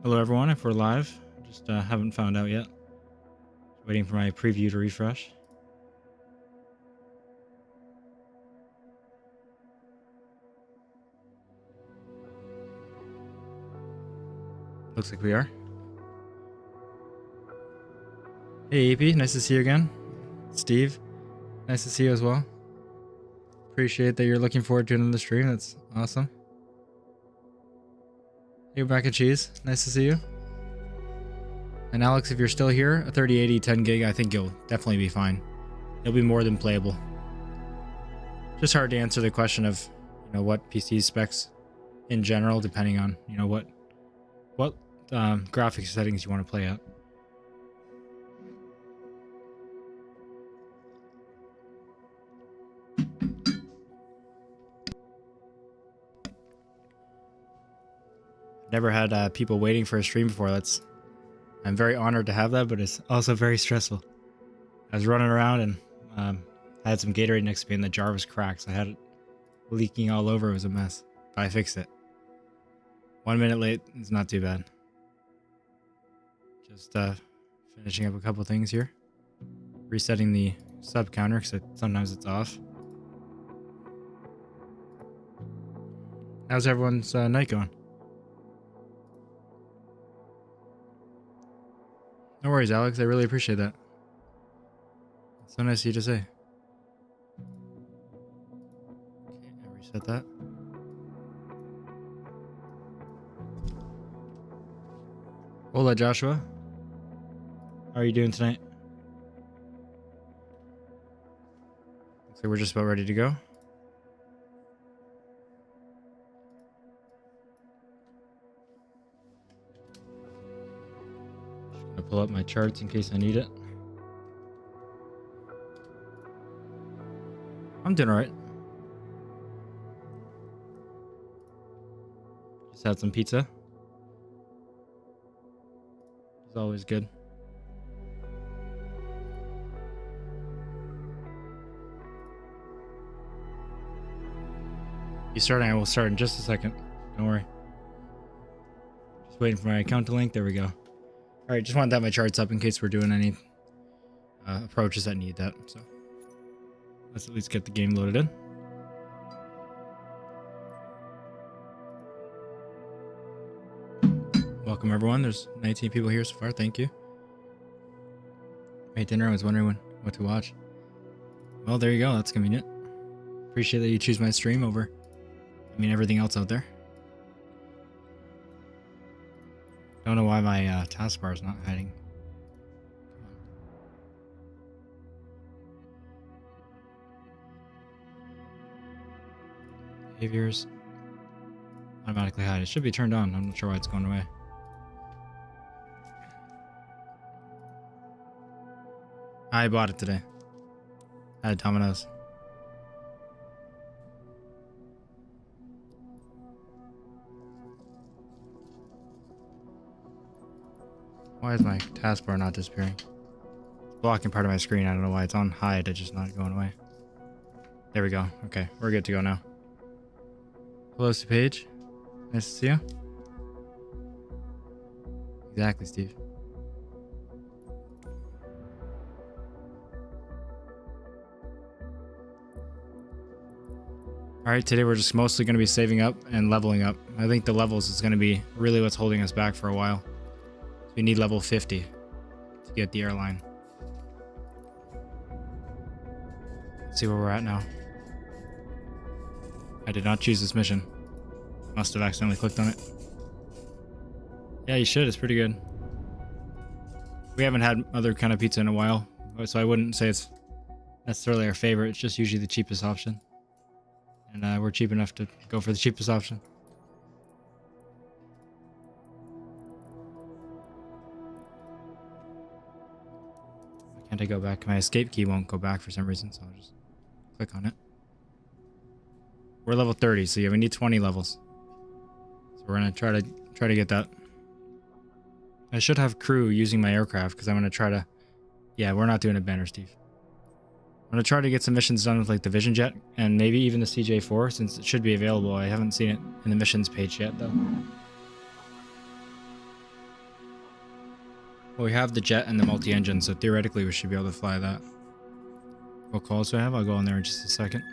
Hello everyone, if we're live, just haven't found out yet. Just waiting for my preview to refresh. Looks like we are. Hey AP, nice to see you again. Steve, nice to see you as well. Appreciate that you're looking forward to another stream, that's awesome. Hey Rebecca Cheese, nice to see you. And Alex, if you're still here, a 3080 10 gig, I think you'll definitely be fine. It'll be more than playable. Just hard to answer the question of, what PC specs in general, depending on, what graphics settings you want to play at. Never had people waiting for a stream before. I'm very honored to have that, but it's also very stressful. I was running around and I had some Gatorade next to me and the jar was cracked. So I had it leaking all over. It was a mess, but I fixed it. 1 minute late is not too bad. Just finishing up a couple things here. Resetting the sub counter because sometimes it's off. How's everyone's night going? No worries, Alex. I really appreciate that. It's so nice of you to say. Okay, I reset that. Hola, Joshua. How are you doing tonight? Looks like we're just about ready to go. Pull up my charts in case I need it. I'm doing alright. Just had some pizza. It's always good. You starting? I will start in just a second. Don't worry. Just waiting for my account to link. There we go. Alright, just wanted to have my charts up in case we're doing any approaches that need that. So let's at least get the game loaded in. Welcome everyone. There's 19 people here so far. Thank you. Made dinner. I was wondering what to watch. Well, there you go. That's convenient. Appreciate that you choose my stream over, everything else out there. Don't know why my taskbar is not hiding. Behaviors automatically hide. It should be turned on. I'm not sure why it's going away. I bought it today. I had Domino's. Why is my taskbar not disappearing? It's blocking part of my screen. I don't know why it's on hide. It's just not going away. There we go. Okay, we're good to go now. Hello, Paige. Nice to see you. Exactly, Steve. Alright, today we're just mostly going to be saving up and leveling up. I think the levels is going to be really what's holding us back for a while. We need level 50 to get the airline. Let's see where we're at now. I did not choose this mission. Must have accidentally clicked on it. Yeah, you should. It's pretty good. We haven't had other kind of pizza in a while, so I wouldn't say it's necessarily our favorite. It's just usually the cheapest option. And we're cheap enough to go for the cheapest option. Can't I go back? My escape key won't go back for some reason, so I'll just click on it. We're level 30, so yeah, we need 20 levels. So we're gonna try to get that. I should have crew using my aircraft because I'm gonna try to. Yeah, we're not doing a banner, Steve. I'm gonna try to get some missions done with like the Vision Jet and maybe even the CJ4 since it should be available. I haven't seen it in the missions page yet though. Well, we have the jet and the multi-engine, so theoretically we should be able to fly that. What calls do I have? I'll go on there in just a second.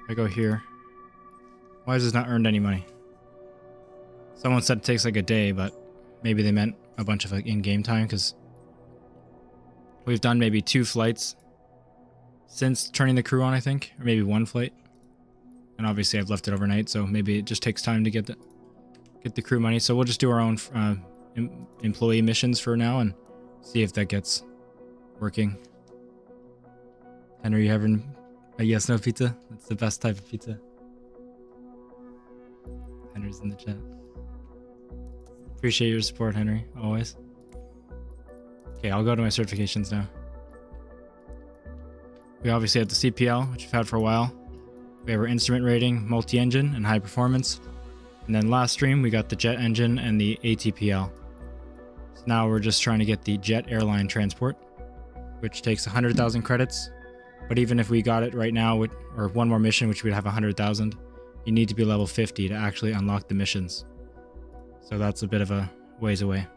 I go here. Why has this not earned any money? Someone said it takes like a day, but maybe they meant a bunch of like in-game time, because we've done maybe 2 flights since turning the crew on, I think, or maybe 1 flight. And obviously I've left it overnight, so maybe it just takes time to get the crew money. So we'll just do our own employee missions for now and see if that gets working. Henry, you having a yes/no pizza? That's the best type of pizza. Henry's in the chat. Appreciate your support, Henry, always. Okay, I'll go to my certifications now. We obviously have the CPL, which we've had for a while. We have our instrument rating, multi-engine, and high performance. And then last stream, we got the jet engine and the ATPL. So now we're just trying to get the jet airline transport, which takes 100,000 credits. But even if we got it right now, or one more mission, which would have 100,000, you need to be level 50 to actually unlock the missions. So that's a bit of a ways away.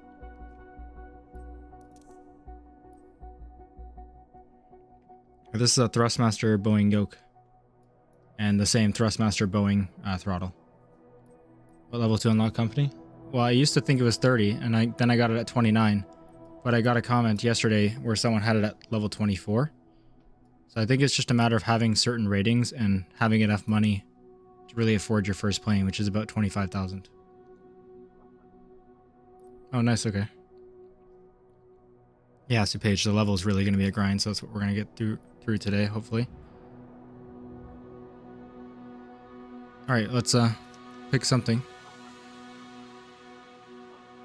This is a Thrustmaster Boeing yoke. And the same Thrustmaster Boeing throttle. What level to unlock company? Well, I used to think it was 30, and then I got it at 29. But I got a comment yesterday where someone had it at level 24. So I think it's just a matter of having certain ratings and having enough money to really afford your first plane, which is about 25,000. Oh, nice, okay. Yeah, so Paige, the level is really going to be a grind, so that's what we're going to get through today, hopefully. Alright, let's pick something.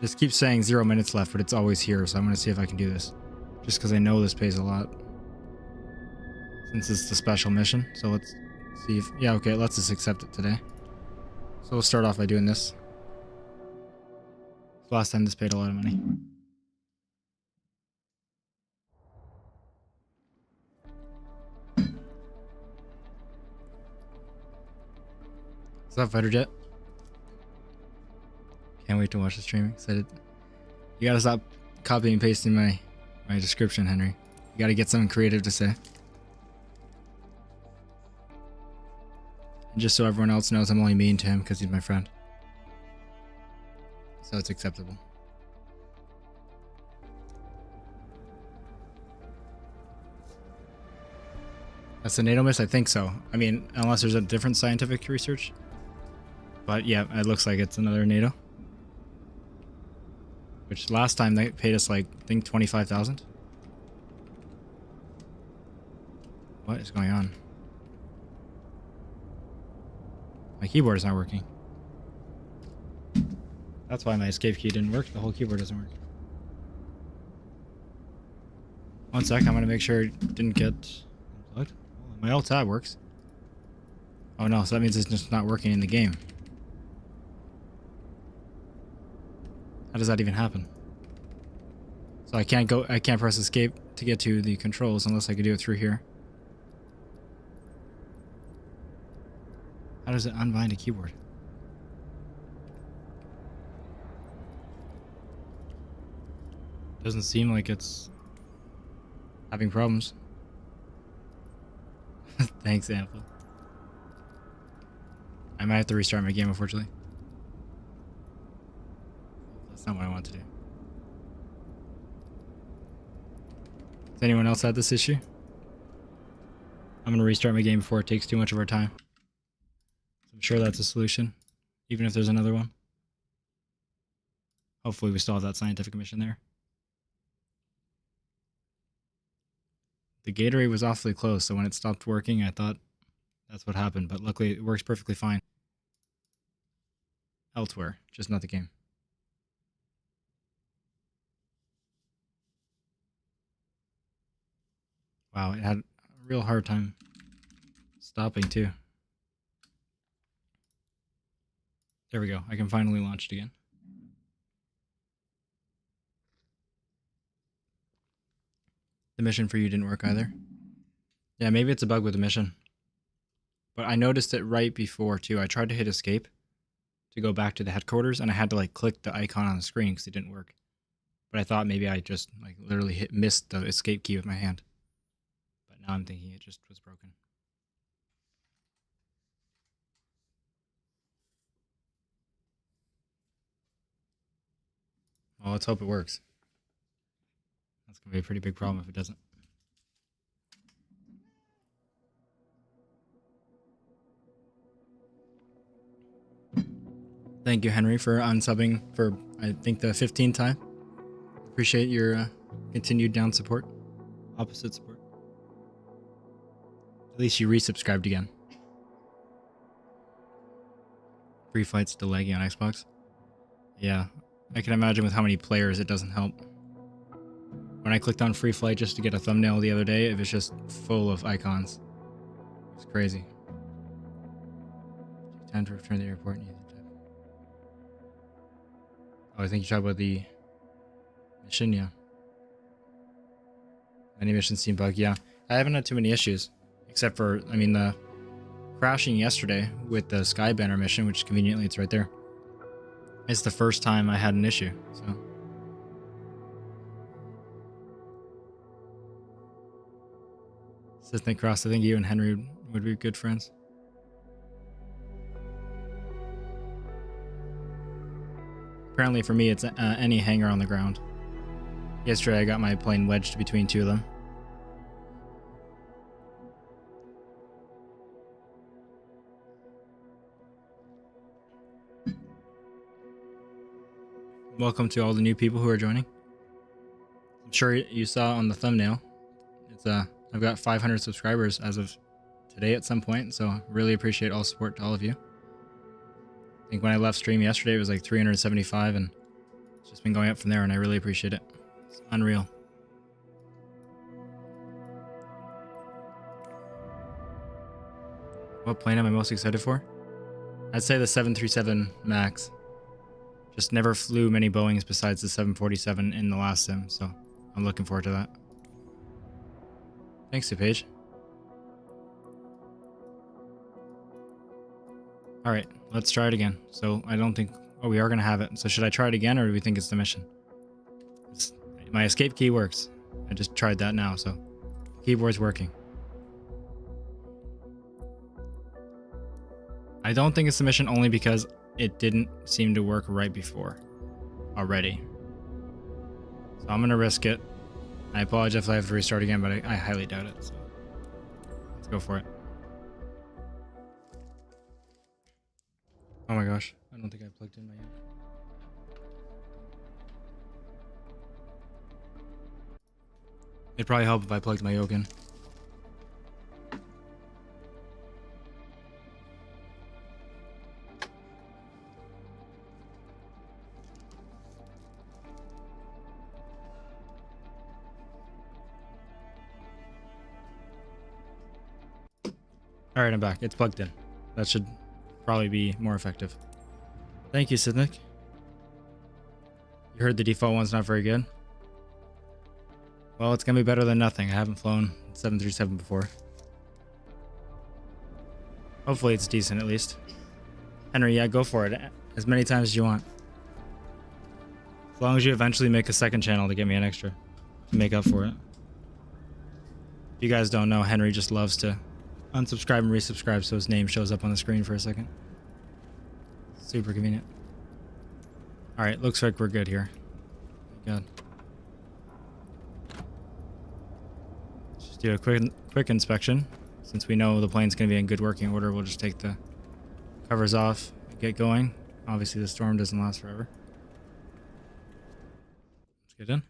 This keeps saying 0 minutes left, but it's always here, so I'm going to see if I can do this. Just because I know this pays a lot. Since it's the special mission, so let's see if... Yeah, okay, let's just accept it today. So we'll start off by doing this. Last time this paid a lot of money. What's up, Fighter Jet? Can't wait to watch the stream. Excited. You gotta stop copying and pasting my description, Henry. You gotta get something creative to say. And just so everyone else knows, I'm only mean to him because he's my friend. So it's acceptable. That's a NATO miss? I think so. I mean, unless there's a different scientific research. But yeah, it looks like it's another NATO. Which last time they paid us like, I think 25,000. What is going on? My keyboard is not working. That's why my escape key didn't work. The whole keyboard doesn't work. One sec, I'm gonna make sure it didn't get unplugged. Oh, my alt tab works. Oh no, so that means it's just not working in the game. How does that even happen? So I can't press escape to get to the controls unless I could do it through here. How does it unbind a keyboard? Doesn't seem like it's having problems. Thanks, Ample. I might have to restart my game, unfortunately. That's not what I want to do. Has anyone else had this issue? I'm going to restart my game before it takes too much of our time. I'm sure that's a solution, even if there's another one. Hopefully we still have that scientific mission there. The Gatorade was awfully close, so when it stopped working, I thought that's what happened, but luckily it works perfectly fine. Elsewhere, just not the game. Wow, it had a real hard time stopping too. There we go. I can finally launch it again. The mission for you didn't work either. Yeah, maybe it's a bug with the mission. But I noticed it right before too. I tried to hit escape to go back to the headquarters and I had to like click the icon on the screen because it didn't work. But I thought maybe I just like literally missed the escape key with my hand. But now I'm thinking it just was broken. Well, let's hope it works. That's going to be a pretty big problem if it doesn't. Thank you, Henry, for unsubbing for, I think, the 15th time. Appreciate your continued down support. Opposite support. At least you resubscribed again. Free flight's still laggy on Xbox. Yeah, I can imagine with how many players it doesn't help. When I clicked on free flight just to get a thumbnail the other day, it was just full of icons. It's crazy. Time to return to the airport. Oh, I think you talked about the mission, yeah. Any missions seem bug, yeah. I haven't had too many issues. Except for, I mean, the crashing yesterday with the Skybanner mission, which conveniently it's right there. It's the first time I had an issue, so. Sithnic Cross, I think you and Henry would be good friends. Apparently for me, it's any hangar on the ground. Yesterday I got my plane wedged between two of them. Welcome to all the new people who are joining. I'm sure you saw on the thumbnail. It's I've got 500 subscribers as of today at some point, so really appreciate all support to all of you. I think when I left stream yesterday, it was like 375, and it's just been going up from there, and I really appreciate it. It's unreal. What plane am I most excited for? I'd say the 737 MAX. Just never flew many Boeings besides the 747 in the last sim, so I'm looking forward to that. Thanks, Paige. Alright, let's try it again. So I don't think... Oh, we are going to have it. So should I try it again, or do we think it's the mission? My escape key works. I just tried that now, so... The keyboard's working. I don't think it's the mission only because it didn't seem to work right before. Already. So I'm going to risk it. I apologize if I have to restart again, but I highly doubt it. So let's go for it. Oh my gosh. I don't think I plugged in my yoke. It'd probably help if I plugged my yoke in. Alright, I'm back. It's plugged in. That should probably be more effective. Thank you, Sithnic. You heard the default one's not very good? Well, it's gonna be better than nothing. I haven't flown 737 before. Hopefully it's decent at least. Henry, yeah, go for it. As many times as you want. As long as you eventually make a second channel to get me an extra. To make up for it. If you guys don't know, Henry just loves to unsubscribe and resubscribe so his name shows up on the screen for a second. Super convenient. Alright, looks like we're good here. Good. Just do a quick inspection. Since we know the plane's going to be in good working order, we'll just take the covers off and get going. Obviously the storm doesn't last forever. Let's get in.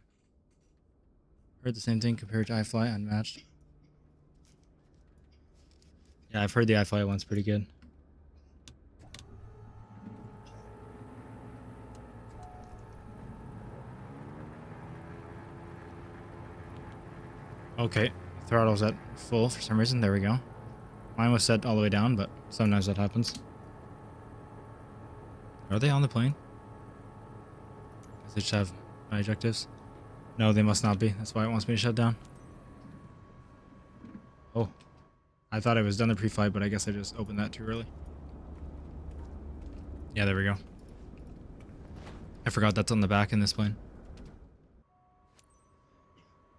Heard the same thing compared to iFly unmatched. Yeah, I've heard the iFly one's pretty good. Okay, throttle's at full for some reason. There we go. Mine was set all the way down, but sometimes that happens. Are they on the plane? Does it just have my objectives? No, they must not be. That's why it wants me to shut down. Oh. I thought I was done the pre-flight, but I guess I just opened that too early. Yeah, there we go. I forgot that's on the back in this plane.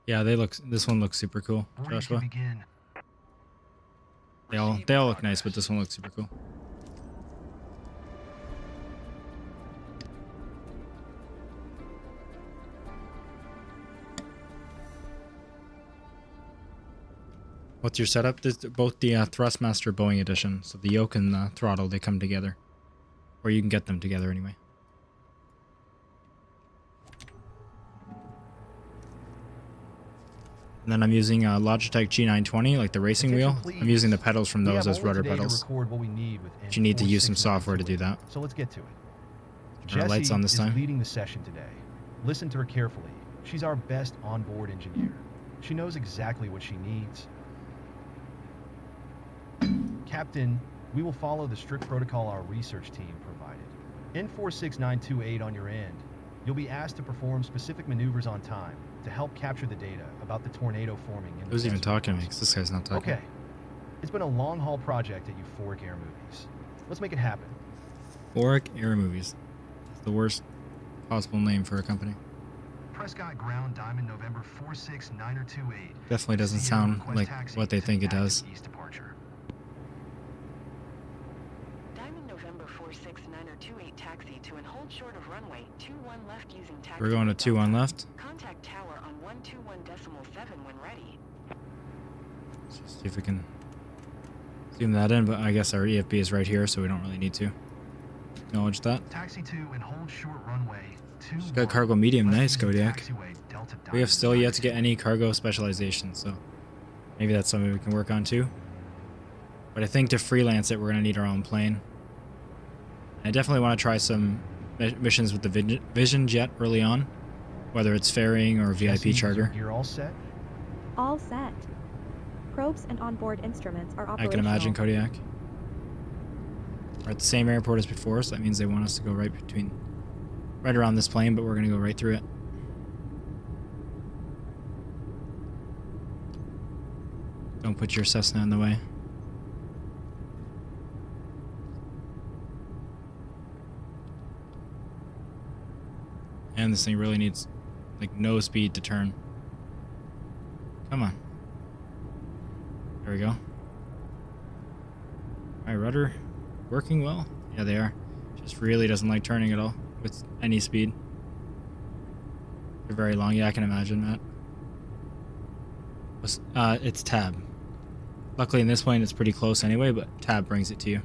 Yeah, this one looks super cool, Joshua. They all look nice, but this one looks super cool. What's your setup? This both the Thrustmaster Boeing edition, so the yoke and the throttle, they come together, or you can get them together anyway. And then I'm using a Logitech G920, like the racing wheel. I'm using the pedals from those as rudder pedals. But you need to use some software to do that. So let's get to it. Turn our lights on this time. Leading the session today. Listen to her carefully. She's our best onboard engineer. She knows exactly what she needs. Captain, we will follow the strict protocol our research team provided. N46928 on your end. You'll be asked to perform specific maneuvers on time to help capture the data about the tornado forming in the Who's even talking to me? Because this guy's not talking. Okay. It's been a long-haul project at Euphoric Air Movies. Let's make it happen. Euphoric Air Movies. That's the worst possible name for a company. Prescott Ground Diamond November 469028. Definitely doesn't sound like what they think it does. East departure. Diamond November 469028 taxi to and hold short of runway 21 left using taxi. We're going to 21 left. Contact tower on 121.7 when ready. Let's see if we can zoom that in, but I guess our EFB is right here, so we don't really need to acknowledge that. Taxi to and hold short runway 21. Got cargo medium, nice Kodiak. Taxiway, Delta We have Diamond still yet to get any cargo specialization, so maybe that's something we can work on too. But I think to freelance it, we're gonna need our own plane. I definitely want to try some missions with the Vision Jet early on, whether it's ferrying or VIP charter. You're all set? All set. Probes and onboard instruments are operational. I can imagine Kodiak. We're at the same airport as before, so that means they want us to go right around this plane, but we're gonna go right through it. Don't put your Cessna in the way. And this thing really needs like no speed to turn. Come on. There we go. Alright, rudder working well? Yeah, they are. Just really doesn't like turning at all with any speed. They're very long. Yeah, I can imagine that. It's tab. Luckily in this plane it's pretty close anyway, but tab brings it to you.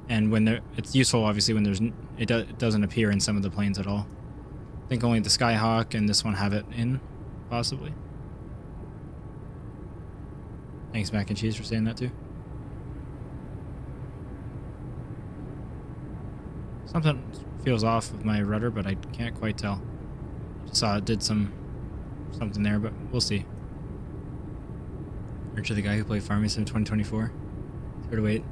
And when it's useful obviously when it doesn't appear in some of the planes at all. I think only the Skyhawk and this one have it in, possibly. Thanks, Mac and Cheese, for saying that too. Something feels off with my rudder, but I can't quite tell. Just saw it did something there, but we'll see. Richard, the guy who played Farming Sim 2024. Here to wait.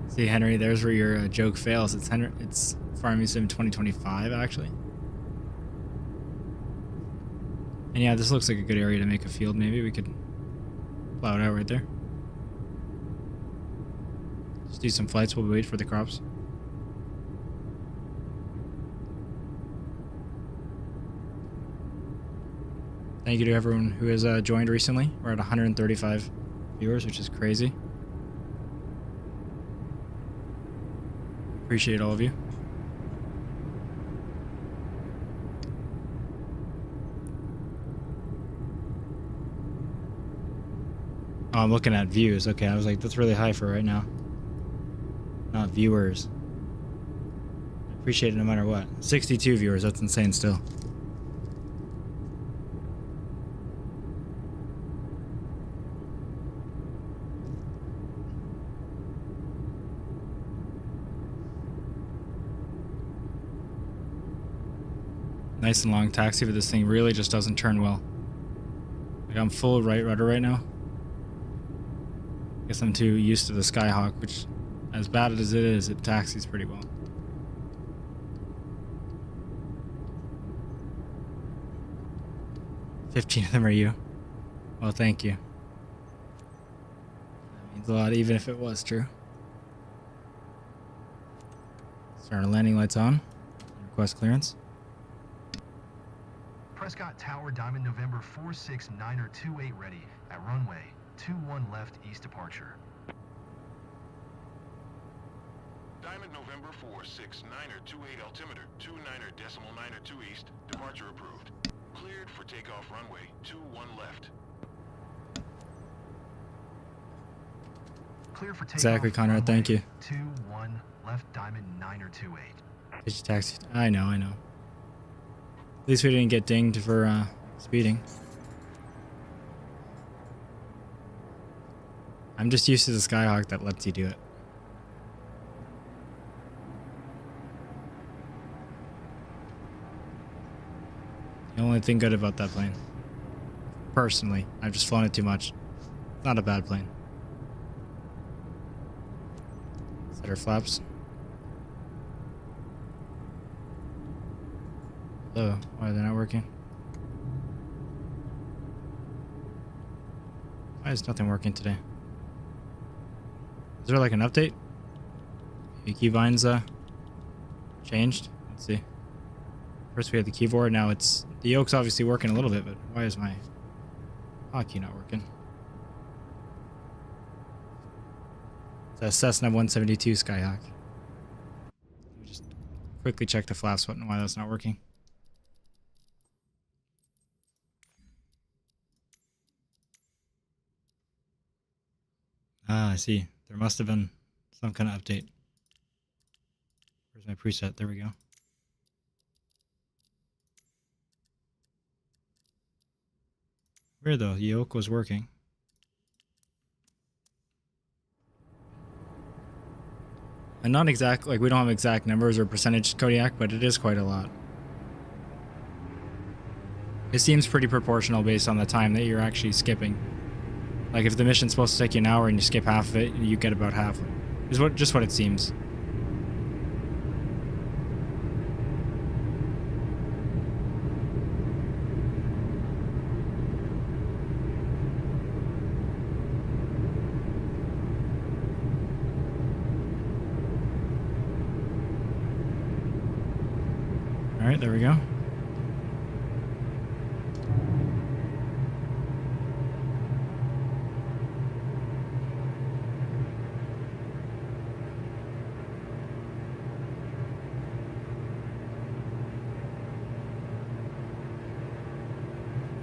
See, Henry, there's where your joke fails. It's Farming Sim 2025, actually. And yeah, this looks like a good area to make a field. Maybe we could plow it out right there. Just do some flights while we wait for the crops. Thank you to everyone who has joined recently. We're at 135 viewers, which is crazy. Appreciate all of you. Oh, I'm looking at views. Okay, I was like, that's really high for right now. Not viewers. Appreciate it no matter what. 62 viewers, that's insane still. Nice and long taxi, but this thing really just doesn't turn well. Like I'm full right rudder right now. Guess I'm too used to the Skyhawk, which, as bad as it is, it taxis pretty well. "15 of them are you." Well, thank you. That means a lot, even if it was true. Start our landing lights on. Request clearance. Prescott Tower, Diamond November 469er28 ready at runway 21 left east departure. Diamond November 469er28 altimeter 29er.92 east, departure approved. Cleared for takeoff runway 21 left. Clear for takeoff. Exactly, Conrad. Thank you. 21 left Diamond 9er28. Did you taxi? I know. At least we didn't get dinged for speeding. I'm just used to the Skyhawk that lets you do it. The only thing good about that plane. Personally, I've just flown it too much. It's not a bad plane. Set our flaps. Hello, why are they not working? Why is nothing working today? Is there like an update? The keybinds changed? Let's see. First we had the keyboard, now it's... The yoke's obviously working a little bit, but why is my hotkey not working? It's a Cessna 172 Skyhawk. Let me just quickly check the flaps button why that's not working. Ah, I see. There must have been some kind of update. Where's my preset? There we go. Weird though, the yoke was working. And not exact, like we don't have exact numbers or percentage Kodiak, but it is quite a lot. It seems pretty proportional based on the time that you're actually skipping. Like if the mission's supposed to take you an hour and you skip half of it, you get about half. Is what just what it seems. All right, there we go.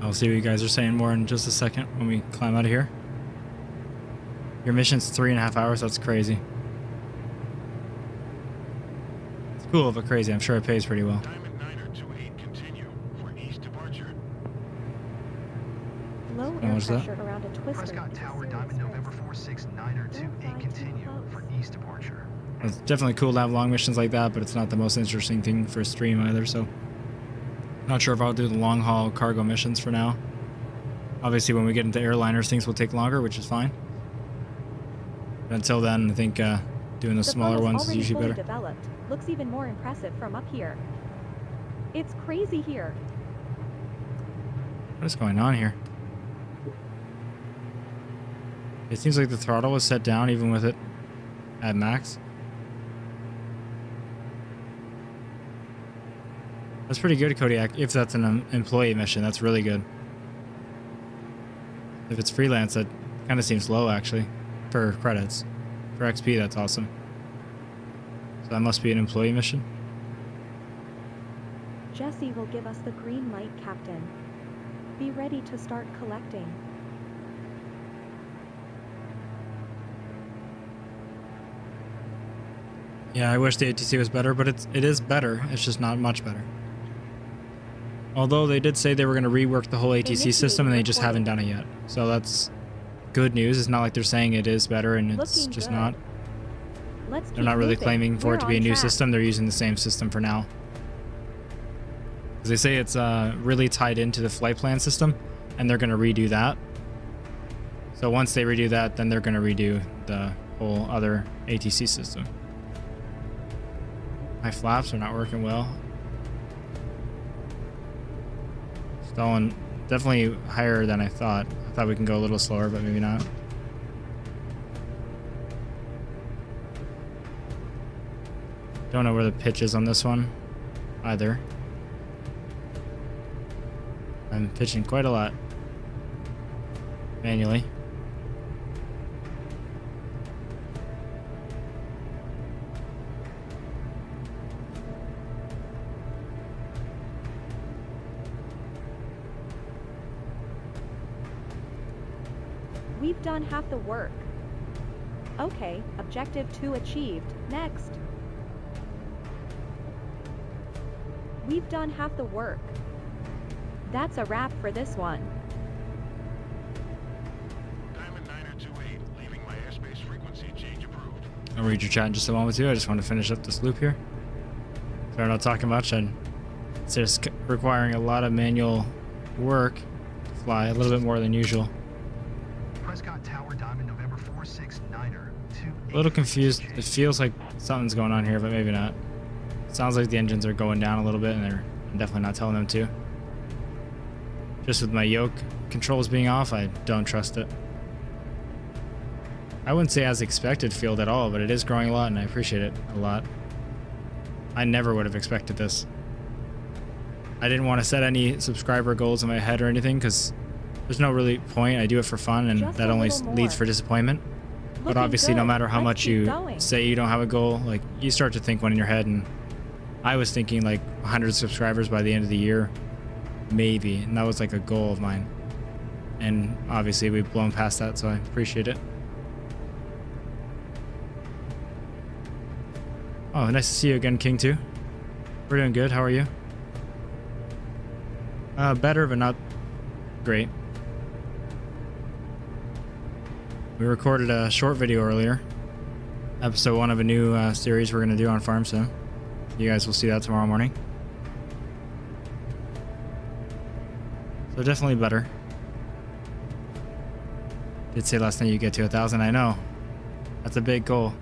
I'll see what you guys are saying more in just a second when we climb out of here. Your mission's 3.5 hours, that's crazy. It's cool, but crazy. I'm sure it pays pretty well. Diamond 9er28 continue for east departure. Low How air much is that? pressure around a twister. Prescott Tower, Diamond November 469er28 continue for east departure. It's definitely cool to have long missions like that, but it's not the most interesting thing for a stream either, so... Not sure if I'll do the long haul cargo missions for now. Obviously when we get into airliners things will take longer, which is fine. But until then, I think doing the smaller ones is usually better. Developed. Looks even more impressive from up here. It's crazy here. What is going on here? It seems like the throttle was set down even with it at max. That's pretty good, Kodiak, if that's an employee mission. That's really good. If it's freelance, that kind of seems low, actually, for credits. For XP, that's awesome. So that must be an employee mission. Jesse will give us the green light, Captain. Be ready to start collecting. Yeah, I wish the ATC was better, but it is better. It's just not much better. Although they did say they were going to rework the whole ATC system, and they just haven't done it yet. So that's good news. It's not like they're saying it is better, and it's just not. They're not really claiming for it to be a new system. They're using the same system for now. Because they say it's really tied into the flight plan system, and they're going to redo that. So once they redo that, then they're going to redo the whole other ATC system. My flaps are not working well. Stalling definitely higher than I thought. I thought we can go a little slower, but maybe not. Don't know where the pitch is on this one either. I'm pitching quite a lot manually. We've done half the work. Okay, objective 2 achieved. Next. We've done half the work. That's a wrap for this one. Diamond 9028, leaving my airspace frequency change approved. I'll read your chat in just a moment too. I just want to finish up this loop here. Sorry, I'm not talking much, and it's just requiring a lot of manual work to fly, a little bit more than usual. Prescott Tower, Diamond November 469er. A little confused. It feels like something's going on here, but maybe not. Sounds like the engines are going down a little bit, and I'm definitely not telling them to. Just with my yoke controls being off, I don't trust it. I wouldn't say as expected field at all, but it is growing a lot, and I appreciate it a lot. I never would have expected this. I didn't want to set any subscriber goals in my head or anything, because there's no really point. I do it for fun, and Just that a only little leads more. for disappointment. But Looking obviously, no good. matter how Let's much keep you going. say you don't have a goal, like, you start to think one in your head, and I was thinking like 100 subscribers by the end of the year, maybe, and that was like a goal of mine. And obviously we've blown past that, so I appreciate it. Oh, nice to see you again, King 2. We're doing good. How are you? Better, but not great. We recorded a short video earlier. Episode 1 of a new series we're going to do on Farm Sim. You guys will see that tomorrow morning. So definitely better. Did say last night you get to 1,000. I know. That's a big goal.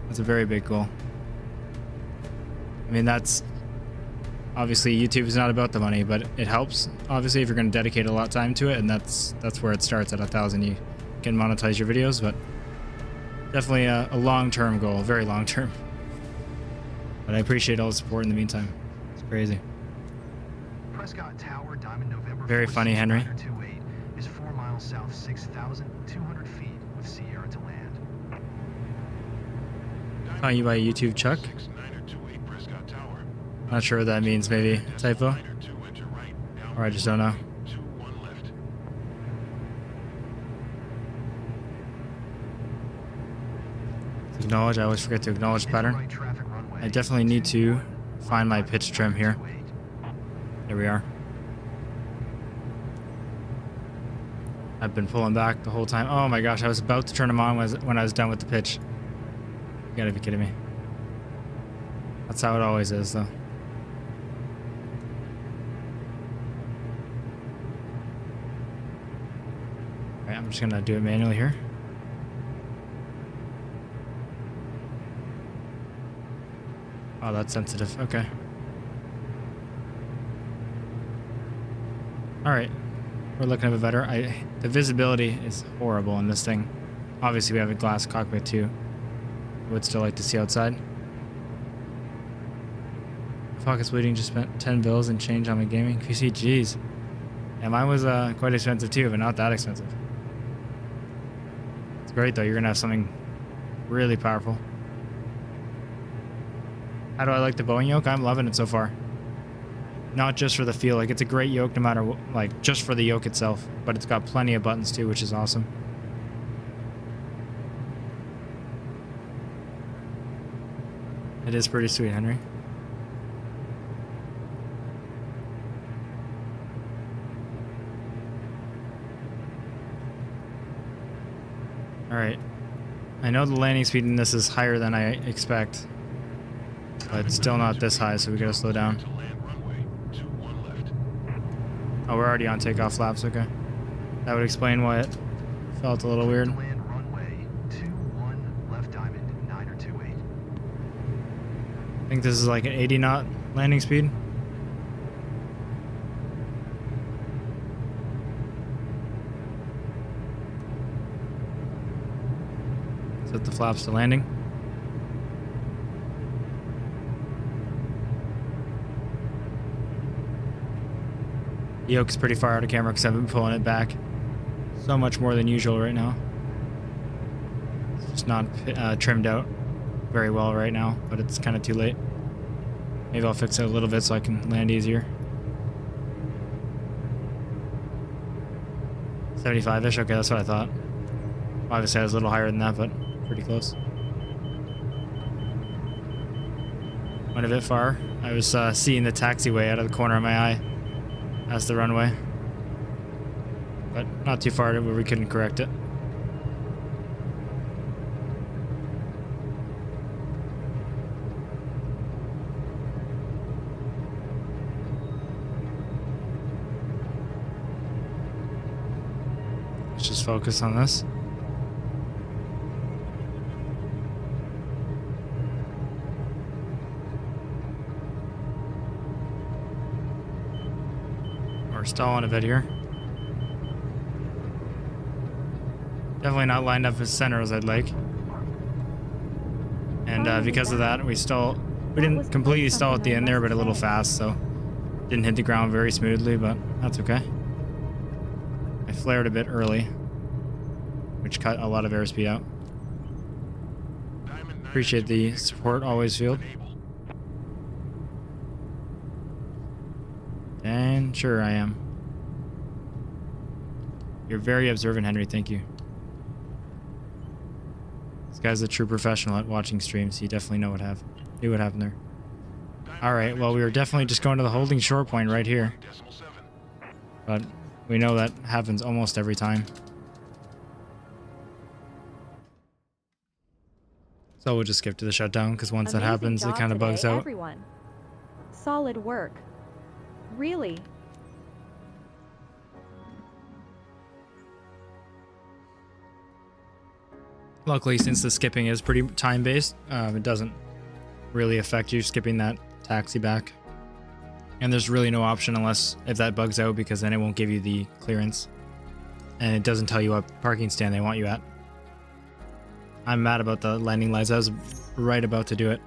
That's a very big goal. I mean, that's... Obviously, YouTube is not about the money, but it helps. Obviously, if you're going to dedicate a lot of time to it, and that's where it starts at 1,000. You can monetize your videos, but definitely a long-term goal, very long-term. But I appreciate all the support in the meantime. It's crazy. Prescott Tower, Diamond November Very funny, Henry. 46928 is 4 miles south, 6,200 feet with Sierra to land. Calling you by YouTube, Chuck. 6928 Prescott Tower. Not sure what that means. Maybe a typo, or I just don't know. 21 left. Acknowledge. I always forget to acknowledge the pattern. Right traffic runway. I definitely need to find my pitch trim here. There we are. I've been pulling back the whole time. Oh my gosh, I was about to turn them on when I was done with the pitch. You gotta be kidding me. That's how it always is, though. Alright, I'm just gonna do it manually here. Oh, that's sensitive. Okay. Alright. We're looking a bit better. The visibility is horrible in this thing. Obviously, we have a glass cockpit too. I would still like to see outside. Focus Bleeding just spent 10 bills and change on my gaming PC. Jeez. Yeah, mine was quite expensive too, but not that expensive. It's great though. You're going to have something really powerful. How do I like the Boeing yoke? I'm loving it so far. Not just for the feel, like it's a great yoke no matter what, like just for the yoke itself, but it's got plenty of buttons too, which is awesome. It is pretty sweet, Henry. Alright. I know the landing speed in this is higher than I expect, but it's still not this high, so we gotta slow down. Oh, we're already on takeoff flaps, okay. That would explain why it felt a little weird. Land runway 21 left diamond 928. I think this is like an 80 knot landing speed. Set the flaps to landing. The yoke's pretty far out of camera because I've been pulling it back so much more than usual right now. It's just not trimmed out very well right now, but it's kind of too late. Maybe I'll fix it a little bit so I can land easier. 75-ish? Okay, that's what I thought. Obviously I was a little higher than that, but pretty close. Went a bit far. I was seeing the taxiway out of the corner of my eye as the runway. But not too far to where we couldn't correct it. Let's just focus on this. We're stalling a bit here. Definitely not lined up as center as I'd like. And because of that, we didn't completely stall at the end there, but a little fast, so didn't hit the ground very smoothly, but that's okay. I flared a bit early, which cut a lot of airspeed out. Appreciate the support always, Field. And sure I am. You're very observant, Henry. Thank you. This guy's a true professional at watching streams. He definitely knew what happened there. All right. Well, we were definitely just going to the holding short point right here, but we know that happens almost every time. So we'll just skip to the shutdown because once that happens, it kind of bugs out. Everyone. Solid work. Really? Luckily, since the skipping is pretty time-based, it doesn't really affect you skipping that taxi back. And there's really no option if that bugs out, because then it won't give you the clearance. And it doesn't tell you what parking stand they want you at. I'm mad about the landing lights. I was right about to do it.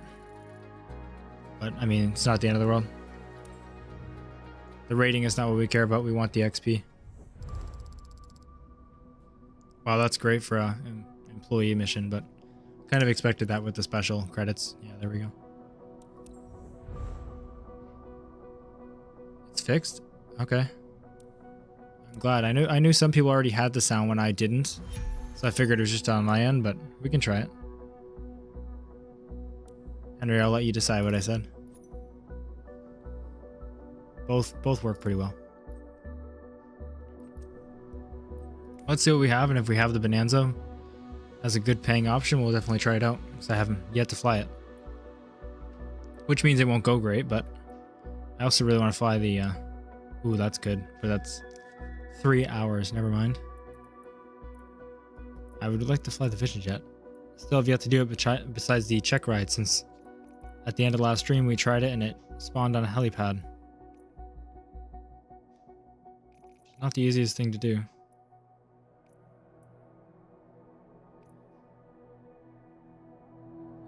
But, I mean, it's not the end of the world. The rating is not what we care about. We want the XP. Wow, that's great for an employee mission, but kind of expected that with the special credits. Yeah, there we go. It's fixed? Okay. I'm glad. I knew some people already had the sound when I didn't, so I figured it was just on my end, but we can try it. Henry, I'll let you decide what I said. Both work pretty well. Let's see what we have, and if we have the Bonanza as a good paying option, we'll definitely try it out, because I haven't yet to fly it. Which means it won't go great, but I also really want to fly the... Ooh, that's good, but that's 3 hours. Never mind. I would like to fly the Vision Jet. Still have yet to do it besides the check ride, since at the end of last stream we tried it and it spawned on a helipad. Not the easiest thing to do.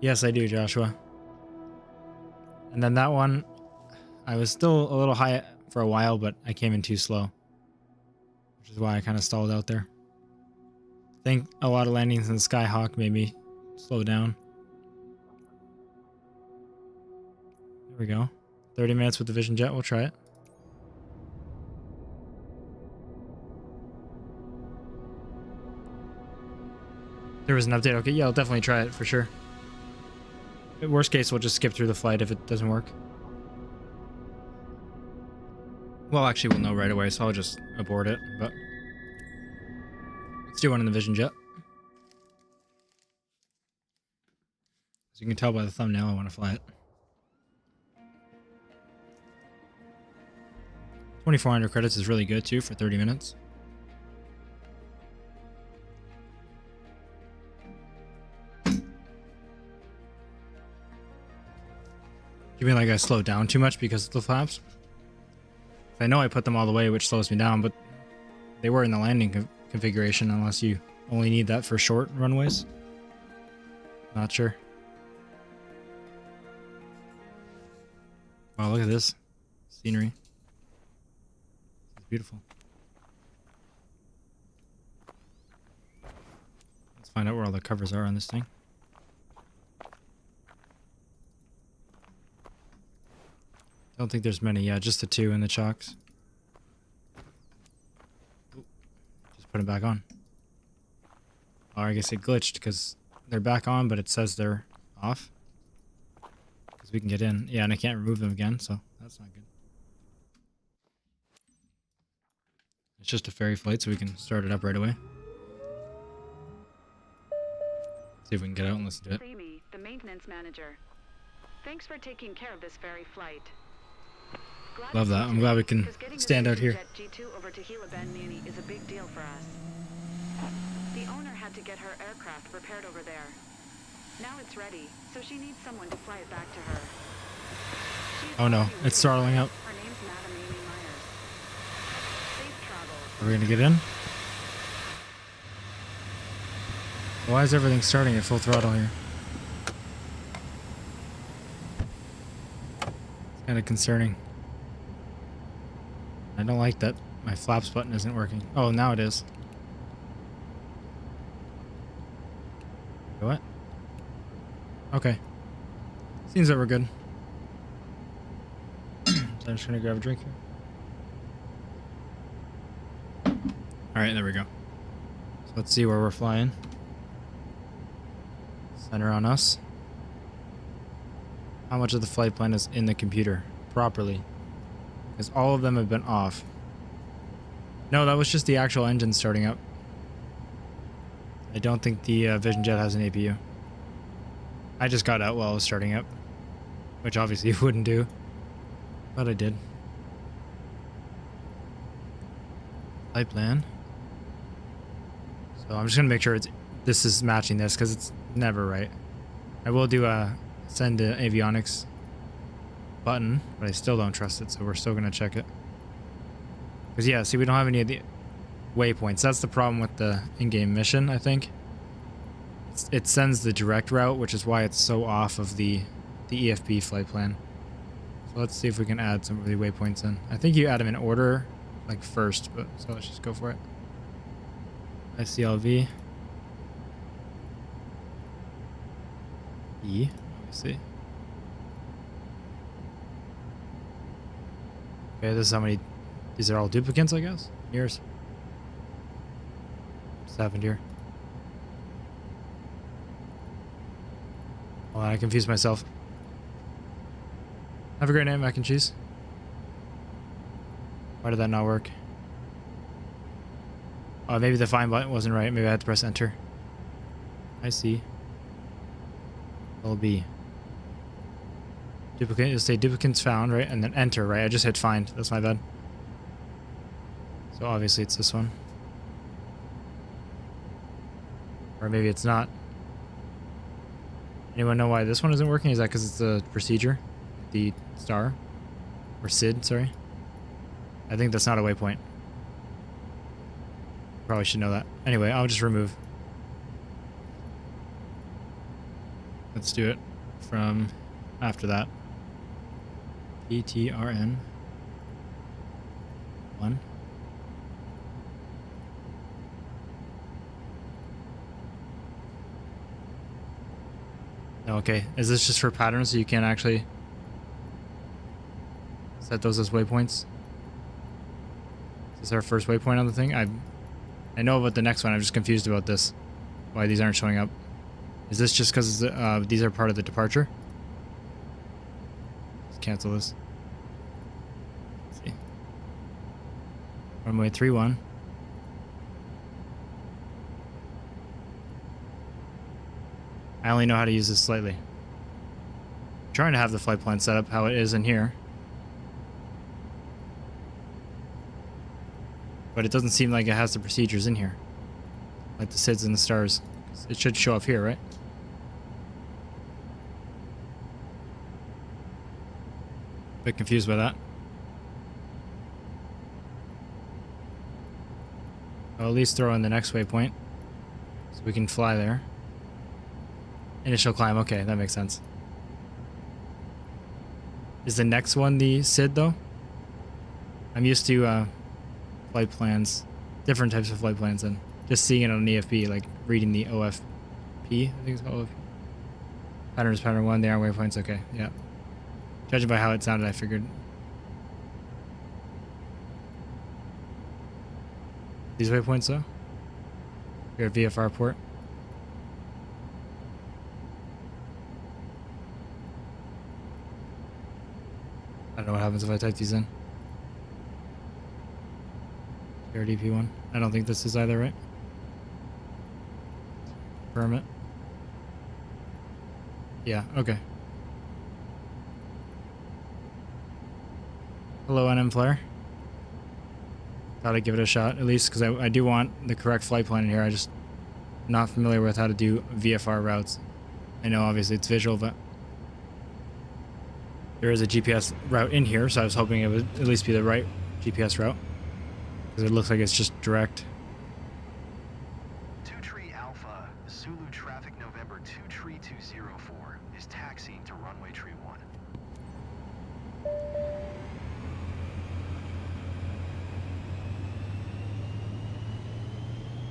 Yes, I do, Joshua. And then that one, I was still a little high for a while, but I came in too slow, which is why I kind of stalled out there. I think a lot of landings in Skyhawk made me slow down. There we go. 30 minutes with the Vision Jet. We'll try it. There was an update. Okay, yeah, I'll definitely try it for sure. Worst case, we'll just skip through the flight if it doesn't work. Well, actually, we'll know right away, so I'll just abort it, but let's do one in the Vision Jet. As you can tell by the thumbnail, I want to fly it. 2,400 credits is really good, too, for 30 minutes. You mean like I slowed down too much because of the flaps? I know I put them all the way, which slows me down, but they were in the landing configuration unless you only need that for short runways. Not sure. Wow, look at this scenery. It's beautiful. Let's find out where all the covers are on this thing. Don't think there's many. Yeah, just the 2 in the chocks. Ooh, just put them back on. Or I guess it glitched because they're back on, but it says they're off. Because we can get in. Yeah, and I can't remove them again, so that's not good. It's just a ferry flight, so we can start it up right away. See if we can get out and listen to it. Amy, the maintenance manager. Thanks for taking care of this ferry flight. Love that. I'm glad we can stand out here. Jet G2 over to Gila Ben Muni is a big deal for us. The owner had to get her aircraft repaired over there. Now it's ready, so she needs someone to fly it back to her. Oh no, it's throttling up. Her name's Madam Amy Myers. Safe travels. Are we gonna get in? Why is everything starting at full throttle here? It's kind of concerning. I don't like that my flaps button isn't working. Oh, now it is. What? Okay. Seems that we're good. So I'm just gonna grab a drink here. Alright, there we go. So let's see where we're flying. Center on us. How much of the flight plan is in the computer properly? Because all of them have been off. No, that was just the actual engine starting up. I don't think the Vision Jet has an APU. I just got out while it was starting up. Which obviously you wouldn't do. But I did. Flight plan. So I'm just going to make sure this is matching this because it's never right. I will do a send to avionics button, but I still don't trust it, so we're still going to check it. Because yeah, see, we don't have any of the waypoints. That's the problem with the in-game mission, I think. It sends the direct route, which is why it's so off of the EFB flight plan. So let's see if we can add some of the waypoints in. I think you add them in order, like first, but so let's just go for it. ICLV. E, obviously. Okay, this is how many. These are all duplicates, I guess. Yours. What's happened here? Hold on, I confused myself. Have a great night, mac and cheese. Why did that not work? Oh, maybe the find button wasn't right. Maybe I had to press enter. I see. LB. Duplicate, you'll say duplicates found, right? And then enter, right? I just hit find. That's my bad. So obviously it's this one. Or maybe it's not. Anyone know why this one isn't working? Is that because it's the procedure? The star? Or SID, sorry. I think that's not a waypoint. Probably should know that. Anyway, I'll just remove. Let's do it from after that. ETRN 1. Okay, is this just for patterns so you can't actually set those as waypoints? Is this our first waypoint on the thing? I know about the next one, I'm just confused about this. Why these aren't showing up. Is this just because these are part of the departure? Let's cancel this. Let's see. Runway 31. I only know how to use this slightly. I'm trying to have the flight plan set up how it is in here. But it doesn't seem like it has the procedures in here. Like the SIDS and the stars. It should show up here, right? Bit confused by that. I'll at least throw in the next waypoint. So we can fly there. Initial climb, okay, that makes sense. Is the next one the SID though? I'm used to flight plans, different types of flight plans than just seeing it on an EFB, like reading the OFP, I think it's called OFP. Pattern is pattern 1, they are waypoints, okay, yeah. Judging by how it sounded, I figured. These waypoints though? Here at VFR port. I don't know what happens if I type these in. RDP1. I don't think this is either, right? Confirm it. Yeah, okay. Hello, NM Flare. Thought I'd give it a shot, at least, because I do want the correct flight plan in here. I just not familiar with how to do VFR routes. I know, obviously, it's visual, but there is a GPS route in here, so I was hoping it would at least be the right GPS route, because it looks like it's just direct. 2 Tree Alpha, Zulu traffic November 23204 is taxiing to runway tree 1.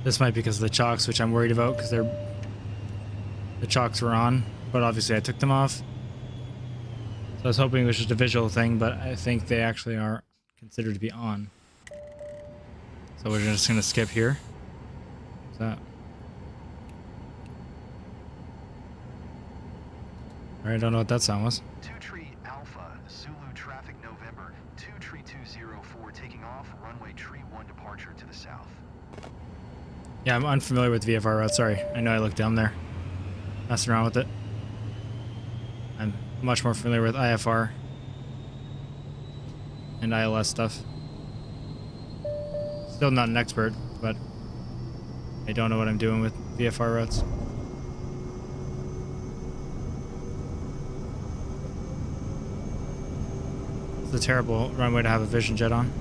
This might be because of the chocks, which I'm worried about, because the chocks were on, but obviously I took them off. So I was hoping it was just a visual thing, but I think they actually are considered to be on. So we're just going to skip here. What's that? Alright, I don't know what that sound was. 2 Tree Alpha, Zulu traffic November 23204 taking off runway tree 1 departure to the south. Yeah, I'm unfamiliar with VFR routes. Sorry. I know I looked down there. Messing around with it. I'm much more familiar with IFR and ILS stuff. Still not an expert, but I don't know what I'm doing with VFR routes. It's a terrible runway to have a Vision Jet on.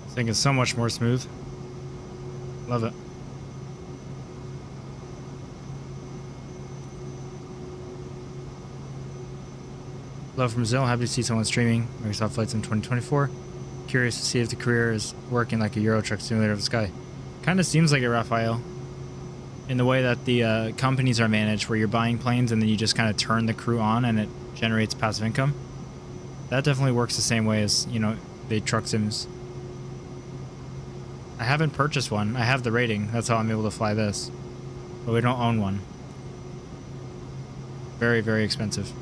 This thing is so much more smooth. Love it. Hello from Brazil. Happy to see someone streaming Microsoft Flight Sim 2024. Curious to see if the career is working like a Euro Truck Simulator of the sky. Kind of seems like it, Raphael. In the way that the companies are managed, where you're buying planes and then you just kind of turn the crew on and it generates passive income. That definitely works the same way as, you know, the truck sims. I haven't purchased one. I have the rating. That's how I'm able to fly this. But we don't own one. Very, very expensive.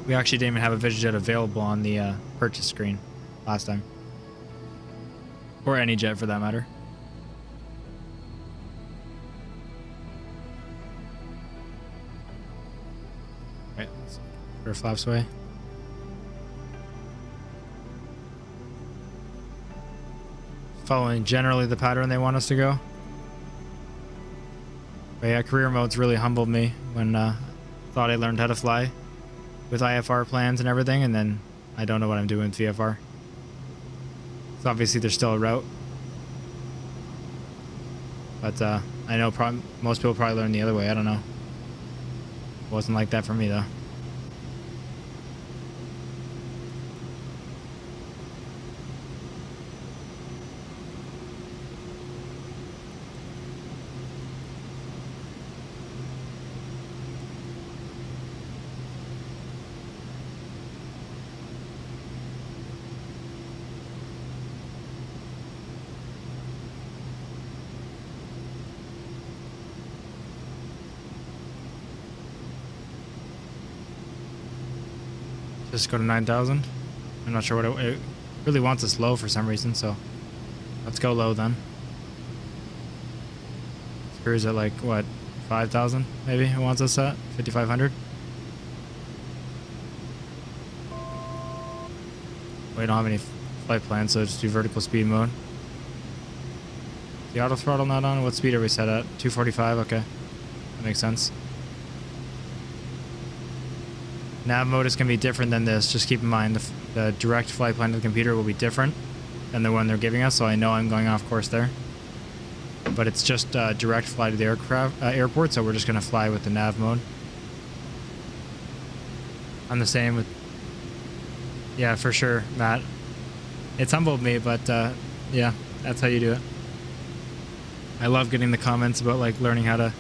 We actually didn't even have a Vision Jet available on the purchase screen last time. Or any jet for that matter. Right, let's put our flaps away. Following generally the pattern they want us to go. But yeah, career mode's really humbled me when thought I learned how to fly with IFR plans and everything, and then I don't know what I'm doing with VFR. So obviously there's still a route. But I know most people probably learn the other way. I don't know. It wasn't like that for me though. Just go to 9,000. I'm not sure what it really wants us low for some reason, so let's go low then. Cruise at like what, 5,000 maybe it wants us at 5,500. We don't have any flight plans, so just do vertical speed mode. The auto throttle not on. What speed are we set at? 245. Okay, that makes sense. Nav mode is going to be different than this. Just keep in mind the direct flight plan to the computer will be different than the one they're giving us, so I know I'm going off course there. But it's just direct fly to the airport, so we're just going to fly with the nav mode. I'm the same with... Yeah, for sure, Matt. It's humbled me, but yeah, that's how you do it. I love getting the comments about like learning how to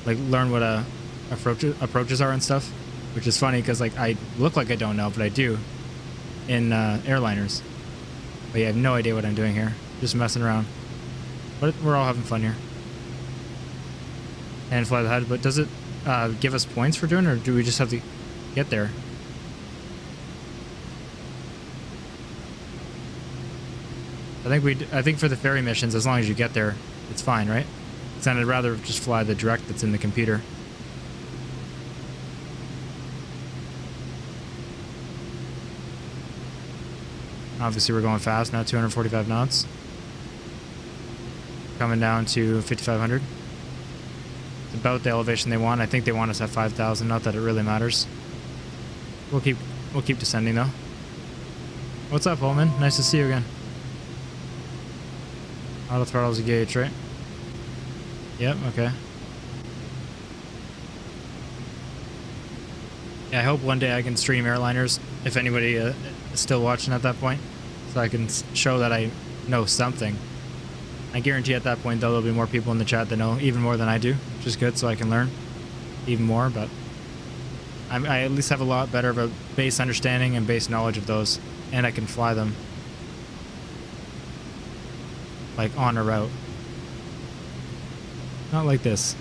learn what approaches are and stuff, which is funny because like I look like I don't know, but I do in Airliners. But yeah, I have no idea what I'm doing here. Just messing around. But we're all having fun here. And fly the HUD, but does it give us points for doing it, or do we just have to get there? I think for the ferry missions, as long as you get there, it's fine, right? So I'd rather just fly the direct that's in the computer. Obviously we're going fast now, 245 knots. Coming down to 5,500. It's about the elevation they want. I think they want us at 5,000, not that it really matters. We'll keep descending though. What's up, Holman? Nice to see you again. Auto throttle's a gauge, right? Yep, okay. Yeah, I hope one day I can stream Airliners, if anybody is still watching at that point, so I can show that I know something. I guarantee at that point, though, there'll be more people in the chat that know even more than I do, which is good, so I can learn even more, but I at least have a lot better of a base understanding and base knowledge of those, and I can fly them like on a route. Not like this.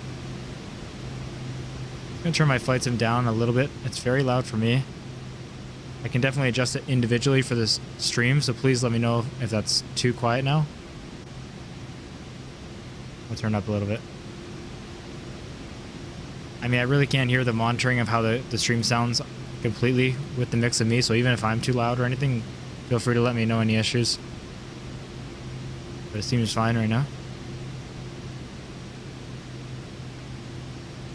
I'm gonna turn my flight sim down a little bit. It's very loud for me. I can definitely adjust it individually for this stream, so please let me know if that's too quiet now. I'll turn up a little bit. I mean, I really can't hear the monitoring of how the stream sounds completely with the mix of me, so even if I'm too loud or anything, feel free to let me know any issues. But it seems fine right now.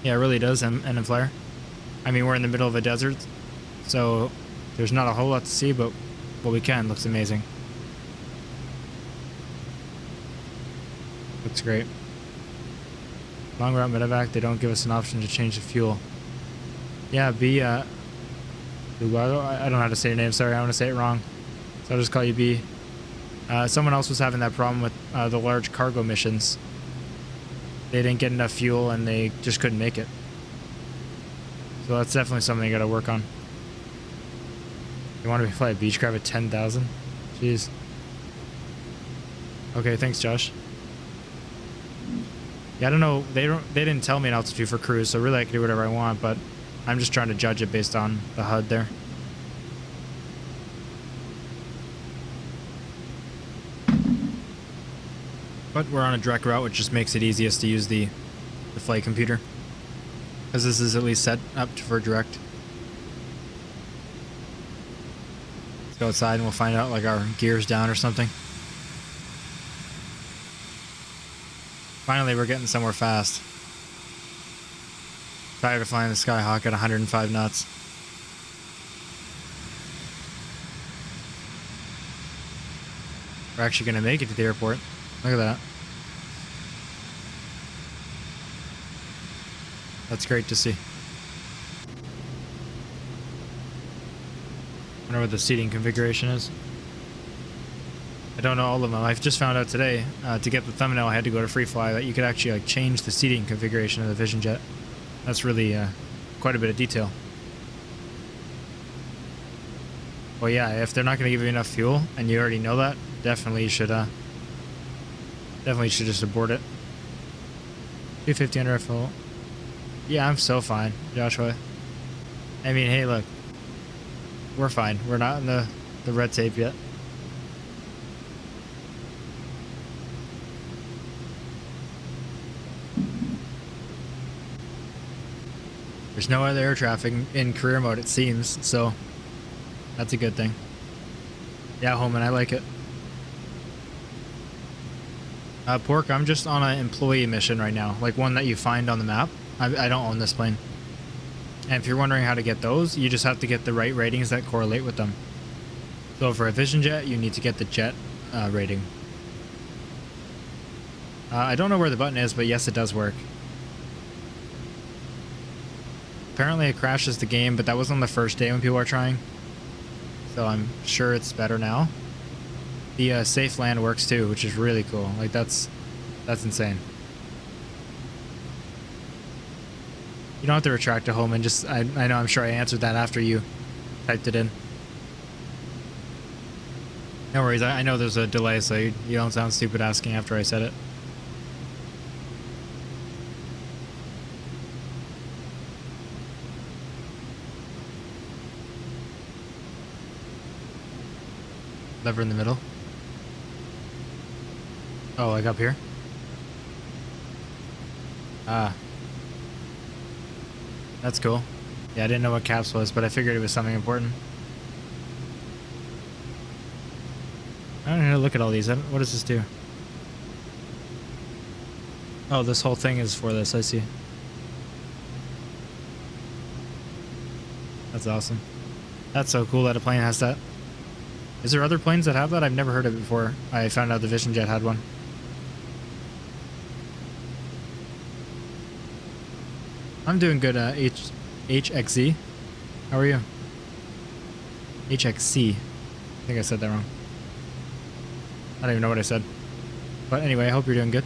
Yeah, it really does, and Flare. I mean, we're in the middle of a desert, so there's not a whole lot to see, but what we can looks amazing. Looks great. Long route medevac, they don't give us an option to change the fuel. Yeah, B, I don't know how to say your name, sorry, I want to say it wrong. So I'll just call you B. Someone else was having that problem with the large cargo missions. They didn't get enough fuel and they just couldn't make it. So that's definitely something you gotta work on. You want to fly a Beechcraft at 10,000? Jeez. Okay, thanks, Josh. Yeah, I don't know. They didn't tell me an altitude for cruise, so really I can do whatever I want, but I'm just trying to judge it based on the HUD there. But we're on a direct route, which just makes it easiest to use the flight computer, because this is at least set up for direct. Let's go outside and we'll find out like our gear's down or something. Finally, we're getting somewhere fast. Tired of flying the Skyhawk at 105 knots. We're actually going to make it to the airport. Look at that. That's great to see. I wonder what the seating configuration is. I don't know all of them. I've just found out today, to get the thumbnail, I had to go to FreeFly, that you could actually like change the seating configuration of the Vision Jet. That's really quite a bit of detail. Well, yeah, if they're not going to give you enough fuel, and you already know that, definitely should just abort it. 250 under FL. Yeah, I'm so fine, Joshua. I mean, hey, look. We're fine. We're not in the red tape yet. There's no other air traffic in career mode, it seems, so that's a good thing. Yeah, Holman, I like it. Pork, I'm just on an employee mission right now, like one that you find on the map. I don't own this plane. And if you're wondering how to get those, you just have to get the right ratings that correlate with them. So for a Vision Jet, you need to get the jet rating. I don't know where the button is, but yes, it does work. Apparently it crashes the game, but that was on the first day when people were trying. So I'm sure it's better now. The safe land works too, which is really cool. Like that's insane. You don't have to retract it home and just, I know, I'm sure I answered that after you typed it in. No worries, I know there's a delay, so you don't sound stupid asking after I said it. Lever in the middle. Oh, like up here? Ah. That's cool. Yeah, I didn't know what caps was, but I figured it was something important. I don't know how to look at all these. What does this do? Oh, this whole thing is for this. I see. That's awesome. That's so cool that a plane has that. Is there other planes that have that? I've never heard of it before. I found out the Vision Jet had one. I'm doing good, HXZ. How are you? HXC. I think I said that wrong. I don't even know what I said. But anyway, I hope you're doing good.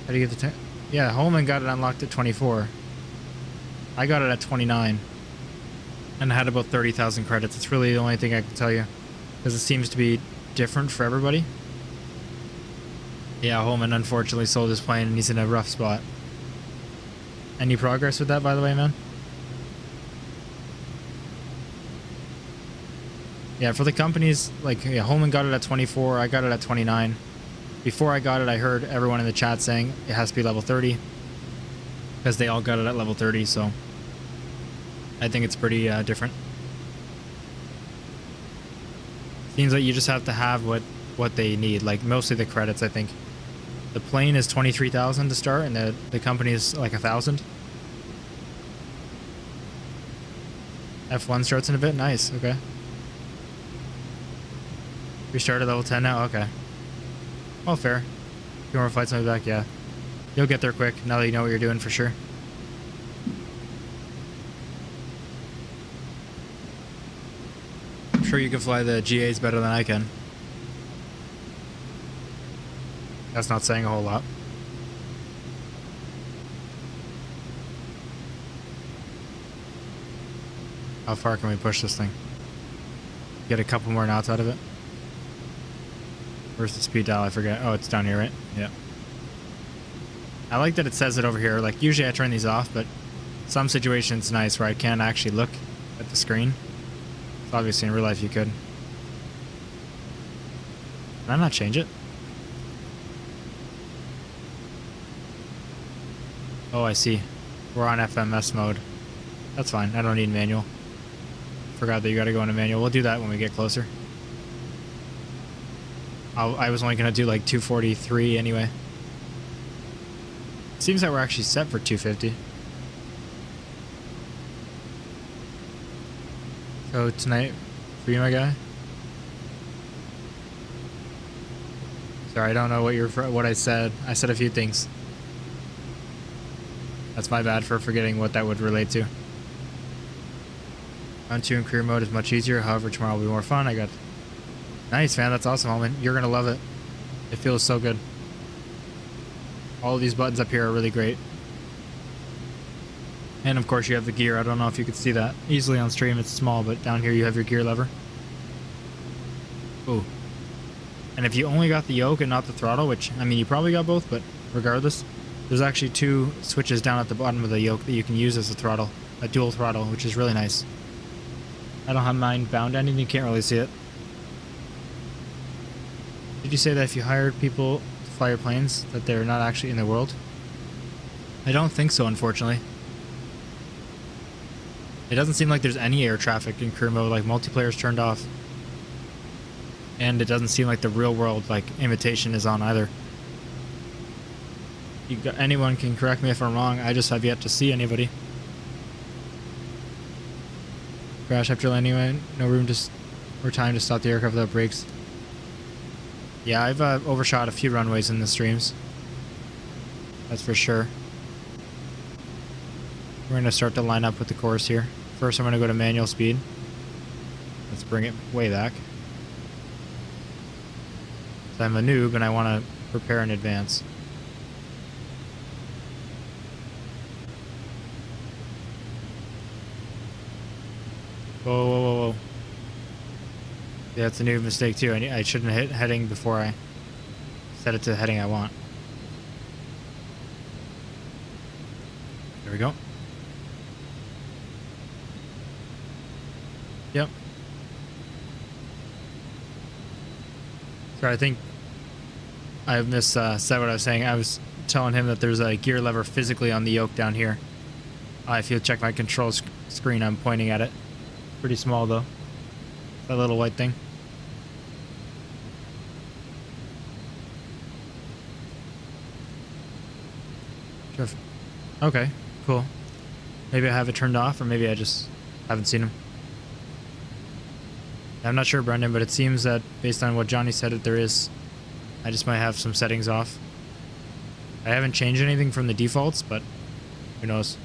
How do you get the Yeah, Holman got it unlocked at 24. I got it at 29. And I had about 30,000 credits. It's really the only thing I can tell you. Because it seems to be different for everybody. Yeah, Holman unfortunately sold his plane and he's in a rough spot. Any progress with that, by the way, man? Yeah, for the companies, like, yeah, Holman got it at 24, I got it at 29. Before I got it, I heard everyone in the chat saying it has to be level 30. Because they all got it at level 30, so I think it's pretty different. Seems like you just have to have what they need, like mostly the credits, I think. The plane is 23,000 to start, and the company is like 1,000. F1 starts in a bit? Nice, okay. We started level 10 now? Okay. Well, fair. 2 more flights on the back, yeah. You'll get there quick, now that you know what you're doing for sure. I'm sure you can fly the GAs better than I can. That's not saying a whole lot. How far can we push this thing? Get a couple more knots out of it. Where's the speed dial? I forget. Oh, it's down here, right? Yeah. I like that it says it over here. Like, usually I turn these off, but some situations it's nice where I can't actually look at the screen. So obviously in real life you could. Can I not change it? Oh, I see. We're on FMS mode. That's fine. I don't need manual. Forgot that you gotta go into manual. We'll do that when we get closer. I was only gonna do like 243 anyway. Seems that we're actually set for 250. So tonight, for you, my guy. Sorry, I don't know what I said. I said a few things. That's my bad for forgetting what that would relate to. Round 2 in career mode is much easier. However, tomorrow will be more fun. I got... Nice, man. That's awesome, Holman. You're going to love it. It feels so good. All of these buttons up here are really great. And of course you have the gear. I don't know if you could see that. Easily on stream it's small, but down here you have your gear lever. Ooh. And if you only got the yoke and not the throttle, which, I mean, you probably got both, but regardless, there's actually 2 switches down at the bottom of the yoke that you can use as a throttle. A dual throttle, which is really nice. I don't have mine bound ending, you can't really see it. Did you say that if you hired people to fly your planes, that they're not actually in the world? I don't think so, unfortunately. It doesn't seem like there's any air traffic in career mode, like multiplayer's turned off. And it doesn't seem like the real world, like, invitation is on either. anyone can correct me if I'm wrong. I just have yet to see anybody. Crash after landing, no room or time to stop the aircraft without brakes. Yeah, I've overshot a few runways in the streams. That's for sure. We're going to start to line up with the course here. First, I'm going to go to manual speed. Let's bring it way back. So I'm a noob and I want to prepare in advance. Whoa, whoa, whoa, whoa. Yeah, that's a new mistake too. I shouldn't hit heading before I set it to the heading I want. There we go. Yep. So I think I said what I was saying. I was telling him that there's a gear lever physically on the yoke down here. If you check my control screen, I'm pointing at it. Pretty small though. That little white thing. Sure. Okay, cool. Maybe I have it turned off, or maybe I just haven't seen him. I'm not sure, Brendan, but it seems that based on what Johnny said, that there is. I just might have some settings off. I haven't changed anything from the defaults, but who knows.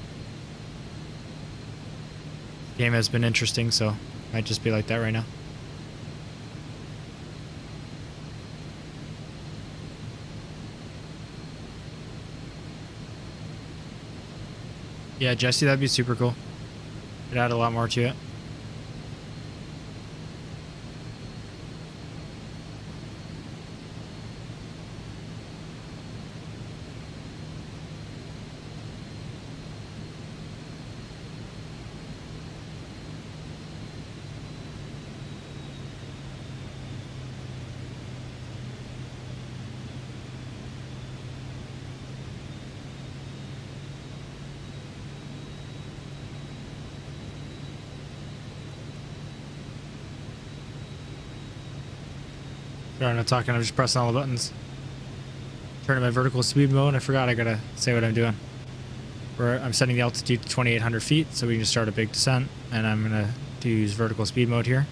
Game has been interesting, so it might just be like that right now. Yeah, Jesse, that'd be super cool. It'd add a lot more to it. Sorry, I'm not talking, I'm just pressing all the buttons. Turning my vertical speed mode, I forgot I gotta say what I'm doing. I'm setting the altitude to 2,800 feet, so we can just start a big descent, and I'm gonna use vertical speed mode here.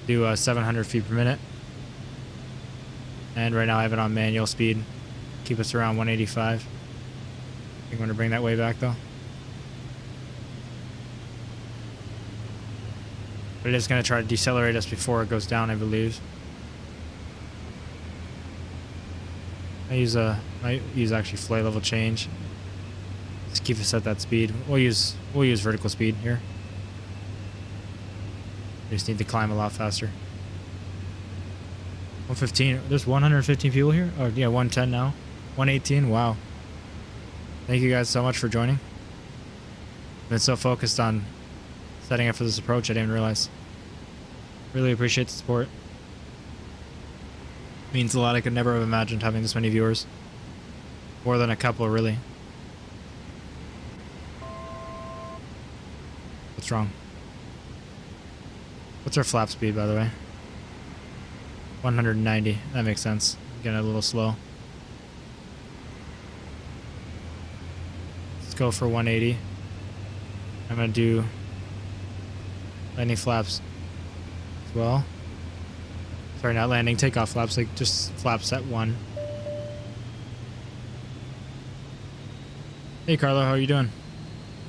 Do 700 feet per minute. And right now I have it on manual speed. Keep us around 185. I think I'm gonna bring that way back though. But it is gonna try to decelerate us before it goes down, I believe. Might use actually flight level change. Just keep us at that speed. We'll use vertical speed here. We just need to climb a lot faster. 115. There's 115 people here? Oh yeah, 110 now. 118. Wow. Thank you guys so much for joining. Been so focused on setting up for this approach, I didn't realize. Really appreciate the support. Means a lot. I could never have imagined having this many viewers. More than a couple, really. What's wrong? What's our flap speed, by the way? 190. That makes sense. Getting a little slow. Let's go for 180. I'm gonna do landing flaps as well. Sorry, not landing, takeoff flaps, like just flaps at 1. Hey Carlo, how are you doing?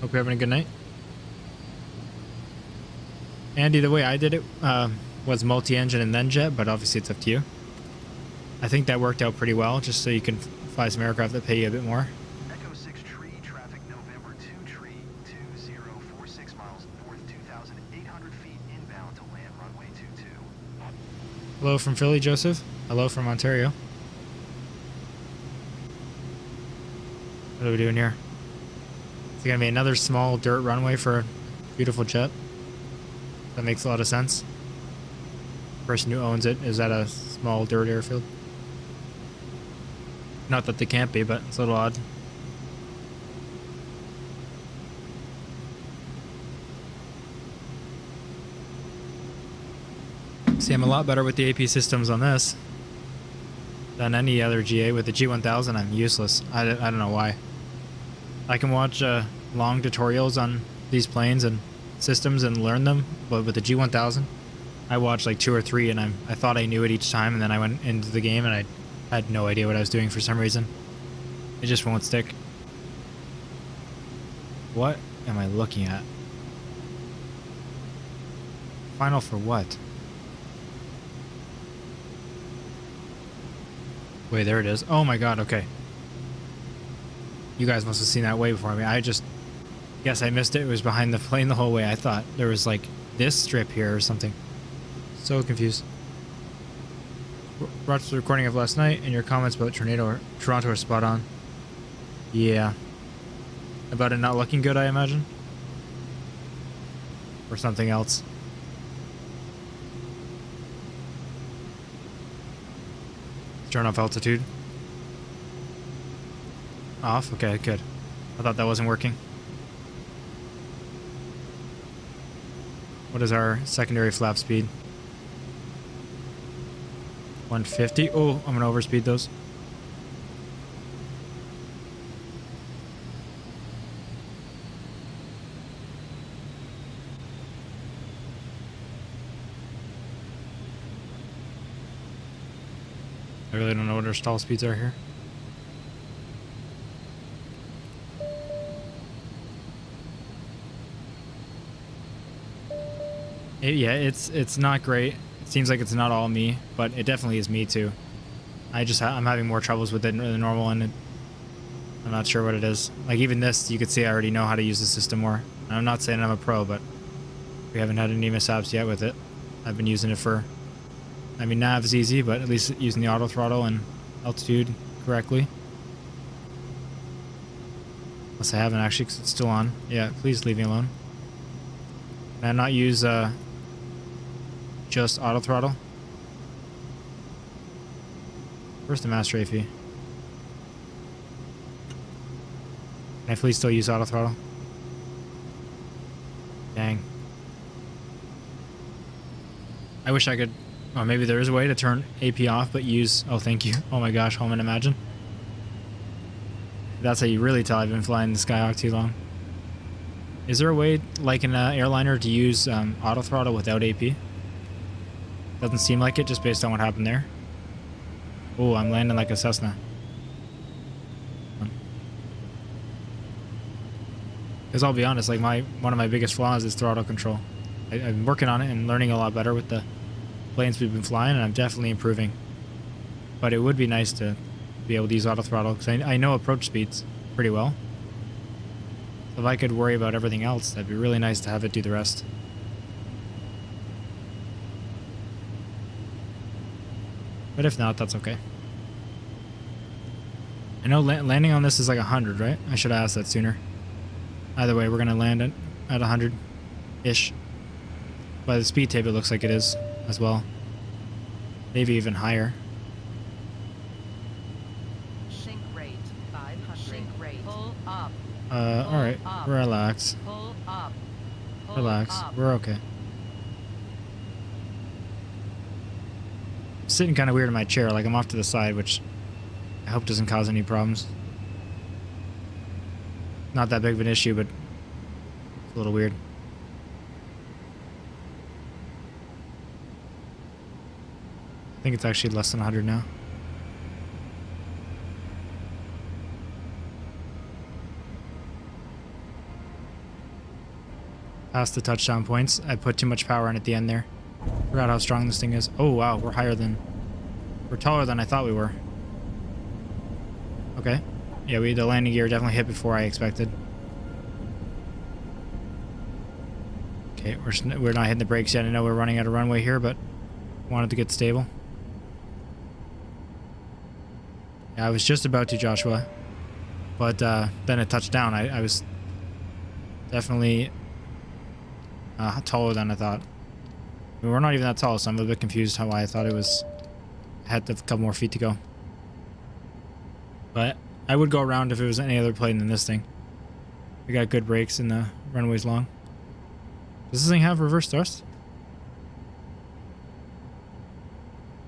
Hope you're having a good night. Andy, the way I did it was multi-engine and then jet, but obviously it's up to you. I think that worked out pretty well, just so you can fly some aircraft that pay you a bit more. Echo 6 tree, traffic November 2 tree, 2046 miles north, 2,800 feet inbound to land runway 22. Hello from Philly, Joseph. Hello from Ontario. What are we doing here? It's gonna be another small dirt runway for a beautiful jet. That makes a lot of sense. The person who owns it is at a small dirt airfield. Not that they can't be, but it's a little odd. See, I'm a lot better with the AP systems on this. than any other GA. With the G1000, I'm useless. I don't know why. I can watch long tutorials on these planes and systems and learn them, but with the G1000, I watched like 2 or 3 and I thought I knew it each time, and then I went into the game and I had no idea what I was doing for some reason. It just won't stick. What am I looking at? Final for what? Wait, there it is. Oh my god, okay. You guys must have seen that way before me. I just guess I missed it. It was behind the plane the whole way. I thought there was like this strip here or something. So confused. Watched the recording of last night, and your comments about Toronto are spot on. Yeah. About it not looking good, I imagine? Or something else. Turn off altitude. Off? Okay, good. I thought that wasn't working. What is our secondary flap speed? 150. Oh, I'm gonna overspeed those. I really don't know what our stall speeds are here. Yeah, it's not great. It seems like it's not all me, but it definitely is me too. I'm having more troubles with it than normal, and I'm not sure what it is. Like even this, you could see I already know how to use the system more. And I'm not saying I'm a pro, but we haven't had any mishaps yet with it. I've been using it for, I mean, nav's easy, but at least using the auto throttle and altitude correctly. Unless I haven't actually, because it's still on. Yeah, please leave me alone. Can I not use just auto throttle? Where's the master AP? Can I please still use auto throttle? Dang. I wish I could. Oh, maybe there is a way to turn AP off, but use. Oh, thank you. Oh my gosh, home and imagine. That's how you really tell I've been flying the Skyhawk too long. Is there a way, like an airliner, to use auto throttle without AP? Doesn't seem like it, just based on what happened there. Oh, I'm landing like a Cessna. Because I'll be honest, like one of my biggest flaws is throttle control. I'm working on it and learning a lot better with the planes we've been flying, and I'm definitely improving. But it would be nice to be able to use auto throttle, because I know approach speeds pretty well. If I could worry about everything else, that'd be really nice to have it do the rest. But if not, that's okay. I know landing on this is like 100, right? I should have asked that sooner. Either way, we're going to land at 100-ish. By the speed tape, it looks like it is as well. Maybe even higher. Sink rate 500. Sink rate. Pull up. Alright. Relax. Pull up. Pull Relax. up. We're okay. I'm sitting kind of weird in my chair, like I'm off to the side, which I hope doesn't cause any problems. Not that big of an issue, but it's a little weird. I think it's actually less than 100 now. Past the touchdown points. I put too much power in at the end there. Forgot how strong this thing is. Oh wow, we're taller than I thought we were. Okay. Yeah, the landing gear definitely hit before I expected. Okay, we're not hitting the brakes yet. I know we're running out of runway here, but wanted to get stable. Yeah, I was just about to, Joshua, but then it touched down. I was definitely taller than I thought. I mean, we're not even that tall, so I'm a bit confused how I thought it was. I had a couple more feet to go. But I would go around if it was any other plane than this thing. We got good brakes and the runway's long. Does this thing have reverse thrust?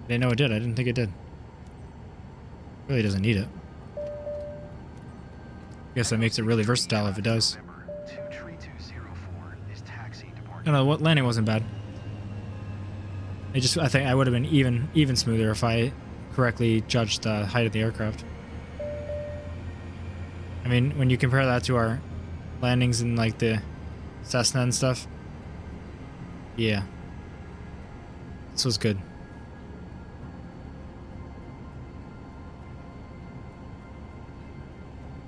I didn't know it did. I didn't think it did. Really doesn't need it. Guess that makes it really versatile if it does. No, no, what landing wasn't bad. I think I would have been even smoother if I correctly judged the height of the aircraft. I mean, when you compare that to our landings in like the Cessna and stuff, yeah, this was good.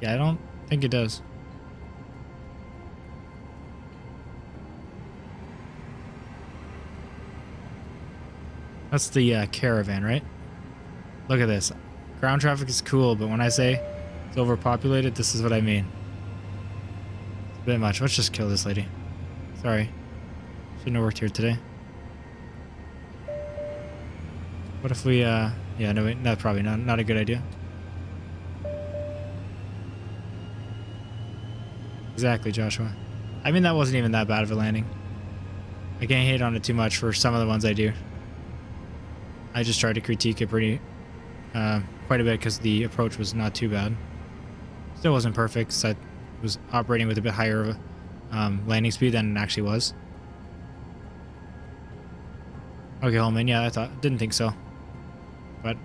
Yeah, I don't think it does. That's the Caravan, right? Look at this. Ground traffic is cool, but when I say it's overpopulated, this is what I mean. It's a bit much. Let's just kill this lady. Sorry. Shouldn't have worked here today. What if we, yeah, no, wait, no, probably not a good idea. Exactly, Joshua. I mean, that wasn't even that bad of a landing. I can't hate on it too much for some of the ones I do. I just tried to critique it quite a bit because the approach was not too bad. Still wasn't perfect, so I was operating with a bit higher of a landing speed than it actually was. Okay, Holman, yeah, didn't think so. But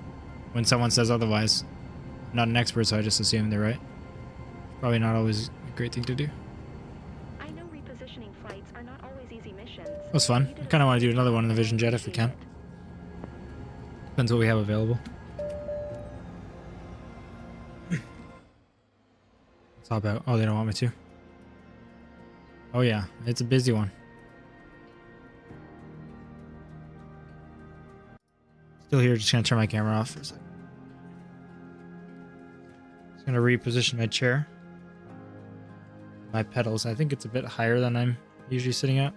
when someone says otherwise, I'm not an expert, so I just assume they're right. Probably not always a great thing to do. I know repositioning flights are not always easy missions. That was fun. I kind of want to do another one in the Vision Jet if we can. Depends what we have available. Let's hop out. Oh, they don't want me to. Oh yeah, it's a busy one. Still here, just gonna turn my camera off for a second. Just gonna reposition my chair. My pedals, I think it's a bit higher than I'm usually sitting at.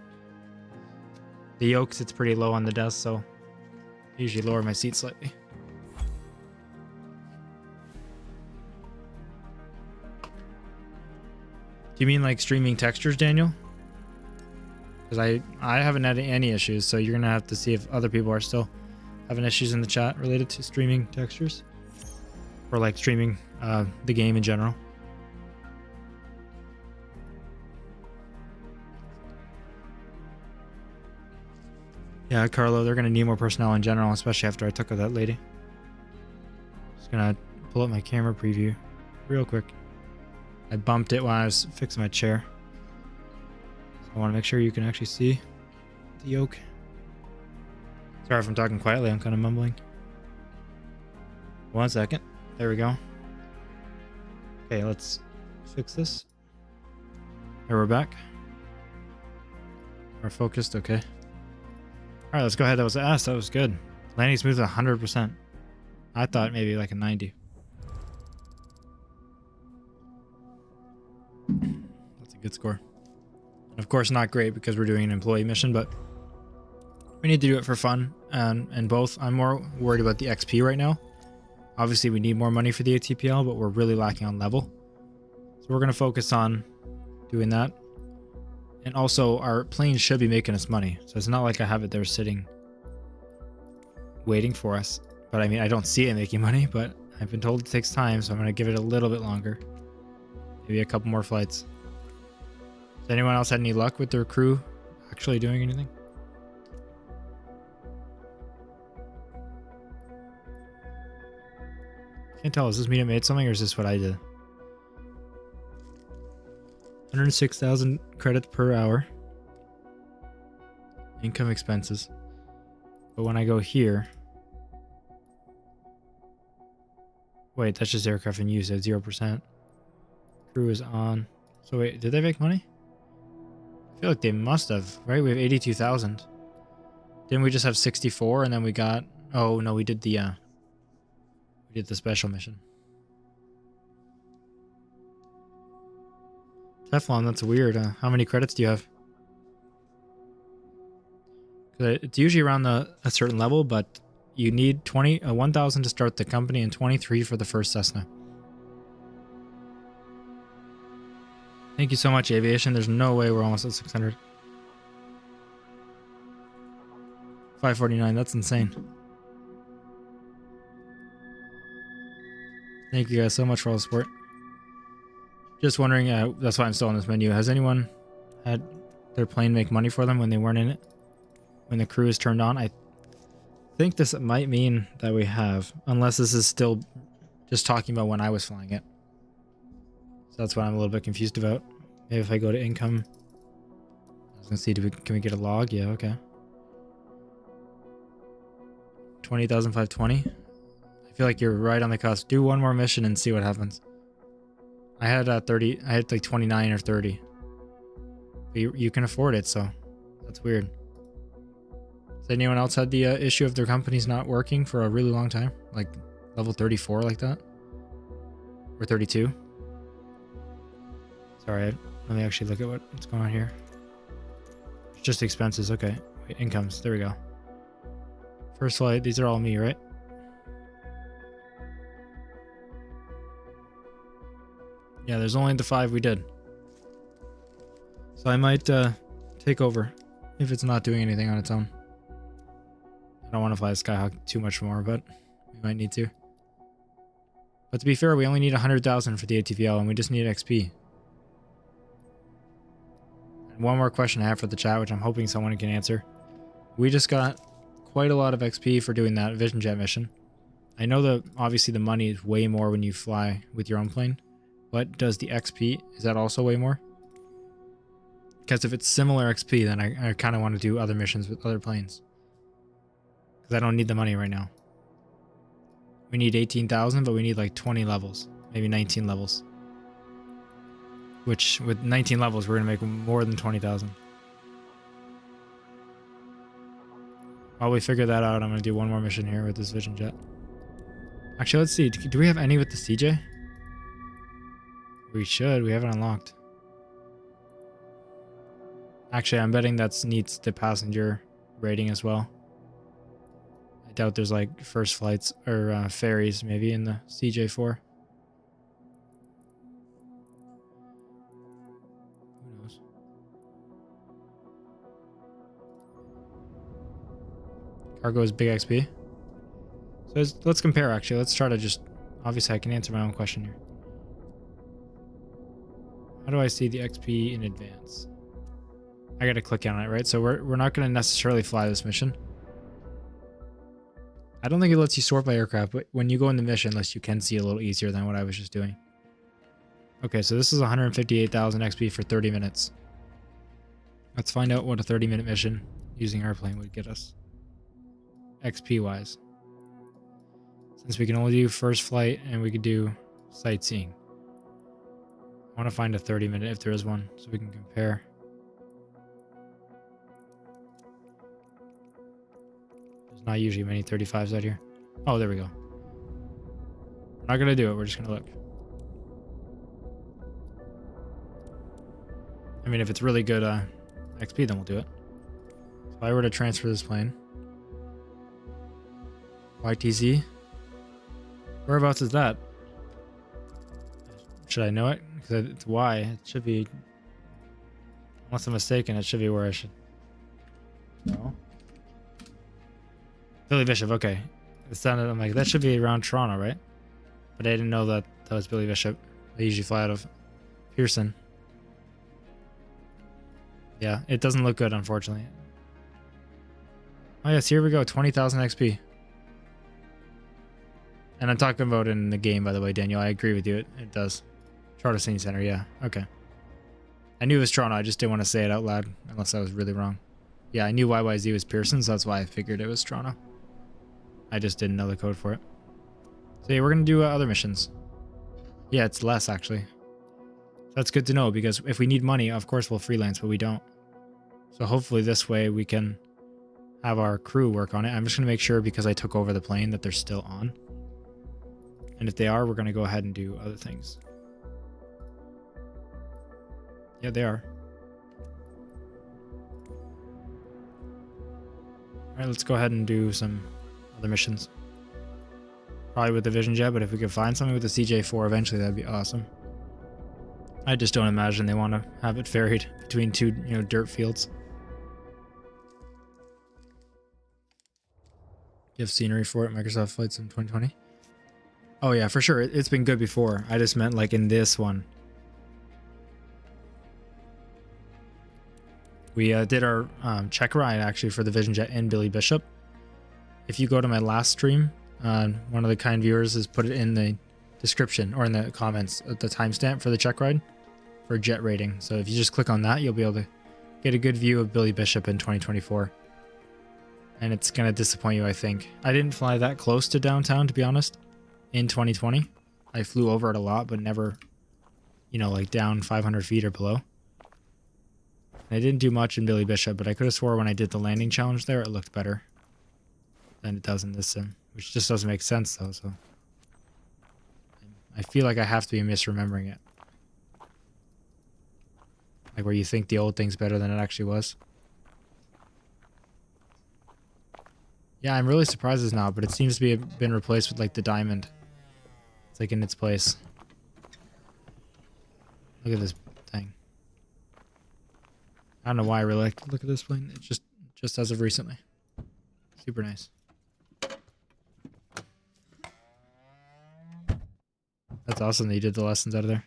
The yoke sits pretty low on the desk, so I usually lower my seat slightly. Do you mean like streaming textures, Daniel? Because I haven't had any issues, so you're gonna have to see if other people are still having issues in the chat related to streaming textures, or like streaming the game in general. Yeah, Carlo, they're gonna need more personnel in general, especially after I took out that lady. Just gonna pull up my camera preview real quick. I bumped it while I was fixing my chair. So I want to make sure you can actually see the yoke. Sorry if I'm talking quietly, I'm kind of mumbling. 1 second. There we go. Okay, let's fix this. There, we're back. We're focused, okay. Alright, let's go ahead. That was that was good. Landing smooth 100%. I thought maybe like a 90. That's a good score. Of course, not great because we're doing an employee mission, but we need to do it for fun. And both, I'm more worried about the XP right now. Obviously, we need more money for the ATPL, but we're really lacking on level. So we're going to focus on doing that. And also, our plane should be making us money. So it's not like I have it there sitting, waiting for us. But I mean, I don't see it making money, but I've been told it takes time, so I'm going to give it a little bit longer. Maybe a couple more flights. Has anyone else had any luck with their crew actually doing anything? Can't tell. Is this me that made something, or is this what I did? 106,000 credits per hour. Income expenses. But when I go here... Wait, that's just aircraft in use at 0%. Crew is on. So wait, did they make money? I feel like they must have, right? We have 82,000. Didn't we just have 64 and then we got... Oh, no, we did the special mission. Teflon, that's weird. How many credits do you have? 'Cause it's usually around a certain level, but you need 1,000 to start the company and 23 for the first Cessna. Thank you so much, Aviation. There's no way we're almost at 600. 549, that's insane. Thank you guys so much for all the support. Just wondering, that's why I'm still on this menu. Has anyone had their plane make money for them when they weren't in it? When the crew is turned on? I think this might mean that we have, unless this is still just talking about when I was flying it. So that's what I'm a little bit confused about. Maybe if I go to income, I was gonna see, can we get a log? Yeah, okay. 20,520. I feel like you're right on the cusp. Do one more mission and see what happens. I had 30. I had like 29 or 30. But you can afford it, so that's weird. Has anyone else had the issue of their companies not working for a really long time? Like level 34 like that? Or 32? Sorry, let me actually look at what's going on here. It's just expenses. Okay. Wait, incomes. There we go. First flight. These are all me, right? Yeah, there's only the 5 we did. So I might take over if it's not doing anything on its own. I don't want to fly Skyhawk too much more, but we might need to. But to be fair, we only need 100,000 for the ATPL, and we just need XP. And one more question I have for the chat, which I'm hoping someone can answer. We just got quite a lot of XP for doing that Vision Jet mission. I know that obviously the money is way more when you fly with your own plane, but does the XP, is that also way more? Because if it's similar XP, then I kind of want to do other missions with other planes. Because I don't need the money right now. We need 18,000, but we need like 20 levels. Maybe 19 levels. Which, with 19 levels, we're going to make more than 20,000. While we figure that out, I'm going to do one more mission here with this Vision Jet. Actually, let's see. Do we have any with the CJ? We should. We haven't unlocked. Actually, I'm betting that needs the passenger rating as well. I doubt there's like first flights or ferries maybe in the CJ4. Who knows? Cargo is big XP. So let's compare actually. Let's try to just... Obviously, I can answer my own question here. How do I see the XP in advance? I gotta click on it, right? So we're not gonna necessarily fly this mission. I don't think it lets you sort by aircraft, but when you go in the mission list, you can see a little easier than what I was just doing. Okay, so this is 158,000 XP for 30 minutes. Let's find out what a 30-minute mission using airplane would get us. XP-wise. Since we can only do first flight and we could do sightseeing. I want to find a 30-minute if there is one, so we can compare. There's not usually many 35s out here. Oh, there we go. We're not going to do it. We're just going to look. I mean, if it's really good XP, then we'll do it. So if I were to transfer this plane. YTZ. Whereabouts is that? Should I know it? Because it's Y. It should be... Unless I'm mistaken, it should be where I should... No. Billy Bishop, okay. It sounded, I'm like, that should be around Toronto, right? But I didn't know that that was Billy Bishop. They usually fly out of Pearson. Yeah, it doesn't look good, unfortunately. Oh yes, here we go. 20,000 XP. And I'm talking about in the game, by the way, Daniel. I agree with you. It does. Charter City Center, yeah. Okay. I knew it was Toronto. I just didn't want to say it out loud unless I was really wrong. Yeah, I knew YYZ was Pearson, so that's why I figured it was Toronto. I just didn't know the code for it. So yeah, we're going to do other missions. Yeah, it's less, actually. That's good to know, because if we need money, of course we'll freelance, but we don't. So hopefully this way we can have our crew work on it. I'm just going to make sure, because I took over the plane, that they're still on. And if they are, we're going to go ahead and do other things. Yeah, they are. Alright, let's go ahead and do some other missions. Probably with the Vision Jet, but if we could find something with the CJ4 eventually, that'd be awesome. I just don't imagine they want to have it ferried between two, dirt fields. You have scenery for it, Microsoft Flight Sim 2020. Oh yeah, for sure. It's been good before. I just meant like in this one. We did our check ride actually for the Vision Jet in Billy Bishop. If you go to my last stream, one of the kind viewers has put it in the description or in the comments at the timestamp for the check ride for jet rating. So if you just click on that, you'll be able to get a good view of Billy Bishop in 2024. And it's going to disappoint you, I think. I didn't fly that close to downtown, to be honest, in 2020. I flew over it a lot, but never, you know, like down 500 feet or below. I didn't do much in Billy Bishop, but I could have swore when I did the landing challenge there, it looked better than it does in this sim, which just doesn't make sense though, so. I feel like I have to be misremembering it. Like where you think the old thing's better than it actually was. Yeah, I'm really surprised it's not, but it seems to be been replaced with like the diamond. It's like in its place. Look at this thing. I don't know why I really like to look at this plane. It's just as of recently. Super nice. That's awesome that you did the lessons out of there.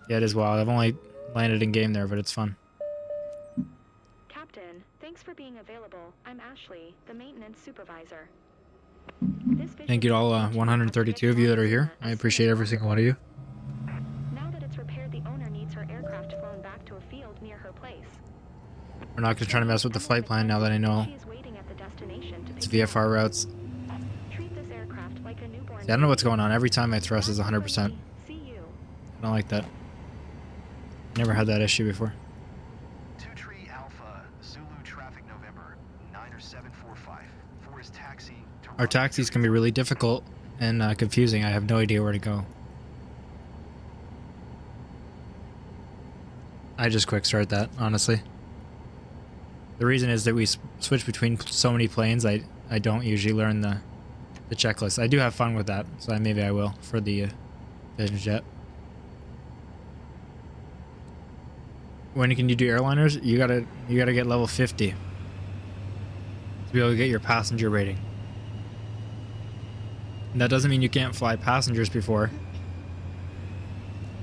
Yeah, it is wild. I've only landed in game there, but it's fun. Captain, thanks for being available. I'm Ashley, the maintenance supervisor. Thank you to all 132 of you that are here. I appreciate every single one of you. Now that it's repaired, the owner needs her aircraft flown back to a field near her place. We're not going to try to mess with the flight plan now that I know She is waiting at the destination to it's pick VFR routes. Treat this aircraft like a newborn. See, I don't know what's going on. Every time my thrust is 100%. See you. I don't like that. Never had that issue before. 2 Tree Alpha, Zulu traffic November, 90745. For his taxi to Our taxis can be really difficult and confusing. I have no idea where to go. I just quick start that, honestly. The reason is that we switch between so many planes, I don't usually learn the checklist. I do have fun with that, so maybe I will for the Vision Jet. When can you do airliners? You gotta get level 50 to be able to get your passenger rating. And that doesn't mean you can't fly passengers before.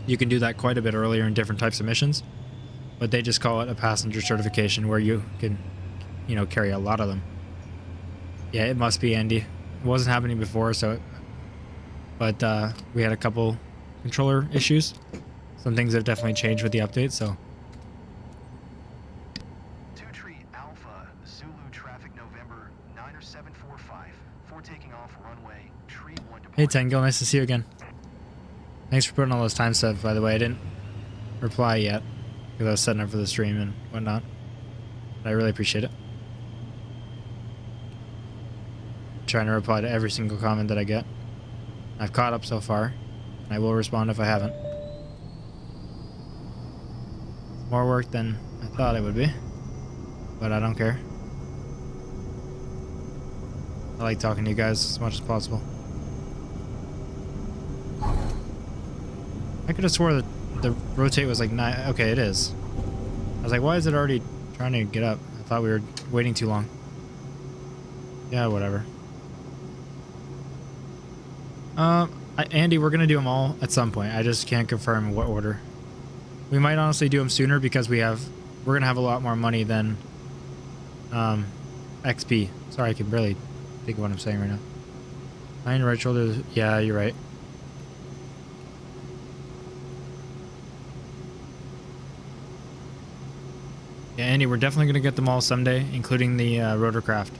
You can do that quite a bit earlier in different types of missions, but they just call it a passenger certification where you can, you know, carry a lot of them. Yeah, it must be Andy. It wasn't happening before, so, but we had a couple controller issues. Some things have definitely changed with the update, so. 2 Tree Alpha, Zulu traffic November, 90745. For taking off runway, Tree 1 Hey departure. Tango, nice to see you again. Thanks for putting all those time stuff, by the way. I didn't reply yet because I was setting up for the stream and whatnot. But I really appreciate it. Trying to reply to every single comment that I get. I've caught up so far, and I will respond if I haven't. More work than I thought it would be, but I don't care. I like talking to you guys as much as possible. I could have swore that the rotate was like 9. Okay, it is. I was like, why is it already trying to get up? I thought we were waiting too long. Yeah, whatever. Andy, we're gonna do them all at some point. I just can't confirm in what order. We might honestly do them sooner because we're gonna have a lot more money than XP. Sorry, I can barely think of what I'm saying right now. Behind right shoulder. Yeah, you're right. Yeah, Andy, we're definitely gonna get them all someday, including the rotorcraft.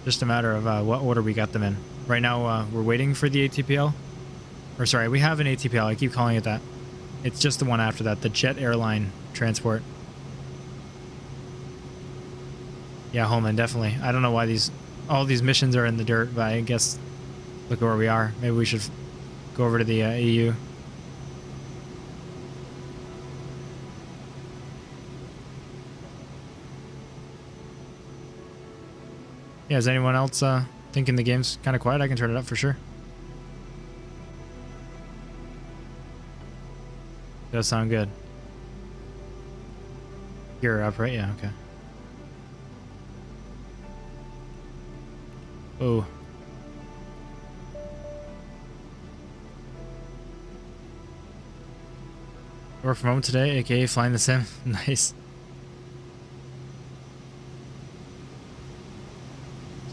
Just a matter of what order we got them in. Right now, we're waiting for the ATPL. Or sorry, we have an ATPL. I keep calling it that. It's just the one after that, the jet airline transport. Yeah, Holman, definitely. I don't know why all these missions are in the dirt, but I guess look at where we are. Maybe we should go over to the EU. Yeah, is anyone else thinking the game's kind of quiet? I can turn it up for sure. Does sound good. You're up, right? Yeah, okay. Oh. Work from home today, aka flying the sim. Nice.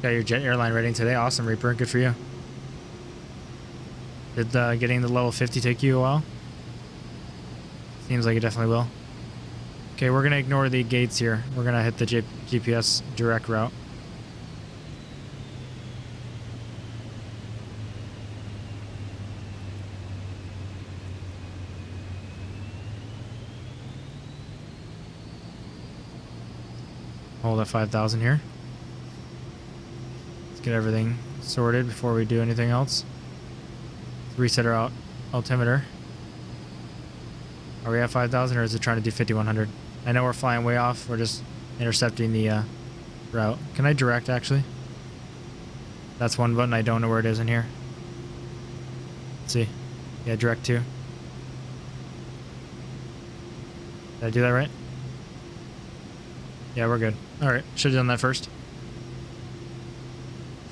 Got your jet airline rating today. Awesome, Reaper. Good for you. Did getting the level 50 take you a while? Seems like it definitely will. Okay, we're going to ignore the gates here. We're going to hit the GPS direct route. Hold at 5,000 here. Let's get everything sorted before we do anything else. Let's reset our altimeter. Are we at 5,000 or is it trying to do 5,100? I know we're flying way off. We're just intercepting the route. Can I direct actually? That's one button. I don't know where it is in here. Let's see. Yeah, direct to. Did I do that right? Yeah, we're good. All right, should have done that first.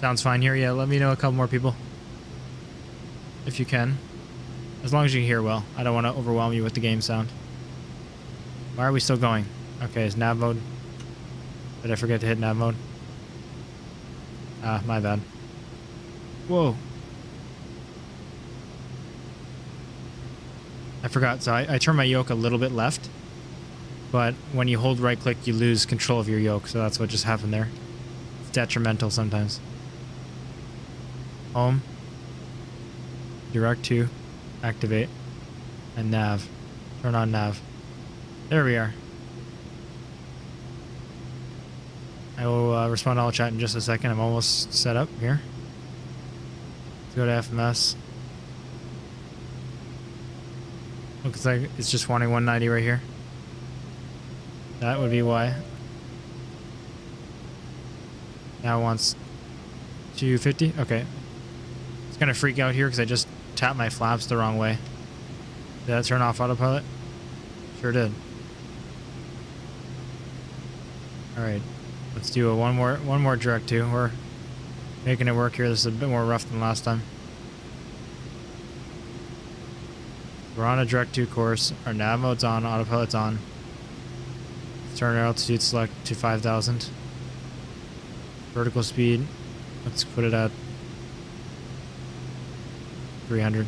Sounds fine here. Yeah, let me know a couple more people. If you can. As long as you can hear well. I don't want to overwhelm you with the game sound. Why are we still going? Okay, it's nav mode. Did I forget to hit nav mode? Ah, my bad. Whoa. I forgot. So I turned my yoke a little bit left. But when you hold right click, you lose control of your yoke. So that's what just happened there. It's detrimental sometimes. Home. Direct to. Activate. And nav. Turn on nav. There we are. I will respond to all chat in just a second. I'm almost set up here. Let's go to FMS. Looks like it's just wanting 190 right here. That would be why. Now it wants 250. Okay. It's gonna freak out here because I just tapped my flaps the wrong way. Did that turn off autopilot? Sure did. All right. Let's do one more direct to. We're making it work here. This is a bit more rough than last time. We're on a direct to course. Our nav mode's on. Autopilot's on. Turn our altitude select to 5,000. Vertical speed, let's put it at 300.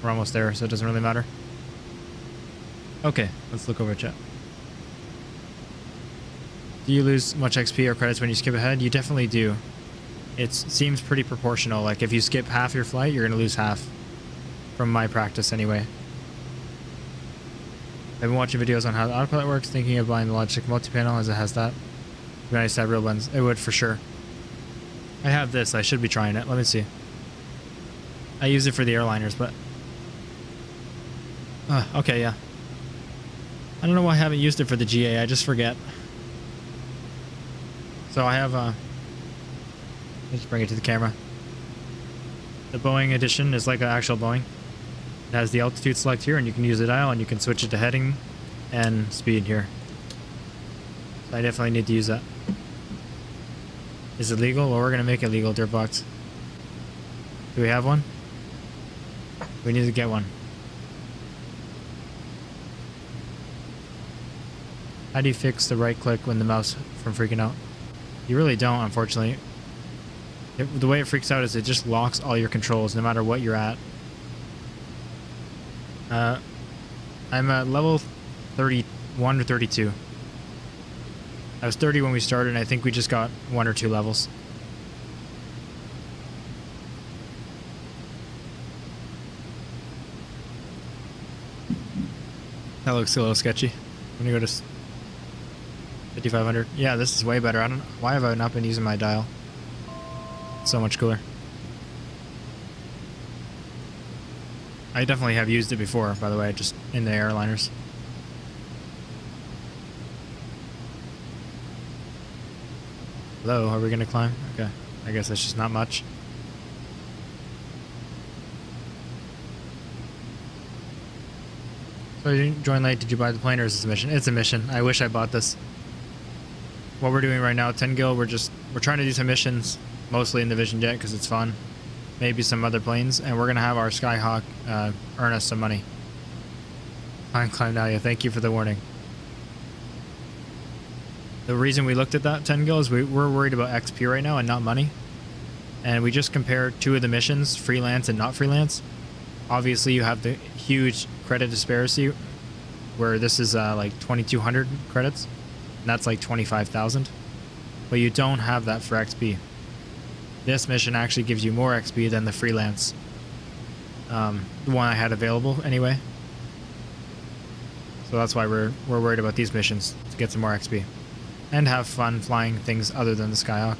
We're almost there, so it doesn't really matter. Okay, let's look over chat. Do you lose much XP or credits when you skip ahead? You definitely do. It seems pretty proportional. Like if you skip half your flight, you're going to lose half. From my practice anyway. I've been watching videos on how the autopilot works, thinking of buying the Logitech multi-panel as it has that. It'd be nice to have real ones. It would for sure. I have this. I should be trying it. Let me see. I use it for the airliners, but... okay, yeah. I don't know why I haven't used it for the GA. I just forget. So I have... Let's just bring it to the camera. The Boeing edition is like an actual Boeing. It has the altitude select here, and you can use the dial, and you can switch it to heading and speed here. So I definitely need to use that. Is it legal? Well, we're going to make it legal, Dirtbox. Do we have one? We need to get one. How do you fix the right click when the mouse from freaking out? You really don't, unfortunately. The way it freaks out is it just locks all your controls no matter what you're at. I'm at level 31 or 32. I was 30 when we started, and I think we just got 1 or 2 levels. That looks a little sketchy. I'm gonna go to 5,500. Yeah, this is way better. I don't know. Why have I not been using my dial? It's so much cooler. I definitely have used it before, by the way, just in the airliners. Hello, are we gonna climb? Okay, I guess that's just not much. So you joined late, did you buy the plane or is this a mission? It's a mission. I wish I bought this. What we're doing right now, 10 gil, we're trying to do some missions, mostly in the Vision Jet because it's fun. Maybe some other planes, and we're gonna have our Skyhawk earn us some money. Climb now, yeah, thank you for the warning. The reason we looked at that 10 gil is we're worried about XP right now and not money. And we just compared 2 of the missions, freelance and not freelance. Obviously, you have the huge credit disparity where this is like 2,200 credits, and that's like 25,000. But you don't have that for XP. This mission actually gives you more XP than the freelance. The one I had available anyway. So that's why we're worried about these missions, to get some more XP. And have fun flying things other than the Skyhawk.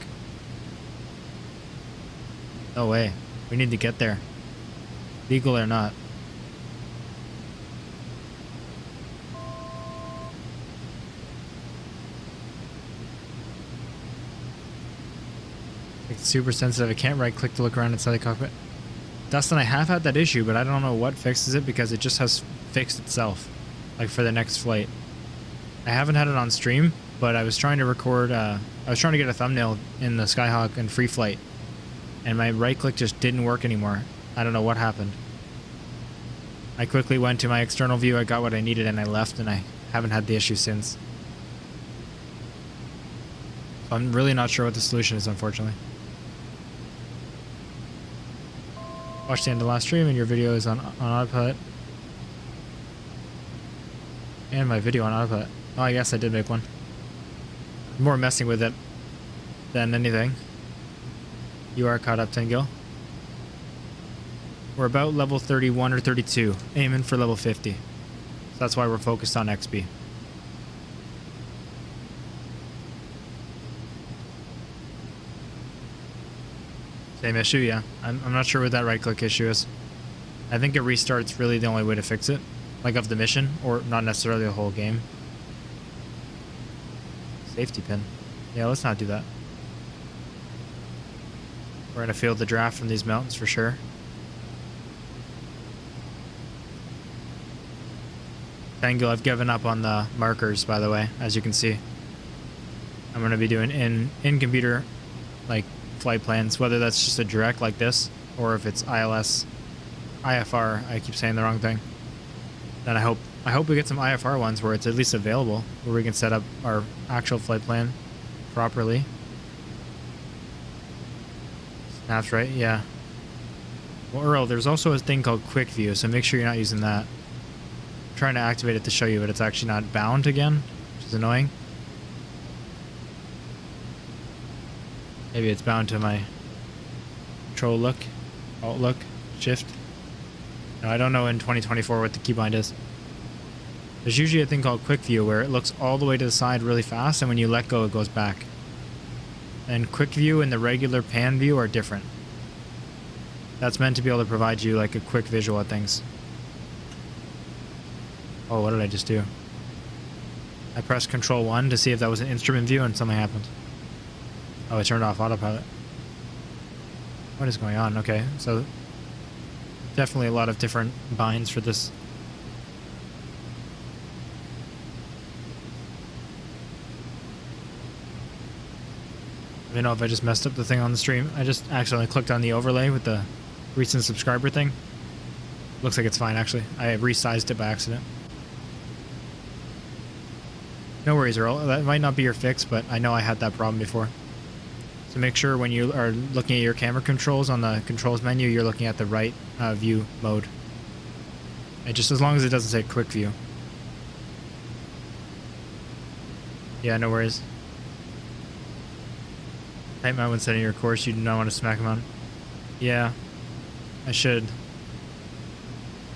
No way. We need to get there. Legal or not. It's super sensitive. I can't right click to look around inside the cockpit. Dustin, I have had that issue, but I don't know what fixes it because it just has fixed itself. Like for the next flight. I haven't had it on stream, but I was trying to record, I was trying to get a thumbnail in the Skyhawk in free flight. And my right click just didn't work anymore. I don't know what happened. I quickly went to my external view, I got what I needed, and I left, and I haven't had the issue since. So I'm really not sure what the solution is, unfortunately. Watch the end of the last stream, and your video is on autopilot. And my video on autopilot. Oh, I guess I did make one. More messing with it than anything. You are caught up, 10 gil. We're about level 31 or 32, aiming for level 50. So that's why we're focused on XP. Same issue, yeah. I'm not sure what that right click issue is. I think a restart's really the only way to fix it. Like of the mission, or not necessarily the whole game. Safety pin. Yeah, let's not do that. We're gonna feel the draft from these mountains for sure. Tango, I've given up on the markers, by the way, as you can see. I'm gonna be doing in computer like flight plans, whether that's just a direct like this, or if it's ILS, IFR, I keep saying the wrong thing. Then I hope we get some IFR ones where it's at least available, where we can set up our actual flight plan properly. Snaps, right? Yeah. Well, Earl, there's also a thing called Quick View, so make sure you're not using that. I'm trying to activate it to show you, but it's actually not bound again, which is annoying. Maybe it's bound to my control look, alt look, shift. No, I don't know in 2024 what the keybind is. There's usually a thing called Quick View where it looks all the way to the side really fast, and when you let go, it goes back. And Quick View and the regular pan view are different. That's meant to be able to provide you like a quick visual at things. Oh, what did I just do? I pressed Control 1 to see if that was an instrument view, and something happened. Oh, I turned off autopilot. What is going on? Okay, so definitely a lot of different binds for this. I don't know if I just messed up the thing on the stream. I just accidentally clicked on the overlay with the recent subscriber thing. Looks like it's fine, actually. I resized it by accident. No worries, Earl. That might not be your fix, but I know I had that problem before. So make sure when you are looking at your camera controls on the controls menu, you're looking at the right view mode. And just as long as it doesn't say Quick View. Yeah, no worries. Tight mount when setting your course, you do not want to smack them on. Yeah, I should.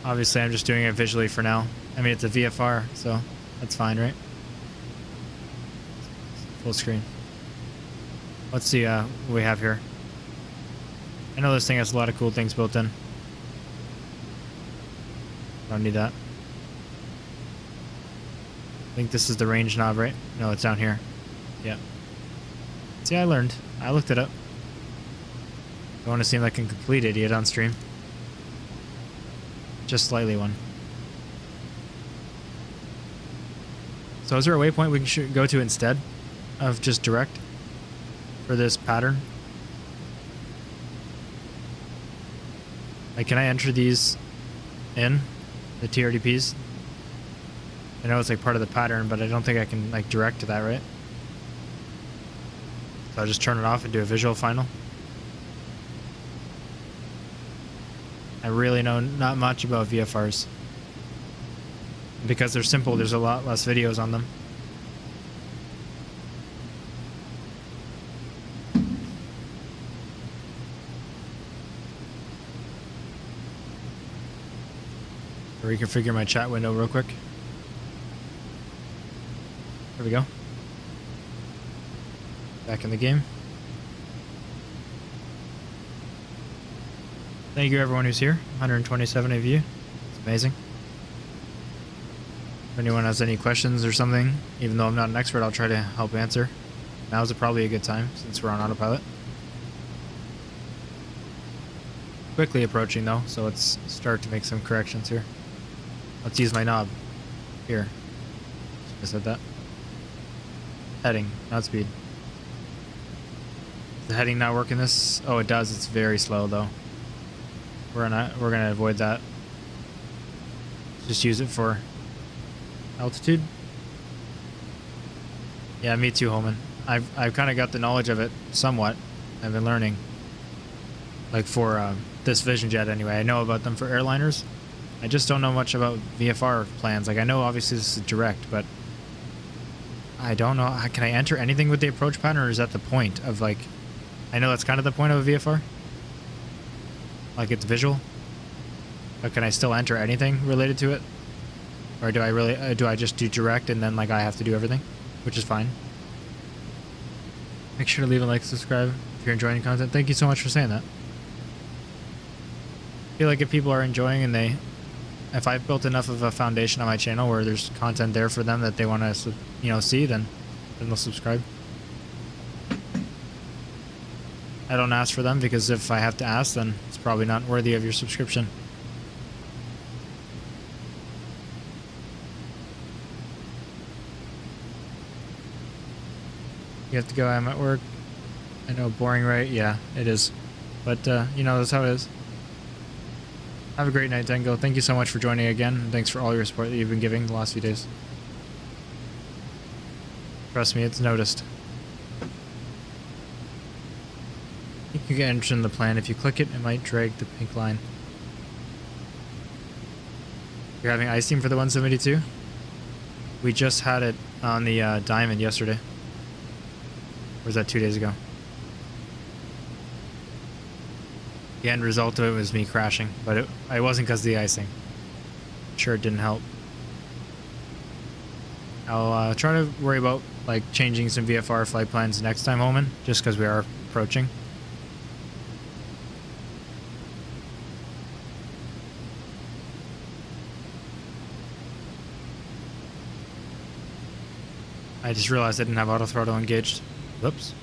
Obviously, I'm just doing it visually for now. I mean, it's a VFR, so that's fine, right? Full screen. Let's see what we have here. I know this thing has a lot of cool things built in. Don't need that. I think this is the range knob, right? No, it's down here. Yeah. See, I learned. I looked it up. Don't want to seem like a complete idiot on stream. Just slightly one. So is there a waypoint we should go to instead of just direct for this pattern? Like, can I enter these in the TRDPs I know it's like part of the pattern, but I don't think I can like direct to that, right? So I'll just turn it off and do a visual final. I really know not much about VFRs. Because they're simple, there's a lot less videos on them. Reconfigure my chat window real quick. There we go. Back in the game. Thank you everyone who's here. 127 of you. It's amazing. If anyone has any questions or something, even though I'm not an expert, I'll try to help answer. Now's probably a good time since we're on autopilot. Quickly approaching though, so let's start to make some corrections here. Let's use my knob. Here. I said that. Heading, not speed. Is the heading not working this? Oh, it does. It's very slow though. We're gonna avoid that. Just use it for altitude. Yeah, me too, Holman. I've kind of got the knowledge of it somewhat. I've been learning. Like for this Vision Jet anyway. I know about them for airliners. I just don't know much about VFR plans. Like I know obviously this is direct, but I don't know. Can I enter anything with the approach pattern, or is that the point of like? I know that's kind of the point of a VFR. Like it's visual, but can I still enter anything related to it, or do I really do I just do direct and then like I have to do everything, which is fine. Make sure to leave a like, subscribe if you're enjoying the content. Thank you so much for saying that. I feel like if people are enjoying and if I've built enough of a foundation on my channel where there's content there for them that they want to, you know, see, then they'll subscribe. I don't ask for them because if I have to ask, then it's probably not worthy of your subscription. You have to go. I'm at work. I know, boring, right? Yeah, it is. But, you know, that's how it is. Have a great night, Dengo. Thank you so much for joining again. And thanks for all your support that you've been giving the last few days. Trust me, it's noticed. You can get interested in the plan. If you click it, it might drag the pink line. You're having icing for the 172? We just had it on the Diamond yesterday. Or was that 2 days ago? The end result of it was me crashing, but it wasn't because of the icing. Sure, it didn't help. I'll try to worry about like changing some VFR flight plans next time, Holman, just because we are approaching. I just realized I didn't have auto throttle engaged. Whoops.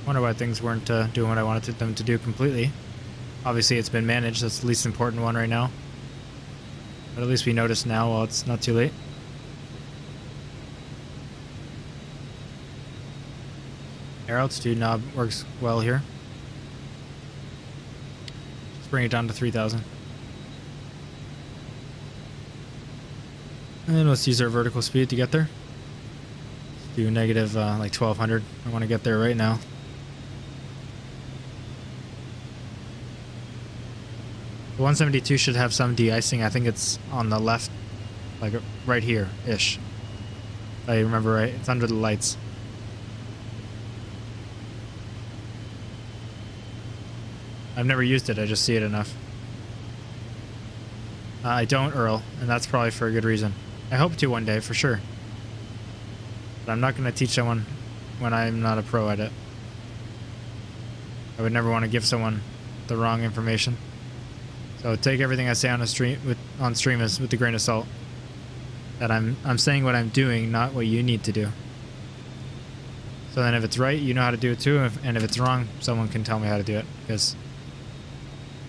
Wonder why things weren't doing what I wanted them to do completely. Obviously it's been managed, that's the least important one right now. But at least we notice now while it's not too late. Air altitude knob works well here. Let's bring it down to 3,000. And let's use our vertical speed to get there. Let's do negative like 1200. I want to get there right now. The 172 should have some de-icing. I think it's on the left, like right here-ish. If I remember right, it's under the lights. I've never used it, I just see it enough. I don't, Earl, and that's probably for a good reason. I hope to one day, for sure. But I'm not going to teach someone when I'm not a pro at it. I would never want to give someone the wrong information. So take everything I say on stream with a grain of salt. That I'm saying what I'm doing, not what you need to do. So then if it's right, you know how to do it too, and if it's wrong, someone can tell me how to do it, because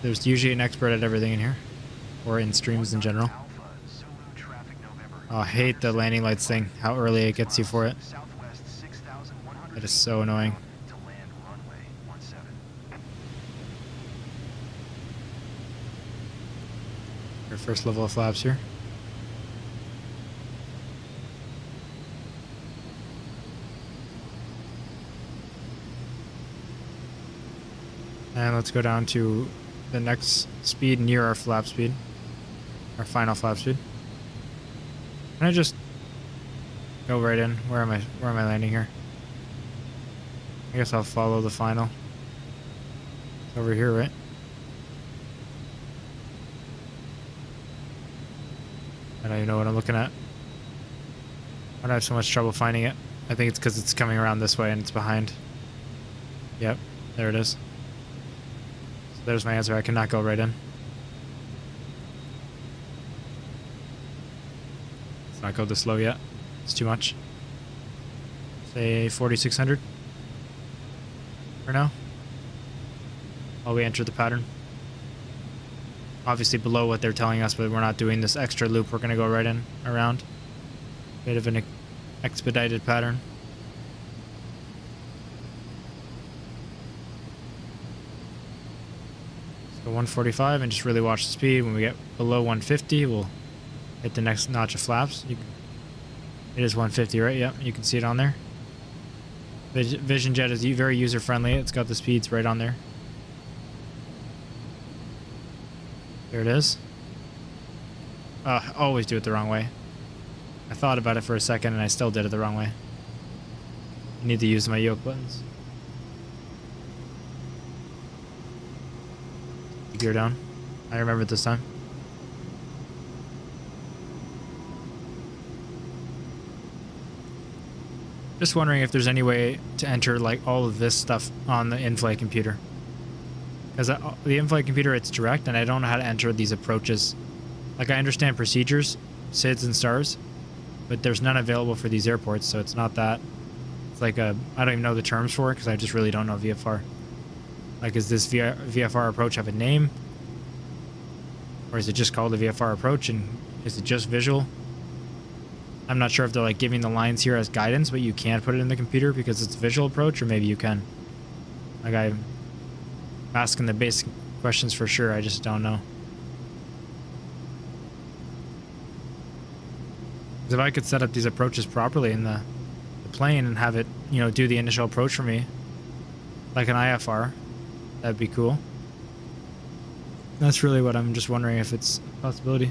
there's usually an expert at everything in here, or in streams in general. Oh, I hate the landing lights thing, how early it gets you for it. It is so annoying. first level of flaps here. And let's go down to the next speed near our flap speed. Our final flap speed. Can I just go right in? Where am I landing here? I guess I'll follow the final. It's over here, right? I don't even know what I'm looking at. I don't have so much trouble finding it. I think it's because it's coming around this way and it's behind. Yep, there it is. So there's my answer. I cannot go right in. Let's not go this low yet. It's too much. Say 4,600 for now. While we enter the pattern. Obviously below what they're telling us, but we're not doing this extra loop. We're going to go right in around. Bit of an expedited pattern. So 145 and just really watch the speed. When we get below 150, we'll hit the next notch of flaps. It is 150, right? Yep, you can see it on there. Vision Jet is very user-friendly. It's got the speeds right on there. There it is. I always do it the wrong way. I thought about it for a second and I still did it the wrong way. I need to use my yoke buttons. Gear down. I remember this time. Just wondering if there's any way to enter like all of this stuff on the in-flight computer. Because the in-flight computer, it's direct, and I don't know how to enter these approaches. Like, I understand procedures, SIDS and STARS, but there's none available for these airports, so it's not that. It's like I don't even know the terms for it, because I just really don't know VFR. Like, is this VFR approach have a name? Or is it just called a VFR approach, and is it just visual? I'm not sure if they're, like, giving the lines here as guidance, but you can't put it in the computer because it's a visual approach, or maybe you can. Like, I'm asking the basic questions for sure, I just don't know. Because if I could set up these approaches properly in the plane and have it, you know, do the initial approach for me, like an IFR, that'd be cool. That's really what I'm just wondering if it's a possibility.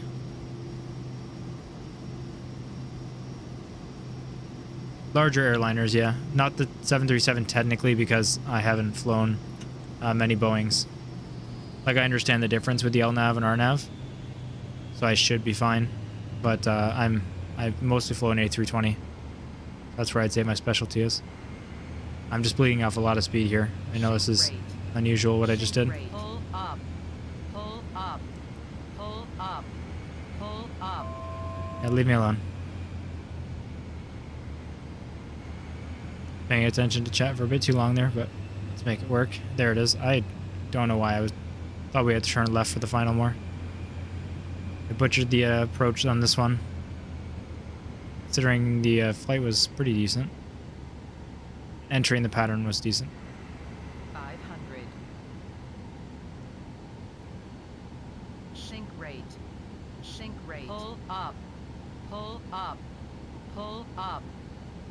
Larger airliners, yeah. Not the 737 technically, because I haven't flown many Boeings. Like, I understand the difference with the LNAV and RNAV, so I should be fine. But I've mostly flown A320. That's where I'd say my specialty is. I'm just bleeding off a lot of speed here. I know this is unusual what I just did. Pull up, pull up, pull up, pull up. Yeah, leave me alone. Paying attention to chat for a bit too long there, but let's make it work. There it is. I don't know why thought we had to turn left for the final more. I butchered the approach on this one, considering the flight was pretty decent. Entering the pattern was decent. 500. Sink rate. Sink rate. Pull up. Pull up. Pull up.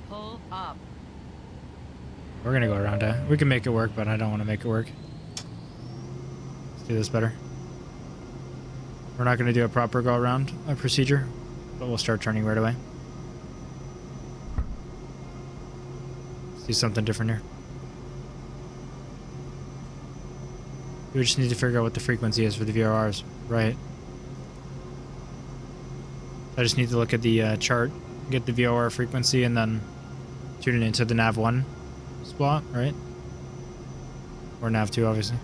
Pull up. We're gonna go around it. We can make it work, but I don't want to make it work. Let's do this better. We're not gonna do a proper go around procedure, but we'll start turning right away. Let's do something different here. We just need to figure out what the frequency is for the VRRs, right? I just need to look at the chart, get the VOR frequency, and then tune it into the nav1 spot, right? Or nav2, obviously.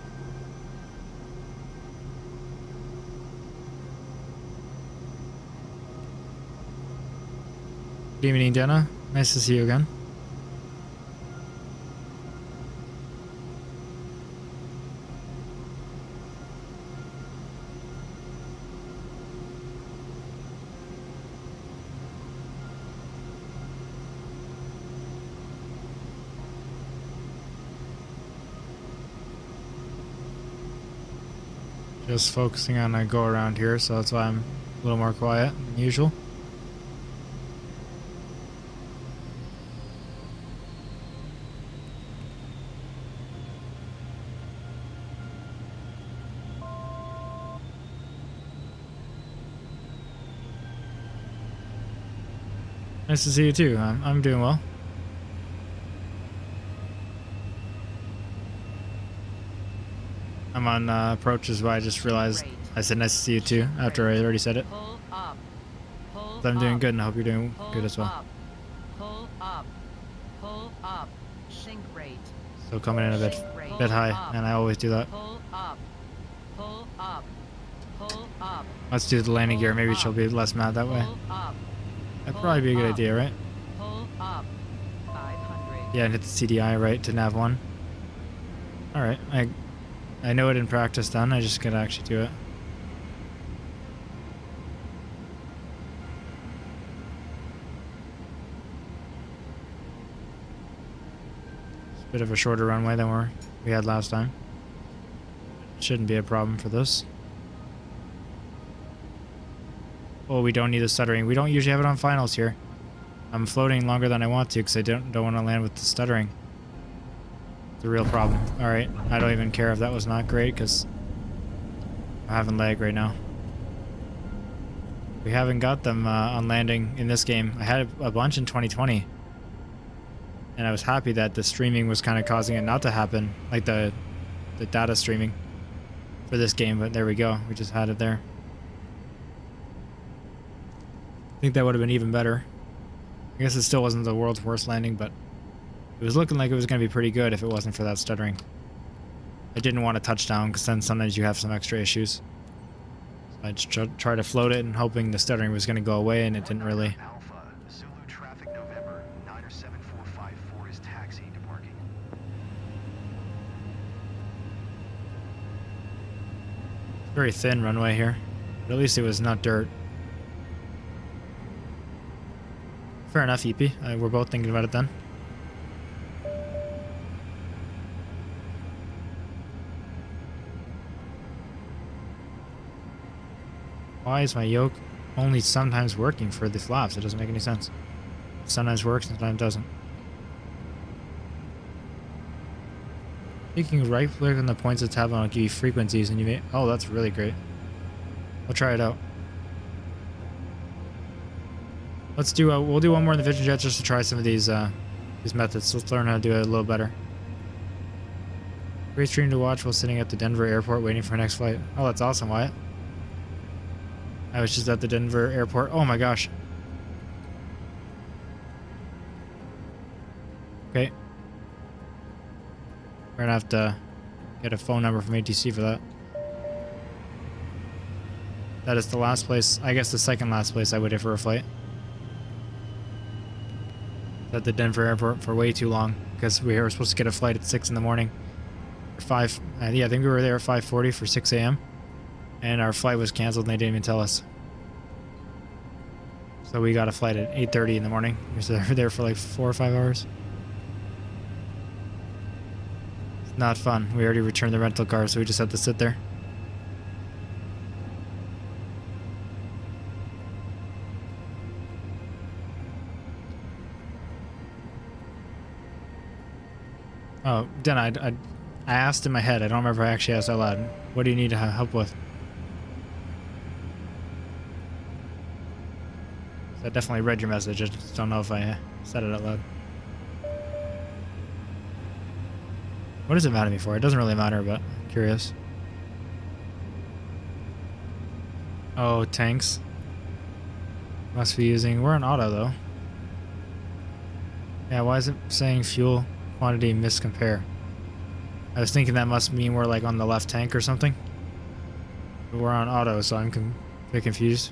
Good evening, Dana. Nice to see you again. Just focusing on a go around here, so that's why I'm a little more quiet than usual. Nice to see you too. I'm doing well. I'm on approaches, but I just realized I said nice to see you too after I already said it. Pull up. Pull So I'm doing up. good, and I hope you're doing Pull good as well. up. Pull up. Pull up. Sink rate. So coming in a bit high, and I always do that. Pull up. Pull up. Pull up. Let's do the landing gear. Maybe she'll be less mad that way. Pull up. That'd probably be a good idea, right? Pull up. 500. Yeah, and hit the CDI right to nav 1. All right, I know it in practice then. I just gotta actually do it. It's a bit of a shorter runway than we had last time. Shouldn't be a problem for this. Oh, we don't need the stuttering. We don't usually have it on finals here. I'm floating longer than I want to because I don't want to land with the stuttering. It's a real problem. Alright, I don't even care if that was not great because I'm having lag right now. We haven't got them on landing in this game. I had a bunch in 2020. And I was happy that the streaming was kind of causing it not to happen. Like the data streaming for this game, but there we go. We just had it there. I think that would have been even better. I guess it still wasn't the world's worst landing, but it was looking like it was going to be pretty good if it wasn't for that stuttering. I didn't want a touchdown because then sometimes you have some extra issues. So I just tried to float it and hoping the stuttering was going to go away, and it didn't really. Alpha, Zulu traffic November, 97454 is taxiing to parking. Very thin runway here, but at least it was not dirt. Fair enough, EP. We're both thinking about it then. Why is my yoke only sometimes working for the flaps? It doesn't make any sense. It sometimes works, sometimes doesn't. You can right click on the points of tab and it'll give you frequencies, and you may. Oh, that's really great. I'll try it out. Let's do. We'll do one more in the Vision Jet just to try some of these methods. Let's learn how to do it a little better. Great stream to watch while sitting at the Denver airport waiting for our next flight. Oh, that's awesome, Wyatt. I was just at the Denver airport. Oh my gosh. Okay. We're gonna have to get a phone number from ATC for that. That is the last place, I guess the second last place I waited for a flight. At the Denver airport for way too long because we were supposed to get a flight at 6 in the morning. Or 5. Yeah, I think we were there at 5:40 for 6 a.m. And our flight was canceled and they didn't even tell us. So we got a flight at 8:30 in the morning. We were there for like 4 or 5 hours. It's not fun. We already returned the rental car, so we just had to sit there. Oh, then I asked in my head. I don't remember if I actually asked out loud. What do you need help with? So I definitely read your message. I just don't know if I said it out loud. What does it matter to me for? It doesn't really matter, but I'm curious. Oh, tanks. Must be using... We're on auto, though. Yeah, why is it saying fuel quantity miscompare? I was thinking that must mean we're like on the left tank or something. But we're on auto, so I'm a bit confused.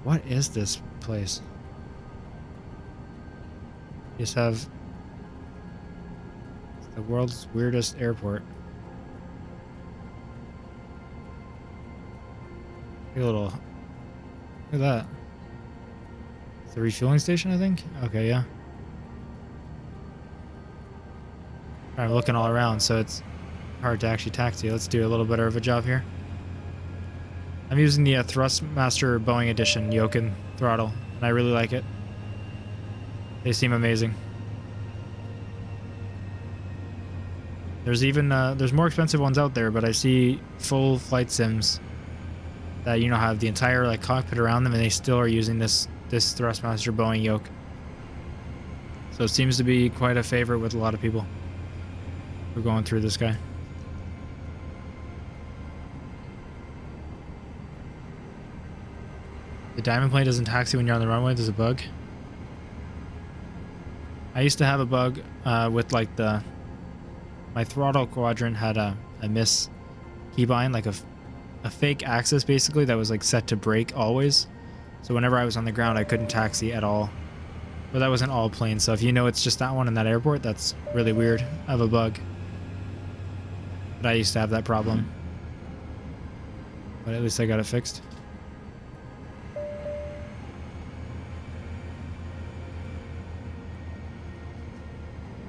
What is this place? You just have the world's weirdest airport. A little. Look at that. It's the refueling station, I think? Okay, yeah. I'm looking all around, so it's hard to actually taxi. Let's do a little better of a job here. I'm using the Thrustmaster Boeing Edition yoke and throttle, and I really like it. They seem amazing. There's even there's more expensive ones out there, but I see full flight sims that, you know, have the entire like cockpit around them, and they still are using this Thrustmaster Boeing yoke. So it seems to be quite a favorite with a lot of people. We're going through this guy. The diamond plane doesn't taxi when you're on the runway. There's a bug. I used to have a bug with like my throttle quadrant had a miss keybind, like a fake axis basically that was like set to brake always. So whenever I was on the ground, I couldn't taxi at all. But that wasn't all plane stuff. You know, it's just that one in that airport. That's really weird. I have a bug. But I used to have that problem. But at least I got it fixed.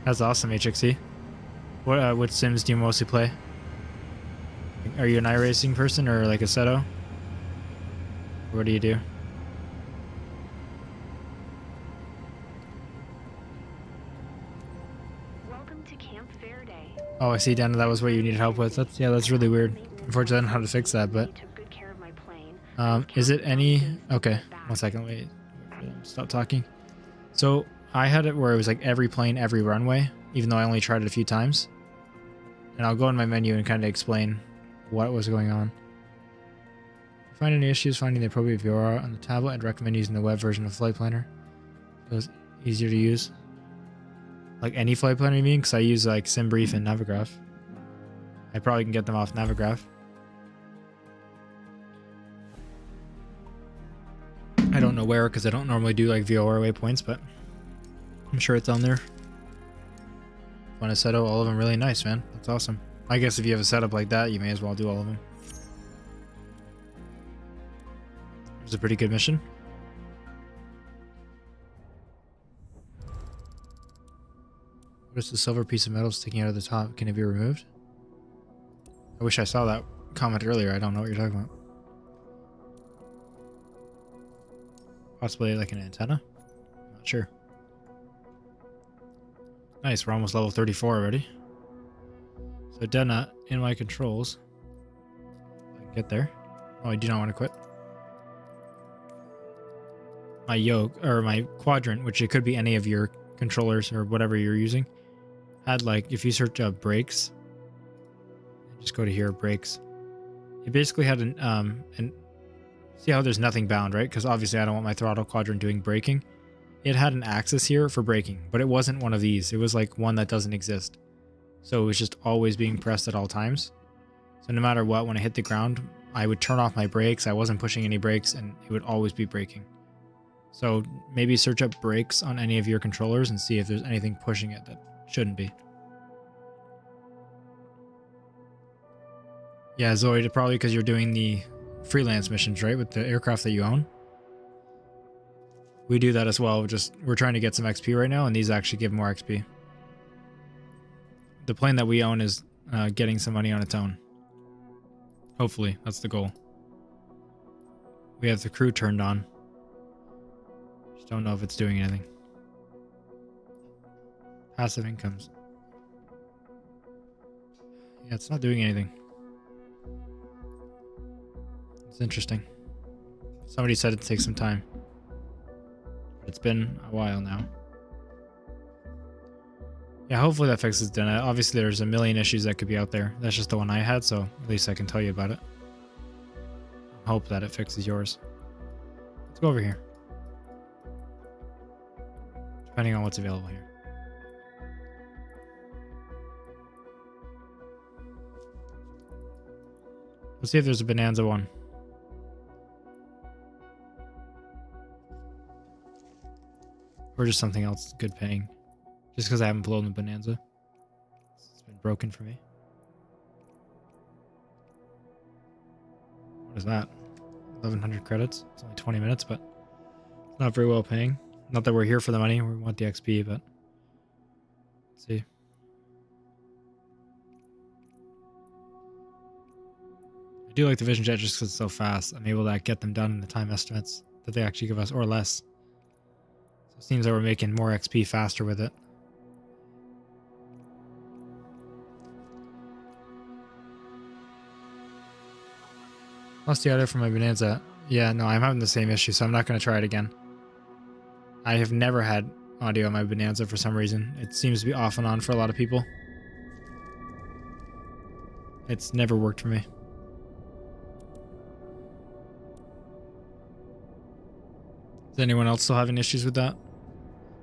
That's awesome, HXC. What sims do you mostly play? Are you an iRacing person or like a Seto? What do you do? Welcome to Camp Fair Day. Oh, I see, Dana. That was what you needed help with. That's really weird. Unfortunately, I don't know how to fix that, but Took good care of my plane. is it any? Okay, 1 second. Wait, stop talking. So I had it where it was like every plane, every runway, even though I only tried it a few times. And I'll go in my menu and kind of explain what was going on. If you find any issues finding the appropriate VOR on the tablet, I'd recommend using the web version of Flight Planner. It was easier to use. Like any Flight Planner, you mean? Because I use like Debrief and Navigraph. I probably can get them off Navigraph. I don't know where, because I don't normally do like VOR waypoints, but I'm sure it's on there. When I set out all of them, really nice, man. That's awesome. I guess if you have a setup like that, you may as well do all of them. It was a pretty good mission. What is the silver piece of metal sticking out of the top? Can it be removed? I wish I saw that comment earlier. I don't know what you're talking about. Possibly like an antenna? I'm not sure. Nice, we're almost level 34 already. So Denna, in my controls, I can get there. Oh, I do not want to quit. My yoke, or my quadrant, which it could be any of your controllers or whatever you're using, had like, if you search up brakes, just go to here, brakes. It basically had an see how there's nothing bound, right? Because obviously I don't want my throttle quadrant doing braking. It had an axis here for braking, but it wasn't one of these. It was like one that doesn't exist. So it was just always being pressed at all times. So no matter what, when I hit the ground, I would turn off my brakes. I wasn't pushing any brakes, and it would always be braking. So maybe search up brakes on any of your controllers and see if there's anything pushing it that shouldn't be. Yeah, Zoe, probably because you're doing the freelance missions, right? With the aircraft that you own. We do that as well. We're trying to get some XP right now, and these actually give more XP. The plane that we own is getting some money on its own. Hopefully, that's the goal. We have the crew turned on. Just don't know if it's doing anything. Passive incomes. Yeah, it's not doing anything. It's interesting. Somebody said it'd take some time. It's been a while now. Yeah, hopefully that fixes it. Obviously, there's a million issues that could be out there. That's just the one I had, so at least I can tell you about it. Hope that it fixes yours. Let's go over here. Depending on what's available here. Let's see if there's a Bonanza one. Or just something else good paying. Just because I haven't blown the Bonanza. It's been broken for me. What is that? 1,100 credits. It's only 20 minutes, but it's not very well paying. Not that we're here for the money. We want the XP, but let's see. I do like the Vision Jet just because it's so fast. I'm able to get them done in the time estimates that they actually give us, or less. So it seems like we're making more XP faster with it. Lost the audio from my Bonanza. Yeah, no, I'm having the same issue, so I'm not going to try it again. I have never had audio on my Bonanza for some reason. It seems to be off and on for a lot of people. It's never worked for me. Is anyone else still having issues with that?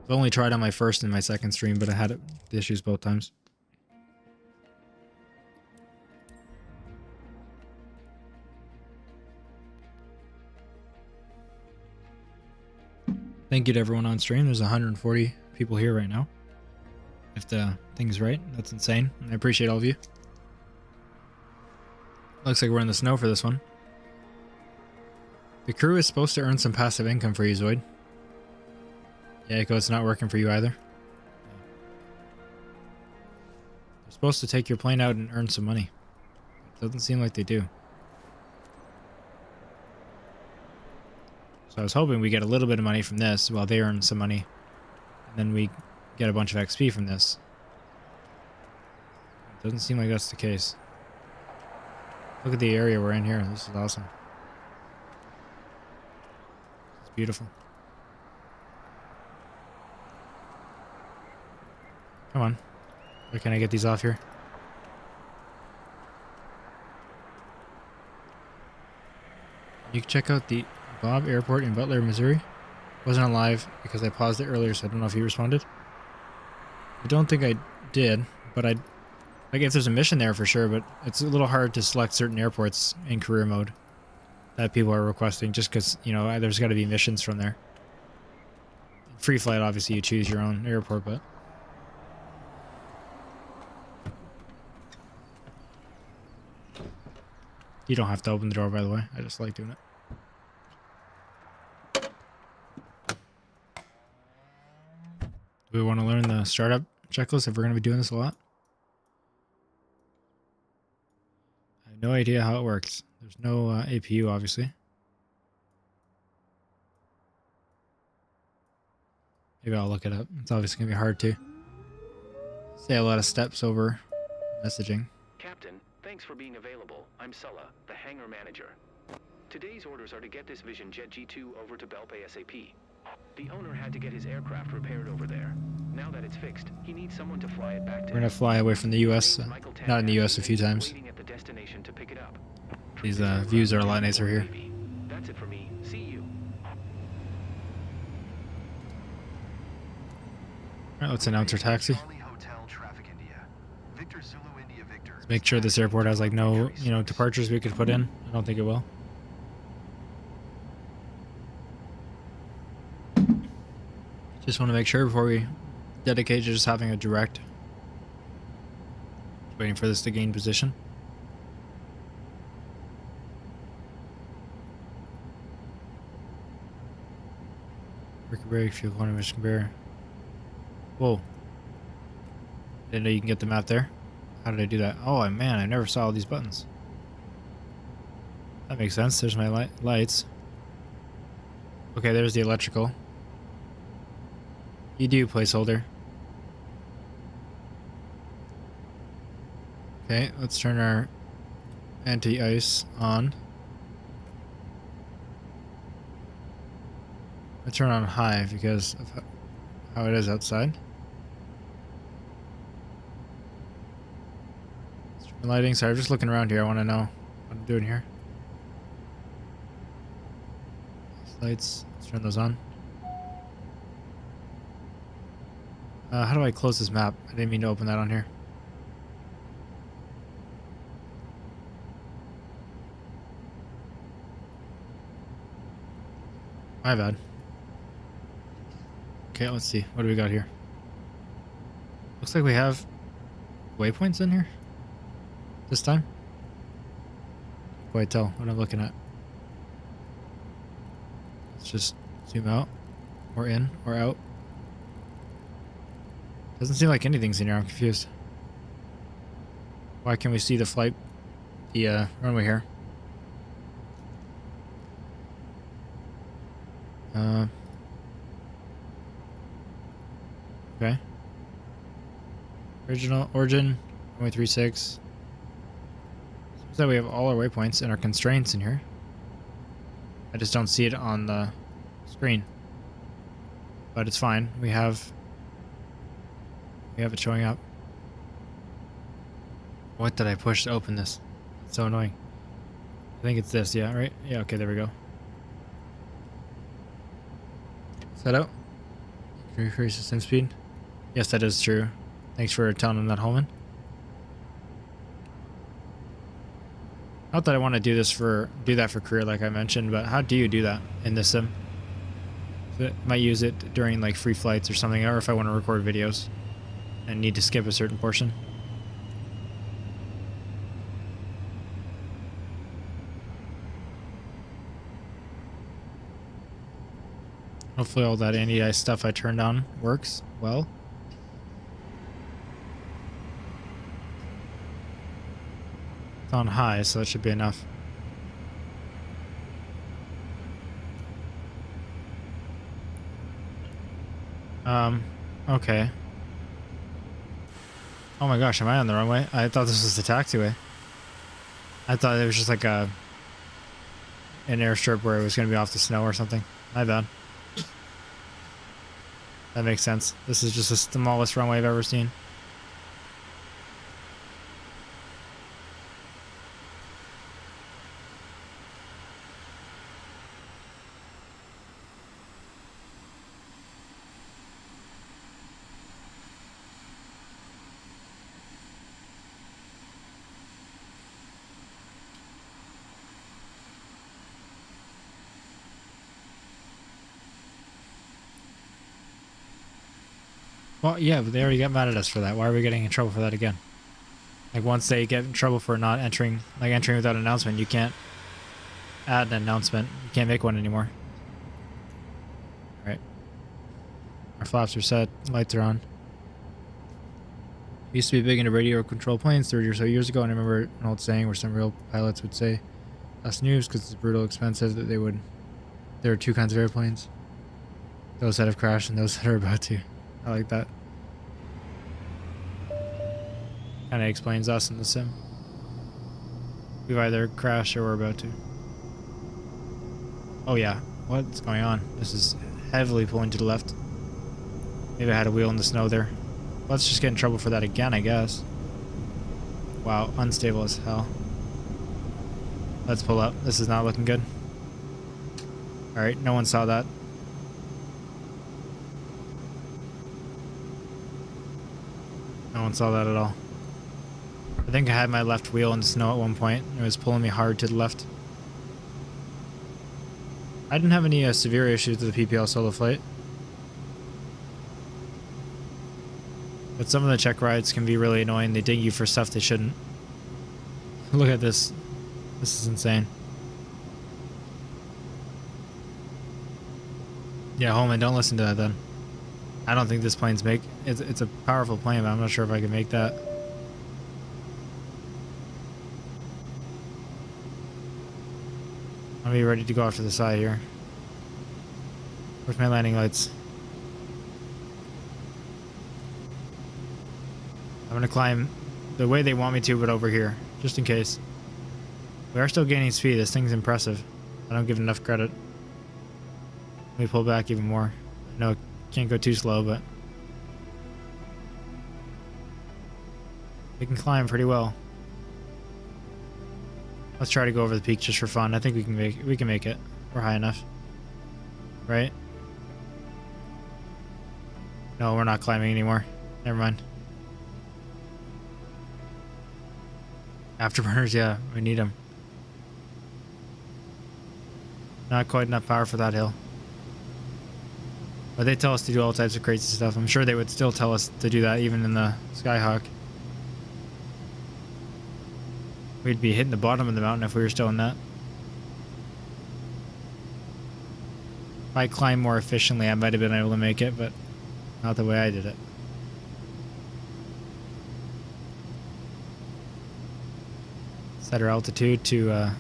I've only tried on my first and my second stream, but I had the issues both times. Thank you to everyone on stream. There's 140 people here right now. If the thing's right, that's insane. I appreciate all of you. Looks like we're in the snow for this one. The crew is supposed to earn some passive income for you, Zoid. Yeah, Echo, it's not working for you either. They're supposed to take your plane out and earn some money. It doesn't seem like they do. So I was hoping we get a little bit of money from this while they earn some money. And then we get a bunch of XP from this. It doesn't seem like that's the case. Look at the area we're in here. This is awesome. It's beautiful. Come on. Where can I get these off here? You can check out the Bob Airport in Butler, Missouri. Wasn't on live because I paused it earlier, so I don't know if he responded. I don't think I did, but I'd like if there's a mission there for sure, but it's a little hard to select certain airports in career mode that people are requesting just because, you know, there's got to be missions from there. Free flight, obviously, you choose your own airport, but you don't have to open the door, by the way. I just like doing it. Do we want to learn the startup checklist if we're going to be doing this a lot? I have no idea how it works. There's no APU, obviously. Maybe I'll look it up. It's obviously going to be hard to say a lot of steps over messaging. Captain, thanks for being available. I'm Sulla, the hangar manager. Today's orders are to get this Vision Jet G2 over to Belpay SAP. The owner had to get his aircraft repaired over there. Now that it's fixed, he needs someone to fly it back to We're going to fly away from the US. Not in the US a few times. Waiting at the destination to pick it up. These views are a lot nicer here. That's it for me. See you. Alright, let's announce our taxi. Let's make sure this airport has like no, you know, departures we could put in. I don't think it will. Just want to make sure before we dedicate to just having a direct. Just waiting for this to gain position. Working brake, fuel corner, mission conveyor. Whoa. Didn't know you can get the map there. How did I do that? Oh man, I never saw all these buttons. That makes sense. There's my lights. Okay, there's the electrical. EDU placeholder. Okay, let's turn our anti-ice on. I turn on high because of how it is outside. Lighting, sorry, I'm just looking around here. I want to know what I'm doing here. These lights, let's turn those on. How do I close this map? I didn't mean to open that on here. My bad. Okay, let's see. What do we got here? Looks like we have waypoints in here this time. Can't quite tell what I'm looking at. Let's just zoom out or in or out. Doesn't seem like anything's in here. I'm confused. Why can't we see the flight, the runway here? Okay. Original origin 0.36. So we have all our waypoints and our constraints in here. I just don't see it on the screen. But it's fine. We have it showing up. What did I push to open this? It's so annoying. I think it's this, yeah, right? Yeah, okay, there we go. Set out. Increase system speed. Yes, that is true. Thanks for telling them that, Holman. Not that I want to do that for career like I mentioned, but how do you do that in this sim? So I might use it during like free flights or something, or if I want to record videos and need to skip a certain portion. Hopefully all that anti-ice stuff I turned on works well. It's on high, so that should be enough. Okay. Oh my gosh, am I on the runway? I thought this was the taxiway. I thought it was just like an airstrip where it was going to be off the snow or something. My bad. That makes sense. This is just the smallest runway I've ever seen. Well, yeah, but they already got mad at us for that. Why are we getting in trouble for that again? Like, once they get in trouble for not entering, like entering without an announcement, you can't add an announcement. You can't make one anymore. Right. Our flaps are set. Lights are on. We used to be big into radio control planes 30 or so years ago, and I remember an old saying where some real pilots would say, "That's news because it's brutal expensive," that there are two kinds of airplanes. Those that have crashed and those that are about to. I like that. Kind of explains us in the sim. We've either crashed or we're about to. Oh yeah, what's going on? This is heavily pulling to the left. Maybe I had a wheel in the snow there. Let's just get in trouble for that again, I guess. Wow, unstable as hell. Let's pull up. This is not looking good. Alright, no one saw that. No one saw that at all. I think I had my left wheel in the snow at one point. It was pulling me hard to the left. I didn't have any severe issues with the PPL solo flight. But some of the check rides can be really annoying. They ding you for stuff they shouldn't. Look at this. This is insane. Yeah, Holman, don't listen to that then. I don't think this plane's it's a powerful plane, but I'm not sure if I can make that. I'll be ready to go off to the side here. Where's my landing lights? I'm gonna climb the way they want me to, but over here, just in case. We are still gaining speed. This thing's impressive. I don't give enough credit. Let me pull back even more. I know can't go too slow, but we can climb pretty well. Let's try to go over the peak just for fun. I think we can make it. We're high enough, right? No, we're not climbing anymore. Never mind. Afterburners, yeah, we need them. Not quite enough power for that hill. But they tell us to do all types of crazy stuff. I'm sure they would still tell us to do that even in the Skyhawk. We'd be hitting the bottom of the mountain if we were still in that. If I climbed more efficiently, I might have been able to make it, but not the way I did it. Set our altitude to let's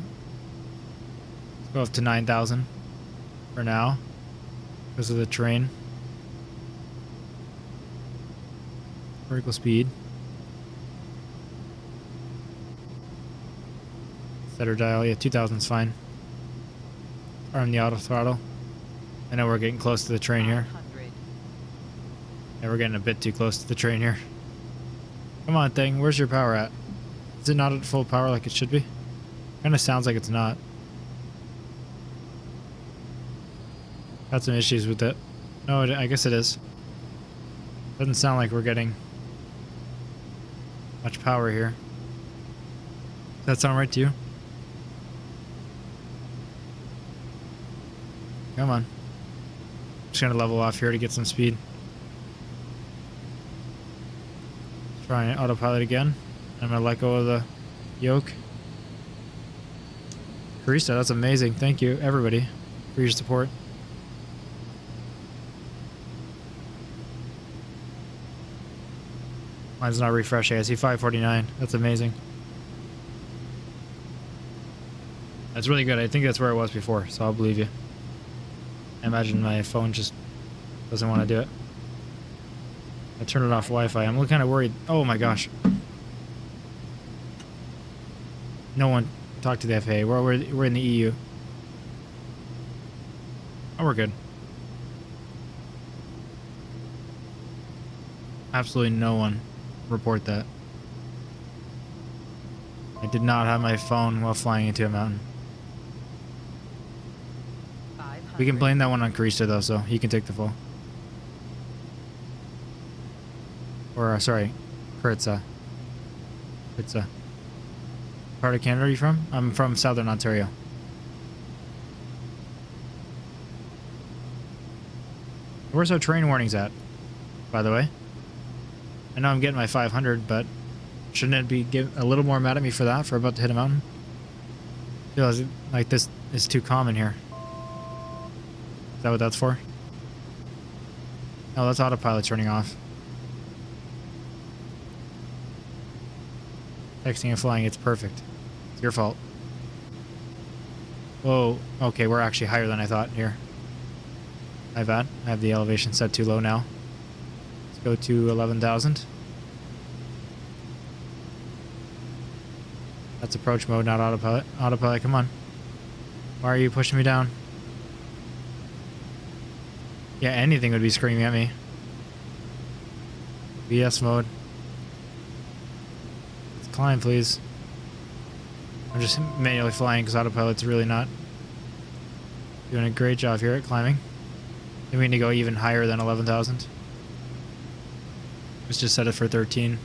go up to 9,000 for now. because of the terrain. Vertical speed. Setter dial, yeah, 2000's fine. Arm the auto throttle. I know we're getting close to the train here. 500. Yeah, we're getting a bit too close to the train here. Come on, thing, where's your power at? Is it not at full power like it should be? Kind of sounds like it's not. Got some issues with it. No, I guess it is. Doesn't sound like we're getting much power here. Does that sound right to you? Come on. Just gonna level off here to get some speed. Try autopilot again. I'm gonna let go of the yoke. Carissa, that's amazing. Thank you, everybody, for your support. Mine's not refreshing. I see 549. That's amazing. That's really good. I think that's where it was before, so I'll believe you. I imagine my phone just doesn't want to do it. I turned it off Wi-Fi. I'm kind of worried. Oh my gosh. No one talked to the FAA. We're in the EU. Oh, we're good. Absolutely no one report that. I did not have my phone while flying into a mountain. 500. We can blame that one on Carissa though, so he can take the fall. Or, sorry, Carissa. Carissa. Part of Canada are you from? I'm from Southern Ontario. Where's our train warnings at, by the way? I know I'm getting my 500, but shouldn't it be a little more mad at me for that, for about to hit a mountain? I feel like this is too common here. Is that what that's for? Oh, that's autopilot turning off. Texting and flying, it's perfect. It's your fault. Whoa, okay, we're actually higher than I thought here. My bad. I have the elevation set too low now. Let's go to 11,000. That's approach mode, not autopilot. Autopilot, come on. Why are you pushing me down? Yeah, anything would be screaming at me. VS mode. Let's climb, please. I'm just manually flying because autopilot's really not doing a great job here at climbing. Then we need to go even higher than 11,000. Let's just set it for 13.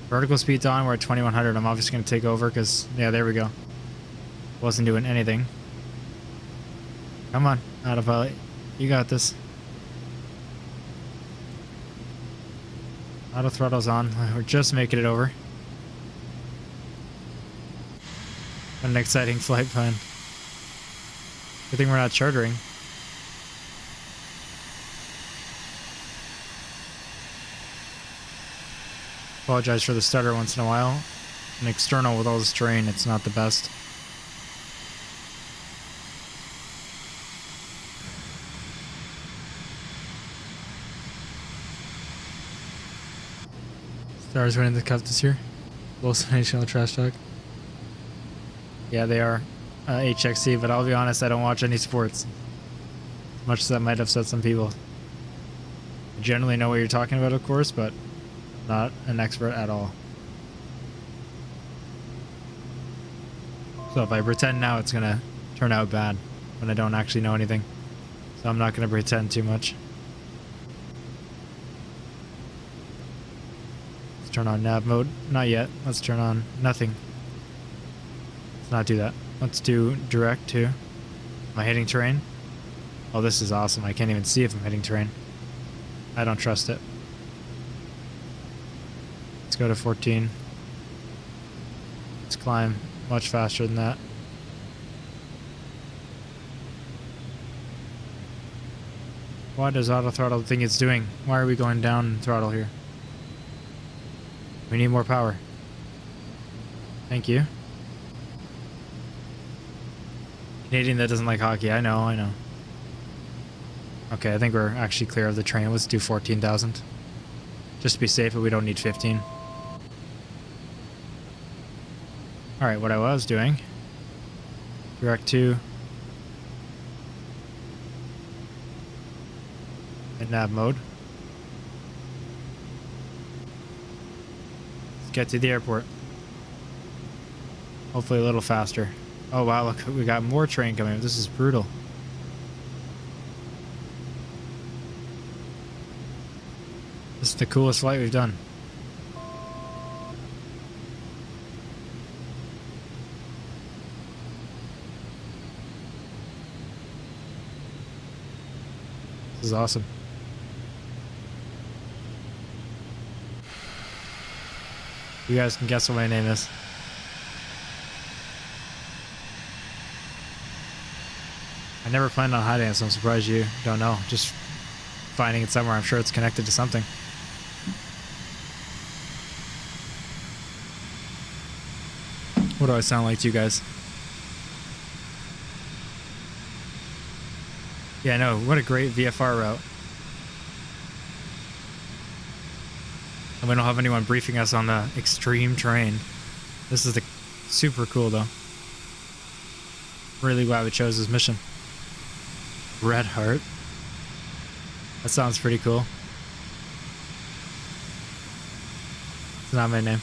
Vertical speed's on, we're at 2100. I'm obviously going to take over because, yeah, there we go. Wasn't doing anything. Come on, autopilot. You got this. Auto throttle's on. We're just making it over. What an exciting flight plan. Good thing we're not chartering. Apologize for the stutter once in a while. An external with all this terrain, it's not the best. Stars winning the cup this year. Wilson NHL trash talk. Yeah, they are HXC, but I'll be honest, I don't watch any sports. As much as that might upset some people. I generally know what you're talking about, of course, but not an expert at all. So if I pretend now, it's gonna turn out bad when I don't actually know anything. So I'm not gonna pretend too much. Let's turn on nav mode. Not yet. Let's turn on nothing. Let's not do that. Let's do direct to. Am I hitting terrain? Oh, this is awesome. I can't even see if I'm hitting terrain. I don't trust it. Let's go to 14. Let's climb much faster than that. What does auto throttle think it's doing? Why are we going down throttle here? We need more power. Thank you. Canadian that doesn't like hockey. I know, I know. Okay, I think we're actually clear of the train. Let's do 14,000. Just to be safe, but we don't need 15. Alright, what I was doing. Direct to. In nav mode. Let's get to the airport. Hopefully a little faster. Oh wow, look, we got more train coming. This is brutal. This is the coolest flight we've done. This is awesome. You guys can guess what my name is. I never planned on hiding it, so I'm surprised you don't know. Just finding it somewhere. I'm sure it's connected to something. What do I sound like to you guys? Yeah, I know. What a great VFR route. And we don't have anyone briefing us on the extreme terrain. This is super cool, though. Really glad we chose this mission. Red Heart. That sounds pretty cool. It's not my name.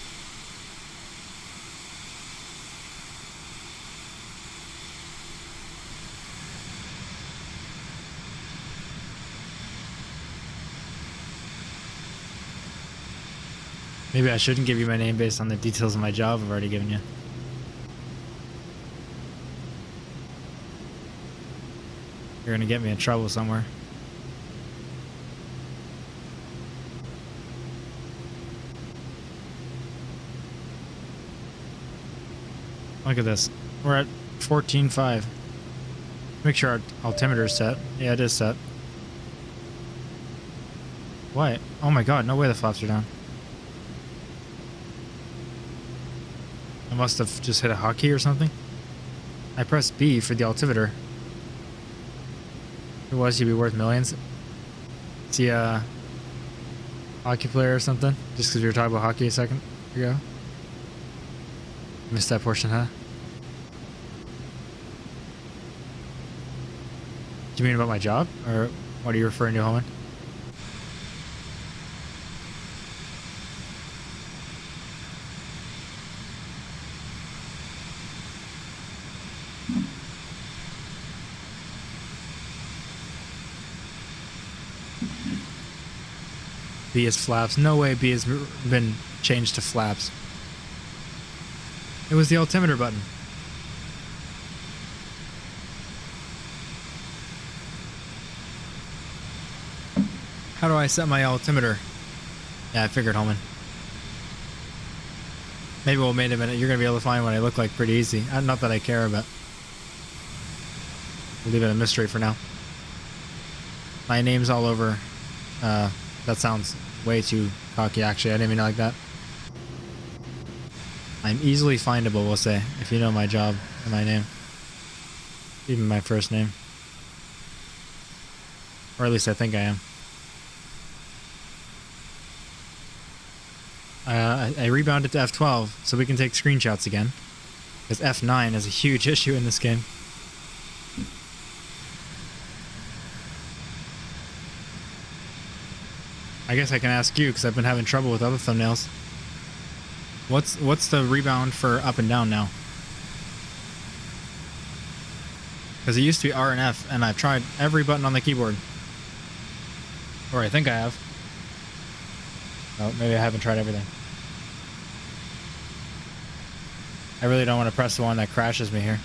Maybe I shouldn't give you my name based on the details of my job I've already given you. You're gonna get me in trouble somewhere. Look at this. We're at 14.5. Make sure our altimeter is set. Yeah, it is set. What? Oh my god, no way the flaps are down. I must have just hit a hotkey or something. I pressed B for the altimeter. If it was, you'd be worth millions. Is he a hockey player or something? Just because we were talking about hockey a second ago? Missed that portion, huh? Do you mean about my job? Or what are you referring to, Holman? B is flaps. No way B has been changed to flaps. It was the altimeter button. How do I set my altimeter? Yeah, I figured, Holman. Maybe we'll wait a minute. You're going to be able to find what I look like pretty easy. Not that I care, but we'll leave it a mystery for now. My name's all over. That sounds way too cocky, actually. I didn't mean it like that. I'm easily findable, we'll say, if you know my job and my name. Even my first name. Or at least I think I am. I rebounded to F12 so we can take screenshots again. Because F9 is a huge issue in this game. I guess I can ask you because I've been having trouble with other thumbnails. What's the rebound for up and down now? Because it used to be R and F, and I've tried every button on the keyboard. Or I think I have. Oh, maybe I haven't tried everything. I really don't want to press the one that crashes me here.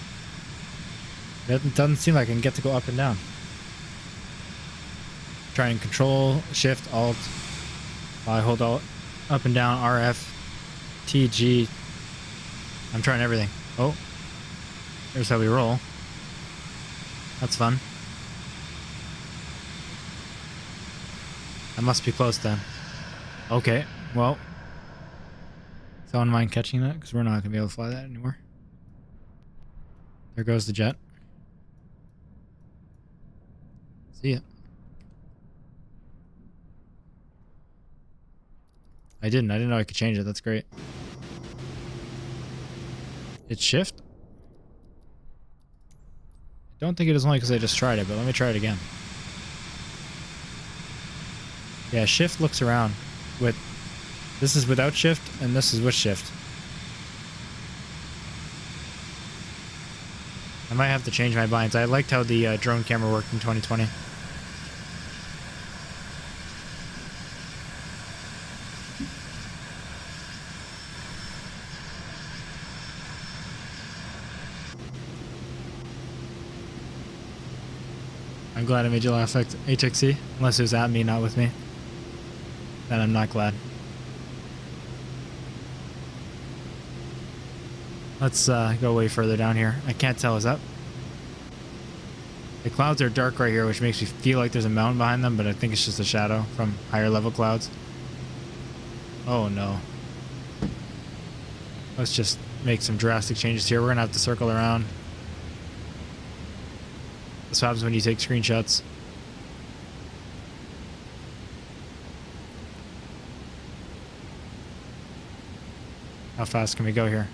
It doesn't seem like I can get to go up and down. Try and control, shift, alt. I hold alt, up and down, RF, TG. I'm trying everything. Oh, here's how we roll. That's fun. I must be close then. Okay, well. Someone mind catching that? Because we're not going to be able to fly that anymore. There goes the jet. See ya. I didn't know I could change it. That's great. It's shift? I don't think it is only because I just tried it, but let me try it again. Yeah, shift looks around with... This is without shift, and this is with shift. I might have to change my binds. I liked how the drone camera worked in 2020. I'm glad I made you laugh, HXC. Unless it was at me, not with me. Then I'm not glad. Let's go way further down here. I can't tell. Is that... The clouds are dark right here, which makes me feel like there's a mountain behind them, but I think it's just a shadow from higher level clouds. Oh no. Let's just make some drastic changes here. We're gonna have to circle around. This happens when you take screenshots. How fast can we go here?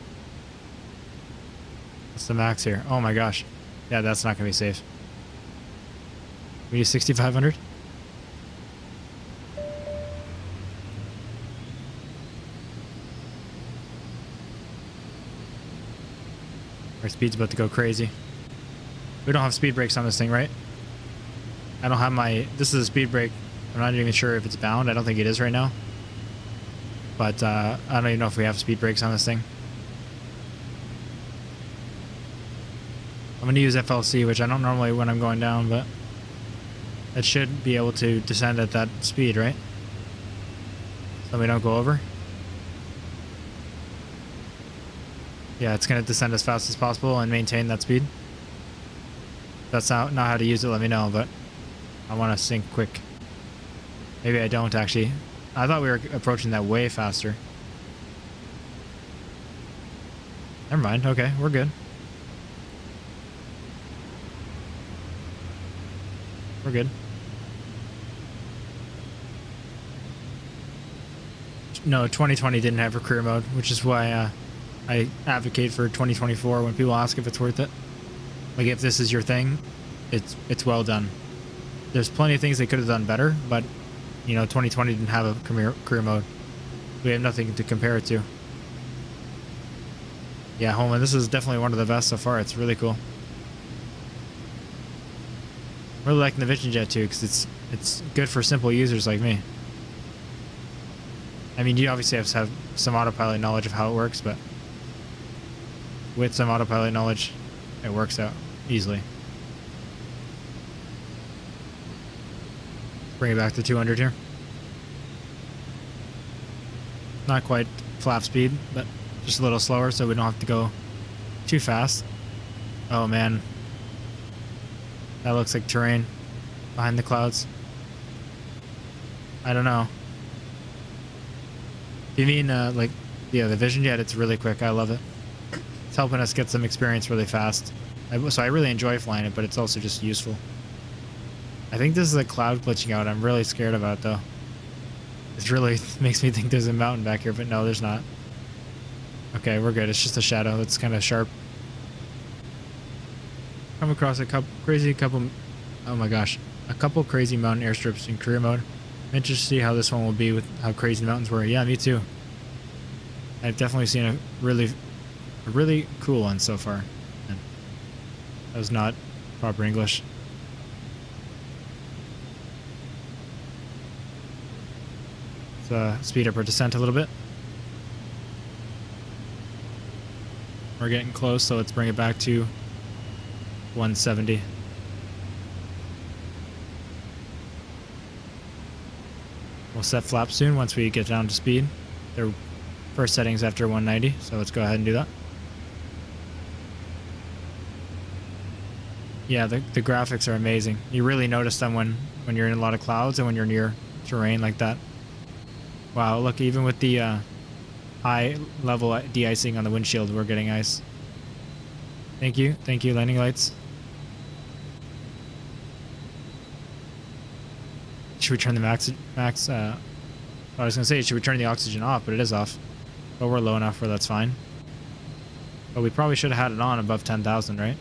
What's the max here? Oh my gosh. Yeah, that's not gonna be safe. We do 6,500? Our speed's about to go crazy. We don't have speed brakes on this thing, right? I don't have my... This is a speed brake. I'm not even sure if it's bound. I don't think it is right now. But I don't even know if we have speed brakes on this thing. I'm going to use FLC, which I don't normally when I'm going down, but it should be able to descend at that speed, right? So we don't go over. Yeah, it's going to descend as fast as possible and maintain that speed. If that's not how to use it, let me know, but I want to sink quick. Maybe I don't, actually. I thought we were approaching that way faster. Never mind. Okay, we're good. We're good. No, 2020 didn't have a career mode, which is why I advocate for 2024 when people ask if it's worth it. Like, if this is your thing, it's well done. There's plenty of things they could have done better, but, you know, 2020 didn't have a career mode. We have nothing to compare it to. Yeah, Holman, this is definitely one of the best so far. It's really cool. Really liking the Vision Jet too, because it's good for simple users like me. I mean, you obviously have to have some autopilot knowledge of how it works, but with some autopilot knowledge, it works out easily. Bring it back to 200 here. Not quite flap speed, but just a little slower so we don't have to go too fast. Oh man. That looks like terrain behind the clouds. I don't know. You mean like, yeah, the Vision Jet, it's really quick. I love it. It's helping us get some experience really fast. So I really enjoy flying it, but it's also just useful. I think this is a cloud glitching out. I'm really scared about it, though. It really makes me think there's a mountain back here, but no, there's not. Okay, we're good. It's just a shadow that's kind of sharp. Come across a couple, oh my gosh, a couple crazy mountain airstrips in career mode. I'm interested to see how this one will be with how crazy the mountains were. Yeah, me too. I've definitely seen a really cool one so far. And that was not proper English. Let's speed up our descent a little bit. We're getting close, so let's bring it back to 170. We'll set flaps soon once we get down to speed. They're first settings after 190, so let's go ahead and do that. Yeah, the graphics are amazing. You really notice them when you're in a lot of clouds and when you're near terrain like that. Wow, look, even with the high level de-icing on the windshield, we're getting ice. Thank you, landing lights. Should we turn the max? I was gonna say, should we turn the oxygen off? But it is off. But we're low enough where that's fine. But we probably should have had it on above 10,000, right?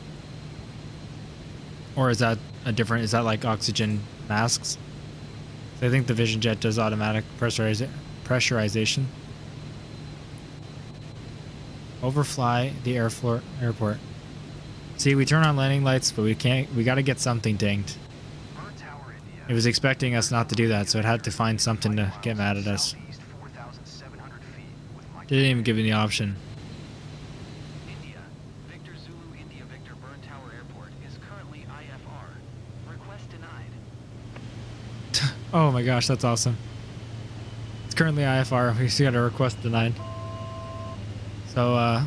Or is that a different? Is that like oxygen masks? So I think the Vision Jet does automatic pressurization. Overfly the airport. See, we turn on landing lights, but we can't. We got to get something dinged. It was expecting us not to do that, so it had to find something to get mad at us. Didn't even give me the option. India. Victor Zulu India Victor Burn Tower Airport is currently IFR. Request denied. Oh my gosh, that's awesome. It's currently IFR. We still got a request denied. So,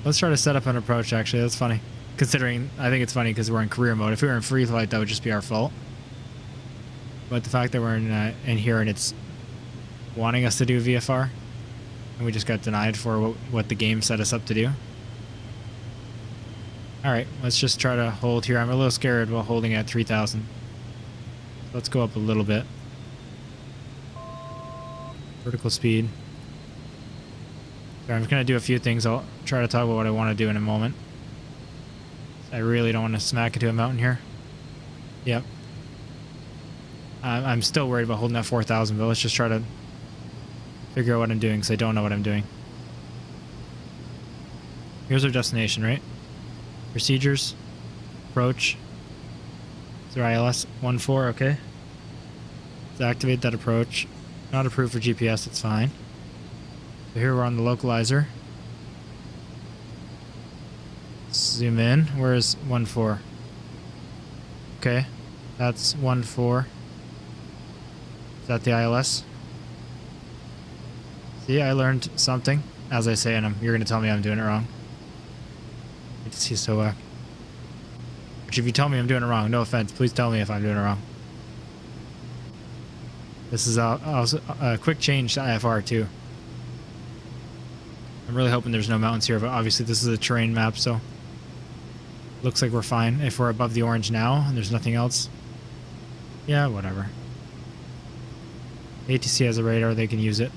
let's try to set up an approach, actually. That's funny. Considering, I think it's funny because we're in career mode. If we were in free flight, that would just be our fault. But the fact that we're in here and it's wanting us to do VFR, and we just got denied for what the game set us up to do. Alright, let's just try to hold here. I'm a little scared while holding at 3,000. Let's go up a little bit. Vertical speed. So I'm just going to do a few things. I'll try to talk about what I want to do in a moment. I really don't want to smack into a mountain here. Yep. I'm still worried about holding that 4,000, but let's just try to figure out what I'm doing because I don't know what I'm doing. Here's our destination, right? Procedures. Approach. Is there ILS 14? Okay. Let's activate that approach. Not approved for GPS, it's fine. So here we're on the localizer. Zoom in. Where is 14? Okay. That's 14. Is that the ILS? See, I learned something as I say, and you're going to tell me I'm doing it wrong. He's so whack. Which, if you tell me I'm doing it wrong, no offense, please tell me if I'm doing it wrong. This is also a quick change to IFR too. I'm really hoping there's no mountains here, but obviously this is a terrain map, so looks like we're fine. If we're above the orange now and there's nothing else, yeah, whatever. ATC has a radar, they can use it.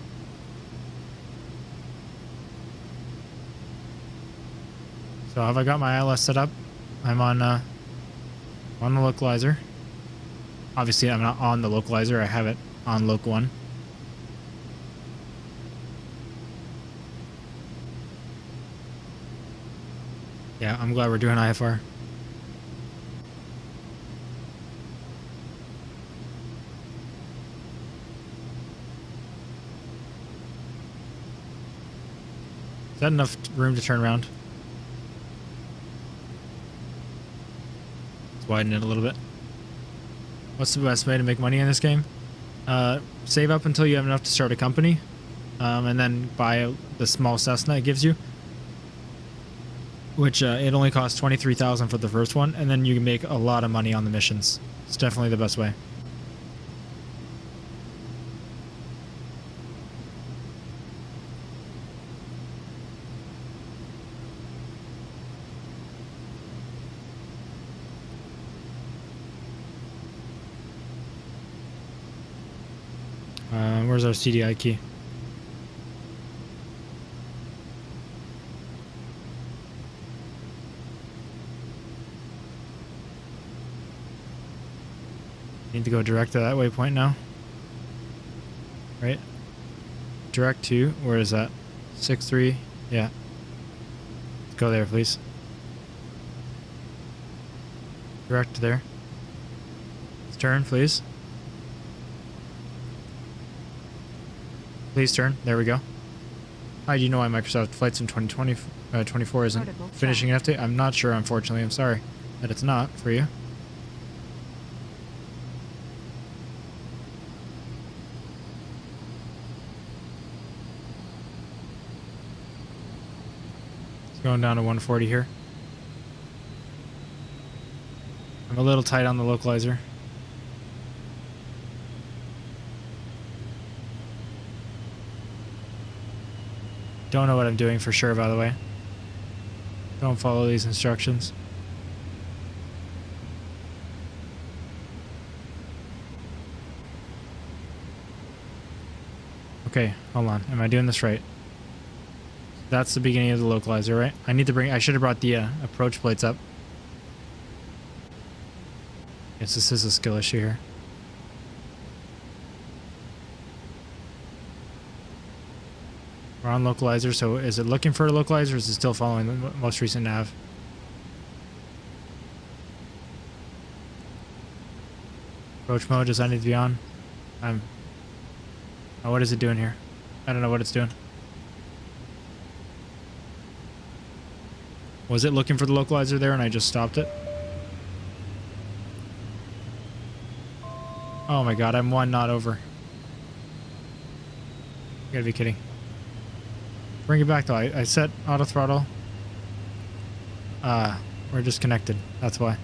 So have I got my ILS set up? I'm on the localizer. Obviously I'm not on the localizer, I have it on Loc 1. Yeah, I'm glad we're doing IFR. Is that enough room to turn around? Let's widen it a little bit. What's the best way to make money in this game? Save up until you have enough to start a company, and then buy the small Cessna it gives you. Which it only costs 23,000 for the first one, and then you can make a lot of money on the missions. It's definitely the best way. Where's our CDI key? Need to go direct to that waypoint now. Right? Direct to, where is that? 6-3, yeah. Let's go there, please. Direct to there. Let's turn, please. Please turn. There we go. How do you know why Microsoft Flight Sim 2024 isn't finishing an update? I'm not sure, unfortunately. I'm sorry that it's not for you. It's going down to 140 here. I'm a little tight on the localizer. Don't know what I'm doing for sure, by the way. Don't follow these instructions. Okay, hold on. Am I doing this right? That's the beginning of the localizer, right? I should have brought the approach plates up. Yes, this is a skill issue here. We're on localizer, so is it looking for a localizer or is it still following the most recent nav? Approach mode, does that need to be on? Oh, what is it doing here? I don't know what it's doing. Was it looking for the localizer there and I just stopped it? Oh my god, I'm 1 knot over. You gotta be kidding. Bring it back though. I set auto throttle. We're disconnected. That's why.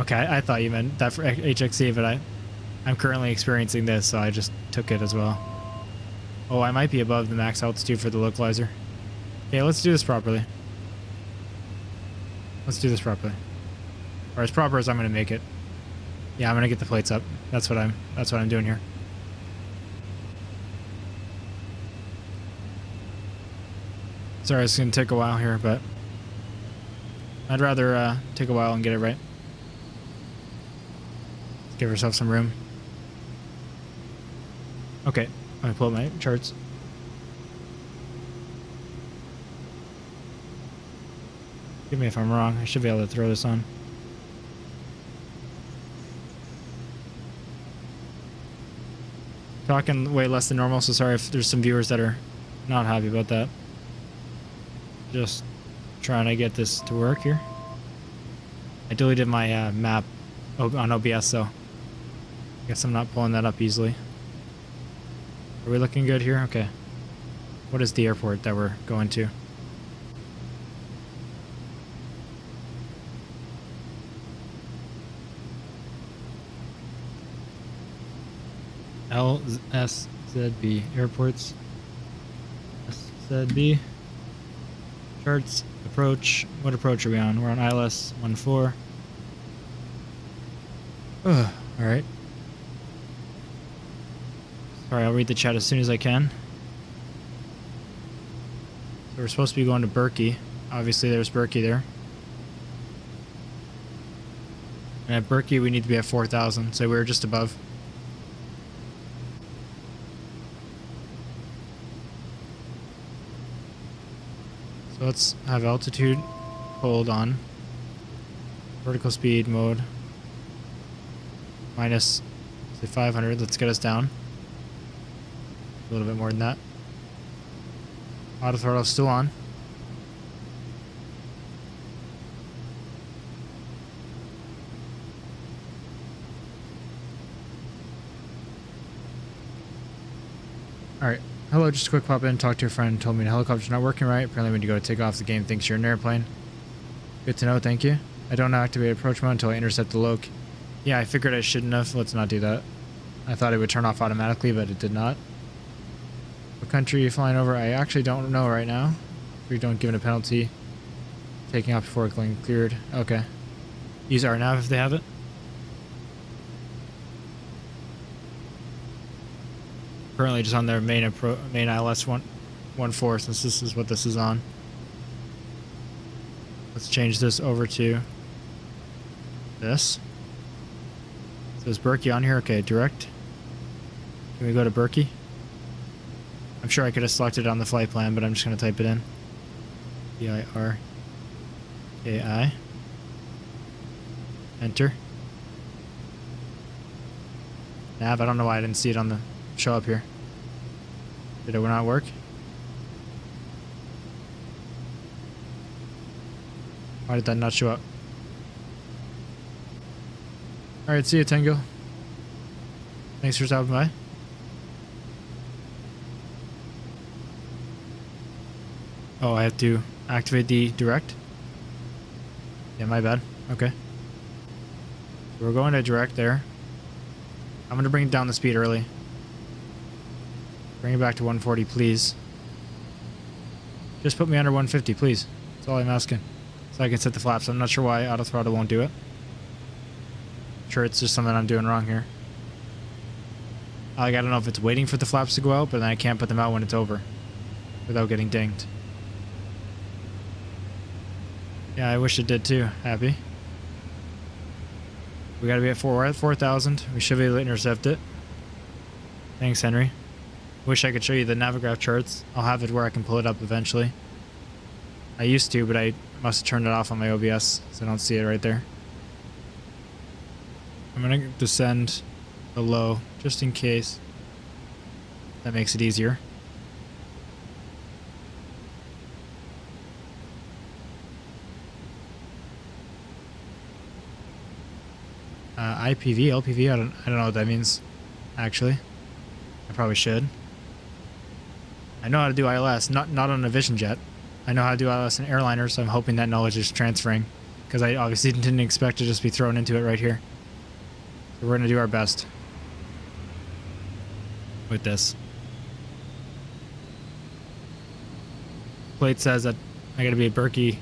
Okay, I thought you meant that for HXC, but I'm currently experiencing this, so I just took it as well. Oh, I might be above the max altitude for the localizer. Okay, let's do this properly. Let's do this properly. Or as proper as I'm gonna make it. Yeah, I'm gonna get the plates up. That's what I'm doing here. Sorry, it's gonna take a while here, but I'd rather take a while and get it right. Let's give ourselves some room. Okay, I'm gonna pull up my charts. Forgive me if I'm wrong. I should be able to throw this on. Talking way less than normal, so sorry if there's some viewers that are not happy about that. Just trying to get this to work here. I deleted my map on OBS, so guess I'm not pulling that up easily. Are we looking good here? Okay. What is the airport that we're going to? LSZB airports. SZB. Charts, approach. What approach are we on? We're on ILS 14. Alright. Sorry, I'll read the chat as soon as I can. So we're supposed to be going to Berkey. Obviously there's Berkey there. And at Berkey we need to be at 4,000, so we're just above. So let's have altitude, hold on, vertical speed mode, minus, say 500, let's get us down, a little bit more than that. Auto throttle still on. Alright. Hello, just a quick pop in, talk to your friend, told me the helicopter's not working right. Apparently when you go to take off, the game thinks you're in an airplane. Good to know, thank you. I don't activate approach mode until I intercept the loc. Yeah, I figured I shouldn't have. Let's not do that. I thought it would turn off automatically, but it did not. What country are you flying over? I actually don't know right now. We don't give it a penalty. Taking off before getting cleared. Okay. Use Arnav if they have it. Currently just on their main ILS 14 since this is what this is on. Let's change this over to this. So is Berkey on here? Okay, direct. Can we go to Berkey? I'm sure I could have selected it on the flight plan, but I'm just going to type it in. B-I-R-K-I. Enter. Nav, I don't know why I didn't see it on the show up here. Did it not work? Why did that not show up? Alright, see you, Tango. Thanks for stopping by. Oh, I have to activate the direct? Yeah, my bad. Okay. We're going to direct there. I'm going to bring down the speed early. Bring it back to 140, please. Just put me under 150, please. That's all I'm asking. So I can set the flaps. I'm not sure why auto throttle won't do it. I'm sure it's just something I'm doing wrong here. Like, I don't know if it's waiting for the flaps to go out, but then I can't put them out when it's over without getting dinged. Yeah, I wish it did too. Happy. We gotta be at 4. We're at 4,000. We should be able to intercept it. Thanks, Henry. Wish I could show you the Navigraph charts. I'll have it where I can pull it up eventually. I used to, but I must have turned it off on my OBS, so I don't see it right there. I'm gonna descend below, just in case. That makes it easier. IPV, LPV, I don't know what that means, actually. I probably should. I know how to do ILS, not on a Vision jet. I know how to do ILS in Airliners, so I'm hoping that knowledge is transferring, because I obviously didn't expect to just be thrown into it right here. So we're going to do our best with this. Plate says that I got to be at Berkey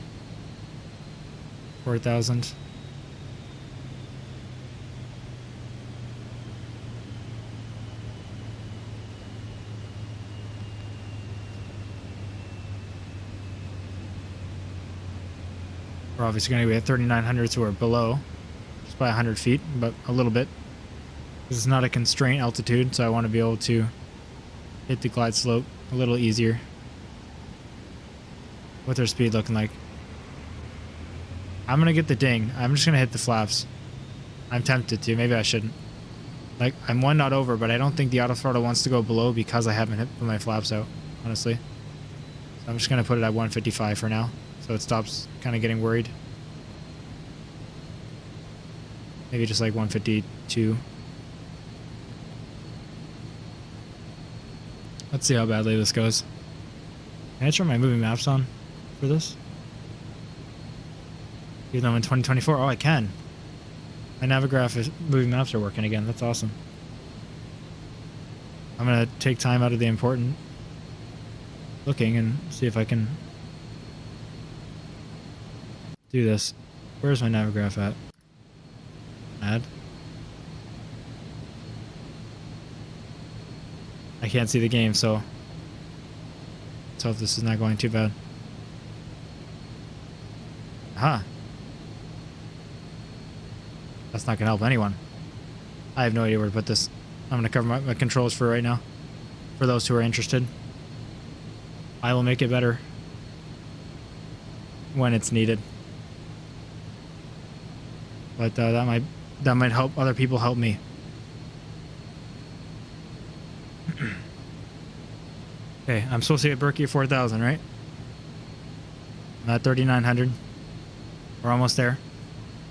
4,000. We're obviously going to be at 3,900, so we're below, just by 100 feet, but a little bit. This is not a constraint altitude, so I want to be able to hit the glide slope a little easier. What's our speed looking like? I'm going to get the ding. I'm just going to hit the flaps. I'm tempted to. Maybe I shouldn't. Like, I'm 1 knot over, but I don't think the auto throttle wants to go below because I haven't put my flaps out, honestly. So I'm just going to put it at 155 for now, so it stops kind of getting worried. Maybe just like 152. Let's see how badly this goes. Can I turn my moving maps on for this? Even though I'm in 2024. Oh, I can. My Navigraph moving maps are working again. That's awesome. I'm going to take time out of the important looking and see if I can do this. Where's my Navigraph at? Add. I can't see the game, so let's hope this is not going too bad. Aha. That's not gonna help anyone. I have no idea where to put this. I'm gonna cover my controls for right now, for those who are interested. I will make it better when it's needed. But that might help other people help me. Okay, I'm supposed to get Berkey at 4,000, right? I'm at 3,900. We're almost there.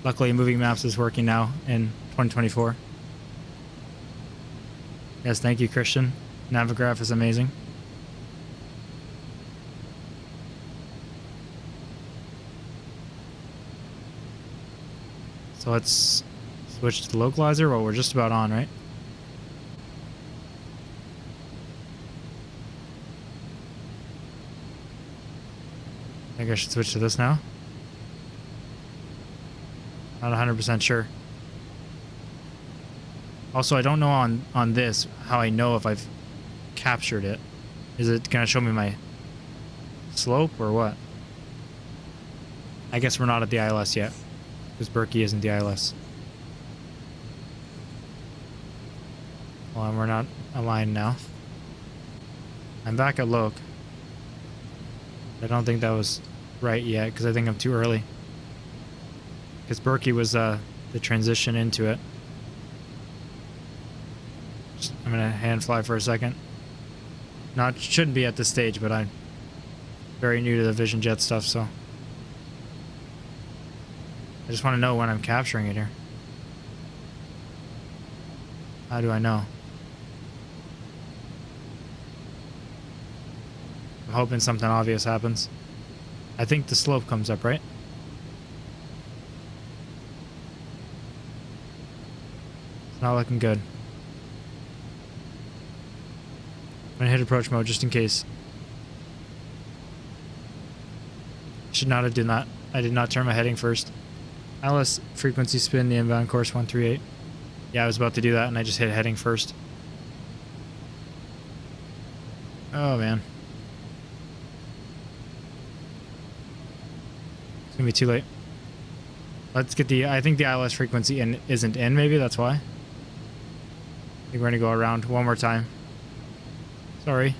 Luckily, moving maps is working now in 2024. Yes, thank you, Christian. Navigraph is amazing. So let's switch to the localizer. Well, we're just about on, right? I think I should switch to this now. Not 100% sure. Also, I don't know on this how I know if I've captured it. Is it going to show me my slope or what? I guess we're not at the ILS yet, because Berkey isn't the ILS. Well, we're not aligned now. I'm back at Loc. I don't think that was right yet, because I think I'm too early. Because Berkey was the transition into it. I'm going to hand fly for a second. Shouldn't be at this stage, but I'm very new to the Vision Jet stuff, so I just want to know when I'm capturing it here. How do I know? I'm hoping something obvious happens. I think the slope comes up, right? It's not looking good. I'm gonna hit approach mode just in case. Should not have done that. I did not turn my heading first. ILS frequency spin the inbound course 138. Yeah, I was about to do that and I just hit heading first. Oh man. It's gonna be too late. Let's get the, I think the ILS frequency isn't in, maybe that's why. I think we're gonna go around one more time. Sorry.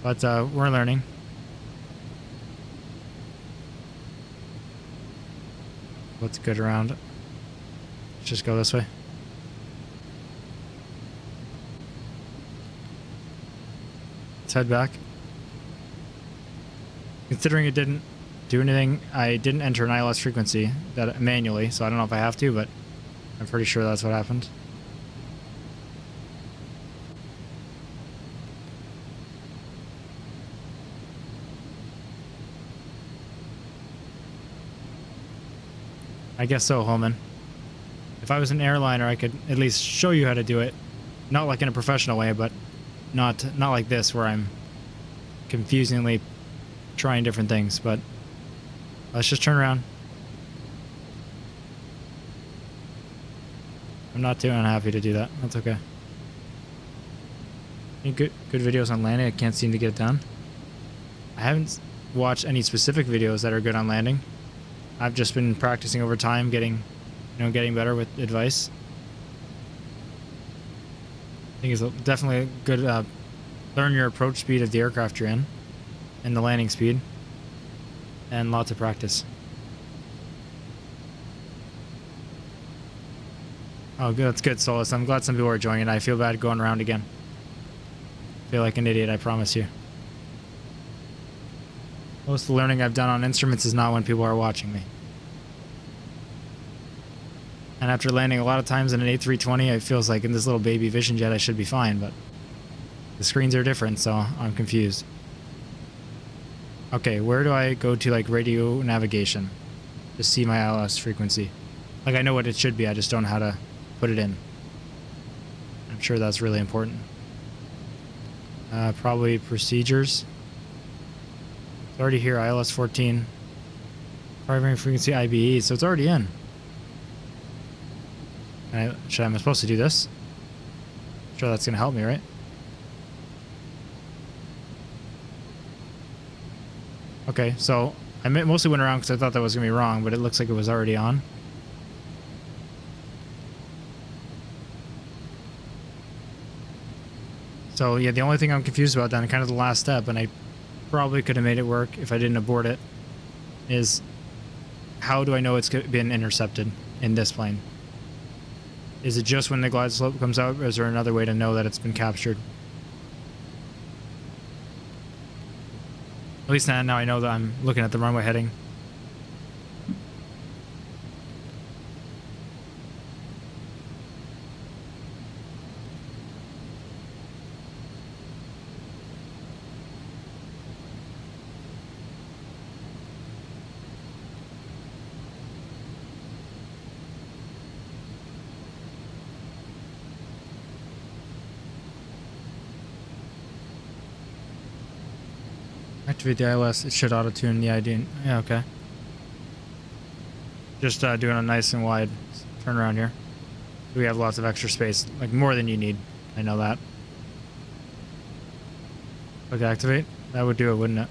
But we're learning. Let's get around. Let's just go this way. Let's head back. Considering it didn't do anything, I didn't enter an ILS frequency that manually, so I don't know if I have to, but I'm pretty sure that's what happened. I guess so, Holman. If I was an airliner, I could at least show you how to do it. Not like in a professional way, but not like this where I'm confusingly trying different things, but let's just turn around. I'm not too unhappy to do that. That's okay. Any good videos on landing? I can't seem to get it done. I haven't watched any specific videos that are good on landing. I've just been practicing over time, getting better with advice. I think it's definitely a good learn your approach speed of the aircraft you're in, and the landing speed, and lots of practice. Oh, good. That's good, Solus. I'm glad some people are enjoying it. I feel bad going around again. I feel like an idiot, I promise you. Most of the learning I've done on instruments is not when people are watching me. And after landing a lot of times in an A320, it feels like in this little baby Vision Jet I should be fine, but the screens are different, so I'm confused. Okay, where do I go to, like, radio navigation to see my ILS frequency? Like, I know what it should be, I just don't know how to put it in. I'm sure that's really important. Probably procedures. It's already here, ILS 14. Primary frequency IBE, so it's already in. Am I supposed to do this? Sure, that's gonna help me, right? Okay, so I mostly went around because I thought that was gonna be wrong, but it looks like it was already on. So yeah, the only thing I'm confused about then, kind of the last step, and I probably could have made it work if I didn't abort it, is how do I know it's been intercepted in this plane? Is it just when the glide slope comes out, or is there another way to know that it's been captured? At least now I know that I'm looking at the runway heading. Activate the ILS. It should auto-tune the ID. Yeah, okay. Just doing a nice and wide turn around here. We have lots of extra space, like more than you need. I know that. Click activate. That would do it, wouldn't it?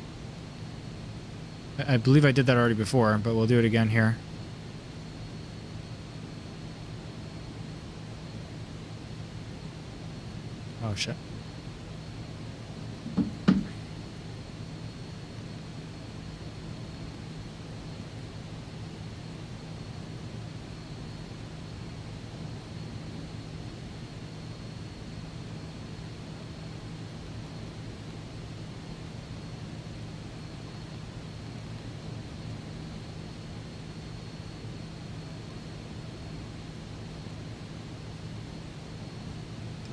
I believe I did that already before, but we'll do it again here. Oh shit.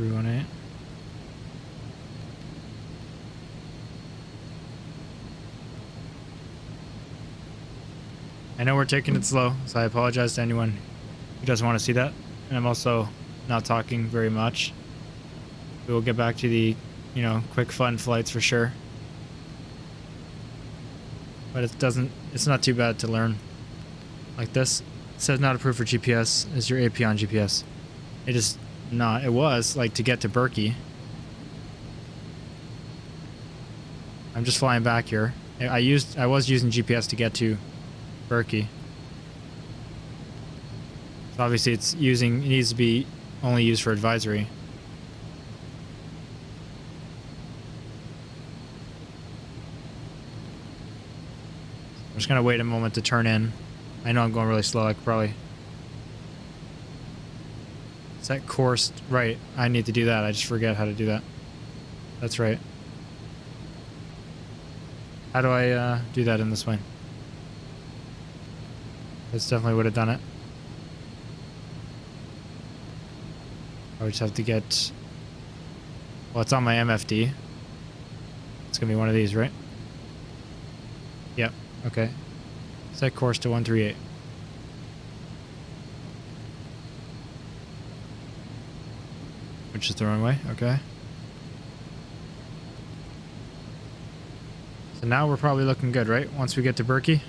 On it. I know we're taking it slow, so I apologize to anyone who doesn't want to see that. And I'm also not talking very much. We will get back to the, quick fun flights for sure. But it's not too bad to learn like this. It says not approved for GPS. Is your AP on GPS? It is not. It was like to get to Berkey. I'm just flying back here. I was using GPS to get to Berkey. So obviously it needs to be only used for advisory. I'm just gonna wait a moment to turn in. I know I'm going really slow. I could probably set course. Right, I need to do that. I just forget how to do that. That's right. How do I do that in this way? That's definitely would have done it. I would just have to get... Well, it's on my MFD. It's going to be one of these, right? Yep. Okay. Set course to 138. Which is the runway. Okay. So now we're probably looking good, right? Once we get to Berkey.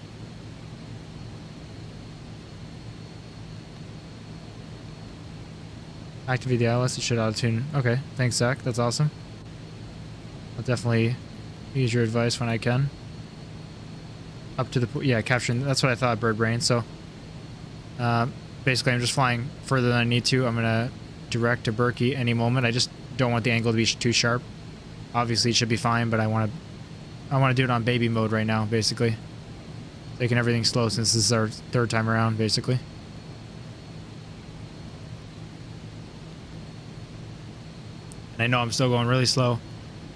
Activate the ILS. It should auto-tune. Okay. Thanks, Zach. That's awesome. I'll definitely use your advice when I can. Up to the... Yeah, capturing... That's what I thought, bird brain. So, basically, I'm just flying further than I need to. I'm going to direct to Berkey any moment. I just don't want the angle to be too sharp. Obviously, it should be fine, but I want to do it on baby mode right now, basically. Taking everything slow since this is our third time around, basically. And I know I'm still going really slow.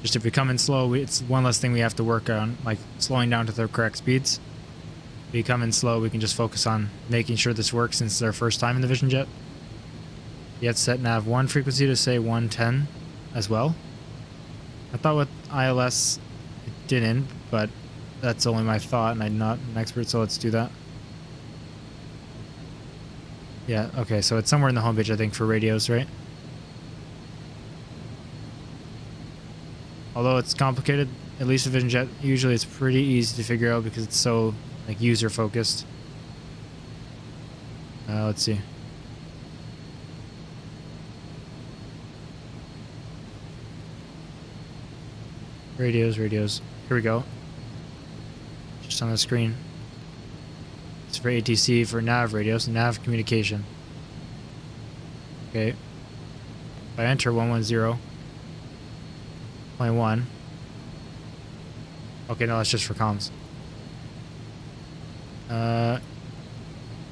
Just if we come in slow, it's one less thing we have to work on, like slowing down to the correct speeds. If we come in slow, we can just focus on making sure this works since it's our first time in the Vision Jet. Yet set nav 1 frequency to say 110 as well. I thought with ILS it didn't, but that's only my thought and I'm not an expert, so let's do that. Yeah, okay, so it's somewhere in the homepage, I think, for radios, right? Although it's complicated, at least with Vision Jet, usually it's pretty easy to figure out because it's so like user focused. Let's see. Radios. Here we go. Just on the screen. It's for ATC for nav radios, nav communication. Okay. If I enter 110.1. Okay, no, that's just for comms.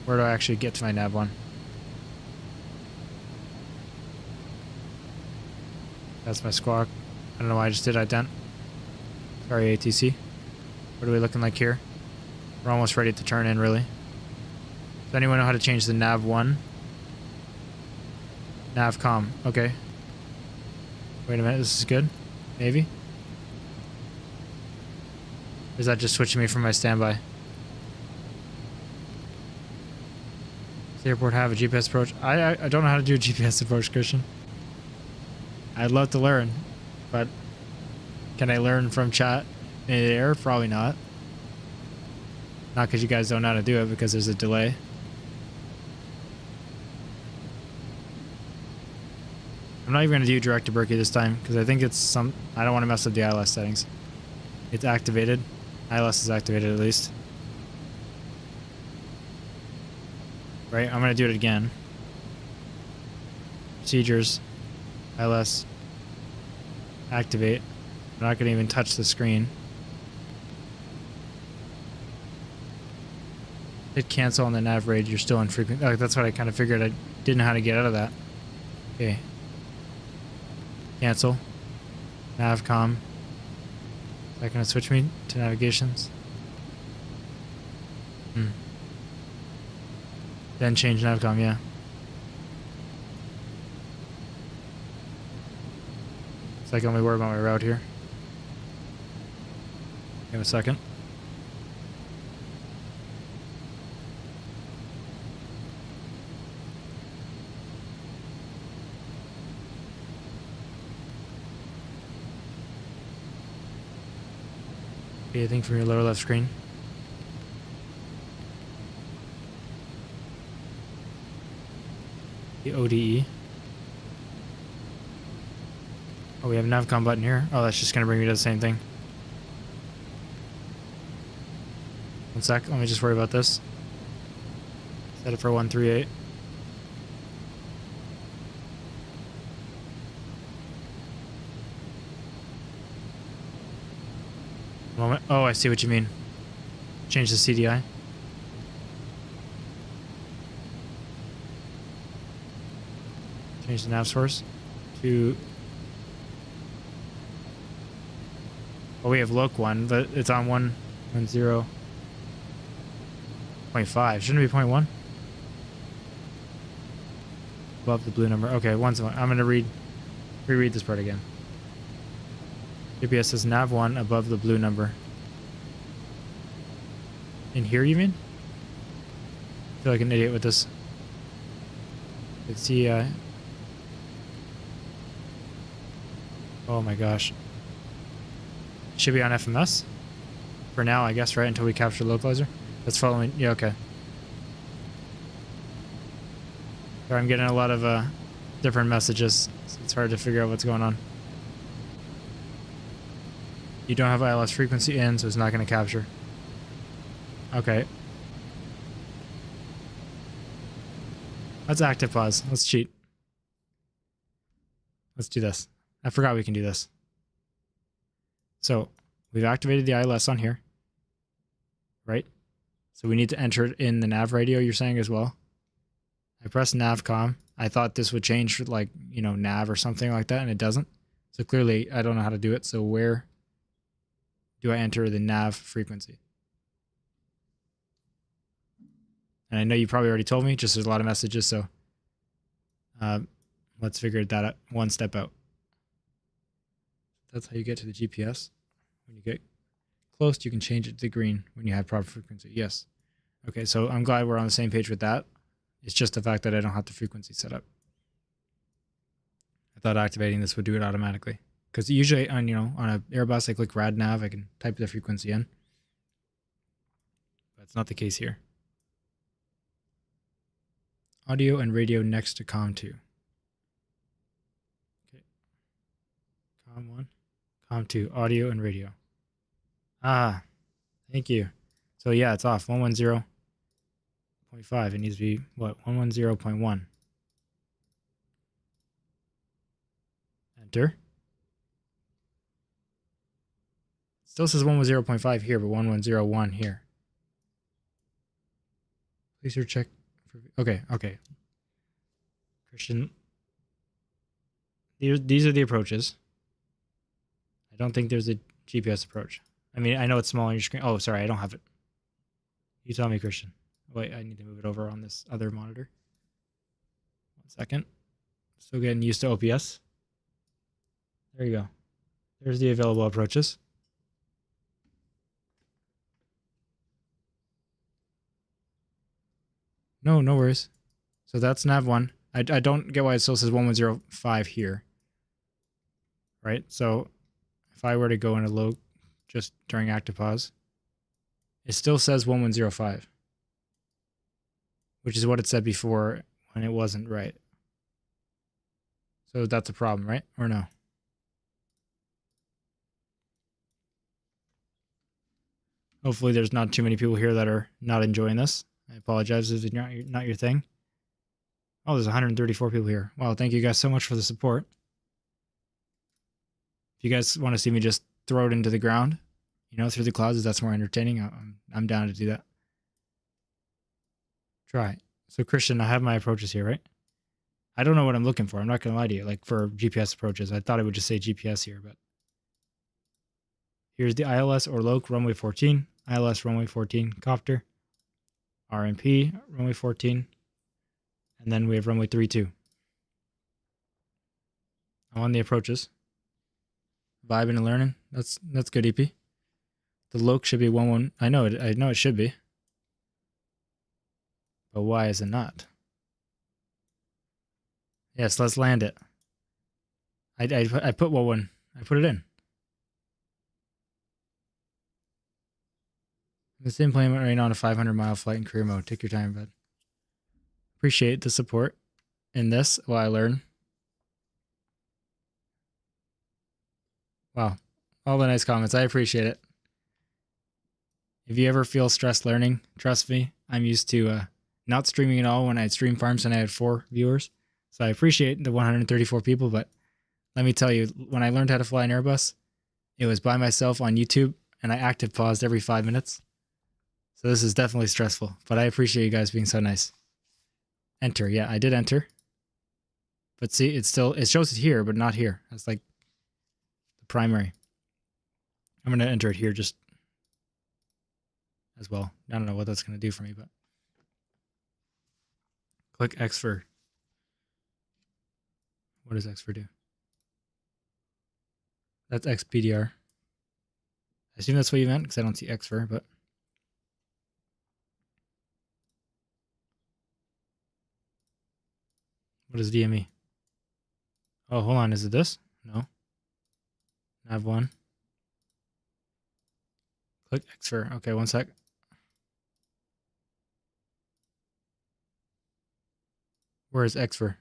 Where do I actually get to my nav 1? That's my squawk. I don't know why I just did ident. Sorry, ATC. What are we looking like here? We're almost ready to turn in, really. Does anyone know how to change the nav 1? Nav comm. Okay. Wait a minute, this is good? Maybe? Or is that just switching me from my standby? Does the airport have a GPS approach? I don't know how to do a GPS approach, Christian. I'd love to learn, but can I learn from chat in the air? Probably not. Not because you guys don't know how to do it, because there's a delay. I'm not even going to do direct to Berkey this time, because I think it's some... I don't want to mess up the ILS settings. It's activated. ILS is activated at least. Right, I'm going to do it again. Procedures. ILS. Activate. I'm not going to even touch the screen. Hit cancel on the nav raid. You're still infrequent. Oh, that's what I kind of figured. I didn't know how to get out of that. Okay. Cancel. Navcom. Is that going to switch me to navigations? Then change Navcom, yeah. It's like only worry about my route here. Give me a second. Anything from your lower left screen? The ODE. Oh, we have a Navcom button here. Oh, that's just going to bring me to the same thing. One sec, let me just worry about this. Set it for 138. Moment. Oh, I see what you mean. Change the CDI. Change the nav source to... Oh, we have loc 1, but it's on 110.5. Shouldn't it be 0.1? Above the blue number. Okay, I'm going to reread this part again. GPS says nav 1 above the blue number. In here, you mean? I feel like an idiot with this. Let's see. Oh my gosh. It should be on FMS for now, I guess, right? Until we capture the localizer. That's following. Yeah, okay. Sorry, I'm getting a lot of different messages. So it's hard to figure out what's going on. You don't have ILS frequency in, so it's not going to capture. Okay. Let's active pause. Let's cheat. Let's do this. I forgot we can do this. So we've activated the ILS on here, right? So we need to enter it in the nav radio, you're saying, as well. I press navcom. I thought this would change for, like, you know, nav or something like that, and it doesn't. So clearly I don't know how to do it. So where do I enter the nav frequency? And I know you probably already told me, just there's a lot of messages, so let's figure that out one step out. That's how you get to the GPS. When you get close, you can change it to green when you have proper frequency. Yes. Okay, so I'm glad we're on the same page with that. It's just the fact that I don't have the frequency set up. I thought activating this would do it automatically. Because usually on, you know, on an Airbus, I click rad nav, I can type the frequency in. But it's not the case here. Audio and radio next to COM2. Okay. COM1, COM2, audio and radio. Ah, thank you. So yeah, it's off. 110.5. It needs to be, what, 110.1. Enter. Still says 110.5 here, but 1101 here. Please check. Okay. Christian, these are the approaches. I don't think there's a GPS approach. I mean, I know it's small on your screen. Oh, sorry, I don't have it. You tell me, Christian. Wait, I need to move it over on this other monitor. 1 second. Still getting used to OPS. There you go. There's the available approaches. No worries. So that's nav 1. I don't get why it still says 1105 here. Right? So if I were to go into low just during active pause, it still says 1105. Which is what it said before when it wasn't right. So that's a problem, right? Or no? Hopefully there's not too many people here that are not enjoying this. I apologize if it's not your thing. Oh, there's 134 people here. Wow, thank you guys so much for the support. If you guys want to see me just throw it into the ground, you know, through the clouds, that's more entertaining. I'm down to do that. Try. So Christian, I have my approaches here, right? I don't know what I'm looking for. I'm not going to lie to you. Like for GPS approaches, I thought it would just say GPS here, but here's the ILS or LOC runway 14, ILS runway 14 copter. RMP, runway 14, and then we have runway 32. I'm on the approaches. Vibing and learning. That's good, EP. The LOC should be 11. I know it should be. But why is it not? Yes, let's land it. I put 11. I put it in. The same plane went right on a 500-mile flight in career mode. Take your time, bud. Appreciate the support in this while I learn. Wow. All the nice comments. I appreciate it. If you ever feel stressed learning, trust me, I'm used to not streaming at all when I had stream farms and I had 4 viewers. So I appreciate the 134 people, but let me tell you, when I learned how to fly an Airbus, it was by myself on YouTube and I active paused every 5 minutes. So this is definitely stressful, but I appreciate you guys being so nice. Enter. Yeah, I did enter. But see, it shows it here, but not here. That's like the primary. I'm going to enter it here just as well. I don't know what that's going to do for me, but click X for. What does X for do? That's XPDR. I assume that's what you meant because I don't see X for, but. What is DME? Oh, hold on. Is it this? No. Nav1. Click X for. Okay, one sec. Where is X for?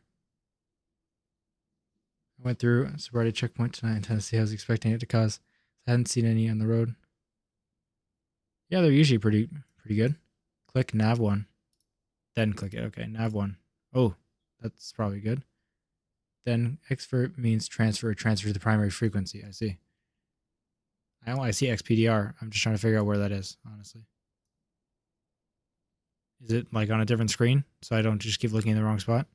I went through a sobriety checkpoint tonight in Tennessee. I was expecting it to cause. I hadn't seen any on the road. Yeah, they're usually pretty good. Click Nav1. Then click it. Okay, Nav1. Oh, that's probably good. Then expert means transfer to the primary frequency. I see. I see XPDR. I'm just trying to figure out where that is, honestly. Is it like on a different screen? So I don't just keep looking in the wrong spot?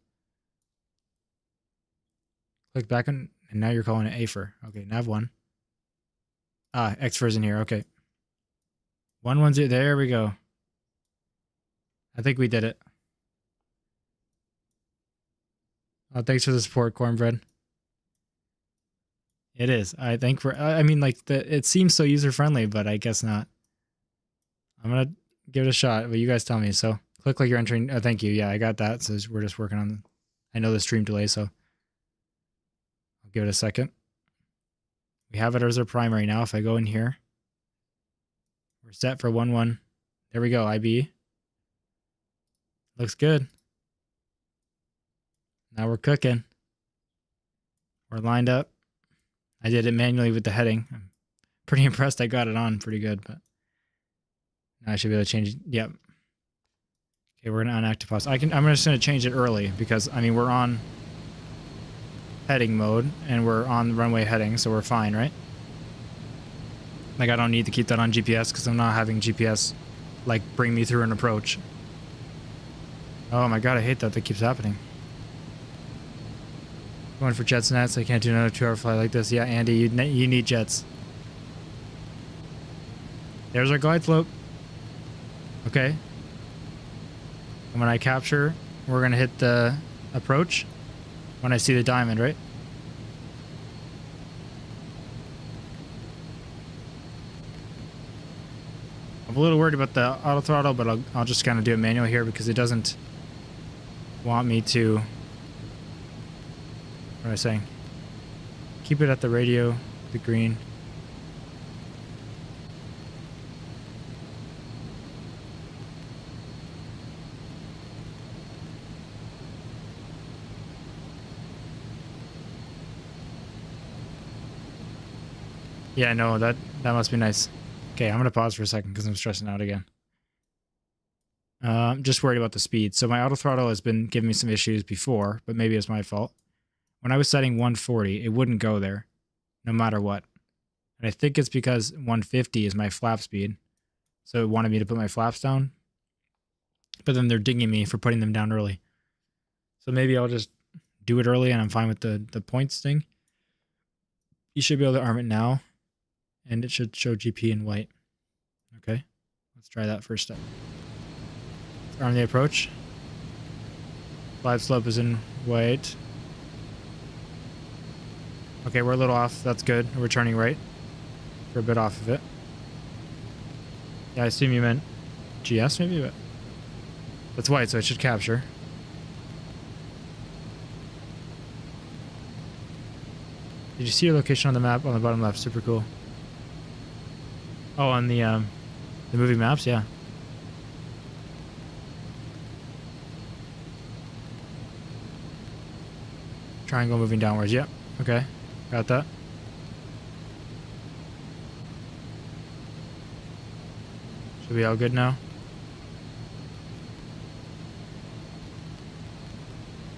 Click back on, and now you're calling it AFER. Okay, Nav1. Ah, XFER is in here. Okay. 110. There we go. I think we did it. Oh, thanks for the support, Cornbread. It is. I think I mean, like, it seems so user-friendly, but I guess not. I'm going to give it a shot, but you guys tell me. So, click like you're entering. Oh, thank you. Yeah, I got that. So, we're just working on. I know the stream delay, so I'll give it a second. We have it as our primary now. If I go in here, we're set for 1-1. There we go, IB. Looks good. Now we're cooking. We're lined up. I did it manually with the heading. I'm pretty impressed I got it on pretty good, but now I should be able to change it. Yep. Okay, we're going to unactive pause. I'm just going to change it early because, I mean, we're on heading mode and we're on runway heading, so we're fine, right? Like, I don't need to keep that on GPS because I'm not having GPS, like, bring me through an approach. Oh my god, I hate that keeps happening. Going for jets nets. I can't do another 2-hour flight like this. Yeah, Andy, you need jets. There's our glide slope. Okay. And when I capture, we're going to hit the approach when I see the diamond, right? I'm a little worried about the auto throttle, but I'll just kind of do it manual here because it doesn't want me to. What am I saying? Keep it at the radio, the green. Yeah, no, that must be nice. Okay, I'm going to pause for a second because I'm stressing out again. I'm just worried about the speed. So my auto throttle has been giving me some issues before, but maybe it's my fault. When I was setting 140, it wouldn't go there, no matter what. And I think it's because 150 is my flap speed. So it wanted me to put my flaps down. But then they're dinging me for putting them down early. So maybe I'll just do it early and I'm fine with the points thing. You should be able to arm it now. And it should show GP in white. Okay, let's try that first step. Let's arm the approach. Glide slope is in white. Okay, we're a little off. That's good. We're turning right. We're a bit off of it. Yeah, I assume you meant GS maybe, but that's white, so it should capture. Did you see your location on the map on the bottom left? Super cool. Oh, on the movie maps, yeah. Triangle moving downwards. Yep. Okay. Got that. Should be all good now.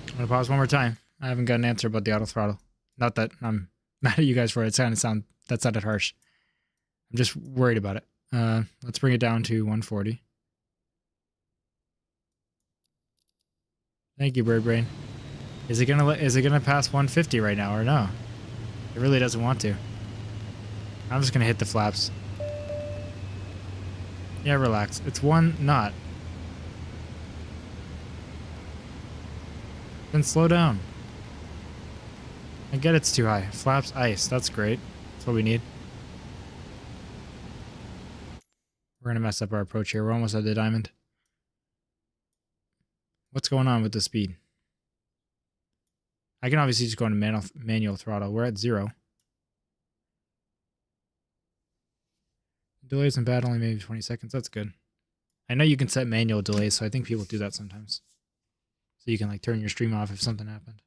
I'm gonna pause one more time. I haven't got an answer about the auto throttle. Not that I'm mad at you guys for it. That sounded harsh. I'm just worried about it. Let's bring it down to 140. Thank you, Bird Brain. Is it gonna pass 150 right now or no? It really doesn't want to. I'm just gonna hit the flaps. Yeah, relax. It's 1 knot. Then slow down. I get it's too high. Flaps ice. That's great. That's what we need. We're gonna mess up our approach here. We're almost at the diamond. What's going on with the speed? I can obviously just go into manual throttle. We're at 0. Delay isn't bad, only maybe 20 seconds. That's good. I know you can set manual delays, so I think people do that sometimes. So you can like turn your stream off if something happened.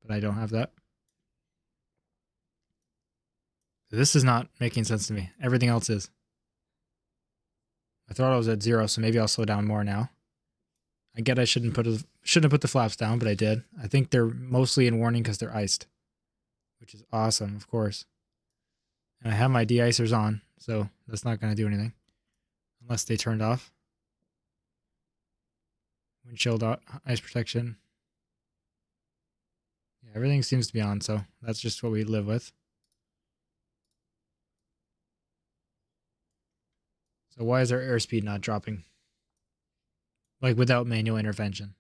But I don't have that. This is not making sense to me. Everything else is. My throttle was at 0, so maybe I'll slow down more now. I get I shouldn't have put the flaps down, but I did. I think they're mostly in warning because they're iced, which is awesome, of course. And I have my de-icers on, so that's not going to do anything unless they turned off. Windshield ice protection. Yeah, everything seems to be on, so that's just what we live with. So why is our airspeed not dropping? Like without manual intervention.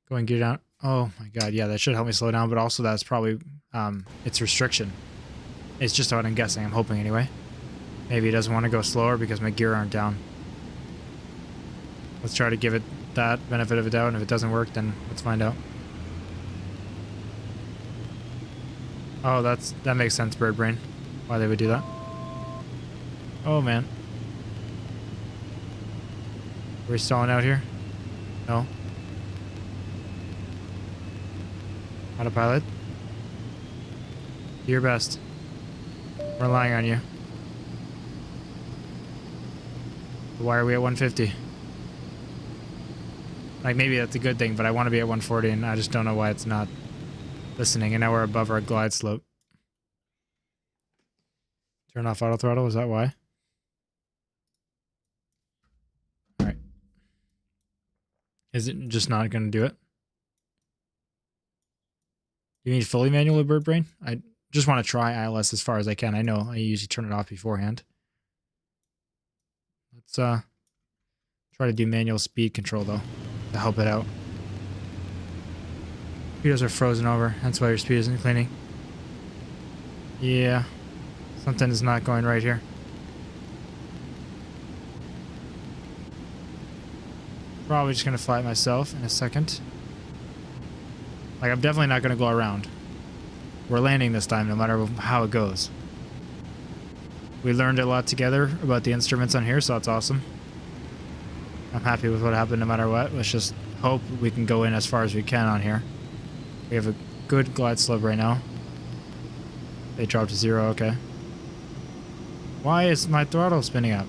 Going gear down. Oh my god, yeah, that should help me slow down, but also that's probably its restriction. It's just what I'm guessing, I'm hoping anyway. Maybe it doesn't want to go slower because my gear aren't down. Let's try to give it that benefit of a doubt, and if it doesn't work, then let's find out. Oh, that makes sense, Bird Brain. Why they would do that. Oh man. Are we stalling out here? No. Autopilot. Do your best. We're relying on you. Why are we at 150? Like, maybe that's a good thing, but I want to be at 140, and I just don't know why it's not listening. And now we're above our glide slope. Turn off auto throttle, is that why? Alright. Is it just not going to do it? You need fully manual with Bird Brain? I just want to try ILS as far as I can. I know I usually turn it off beforehand. Let's try to do manual speed control though, to help it out. Speedos are frozen over, that's why your speed isn't cleaning. Yeah, something is not going right here. Probably just gonna fly it myself in a second. Like, I'm definitely not gonna go around. We're landing this time no matter how it goes. We learned a lot together about the instruments on here, so that's awesome. I'm happy with what happened no matter what. Let's just hope we can go in as far as we can on here. We have a good glide slope right now. They dropped to 0, okay. Why is my throttle spinning up?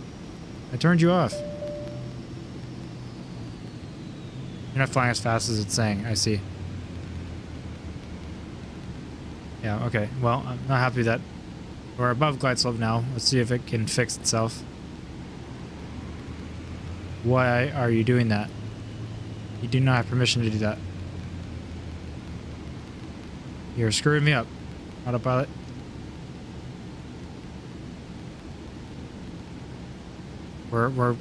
I turned you off. You're not flying as fast as it's saying, I see. Yeah, okay. Well, I'm not happy that we're above glide slope now. Let's see if it can fix itself. Why are you doing that? You do not have permission to do that. You're screwing me up, autopilot. We're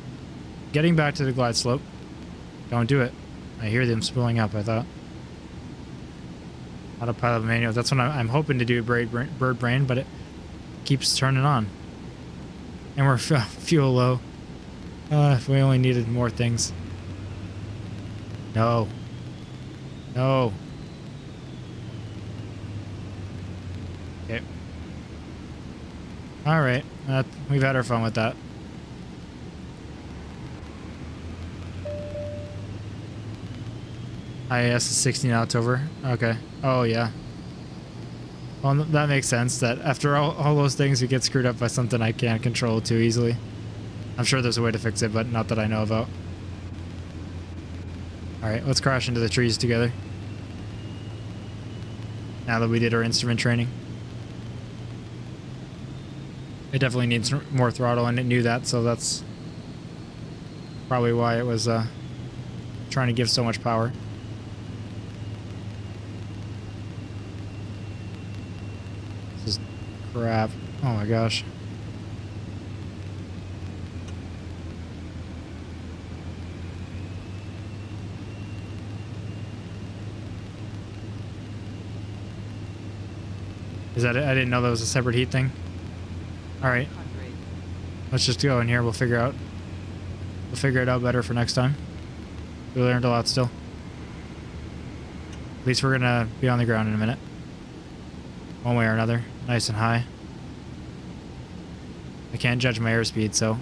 getting back to the glide slope. Don't do it. I hear them spooling up, I thought. Autopilot manual. That's what I'm hoping to do, Bird Brain, but it keeps turning on. And we're fuel low. If we only needed more things. No. No. Okay. Alright. We've had our fun with that. IAS is 16 knots over. Okay. Oh, yeah. Well, that makes sense that after all those things, we get screwed up by something I can't control too easily. I'm sure there's a way to fix it, but not that I know about. Alright, let's crash into the trees together. Now that we did our instrument training. It definitely needs more throttle, and it knew that, so that's probably why it was trying to give so much power. This is crap. Oh my gosh. Is that it? I didn't know that was a separate heat thing. Alright. Let's just go in here. We'll figure it out better for next time. We learned a lot still. At least we're gonna be on the ground in a minute. One way or another. Nice and high. I can't judge my airspeed, so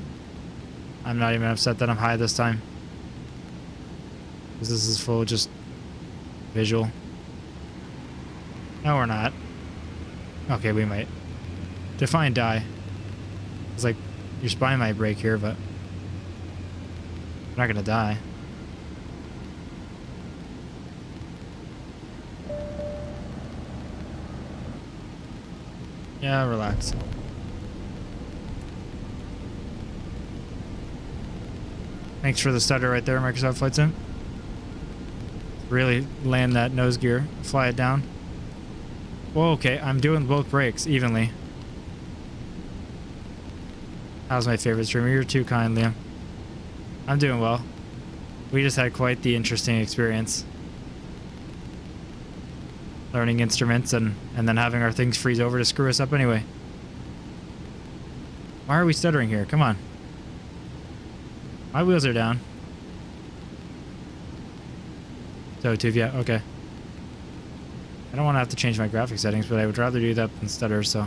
I'm not even upset that I'm high this time. Because this is full just visual. No, we're not. Okay, we might. Define die. It's like your spine might break here, but we're not gonna die. Yeah, relax. Thanks for the stutter right there, Microsoft Flight Sim. Really land that nose gear, fly it down. Whoa, okay, I'm doing both brakes evenly. That was my favorite streamer. You're too kind, Liam. I'm doing well. We just had quite the interesting experience. Learning instruments and then having our things freeze over to screw us up anyway. Why are we stuttering here? Come on. My wheels are down. So, Tuvia, okay. I don't want to have to change my graphic settings, but I would rather do that than stutter, so.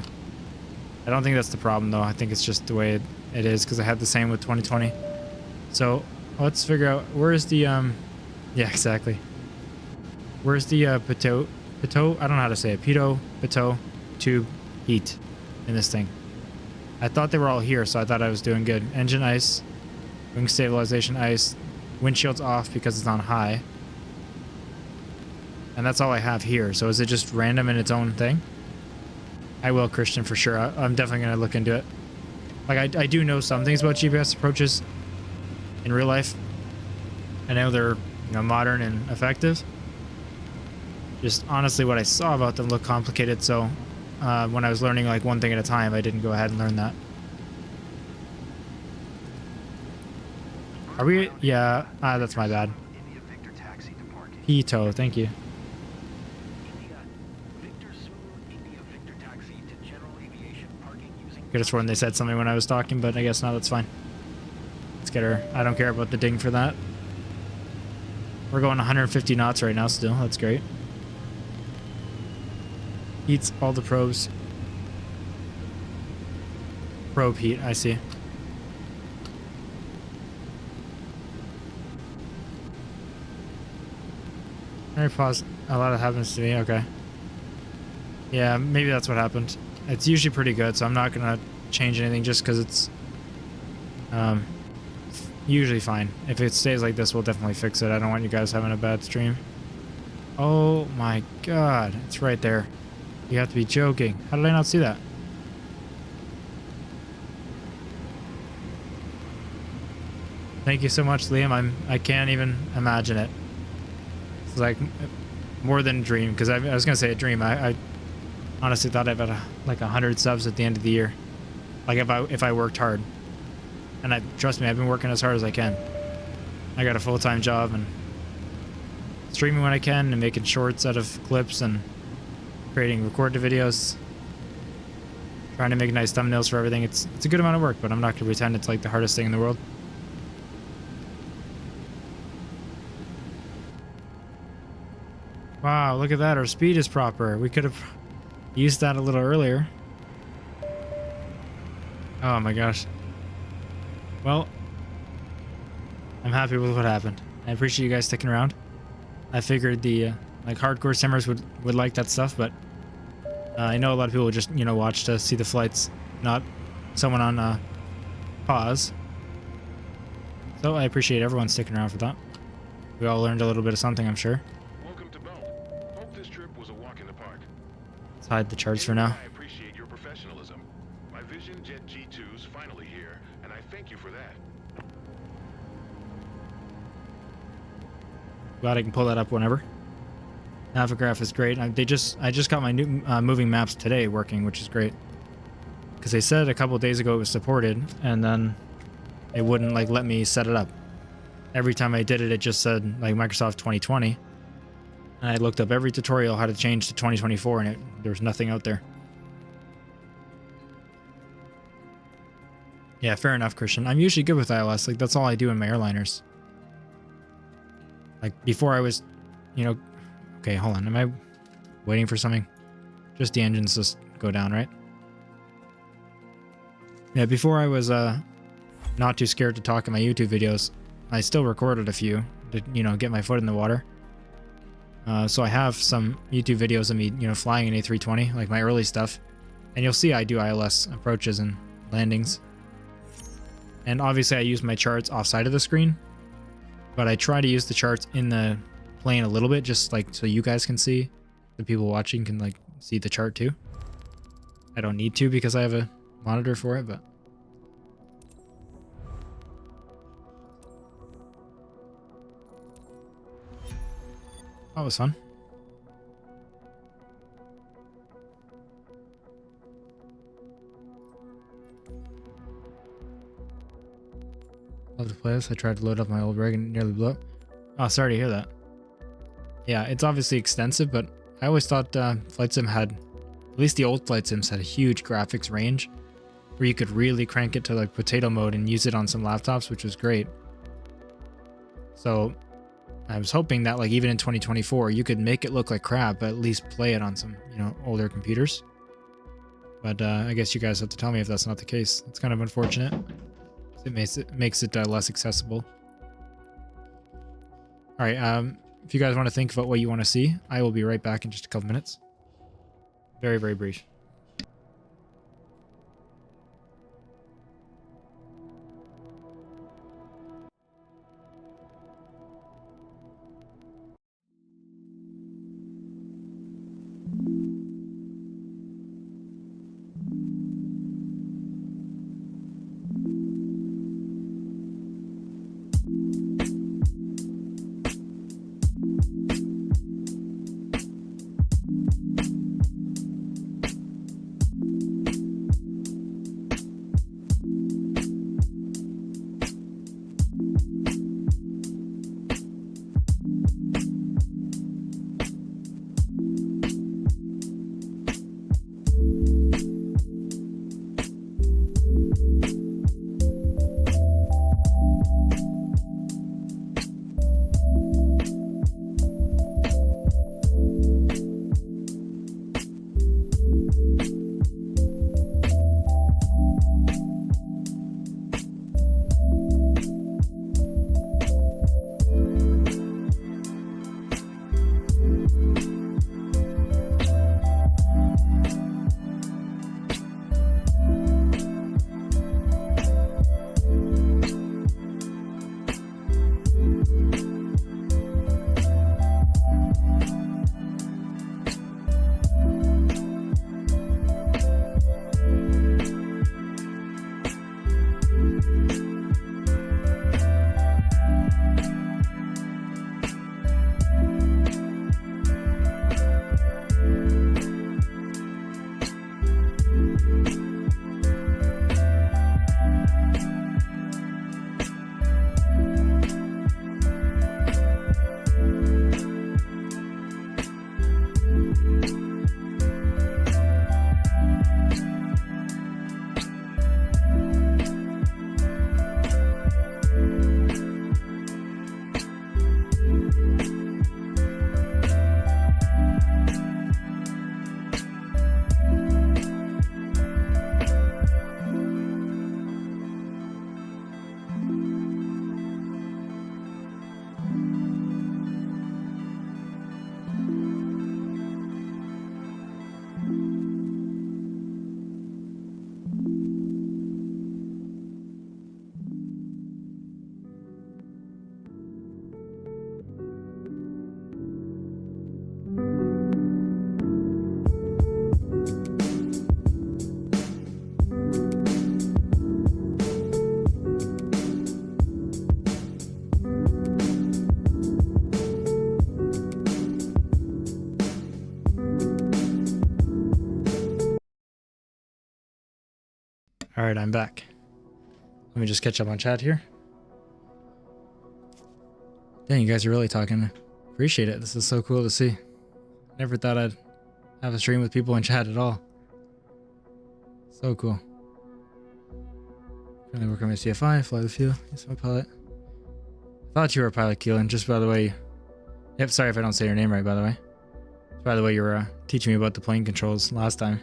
I don't think that's the problem, though. I think it's just the way it is, because I had the same with 2020. So, let's figure out, where's the, yeah, exactly. Where's the, pitot, I don't know how to say it, pitot tube heat in this thing. I thought they were all here, so I thought I was doing good. Engine ice, wing stabilization ice, windshield's off because it's on high. And that's all I have here. So is it just random in its own thing? I will, Christian, for sure. I'm definitely going to look into it. Like, I do know some things about GPS approaches in real life. I know they're, you know, modern and effective. Just honestly, what I saw about them looked complicated. So when I was learning like one thing at a time, I didn't go ahead and learn that. Are we? Yeah, that's my bad. Hito, thank you. Could have sworn they said something when I was talking, but I guess not. That's fine. Let's get her. I don't care about the ding for that. We're going 150 knots right now still. That's great. Heats all the probes. Probe heat, I see. Very pause. A lot of happens to me. Okay. Yeah, maybe that's what happened. It's usually pretty good, so I'm not gonna change anything just because it's usually fine. If it stays like this, we'll definitely fix it. I don't want you guys having a bad stream. Oh my god, it's right there. You have to be joking. How did I not see that? Thank you so much, Liam. I can't even imagine it. It's like more than a dream, because I was gonna say a dream. I honestly thought I'd have like 100 subs at the end of the year, like if I worked hard. And trust me, I've been working as hard as I can. I got a full-time job and streaming when I can and making shorts out of clips and creating recorded videos, trying to make nice thumbnails for everything. It's a good amount of work, but I'm not gonna pretend it's like the hardest thing in the world. Wow, look at that. Our speed is proper. We could have used that a little earlier. Oh my gosh. Well, I'm happy with what happened. I appreciate you guys sticking around. I figured the like hardcore simmers would like that stuff, but I know a lot of people just, watch to see the flights, not someone on pause. So I appreciate everyone sticking around for that. We all learned a little bit of something, I'm sure. Welcome to Belt. Hope this trip was a walk in the park. Let's hide the charts for now. I appreciate your professionalism. My Vision Jet G2's finally here, and I thank you for that. Glad I can pull that up whenever. Navigaph is great. I just got my new moving maps today working, which is great. Because they said a couple days ago it was supported, and then it wouldn't let me set it up. Every time I did it, it just said Microsoft 2020, and I looked up every tutorial how to change to 2024, and there was nothing out there. Yeah, fair enough, Christian. I'm usually good with iOS. That's all I do in my airliners. Before I was, okay, hold on. Am I waiting for something? Just the engines just go down, right? Yeah, before I was not too scared to talk in my YouTube videos, I still recorded a few to, get my foot in the water. So I have some YouTube videos of me, flying an A320, like my early stuff. And you'll see I do ILS approaches and landings. And obviously I use my charts offside of the screen. But I try to use the charts in the plane a little bit, just so you guys can see. The people watching can see the chart too. I don't need to because I have a monitor for it, but... That was fun. Love to play this. I tried to load up my old rig and it nearly blew up. Oh, sorry to hear that. Yeah, it's obviously extensive, but I always thought Flight Sim had, at least the old Flight Sims had a huge graphics range where you could really crank it to potato mode and use it on some laptops, which was great. So I was hoping that even in 2024 you could make it look like crap, but at least play it on some older computers. But I guess you guys have to tell me if that's not the case. It's kind of unfortunate. It makes it less accessible. All right, if you guys want to think about what you want to see, I will be right back in just a couple minutes. Very, very brief. All right, I'm back. Let me just catch up on chat here. Dang, you guys are really talking. Appreciate it. This is so cool to see. Never thought I'd have a stream with people in chat at all. So cool. Currently working on my CFI, fly the field. Yes, my pilot. Thought you were a pilot, Keelan. Just by the way. Yep, sorry if I don't say your name right, by the way. By the way, you were teaching me about the plane controls last time.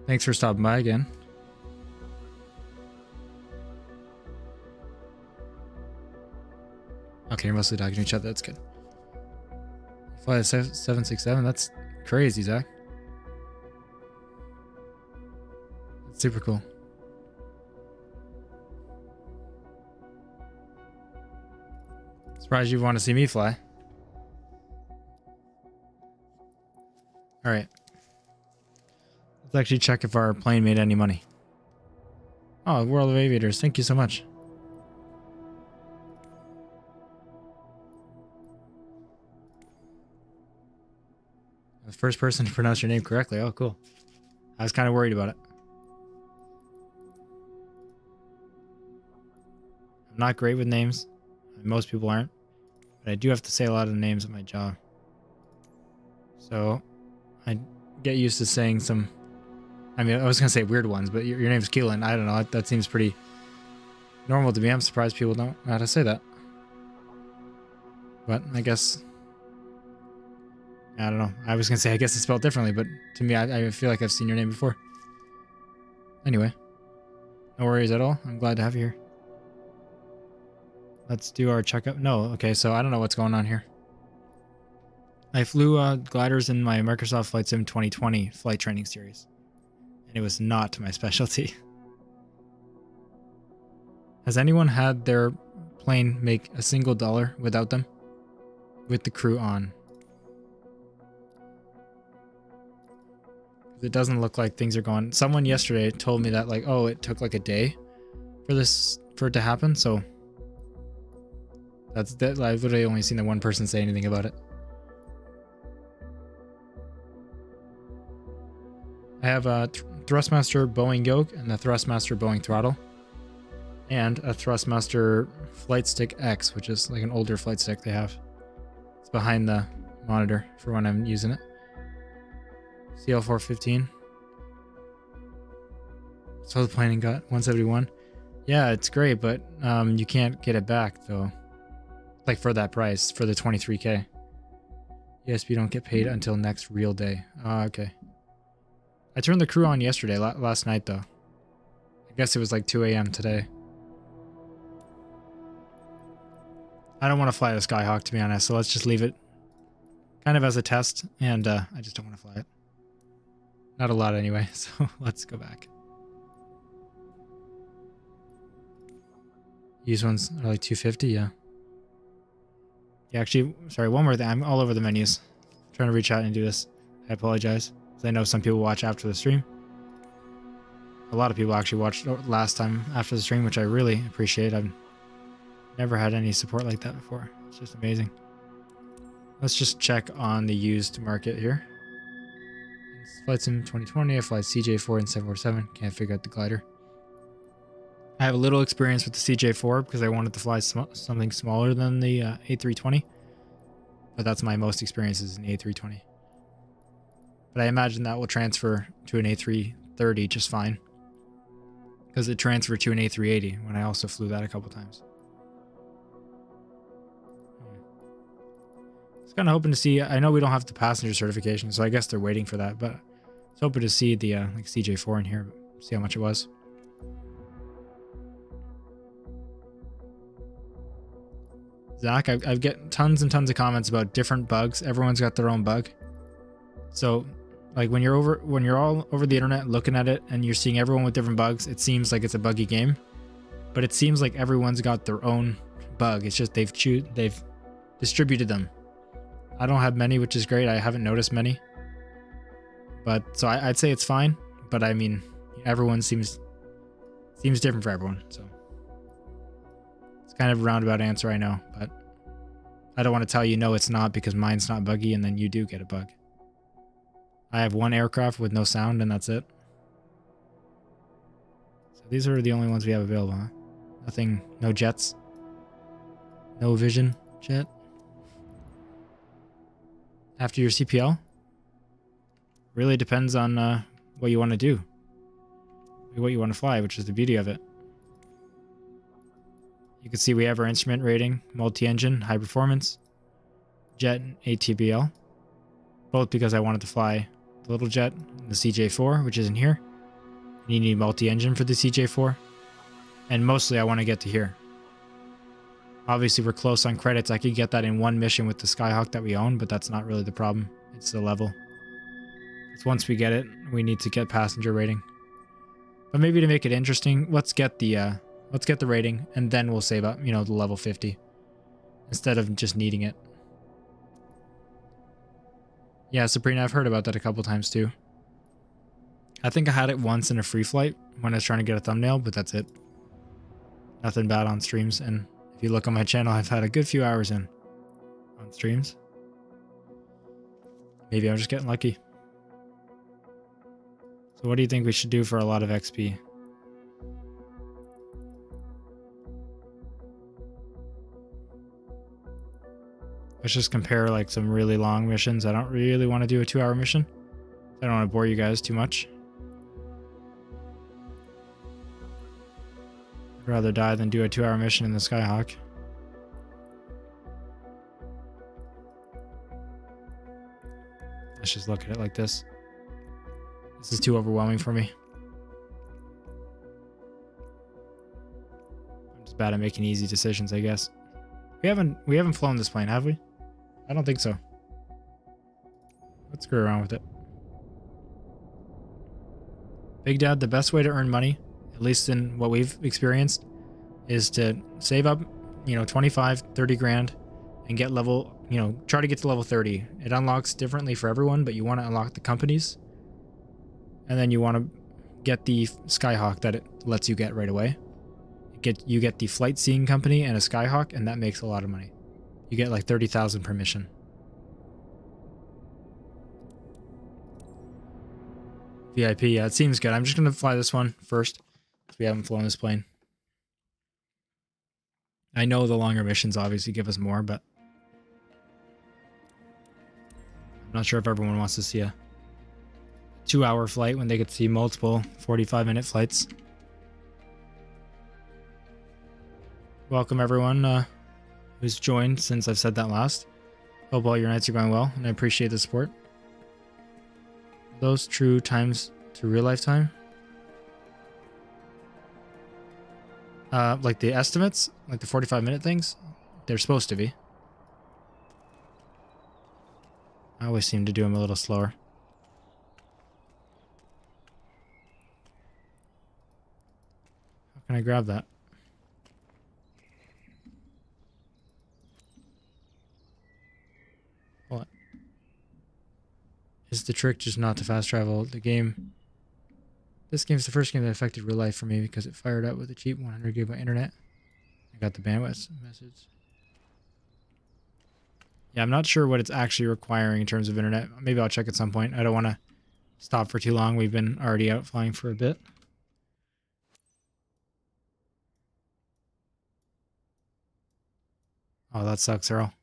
Thanks for stopping by again. Okay, you're mostly talking to each other. That's good. Fly the 767. That's crazy, Zach. That's super cool. Surprised you want to see me fly. All right. Let's actually check if our plane made any money. Oh, World of Aviators. Thank you so much. The first person to pronounce your name correctly. Oh, cool. I was kind of worried about it. I'm not great with names. Most people aren't. But I do have to say a lot of the names at my job. So I get used to saying some... I mean, I was going to say weird ones, but your name's Keelan. I don't know. That seems pretty normal to me. I'm surprised people don't know how to say that. But I guess... I don't know. I was going to say I guess it's spelled differently, but to me, I feel like I've seen your name before. Anyway. No worries at all. I'm glad to have you here. Let's do our checkup. No, okay, so I don't know what's going on here. I flew gliders in my Microsoft Flight Sim 2020 flight training series. And it was not my specialty. Has anyone had their plane make a single dollar without them? With the crew on? It doesn't look like things are going... Someone yesterday told me that, like, oh, it took like a day for it to happen, so... I've literally only seen the one person say anything about it. I have a Thrustmaster Boeing yoke and a Thrustmaster Boeing throttle. And a Thrustmaster Flight Stick X, which is like an older flight stick they have. It's behind the monitor for when I'm using it. CL415. So the plane got 171. Yeah, it's great, but you can't get it back though. Like for that price, for the 23K. Yes, we don't get paid until next real day. Okay. I turned the crew on yesterday, last night though. I guess it was like 2 a.m. today. I don't want to fly the Skyhawk, to be honest, so let's just leave it kind of as a test, and I just don't want to fly it. Not a lot anyway, so let's go back. Used ones are like 250, yeah. Yeah, actually, sorry, one more thing. I'm all over the menus. I'm trying to reach out and do this. I apologize. Because I know some people watch after the stream. A lot of people actually watched last time after the stream, which I really appreciate. I've never had any support like that before. It's just amazing. Let's just check on the used market here. It's Flight Sim 2020. I fly CJ4 and 747. Can't figure out the glider. I have a little experience with the CJ4 because I wanted to fly something smaller than the A320. But that's my most experiences in the A320. But I imagine that will transfer to an A330 just fine. Because it transferred to an A380 when I also flew that a couple times. I was kind of hoping to see, I know we don't have the passenger certification, so I guess they're waiting for that. But I was hoping to see the like CJ4 in here, see how much it was. Zach, I've get tons and tons of comments about different bugs. Everyone's got their own bug. So, like when you're all over the internet looking at it and you're seeing everyone with different bugs, it seems like it's a buggy game. But it seems like everyone's got their own bug. It's just they've distributed them. I don't have many, which is great. I haven't noticed many. But so I'd say it's fine. But I mean, everyone seems different for everyone. So. Kind of a roundabout answer, I know, but I don't want to tell you no, it's not because mine's not buggy and then you do get a bug. I have one aircraft with no sound and that's it. So these are the only ones we have available, huh? Nothing, no jets. No vision jet. After your CPL? Really depends on what you want to do. What you want to fly, which is the beauty of it. You can see we have our instrument rating, multi-engine, high performance, jet, and ATPL. Both because I wanted to fly the little jet, the CJ4, which isn't here. You need multi-engine for the CJ4. And mostly I want to get to here. Obviously we're close on credits. I could get that in one mission with the Skyhawk that we own, but that's not really the problem. It's the level. It's once we get it, we need to get passenger rating. But maybe to make it interesting, let's get the rating, and then we'll save up, you know, the level 50. Instead of just needing it. Yeah, Sabrina, I've heard about that a couple times too. I think I had it once in a free flight when I was trying to get a thumbnail, but that's it. Nothing bad on streams, and if you look on my channel, I've had a good few hours in on streams. Maybe I'm just getting lucky. So what do you think we should do for a lot of XP? Let's just compare like some really long missions. I don't really want to do a 2-hour mission. I don't want to bore you guys too much. I'd rather die than do a 2-hour mission in the Skyhawk. Let's just look at it like this. This is too overwhelming for me. I'm just bad at making easy decisions, I guess. We haven't flown this plane, have we? I don't think so. Let's screw around with it. Big Dad, the best way to earn money, at least in what we've experienced, is to save up, you know, 25, 30 grand and get level, you know, try to get to level 30. It unlocks differently for everyone, but you want to unlock the companies. And then you want to get the Skyhawk that it lets you get right away. You get the flight seeing company and a Skyhawk, and that makes a lot of money. You get like 30,000 per mission. VIP, yeah, it seems good. I'm just going to fly this one first, because we haven't flown this plane. I know the longer missions obviously give us more, but I'm not sure if everyone wants to see a 2-hour flight when they could see multiple 45-minute flights. Welcome everyone who's joined since I've said that last. Hope all your nights are going well, and I appreciate the support. Those true times to real life time? Like the estimates? Like the 45-minute things? They're supposed to be. I always seem to do them a little slower. How can I grab that? What? Is the trick just not to fast travel the game? This game's the first game that affected real life for me because it fired up with a cheap 100 GB internet. I got the bandwidth message. Yeah, I'm not sure what it's actually requiring in terms of internet. Maybe I'll check at some point. I don't want to stop for too long. We've been already out flying for a bit. Oh, that sucks, Earl.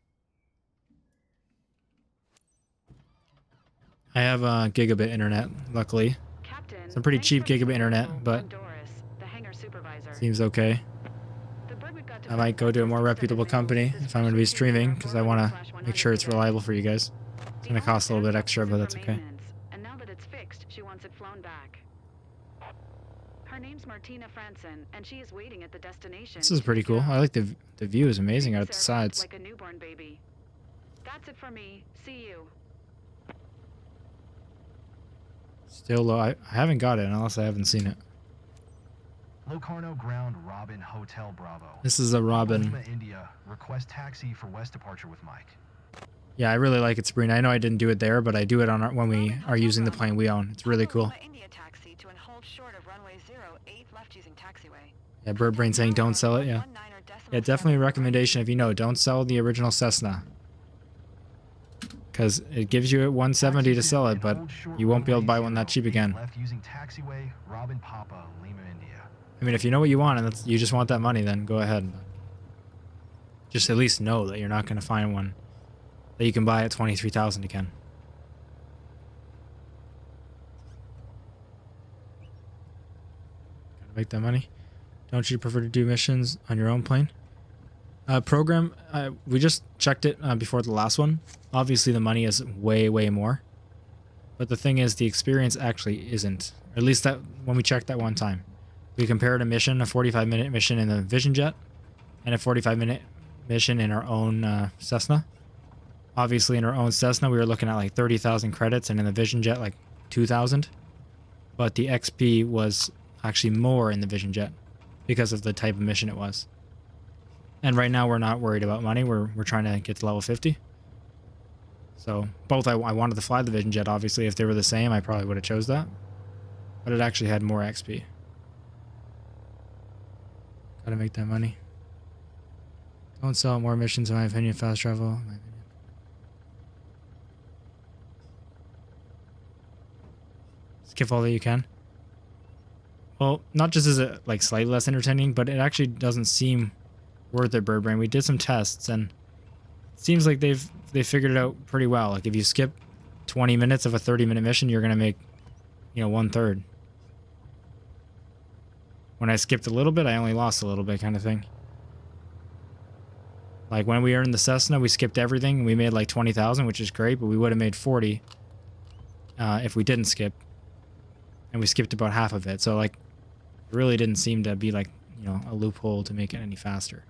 I have a gigabit internet, luckily. It's a pretty cheap gigabit internet, but seems okay. I might go to a more reputable company if I'm going to be streaming, because I want to make sure it's reliable for you guys. It's going to cost a little bit extra, but that's okay. And now that it's fixed, she wants it flown back. Her name's Martina Franson, and she is waiting at the destination. This is pretty cool. I like the view is amazing out of the sides. Like a newborn baby. That's it for me. See you. Still low. I haven't got it unless I haven't seen it. Locarno Ground Robin Hotel Bravo. This is a Robin. Lima, India. Request taxi for west departure with Mike. Yeah, I really like it, Sabrina. I know I didn't do it there, but I do it on when we are using the plane we own. It's really cool. Yeah, Bird Brain saying don't sell it. Yeah, yeah, definitely a recommendation if you know. Don't sell the original Cessna, because it gives you at 170 to sell it, but you won't be able to buy one that cheap again. Left using taxiway Robin Papa, Lima, India. I mean, if you know what you want and that's, you just want that money, then go ahead. Just at least know that you're not going to find one that you can buy at 23,000 again. Gotta make that money. Don't you prefer to do missions on your own plane? Program, we just checked it before the last one. Obviously, the money is way, way more. But the thing is, the experience actually isn't. Or at least that when we checked that one time. We compared a mission, a 45-minute mission in the Vision Jet, and a 45-minute mission in our own Cessna. Obviously, in our own Cessna, we were looking at like 30,000 credits, and in the Vision Jet, like 2,000. But the XP was actually more in the Vision Jet because of the type of mission it was. And right now, we're not worried about money. We're trying to get to level 50. So both, I wanted to fly the Vision Jet. Obviously, if they were the same, I probably would have chose that. But it actually had more XP. Gotta make that money. Don't sell more missions, in my opinion. Fast travel, in my opinion. Skip all that you can. Well, not just is it like slightly less entertaining, but it actually doesn't seem worth it, Birdbrain. We did some tests, and it seems like they figured it out pretty well. Like if you skip 20 minutes of a 30-minute mission, you're gonna make, 1/3. When I skipped a little bit, I only lost a little bit, kind of thing. Like when we were in the Cessna, we skipped everything, and we made like 20,000, which is great, but we would have made 40 if we didn't skip. And we skipped about half of it, so like it really didn't seem to be like, a loophole to make it any faster.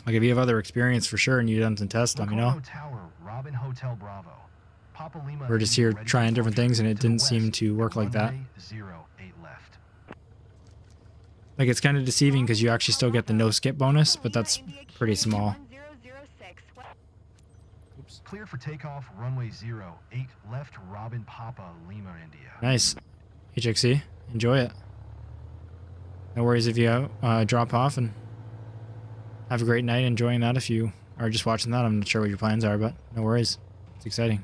Like if you have other experience for sure and you've done some tests, let me know. Tower, Robin Hotel Bravo. Papa Lima We're just here trying different things, and it didn't seem to work like that. 08 left. Like it's kind of deceiving because you actually still get the no skip bonus, but that's pretty small. Oops. Clear for takeoff, runway 08 left, Robin Papa Lima, India. Nice. HXC, enjoy it. No worries if you drop off, and have a great night enjoying that. If you are just watching that, I'm not sure what your plans are, but no worries. It's exciting.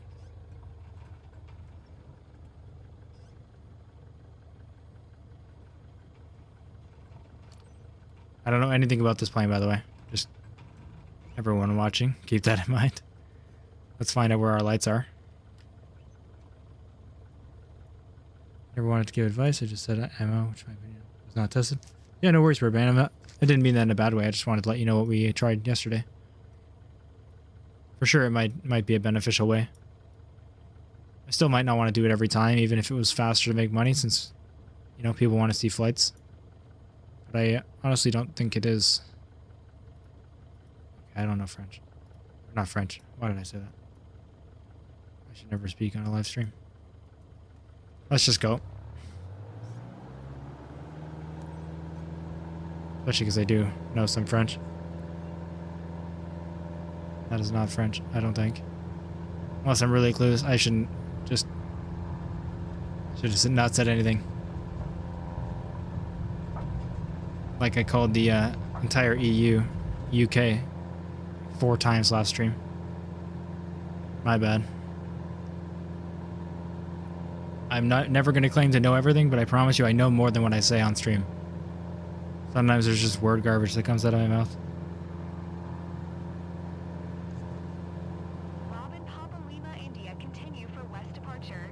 I don't know anything about this plane, by the way. Just everyone watching, keep that in mind. Let's find out where our lights are. Never wanted to give advice. I just said ammo, which my opinion was not tested. Yeah, no worries, Burban. I didn't mean that in a bad way. I just wanted to let you know what we tried yesterday. For sure, it might be a beneficial way. I still might not want to do it every time, even if it was faster to make money, since, people want to see flights. But I honestly don't think it is. Okay, I don't know French. Not French. Why did I say that? I should never speak on a live stream. Let's just go. Especially because I do know some French. That is not French, I don't think. Unless I'm really clueless, I should just not said anything. Like I called the entire EU, UK, 4 times last stream. My bad. I'm never going to claim to know everything, but I promise you I know more than what I say on stream. Sometimes there's just word garbage that comes out of my mouth. Robin Papa Lima, India, continue for west departure.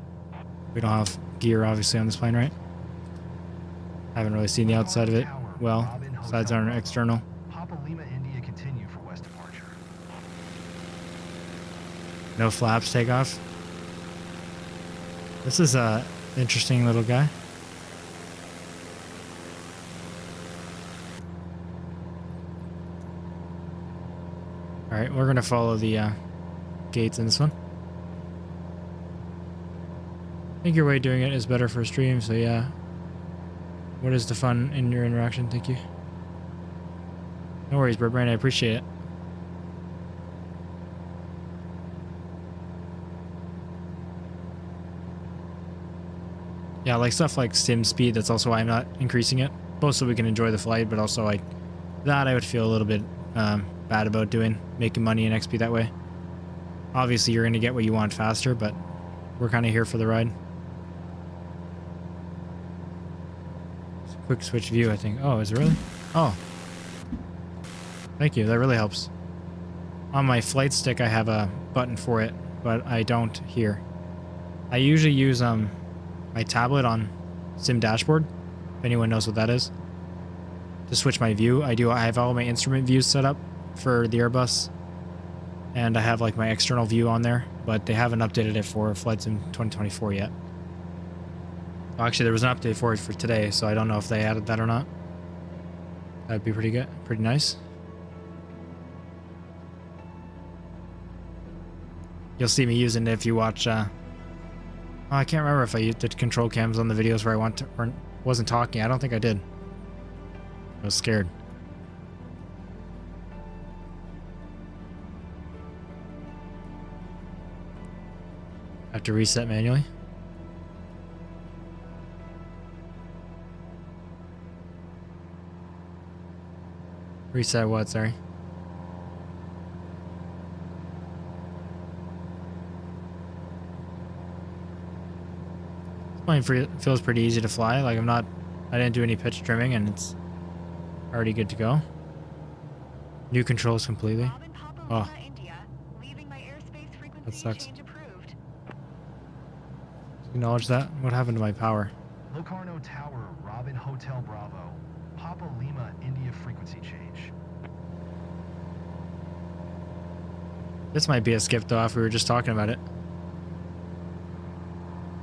We don't have gear obviously on this plane, right? I haven't really seen the outside of it well. Sides aren't external. Papa Lima, India, continue for west departure. No flaps takeoff. This is a interesting little guy. Alright, we're gonna follow the gates in this one. I think your way of doing it is better for a stream, so yeah. What is the fun in your interaction? Thank you. No worries, Birdbrain, I appreciate it. Yeah, like stuff like sim speed, that's also why I'm not increasing it. Both so we can enjoy the flight, but also like that I would feel a little bit bad about doing, making money in XP that way. Obviously you're going to get what you want faster, but we're kind of here for the ride. quick switch view, I think. Oh, is it really? Oh. Thank you. That really helps. On my flight stick, I have a button for it, but I don't here. I usually use my tablet on Sim Dashboard, if anyone knows what that is, to switch my view. I have all my instrument views set up for the Airbus, and I have like my external view on there, but they haven't updated it for flights in 2024 yet. Oh, actually, there was an update for it for today, so I don't know if they added that or not. That'd be pretty good, pretty nice. You'll see me using it if you watch. Oh, I can't remember if I did control cams on the videos where or wasn't talking. I don't think I did. I was scared. Have to reset manually. Reset what? Sorry. This plane feels pretty easy to fly. Like I didn't do any pitch trimming, and it's already good to go. New controls completely. Oh, that sucks. Acknowledge that. What happened to my power? Locarno Tower, Robin Hotel Bravo, Papa Lima, India frequency change. This might be a skip though, if we were just talking about it.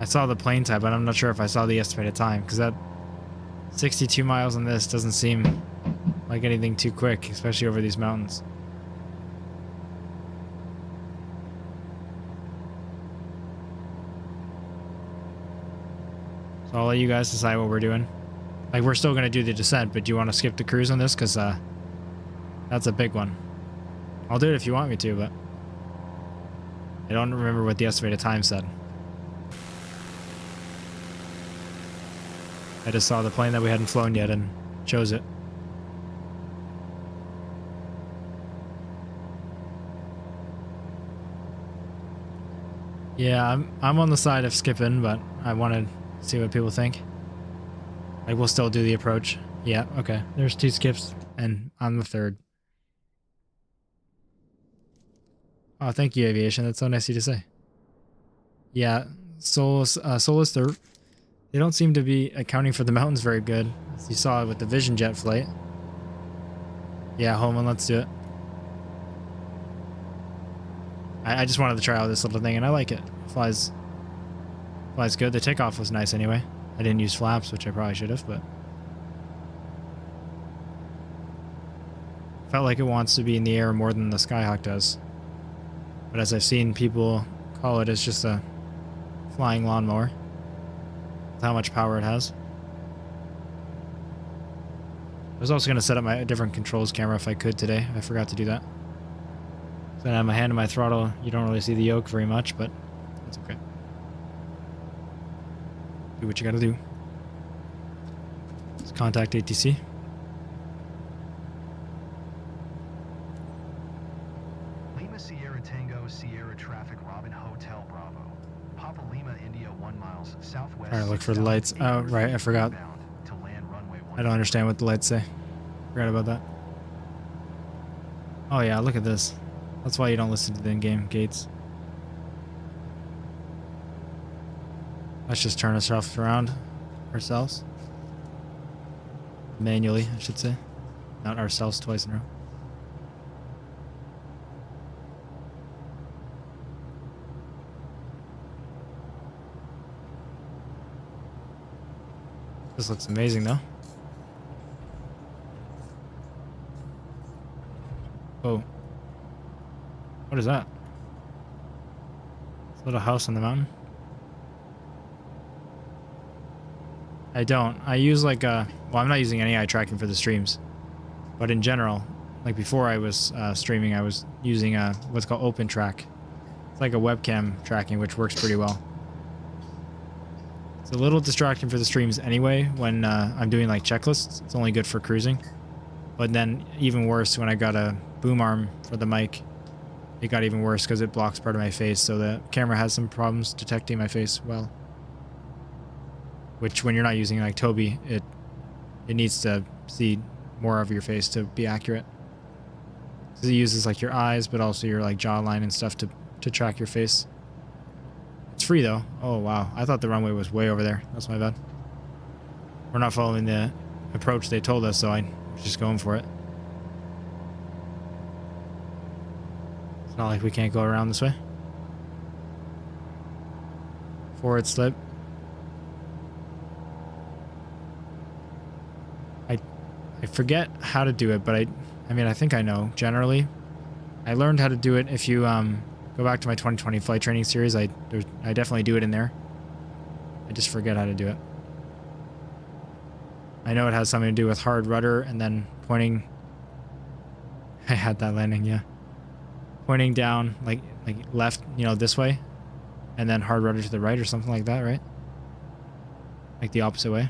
I saw the plane type, but I'm not sure if I saw the estimated time, because that 62 miles on this doesn't seem like anything too quick, especially over these mountains. So I'll let you guys decide what we're doing. Like, we're still going to do the descent, but do you want to skip the cruise on this? Because that's a big one. I'll do it if you want me to, but I don't remember what the estimated time said. I just saw the plane that we hadn't flown yet and chose it. Yeah, I'm on the side of skipping, but I wanted to see what people think. Like, we'll still do the approach. Yeah, okay. There's 2 skips, and I'm the 3rd. Oh, thank you, Aviation. That's so nice of you to say. Yeah, Solus, they don't seem to be accounting for the mountains very good, as you saw with the Vision Jet flight. Yeah, Holman, let's do it. I just wanted to try out this little thing, and I like it. Flies good. The takeoff was nice anyway. I didn't use flaps, which I probably should have, but felt like it wants to be in the air more than the Skyhawk does. But as I've seen people call it, it's just a flying lawnmower with how much power it has. I was also going to set up my different controls camera if I could today. I forgot to do that. So I have my hand on my throttle. You don't really see the yoke very much, but that's okay. Do what you gotta do. Let's contact ATC. Lima Sierra Tango Sierra Traffic Robin Hotel Bravo. Papa Lima India 1 miles southwest. Alright, look for the lights. Oh, right, I forgot. I don't understand what the lights say. Forgot about that. Oh yeah, look at this. That's why you don't listen to the in-game gates. Let's just turn ourselves around ourselves. Manually, I should say. Not ourselves twice in a row. This looks amazing though. Oh. What is that? It's a little house on the mountain. I don't. I use like a... Well, I'm not using any eye tracking for the streams. But in general, like before I was streaming, I was using what's called Open Track. It's like a webcam tracking, which works pretty well. It's a little distracting for the streams anyway when I'm doing like checklists. It's only good for cruising. But then even worse when I got a boom arm for the mic. It got even worse because it blocks part of my face, so the camera has some problems detecting my face well. Which, when you're not using like Toby, it it needs to see more of your face to be accurate. Because it uses like your eyes, but also your like jawline and stuff to track your face. It's free though. Oh wow, I thought the runway was way over there. That's my bad. We're not following the approach they told us, so I was just going for it. It's not like we can't go around this way. Forward slip. I forget how to do it, but I mean, I think I know generally. I learned how to do it. If you go back to my 2020 flight training series, I definitely do it in there. I just forget how to do it. I know it has something to do with hard rudder and then pointing. I had that landing, yeah. Pointing down like left, you know, this way, and then hard rudder to the right or something like that, right? Like the opposite way.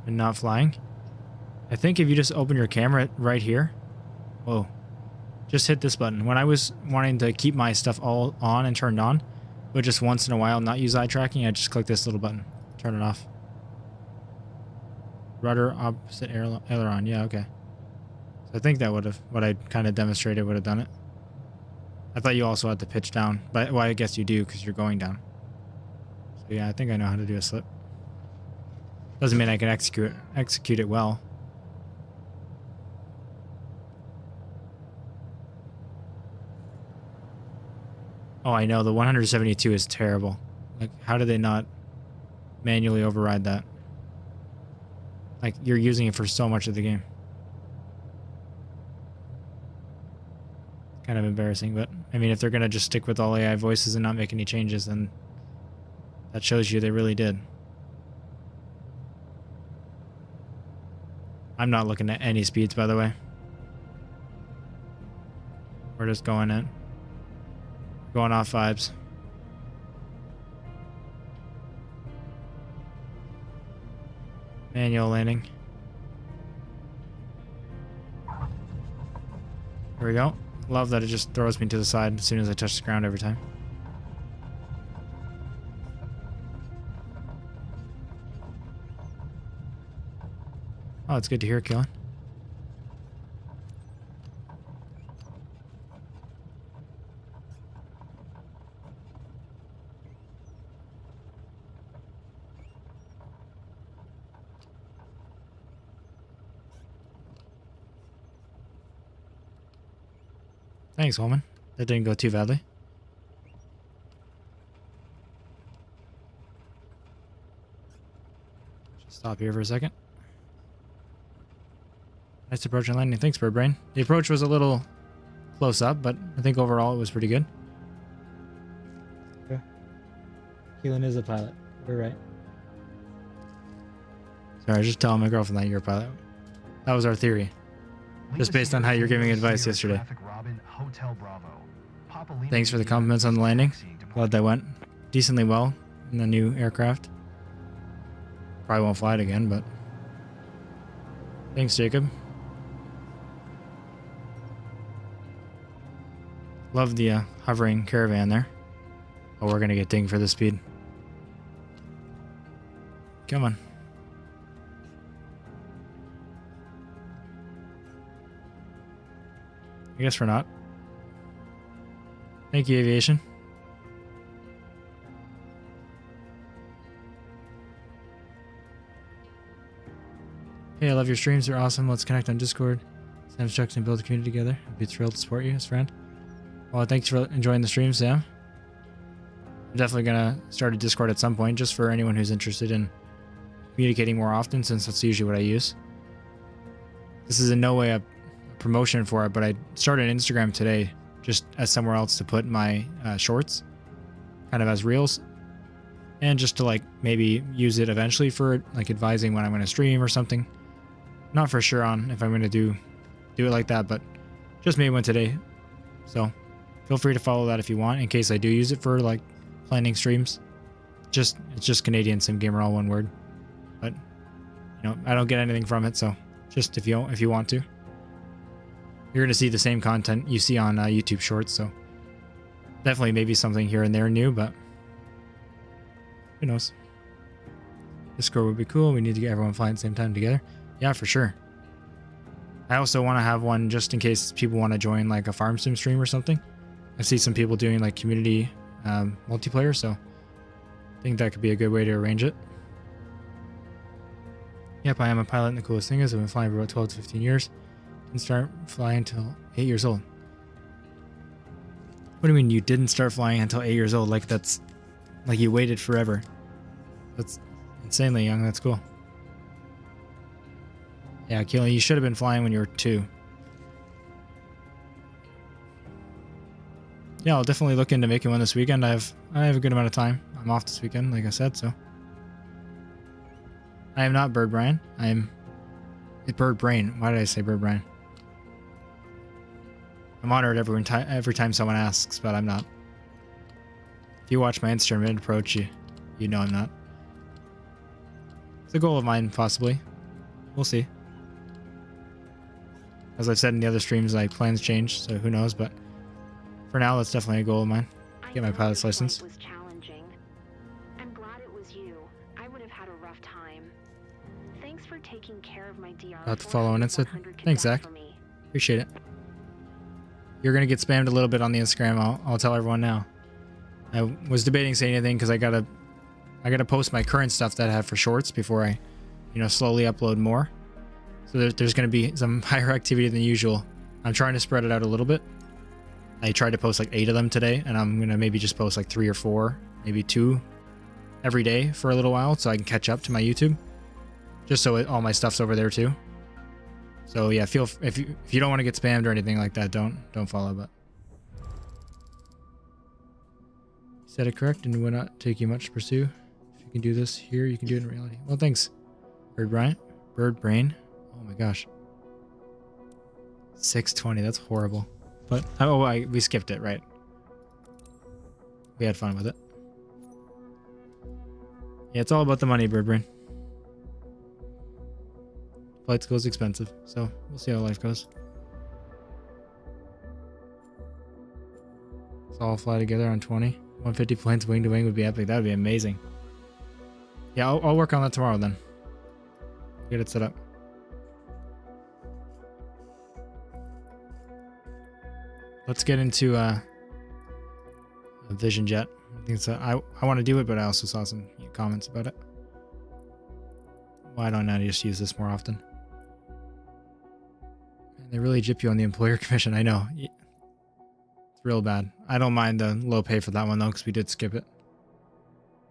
And not flying. I think if you just open your camera right here, whoa, just hit this button. When I was wanting to keep my stuff all on and turned on, but just once in a while not use eye tracking, I just click this little button, turn it off. Rudder opposite aileron, yeah, okay. So I think that would have, what I kind of demonstrated would have done it. I thought you also had to pitch down, but well, I guess you do because you're going down. So yeah, I think I know how to do a slip. Doesn't mean I can execute it well. Oh, I know. The 172 is terrible. Like, how did they not manually override that? Like, you're using it for so much of the game. Kind of embarrassing, but I mean, if they're going to just stick with all AI voices and not make any changes, then that shows you they really did. I'm not looking at any speeds, by the way. We're just going in. Going off vibes. Manual landing. Here we go. Love that it just throws me to the side as soon as I touch the ground every time. Oh, it's good to hear, Keelan. Thanks, Holman. That didn't go too badly. Just stop here for a second. Nice approach and landing. Thanks, Birdbrain. The approach was a little close up, but I think overall it was pretty good. Okay. Keelan is a pilot. We're right. Sorry, just telling my girlfriend that you're a pilot. That was our theory. Just based on how you're giving advice yesterday. Thanks for the compliments on the landing. Glad that went decently well in the new aircraft. Probably won't fly it again, but thanks, Jacob. Love the hovering caravan there. Oh, we're gonna get dinged for the speed. Come on. I guess we're not. Thank you, Aviation. Hey, I love your streams. They're awesome. Let's connect on Discord. Send instructions and build a community together. I'd be thrilled to support you as a friend. Well, thanks for enjoying the stream, Sam. I'm definitely going to start a Discord at some point, just for anyone who's interested in communicating more often, since that's usually what I use. This is in no way a promotion for it, but I started Instagram today just as somewhere else to put my shorts, kind of as reels, and just to like maybe use it eventually for like advising when I'm going to stream or something. Not for sure on if I'm going to do it like that, but just made one today. So feel free to follow that if you want, in case I do use it for like planning streams. It's just Canadian Sim Gamer, all one word. But you know, I don't get anything from it, so just if you want to. You're going to see the same content you see on YouTube Shorts, so Definitely maybe something here and there new, but who knows? Discord would be cool. We need to get everyone flying at the same time together. Yeah, for sure. I also want to have one just in case people want to join like a farm sim stream or something. I see some people doing like community multiplayer, so I think that could be a good way to arrange it. Yep, I am a pilot, and the coolest thing is I've been flying for about 12 to 15 years. Didn't start flying until 8 years old. What do you mean you didn't start flying until 8 years old? Like that's like you waited forever. That's insanely young. That's cool. Yeah, Keelan, you should have been flying when you were 2. Yeah, I'll definitely look into making one this weekend. I have a good amount of time. I'm off this weekend, like I said, so. I am not Bird Brian. I am Bird Brain. Why did I say Bird Brian? I'm honored every time someone asks, but I'm not. If you watch my Instagram mid approach, you know I'm not. It's a goal of mine, possibly. We'll see. As I've said in the other streams, like plans change, so who knows, but for now, that's definitely a goal of mine. Get my pilot's license. Was challenging. I'm glad it was you. I would have had a rough time. Thanks for taking care of my DR. About to follow on Insta. Thanks, Zach. Appreciate it. You're gonna get spammed a little bit on the Instagram. I'll tell everyone now. I was debating saying anything because I gotta post my current stuff that I have for shorts before I, slowly upload more. So there's gonna be some higher activity than usual. I'm trying to spread it out a little bit. I tried to post like 8 of them today, and I'm gonna maybe just post like 3 or 4, maybe 2 every day for a little while, so I can catch up to my YouTube. Just so all my stuff's over there too. So yeah, if you don't want to get spammed or anything like that, don't follow. But you said it correct, and it would not take you much to pursue. If you can do this here, you can do it in reality. Well, thanks, Bird Brain. Oh my gosh, 620. That's horrible. But we skipped it, right? We had fun with it. Yeah, it's all about the money, Bird Brain. Flight school is expensive, so we'll see how life goes. Let's all fly together on 20. 150 planes wing to wing would be epic. That would be amazing. Yeah, I'll work on that tomorrow then. Get it set up. Let's get into a Vision Jet. I think I want to do it, but I also saw some comments about it. Why don't I just use this more often? Man, they really gyp you on the employer commission. I know. It's real bad. I don't mind the low pay for that one though, because we did skip it.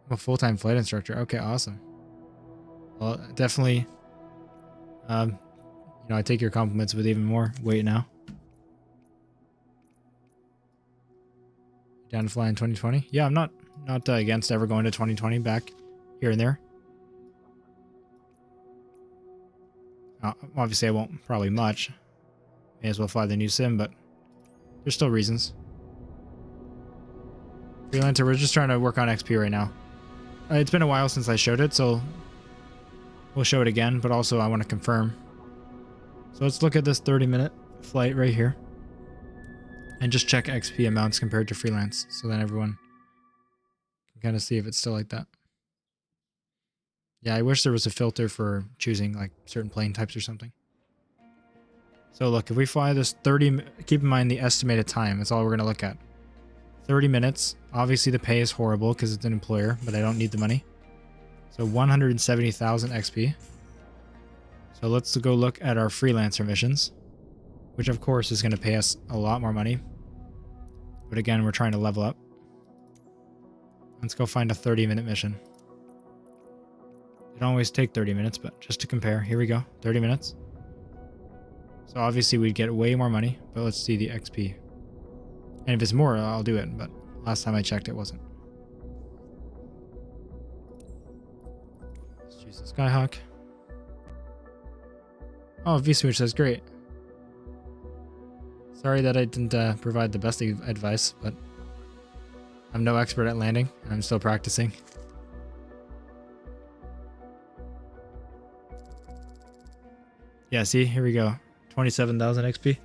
I'm a full-time flight instructor. Okay, awesome. Well, definitely. I take your compliments with even more weight now. Down to fly in 2020? Yeah, I'm not against ever going to 2020 back here and there. Obviously, I won't probably much. May as well fly the new sim, but there's still reasons. Freelancer, we're just trying to work on XP right now. It's been a while since I showed it, so we'll show it again, but also I want to confirm. So let's look at this 30-minute flight right here. And just check XP amounts compared to freelance, so then everyone can kind of see if it's still like that. Yeah, I wish there was a filter for choosing like certain plane types or something. So look, if we fly this 30, keep in mind the estimated time, that's all we're going to look at. 30 minutes. Obviously the pay is horrible because it's an employer, but I don't need the money. So 170,000 XP. So let's go look at our freelancer missions, which of course is going to pay us a lot more money. But again, we're trying to level up. Let's go find a 30-minute mission. It don't always take 30 minutes, but just to compare, here we go, 30 minutes. So obviously we'd get way more money, but let's see the XP. And if it's more, I'll do it, but last time I checked, it wasn't. Let's choose the Skyhawk. Oh, V-Switch says great. Sorry that I didn't provide the best advice, but I'm no expert at landing, and I'm still practicing. Yeah, see, here we go. 27,000 XP.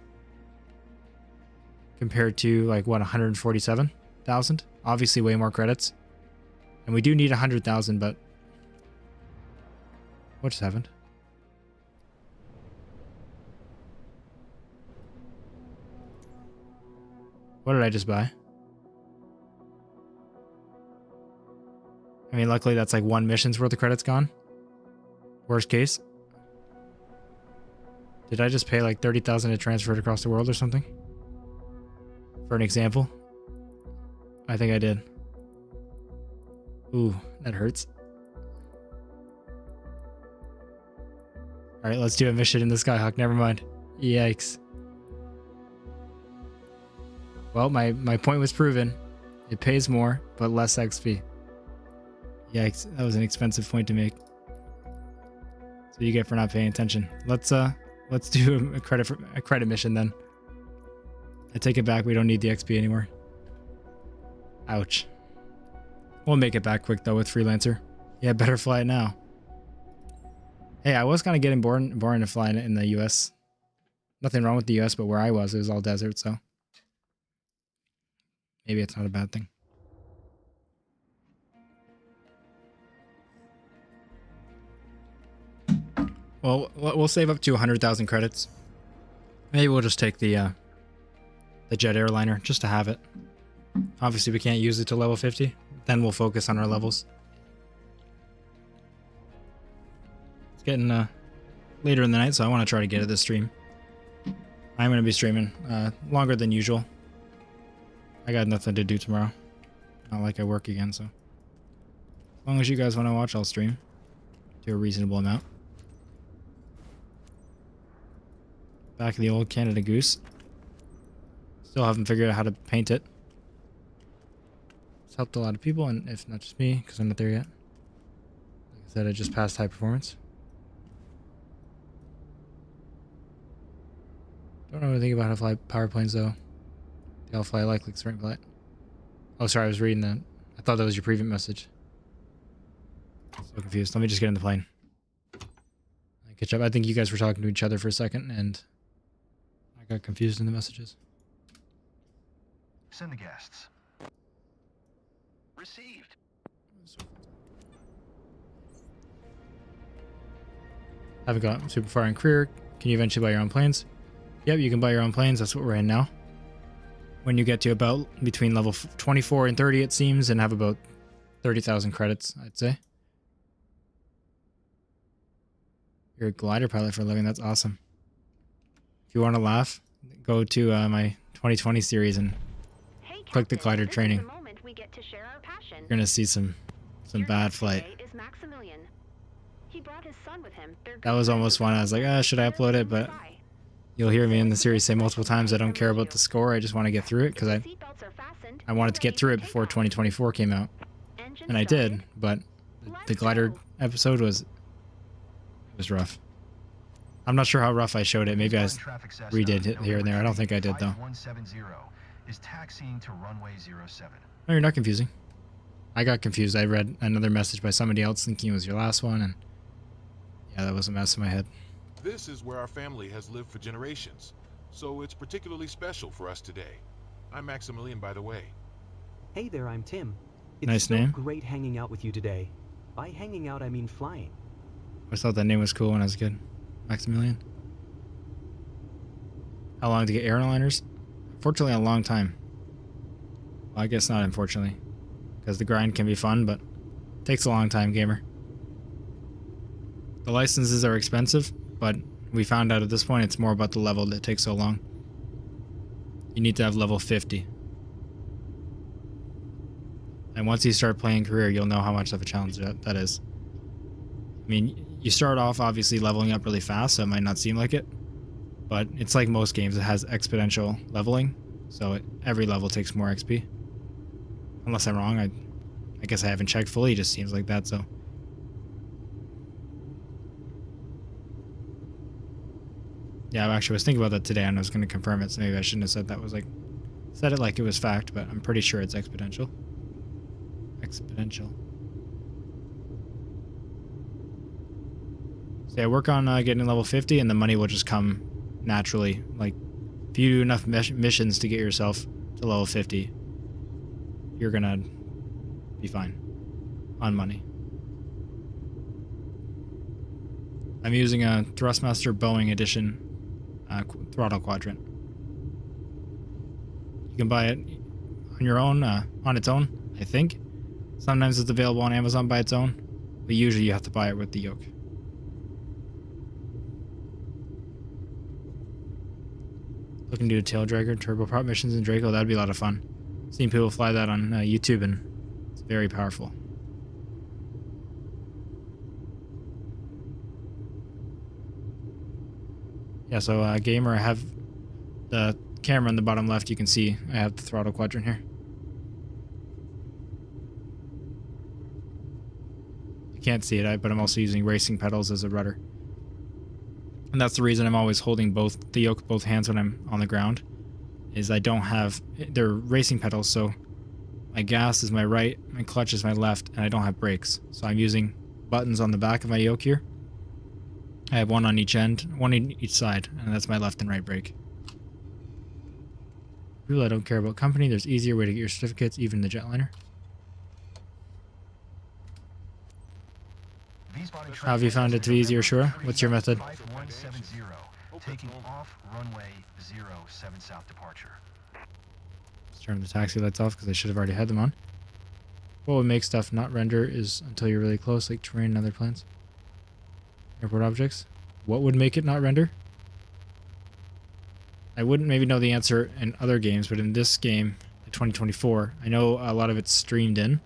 Compared to, like, what, 147? 100,000. Obviously way more credits. And we do need 100,000, but what just happened? What did I just buy? I mean, luckily that's like one mission's worth of credits gone. Worst case. Did I just pay like 30,000 to transfer it across the world or something? For an example? I think I did. Ooh, that hurts. Alright, let's do a mission in the Skyhawk. Never mind. Yikes. Well, my point was proven. It pays more, but less XP. Yikes, that was an expensive point to make. So you get for not paying attention. Let's do a credit mission then. I take it back. We don't need the XP anymore. Ouch. We'll make it back quick though with Freelancer. Yeah, better fly it now. Hey, I was kind of getting bored to fly in the US. Nothing wrong with the US, but where I was, it was all desert, so maybe it's not a bad thing. Well, we'll save up to 100,000 credits. Maybe we'll just take the jet airliner just to have it. Obviously, we can't use it to level 50. Then we'll focus on our levels. It's getting later in the night, so I want to try to get to this stream. I'm going to be streaming longer than usual. I got nothing to do tomorrow. Not like I work again, so as long as you guys want to watch, I'll stream to a reasonable amount. Back of the old Canada Goose. Still haven't figured out how to paint it. It's helped a lot of people, and if not just me, because I'm not there yet. Like I said, I just passed high performance. Don't know anything about how to fly power planes, though. They all fly like certain flight. Oh, sorry, I was reading that. I thought that was your previous message. So confused. Let me just get in the plane. Catch up. I think you guys were talking to each other for a second, and I got confused in the messages. Send the guests. Received. Haven't gotten super far in career. Can you eventually buy your own planes? Yep, you can buy your own planes. That's what we're in now. When you get to about between level 24 and 30, it seems, and have about 30,000 credits, I'd say. You're a glider pilot for a living. That's awesome. If you want to laugh, go to my 2020 series and click the glider training. You're gonna see some bad flight. That was almost one I was like, should I upload it? But you'll hear me in the series say multiple times I don't care about the score. I just want to get through it because I wanted to get through it before 2024 came out, and I did. But the glider episode was rough. I'm not sure how rough I showed it. Maybe I redid it here and there. I don't think I did though. Is taxiing to runway 07. No, you're not confusing. I got confused. I read another message by somebody else thinking it was your last one, and yeah, that was a mess in my head. This is where our family has lived for generations, so it's particularly special for us today. I'm Maximilian, by the way. Hey there, I'm Tim. It's Nice so name. great hanging out with you today. By hanging out, I mean flying. I always thought that name was cool when I was a kid. Maximilian. How long to get airliners? Unfortunately, a long time. Well, I guess not, unfortunately. Because the grind can be fun, but it takes a long time, gamer. The licenses are expensive, but we found out at this point it's more about the level that takes so long. You need to have level 50. And once you start playing career, you'll know how much of a challenge that is. I mean, you start off obviously leveling up really fast, so it might not seem like it. But it's like most games, it has exponential leveling. So every level takes more XP. Unless I'm wrong, I guess I haven't checked fully, it just seems like that, so. Yeah, I actually was thinking about that today and I was going to confirm it, so maybe I shouldn't have said that. Said it like it was fact, but I'm pretty sure it's exponential. Exponential. So yeah, work on getting level 50 and the money will just come naturally. Like, if you do enough missions to get yourself to level 50, you're gonna be fine on money. I'm using a Thrustmaster Boeing Edition throttle quadrant. You can buy it on your own, on its own, I think. Sometimes it's available on Amazon by its own, but usually you have to buy it with the yoke. Looking to do a tail dragger, turboprop missions in Draco, that'd be a lot of fun. Seen people fly that on YouTube, and it's very powerful. Yeah, so gamer, I have the camera in the bottom left. You can see I have the throttle quadrant here. You can't see it, but I'm also using racing pedals as a rudder. And that's the reason I'm always holding the yoke both hands when I'm on the ground, is I don't have, they're racing pedals, so my gas is my right, my clutch is my left, and I don't have brakes. So I'm using buttons on the back of my yoke here. I have one on each end, one on each side, and that's my left and right brake. People that don't care about company, there's easier way to get your certificates, even the jetliner. How have you found it to be easier, sure? What's your method? 5170, taking off runway 07 south departure. Let's turn the taxi lights off because I should have already had them on. What would make stuff not render is until you're really close, like terrain and other planes. Airport objects. What would make it not render? I wouldn't maybe know the answer in other games, but in this game, 2024, I know a lot of it's streamed in.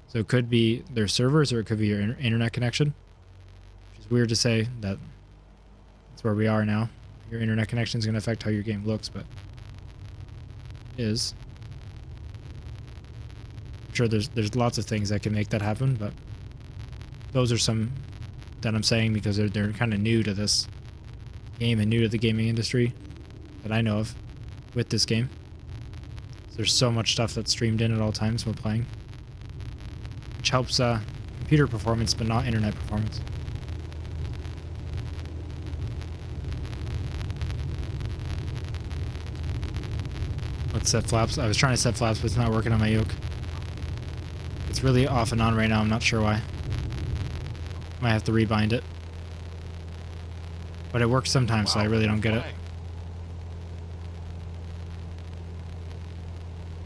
So it could be their servers or it could be your internet connection. Which is weird to say that that's where we are now. Your internet connection is going to affect how your game looks, but it is. I'm sure there's lots of things that can make that happen, but those are some that I'm saying because they're kind of new to this game and new to the gaming industry that I know of with this game. So there's so much stuff that's streamed in at all times while playing, which helps computer performance but not internet performance. Let's set flaps. I was trying to set flaps, but it's not working on my yoke. It's really off and on right now. I'm not sure why. Might have to rebind it. But it works sometimes, so I really don't get it.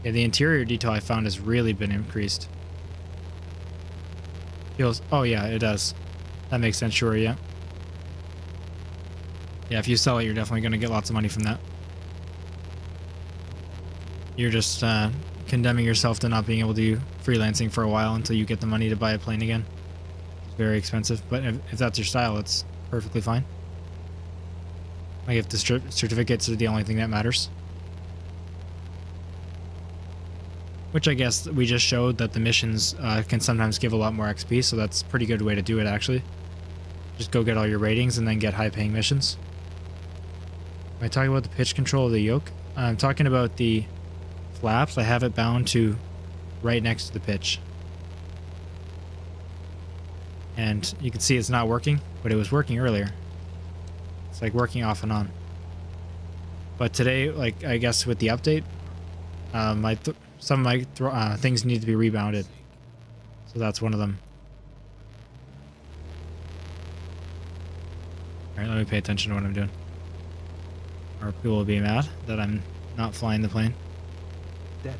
Yeah, the interior detail I found has really been increased. Feels, oh yeah, it does. That makes sense, sure, yeah. Yeah, if you sell it, you're definitely going to get lots of money from that. You're just condemning yourself to not being able to do freelancing for a while until you get the money to buy a plane again. It's very expensive, but if that's your style, it's perfectly fine. Like if the certificates are the only thing that matters. Which I guess we just showed that the missions can sometimes give a lot more XP, so that's a pretty good way to do it actually. Just go get all your ratings and then get high-paying missions. Am I talking about the pitch control of the yoke? I'm talking about the flaps. I have it bound to right next to the pitch. And you can see it's not working, but it was working earlier. It's like working off and on. But today, like I guess with the update, some of my things need to be rebounded. So that's one of them. Alright, let me pay attention to what I'm doing. Or people will be mad that I'm not flying the plane. Dad,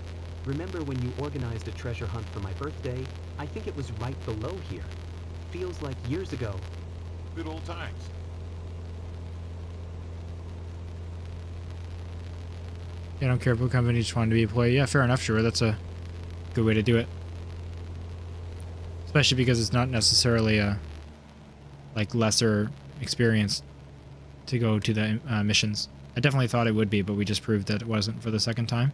remember when you organized a treasure hunt for my birthday? I think it was right below here. Feels like years ago. Good old times. I don't care what company, just wanted to be a employee. Yeah, fair enough, sure. That's a good way to do it. Especially because it's not necessarily a like lesser experience to go to the missions. I definitely thought it would be, but we just proved that it wasn't for the second time.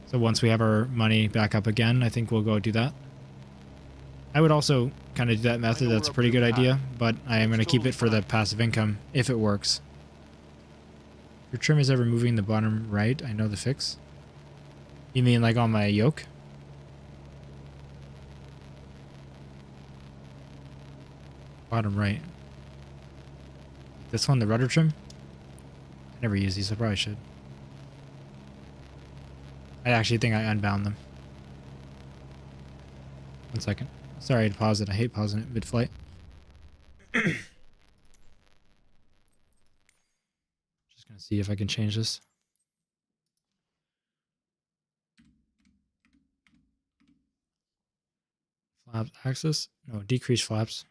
So once we have our money back up again, I think we'll go do that. I would also kind of do that method. That's a pretty good idea, but I am going to keep it for the passive income if it works. Your trim is ever moving the bottom right. I know the fix. You mean like on my yoke? Bottom right. This one, the rudder trim? I never use these, I probably should. I actually think I unbound them. 1 second. Sorry to pause it. I hate pausing it mid-flight. Just gonna see if I can change this. Flaps axis? No, decrease flaps.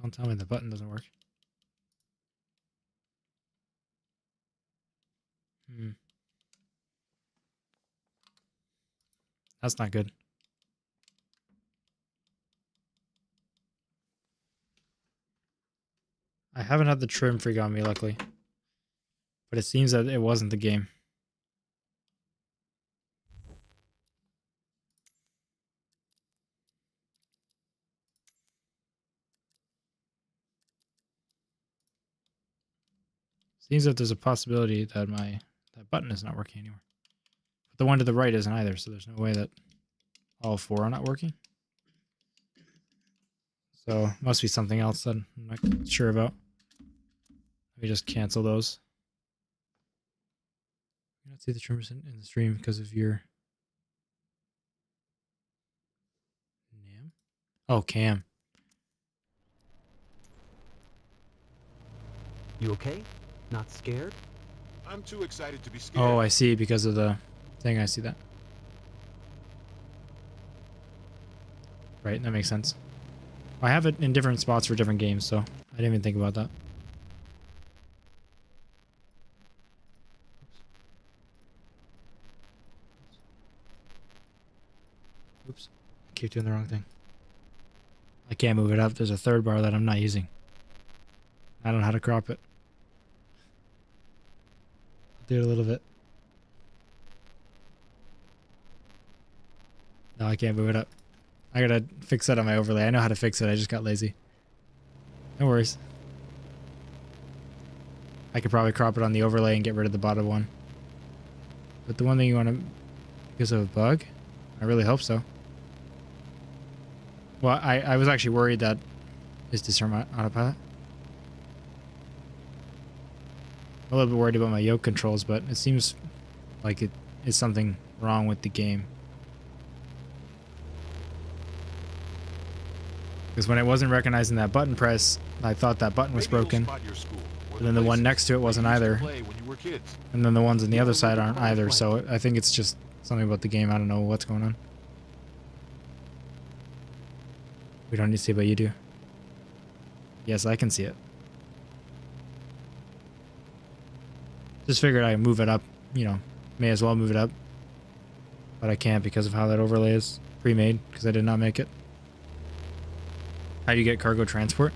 Don't tell me the button doesn't work. That's not good. I haven't had the trim freak on me, luckily. But it seems that it wasn't the game. Seems that there's a possibility that that button is not working anymore. But the one to the right isn't either, so there's no way that all 4 are not working. So must be something else that I'm not sure about. Let me just cancel those. You don't see the trimmers in the stream because of your name. Oh, Cam. You okay? Not scared? I'm too excited to be scared. Oh, I see, because of the thing. I see that. Right, that makes sense. I have it in different spots for different games, so I didn't even think about that. Oops. Keep doing the wrong thing. I can't move it up. There's a third bar that I'm not using. I don't know how to crop it. Do it a little bit. No, I can't move it up. I gotta fix that on my overlay. I know how to fix it. I just got lazy. No worries. I could probably crop it on the overlay and get rid of the bottom one. But the one thing you want to... because of a bug? I really hope so. Well, I was actually worried that... is disarm autopilot? I'm a little bit worried about my yoke controls, but it seems like it is something wrong with the game. Because when I wasn't recognizing that button press, I thought that button was broken. And then the one next to it wasn't either. And then the ones on the other side aren't either, so I think it's just something about the game. I don't know what's going on. We don't need to see, but you do. Yes, I can see it. Just figured I'd move it up, you know, may as well move it up. But I can't because of how that overlay is pre-made, because I did not make it. How do you get cargo transport?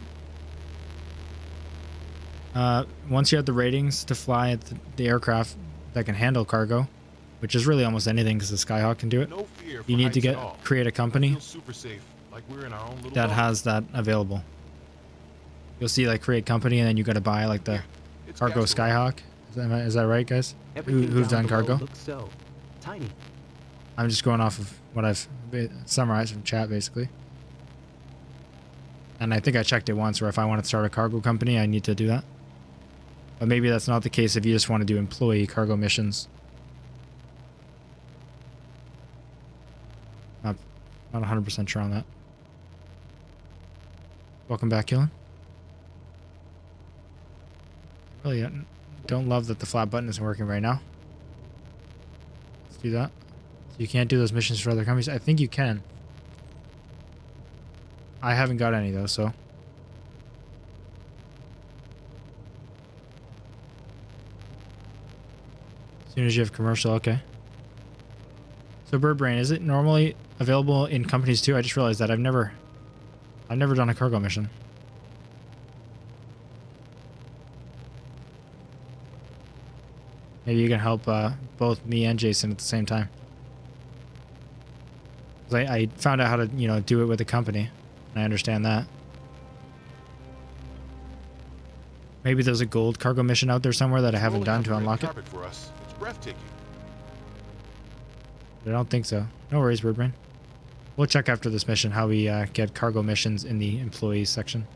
Once you have the ratings to fly at the aircraft that can handle cargo, which is really almost anything because the Skyhawk can do it, you need to create a company that has that available. You'll see like create company, and then you got to buy like the cargo Skyhawk. Is that right, guys? Who've done cargo? So tiny. I'm just going off of what I've summarized from chat, basically. And I think I checked it once, where if I want to start a cargo company, I need to do that. But maybe that's not the case if you just want to do employee cargo missions. Not 100% sure on that. Welcome back, Killen. Really don't love that the flat button isn't working right now. Let's do that. So you can't do those missions for other companies? I think you can. I haven't got any though, so. As soon as you have commercial, okay. So Bird Brain, is it normally available in companies too? I just realized that I've never done a cargo mission. Maybe you can help both me and Jason at the same time. 'Cause I found out how to, you know, do it with a company. And I understand that. Maybe there's a gold cargo mission out there somewhere that I haven't done to unlock it. For us. It's breathtaking. But I don't think so. No worries, Birdbrain. We'll check after this mission how we get cargo missions in the employees section.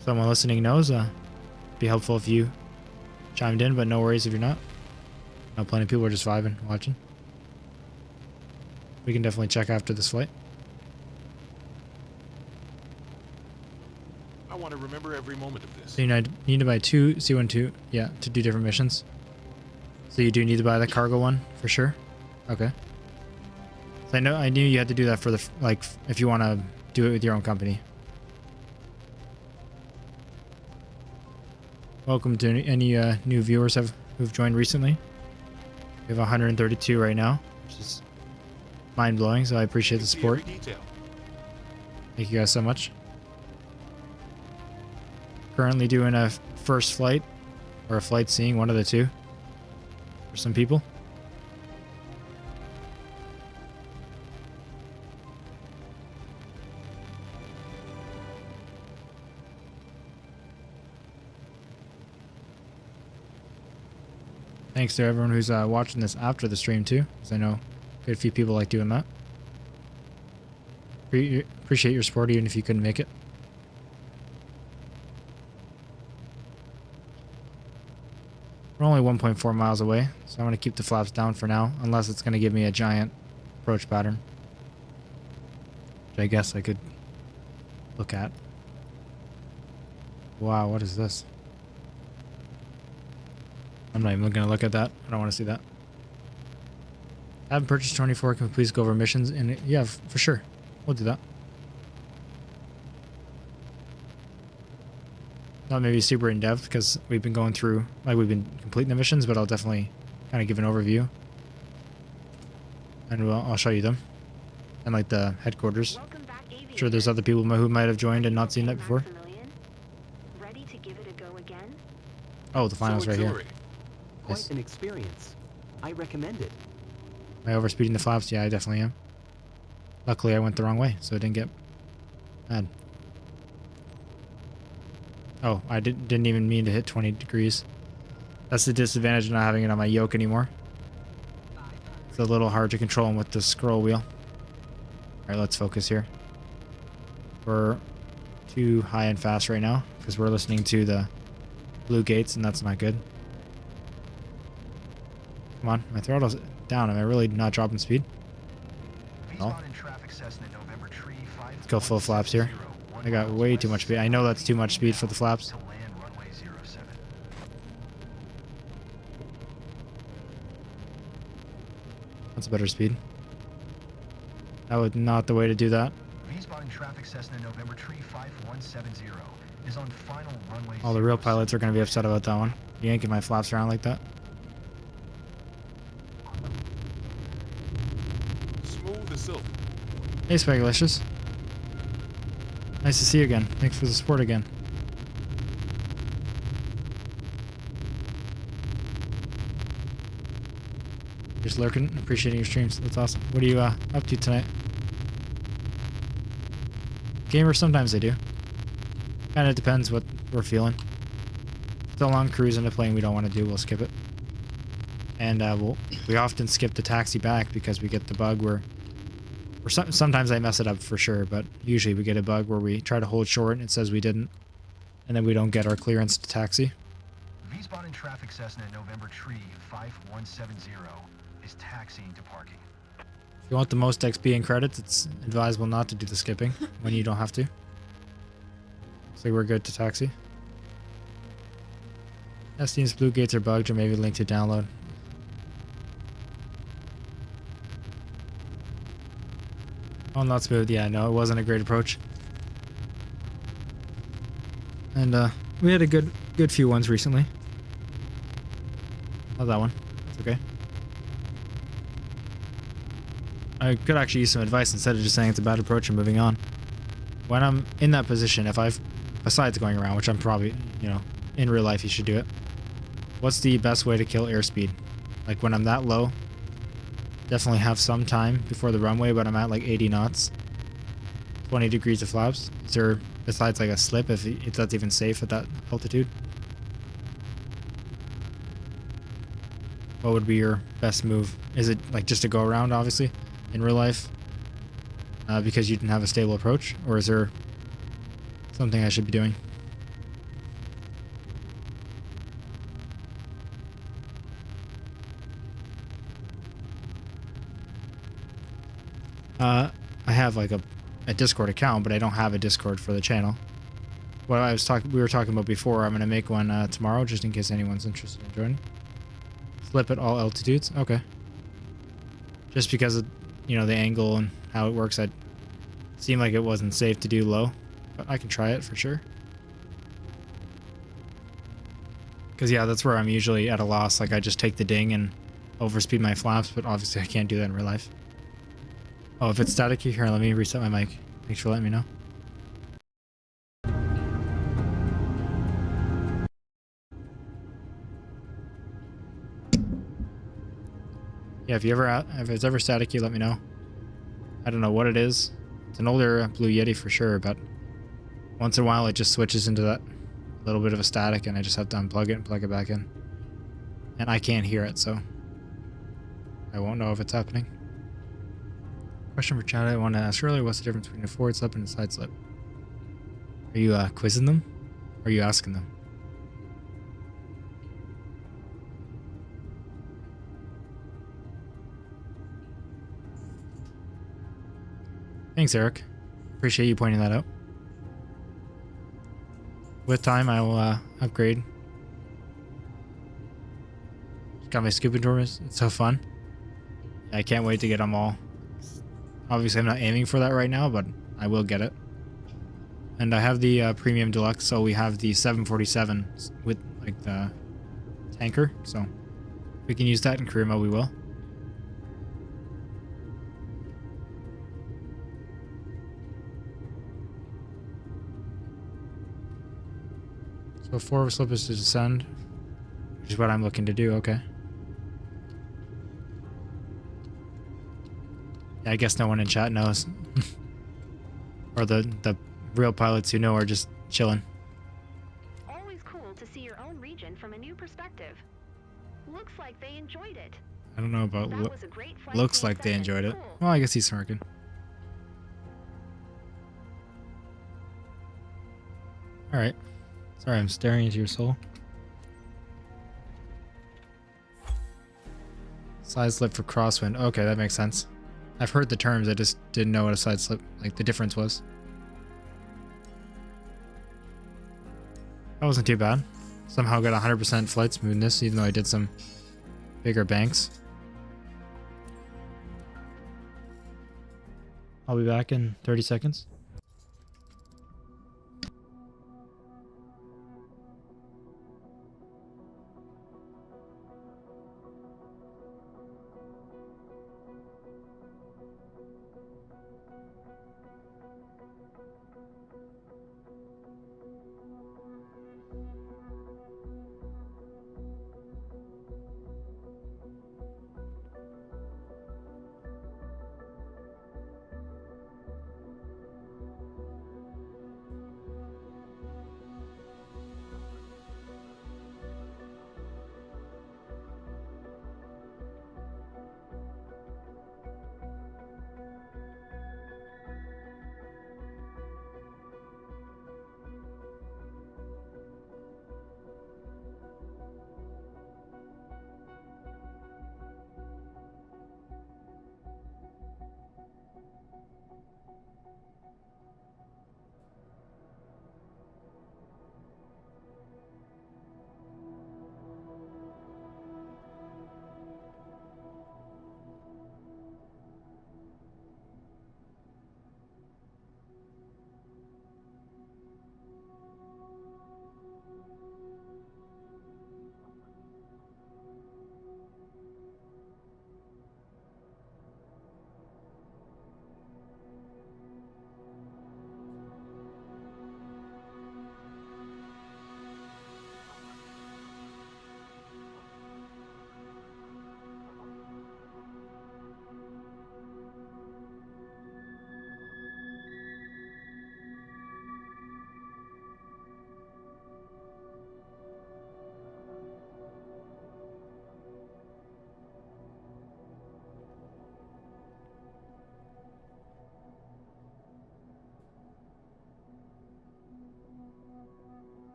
Someone listening knows, be helpful if you chimed in, but no worries if you're not. I know plenty of people are just vibing, watching. We can definitely check after this flight. I want to remember every moment of this. So you need to buy 2 C-12, yeah, to do different missions. So you do need to buy the cargo one for sure. Okay. So I knew you had to do that for the like if you want to do it with your own company. Welcome to any new viewers who've joined recently. We have 132 right now, which is mind blowing. So I appreciate the support. Thank you guys so much. Currently doing a first flight or a flight seeing, one of the two for some people. Thanks to everyone who's watching this after the stream too, because I know a few people like doing that. Appreciate your support even if you couldn't make it. We're only 1.4 miles away, so I'm going to keep the flaps down for now, unless it's going to give me a giant approach pattern, which I guess I could look at. Wow, what is this? I'm not even going to look at that. I don't want to see that. I haven't purchased 24. Can we please go over missions? And yeah, for sure. We'll do that. Not maybe super in depth because we've been going through, like we've been completing the missions, but I'll definitely kind of give an overview. And I'll show you them. And like the headquarters. I'm sure there's other people who might have joined and not seen that before. Ready to give it a go again? Oh, the finals right here. Quite an experience. I recommend it. Am I overspeeding the flaps? Yeah, I definitely am. Luckily, I went the wrong way, so it didn't get bad. Oh, I didn't even mean to hit 20 degrees. That's the disadvantage of not having it on my yoke anymore. It's a little hard to control with the scroll wheel. Alright, let's focus here. We're too high and fast right now because we're listening to the blue gates and that's not good. Come on, my throttle's down. Am I really not dropping speed? No. Let's go full flaps here. I got way too much speed. I know that's too much speed for the flaps. That's a better speed. That was not the way to do that. All the real pilots are going to be upset about that one. Yanking my flaps around like that. Smooth as silk. Hey, Spegalicious. Nice to see you again. Thanks for the support again. Just lurking, appreciating your streams. That's awesome. What are you up to tonight? Gamers, sometimes they do. Kind of depends what we're feeling. So long cruising to plane we don't want to do, we'll skip it. And we often skip the taxi back because we get the bug where sometimes I mess it up for sure, but usually we get a bug where we try to hold short and it says we didn't, and then we don't get our clearance to taxi. V-spot in traffic Cessna November Tree 5170 is taxiing to parking. If you want the most XP and credits, it's advisable not to do the skipping when you don't have to. So we're good to taxi. Esteem's blue gates are bugged or maybe linked to download. Oh, not smooth. Yeah, no, it wasn't a great approach. And we had a good few ones recently. How's that one? It's okay. I could actually use some advice instead of just saying it's a bad approach and moving on. When I'm in that position, if I've, besides going around, which I'm probably, you know, in real life you should do it. What's the best way to kill airspeed? Like when I'm that low, definitely have some time before the runway, but I'm at like 80 knots. 20 degrees of flaps. Is there, besides like a slip, if that's even safe at that altitude? What would be your best move? Is it like just to go around, obviously, in real life? Because you didn't have a stable approach? Or is there something I should be doing? I have like a Discord account, but I don't have a Discord for the channel. What we were talking about before, I'm gonna make one tomorrow, just in case anyone's interested in joining. Flip at all altitudes. Okay. Just because of, you know, the angle and how it works, it seemed like it wasn't safe to do low, but I can try it for sure. Because yeah, that's where I'm usually at a loss. Like I just take the ding and overspeed my flaps, but obviously I can't do that in real life. Oh, if it's staticky, here, let me reset my mic. Thanks for letting me know. Yeah, if it's ever staticky, let me know. I don't know what it is. It's an older Blue Yeti for sure, but once in a while it just switches into that little bit of a static and I just have to unplug it and plug it back in. And I can't hear it, so I won't know if it's happening. Question for Chad I wanted to ask earlier, what's the difference between a forward slip and a side slip? Are you quizzing them? Or are you asking them? Thanks, Eric. Appreciate you pointing that out. With time, I will upgrade. Got my scuba doors. It's so fun. I can't wait to get them all. Obviously, I'm not aiming for that right now, but I will get it. And I have the Premium Deluxe, so we have the 747 with like the tanker. So if we can use that in career mode, we will. So forward slip is to descend, which is what I'm looking to do. Okay. Yeah, I guess no one in chat knows. Or the real pilots who know are just chilling. Always cool to see your own region from a new perspective. Looks like they enjoyed it. I don't know about That was a great flight. looks like they enjoyed it. Well, I guess he's smirking. Alright. Sorry, I'm staring into your soul. Side slip for crosswind. Okay, that makes sense. I've heard the terms, I just didn't know what a side slip, like the difference was. That wasn't too bad. Somehow got 100% flight smoothness, even though I did some bigger banks. I'll be back in 30 seconds.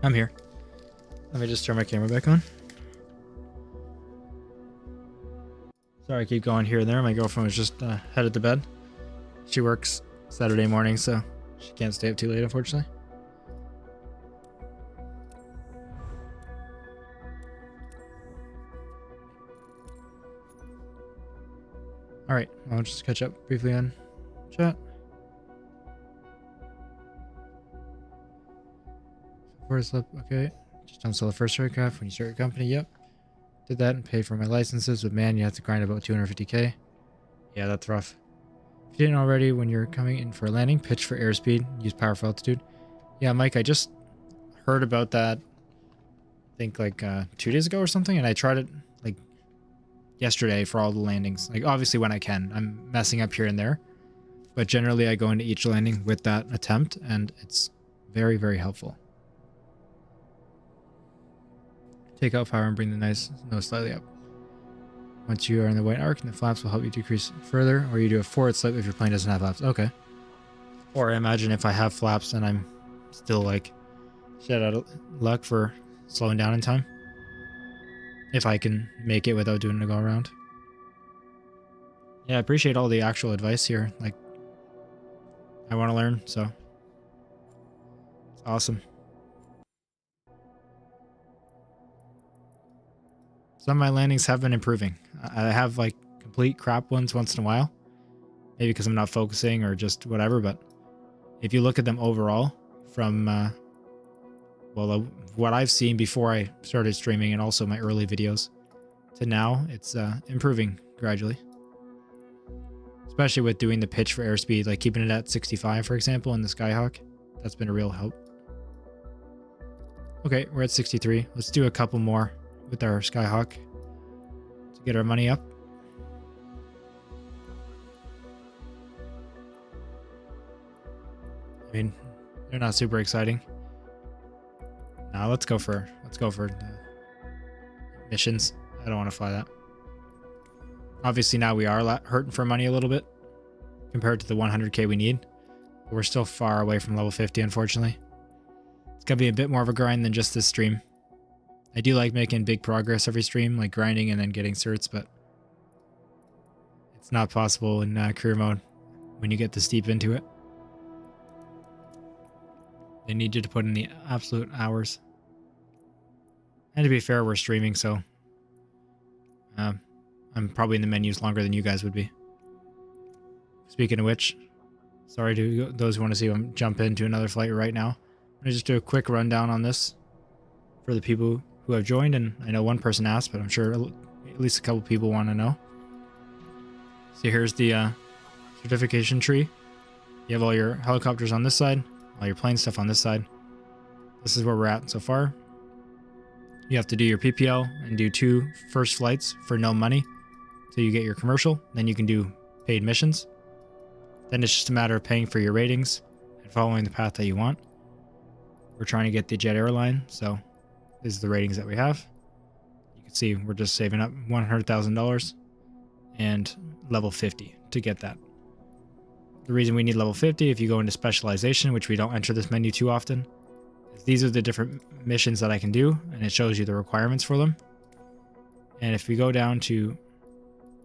I'm here. Let me just turn my camera back on. Sorry, I keep going here and there. My girlfriend was just headed to bed. She works Saturday morning, so she can't stay up too late, unfortunately. All right, I'll just catch up briefly on chat. First up, okay. Just don't sell the first aircraft when you start your company. Yep. Did that and paid for my licenses, but man, you have to grind about 250k. Yeah, that's rough. If you didn't already, when you're coming in for a landing, pitch for airspeed, use power for altitude. Yeah, Mike, I just heard about that, I think like 2 days ago or something, and I tried it like yesterday for all the landings. Like obviously when I can. I'm messing up here and there, but generally I go into each landing with that attempt, and it's very, very helpful. Take out power and bring the nose slightly up. Once you are in the white arc, and the flaps will help you decrease further, or you do a forward slip if your plane doesn't have flaps. Okay. Or I imagine if I have flaps and I'm still like shit out of luck for slowing down in time. If I can make it without doing a go around. Yeah, I appreciate all the actual advice here. Like, I want to learn, so it's awesome. Some of my landings have been improving. I have like complete crap ones once in a while. Maybe because I'm not focusing or just whatever, but if you look at them overall from, what I've seen before I started streaming and also my early videos to now, it's improving gradually. Especially with doing the pitch for airspeed, like keeping it at 65, for example, in the Skyhawk. That's been a real help. Okay, we're at 63. Let's do a couple more with our Skyhawk to get our money up. I mean, they're not super exciting. Now let's go for the missions. I don't want to fly that. Obviously now we are hurting for money a little bit compared to the 100k we need. But we're still far away from level 50, unfortunately. It's gonna be a bit more of a grind than just this stream. I do like making big progress every stream, like grinding and then getting certs, but it's not possible in career mode when you get this deep into it. They need you to put in the absolute hours. And to be fair, we're streaming, so I'm probably in the menus longer than you guys would be. Speaking of which, sorry to those who want to see them jump into another flight right now. I'm going to just do a quick rundown on this for the people who have joined, and I know one person asked, but I'm sure at least a couple people want to know. So here's the certification tree. You have all your helicopters on this side, all your plane stuff on this side. This is where we're at so far. You have to do your PPL and do 2 first flights for no money till you get your commercial. Then you can do paid missions. Then it's just a matter of paying for your ratings and following the path that you want. We're trying to get the jet airline, so this is the ratings that we have. You can see we're just saving up $100,000 and level 50 to get that. The reason we need level 50, if you go into specialization, which we don't enter this menu too often, is these are the different missions that I can do, and it shows you the requirements for them. And if we go down to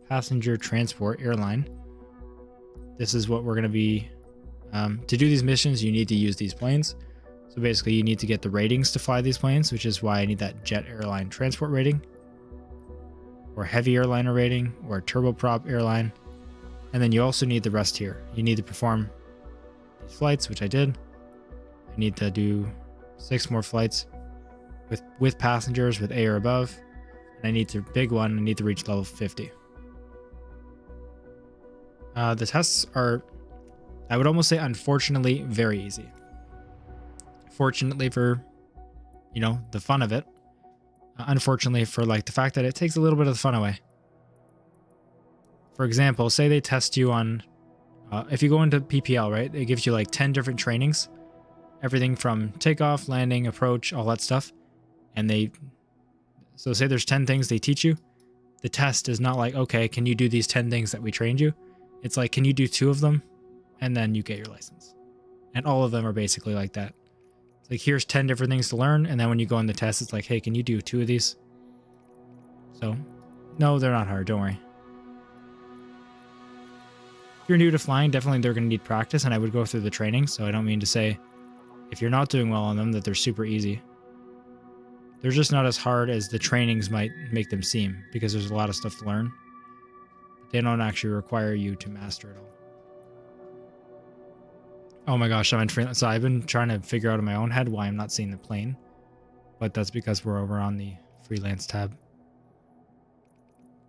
passenger transport airline, this is what we're going to be, to do these missions, you need to use these planes. So basically you need to get the ratings to fly these planes, which is why I need that jet airline transport rating, or heavy airliner rating, or turboprop airline. And then you also need the rest here. You need to perform these flights, which I did. I need to do 6 more flights with passengers with A or above. And I need to, big one, I need to reach level 50. The tests are, I would almost say, unfortunately, very easy. Fortunately for, you know, the fun of it. Unfortunately for like the fact that it takes a little bit of the fun away. For example, say they test you on, if you go into PPL, right? It gives you like 10 different trainings. Everything from takeoff, landing, approach, all that stuff. And so say there's 10 things they teach you. The test is not like, okay, can you do these 10 things that we trained you? It's like, can you do 2 of them? And then you get your license. And all of them are basically like that. It's like, here's 10 different things to learn, and then when you go in the test, it's like, hey, can you do 2 of these? So, no, they're not hard, don't worry. If you're new to flying, definitely they're going to need practice, and I would go through the training, so I don't mean to say if you're not doing well on them that they're super easy. They're just not as hard as the trainings might make them seem, because there's a lot of stuff to learn. But they don't actually require you to master it all. Oh my gosh, I'm in freelance. So I've been trying to figure out in my own head why I'm not seeing the plane, but that's because we're over on the freelance tab.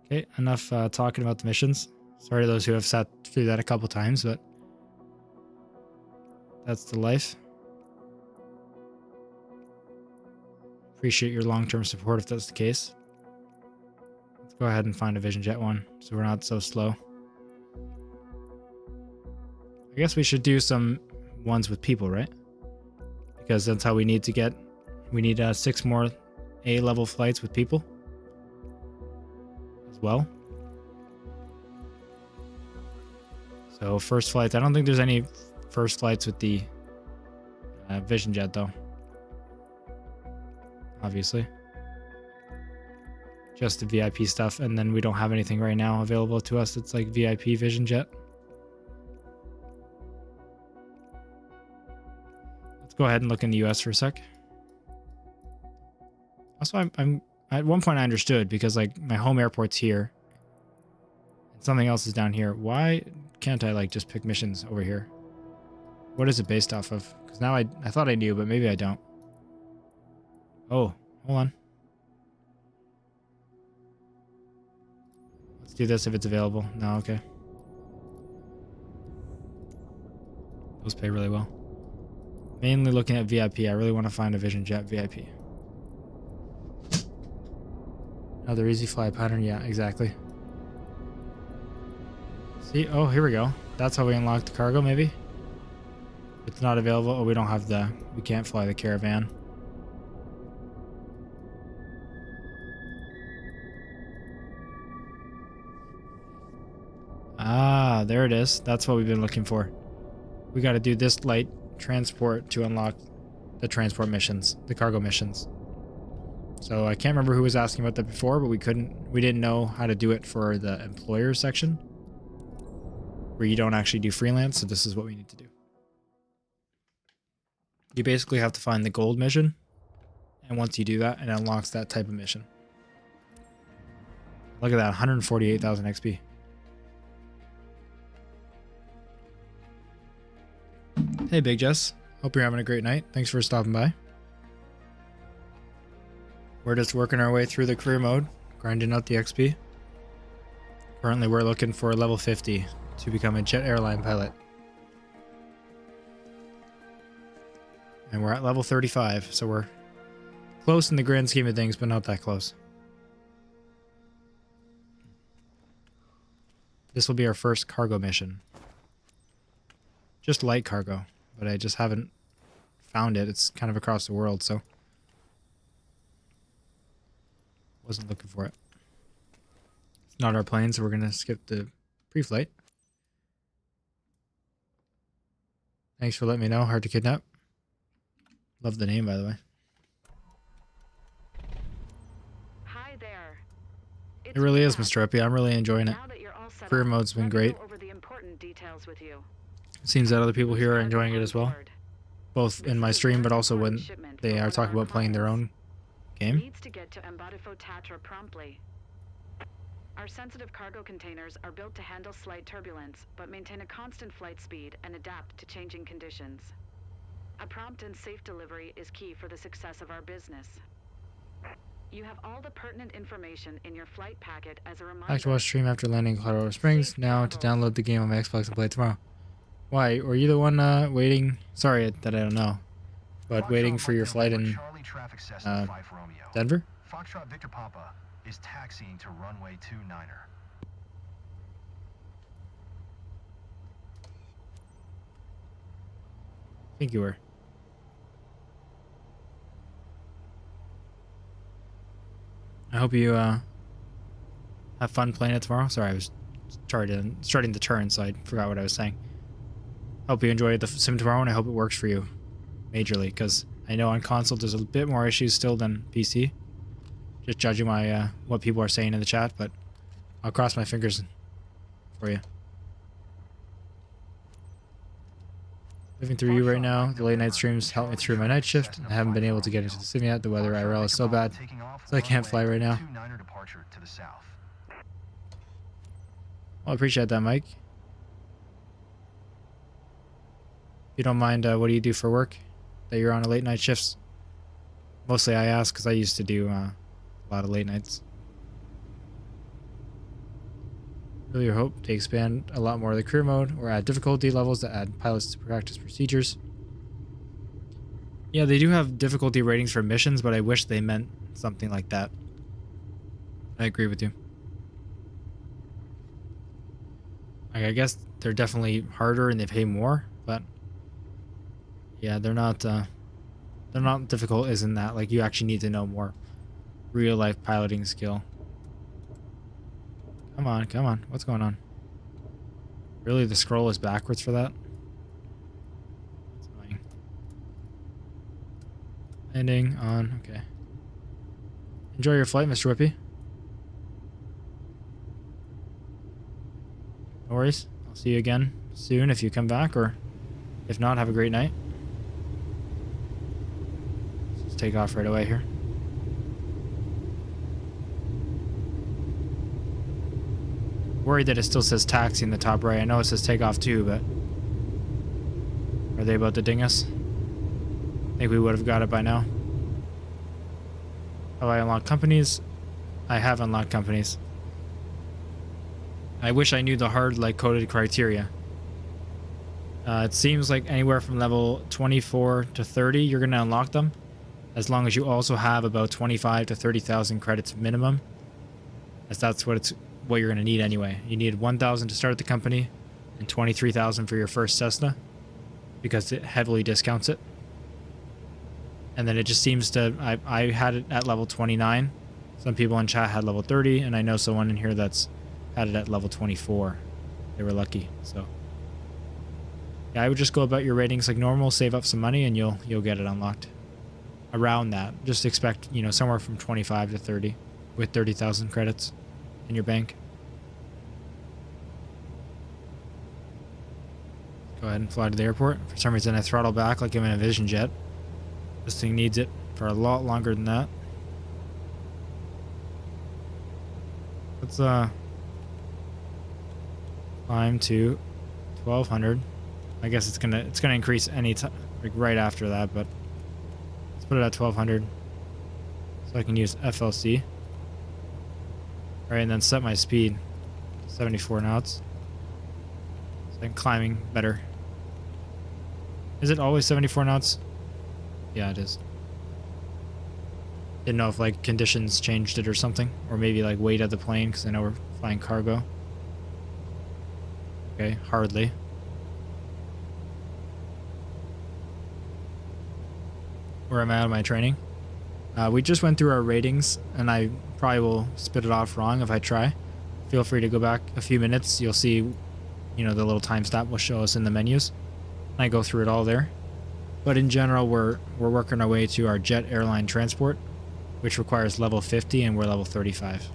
Okay, enough talking about the missions. Sorry to those who have sat through that a couple times, but that's the life. Appreciate your long-term support if that's the case. Let's go ahead and find a Vision Jet one so we're not so slow. I guess we should do some ones with people, right? Because that's how we need to get... We need 6 more A-level flights with people as well. So first flights, I don't think there's any first flights with the Vision Jet though. Obviously. Just the VIP stuff, and then we don't have anything right now available to us that's like VIP Vision Jet. Let's go ahead and look in the US for a sec. Also, I'm at one point I understood, because like my home airport's here and something else is down here. Why can't I like just pick missions over here? What is it based off of? Because now I thought I knew, but maybe I don't. Oh, hold on. Let's do this if it's available. No, okay. Those pay really well. Mainly looking at VIP. I really want to find a Vision Jet VIP. Another easy fly pattern. Yeah, exactly. See? Oh, here we go. That's how we unlock the cargo, maybe? It's not available. Oh, we don't have the... We can't fly the Caravan. Ah, there it is. That's what we've been looking for. We got to do this light transport to unlock the transport missions, the cargo missions. So I can't remember who was asking about that before, but we didn't know how to do it for the employer section, where you don't actually do freelance. So this is what we need to do. You basically have to find the gold mission, and once you do that, it unlocks that type of mission. Look at that, 148,000 XP. Hey Big Jess, hope you're having a great night. Thanks for stopping by. We're just working our way through the career mode, grinding out the XP. Currently we're looking for level 50 to become a jet airline pilot. And we're at level 35, so we're close in the grand scheme of things, but not that close. This will be our first cargo mission. Just light cargo, but I just haven't found it. It's kind of across the world, so wasn't looking for it. It's not our plane, so we're gonna skip the pre-flight. Thanks for letting me know. Hard to Kidnap. Love the name, by the way. Hi there. It really is, Mr. Epi. I'm really enjoying it. Now that you're all set Career up, mode's been let me great. go over the important details with you. Seems that other people here are enjoying it as well, both in my stream, but also when they are talking about playing their own game. Needs to get to Embadifo Tatra promptly. Our sensitive cargo containers are built to handle slight turbulence, but maintain a constant flight speed and adapt to changing conditions. A prompt and safe delivery is key for the success of our business. You have all the pertinent information in your flight packet as a reminder. Back to watch stream after landing in Colorado Springs. Now to download the game on my Xbox and play it tomorrow. Why? Were you the one waiting? Sorry that I don't know. But waiting for your flight in Denver? Foxtrot Victor Papa is taxiing to runway 29er. I think you were. I hope you have fun playing it tomorrow. Sorry, I was starting the turn, so I forgot what I was saying. Hope you enjoy the sim tomorrow, and I hope it works for you majorly, because I know on console there's a bit more issues still than PC. Just judging my what people are saying in the chat, but I'll cross my fingers for you. Living through you right now. The late night streams help me through my night shift. I haven't been able to get into the sim yet. The weather IRL is so bad, so I can't fly right now. Well, I appreciate that, Mike. If you don't mind, what do you do for work that you're on a late night shifts? Mostly I ask because I used to do a lot of late nights. Really hope to expand a lot more of the career mode or add difficulty levels that add pilots to practice procedures. Yeah, they do have difficulty ratings for missions, but I wish they meant something like that. I agree with you. Like, I guess they're definitely harder and they pay more, but yeah, they're not difficult, isn't that? Like, you actually need to know more real life piloting skill. Come on, come on. What's going on? Really, the scroll is backwards for that? That's annoying. Landing on, okay. Enjoy your flight, Mr. Whippy. No worries. I'll see you again soon if you come back, or if not, have a great night. Let's take off right away here. Worried that it still says taxi in the top right. I know it says takeoff too, but are they about to ding us? I think we would have got it by now. Have I unlocked companies? I have unlocked companies. I wish I knew the hard, like, coded criteria. It seems like anywhere from level 24 to 30, you're going to unlock them, as long as you also have about 25 to 30,000 credits minimum, as that's what you're going to need anyway. You need 1,000 to start the company and 23,000 for your first Cessna, because it heavily discounts it. And then it just seems to, I had it at level 29. Some people in chat had level 30, and I know someone in here that's had it at level 24. They were lucky. So yeah, I would just go about your ratings like normal, save up some money, and you'll get it unlocked. Around that, just expect, you know, somewhere from 25 to 30 with 30,000 credits in your bank. Go ahead and fly to the airport. For some reason I throttle back like I'm in a Vision jet. This thing needs it for a lot longer than that. Let's climb to 1200. I guess it's gonna increase any time, like right after that, but let's put it at 1200 so I can use FLC. Alright, and then set my speed to 74 knots. So I'm climbing better. Is it always 74 knots? Yeah, it is. Didn't know if, like, conditions changed it or something, or maybe like weight of the plane, because I know we're flying cargo. Okay, hardly. Where am I out of my training? We just went through our ratings, and I probably will spit it off wrong if I try. Feel free to go back a few minutes. You'll see, you know, the little timestamp will show us in the menus. I go through it all there. But in general, we're working our way to our jet airline transport, which requires level 50, and we're level 35.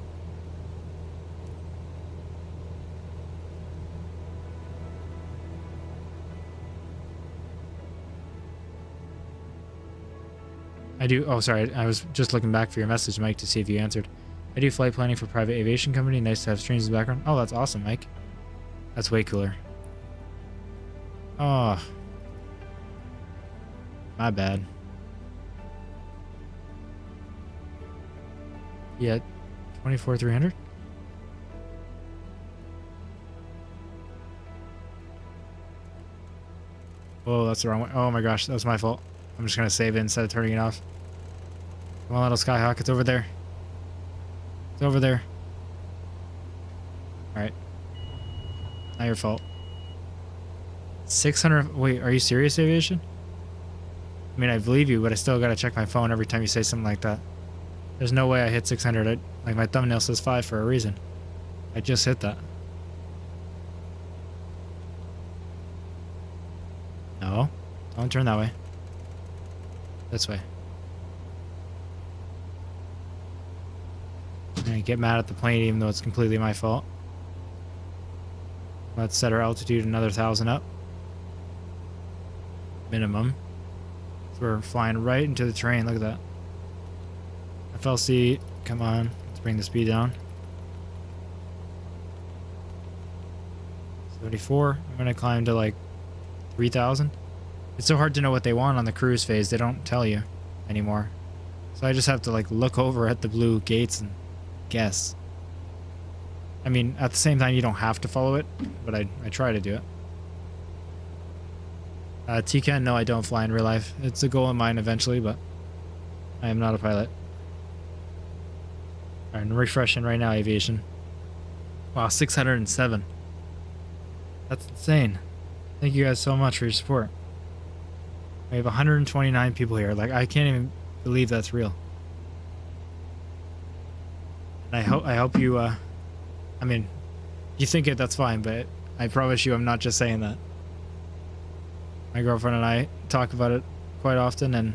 I do, oh sorry, I was just looking back for your message, Mike, to see if you answered. I do flight planning for private aviation company. Nice to have streams in the background. Oh, that's awesome, Mike. That's way cooler. Oh. My bad. Yeah, 24,300? Oh, that's the wrong way. Oh my gosh, that was my fault. I'm just gonna save it instead of turning it off. Come on, little Skyhawk, it's over there. It's over there. Alright. Not your fault. 600, wait, are you serious, aviation? I mean, I believe you, but I still gotta check my phone every time you say something like that. There's no way I hit 600. Like, my thumbnail says 5 for a reason. I just hit that. No, don't turn that way. This way. I get mad at the plane even though it's completely my fault. Let's set our altitude another 1,000 up. Minimum. So we're flying right into the terrain. Look at that. FLC, come on. Let's bring the speed down. 74. I'm going to climb to like 3,000. It's so hard to know what they want on the cruise phase. They don't tell you anymore. So I just have to like look over at the blue gates and guess. I mean, at the same time, you don't have to follow it, but I try to do it. TCAN, no, I don't fly in real life. It's a goal of mine eventually, but I am not a pilot. Alright, I'm refreshing right now, aviation. Wow, 607. That's insane. Thank you guys so much for your support. We have 129 people here. Like, I can't even believe that's real. And I hope you, I mean, if you think it, that's fine, but I promise you I'm not just saying that. My girlfriend and I talk about it quite often, and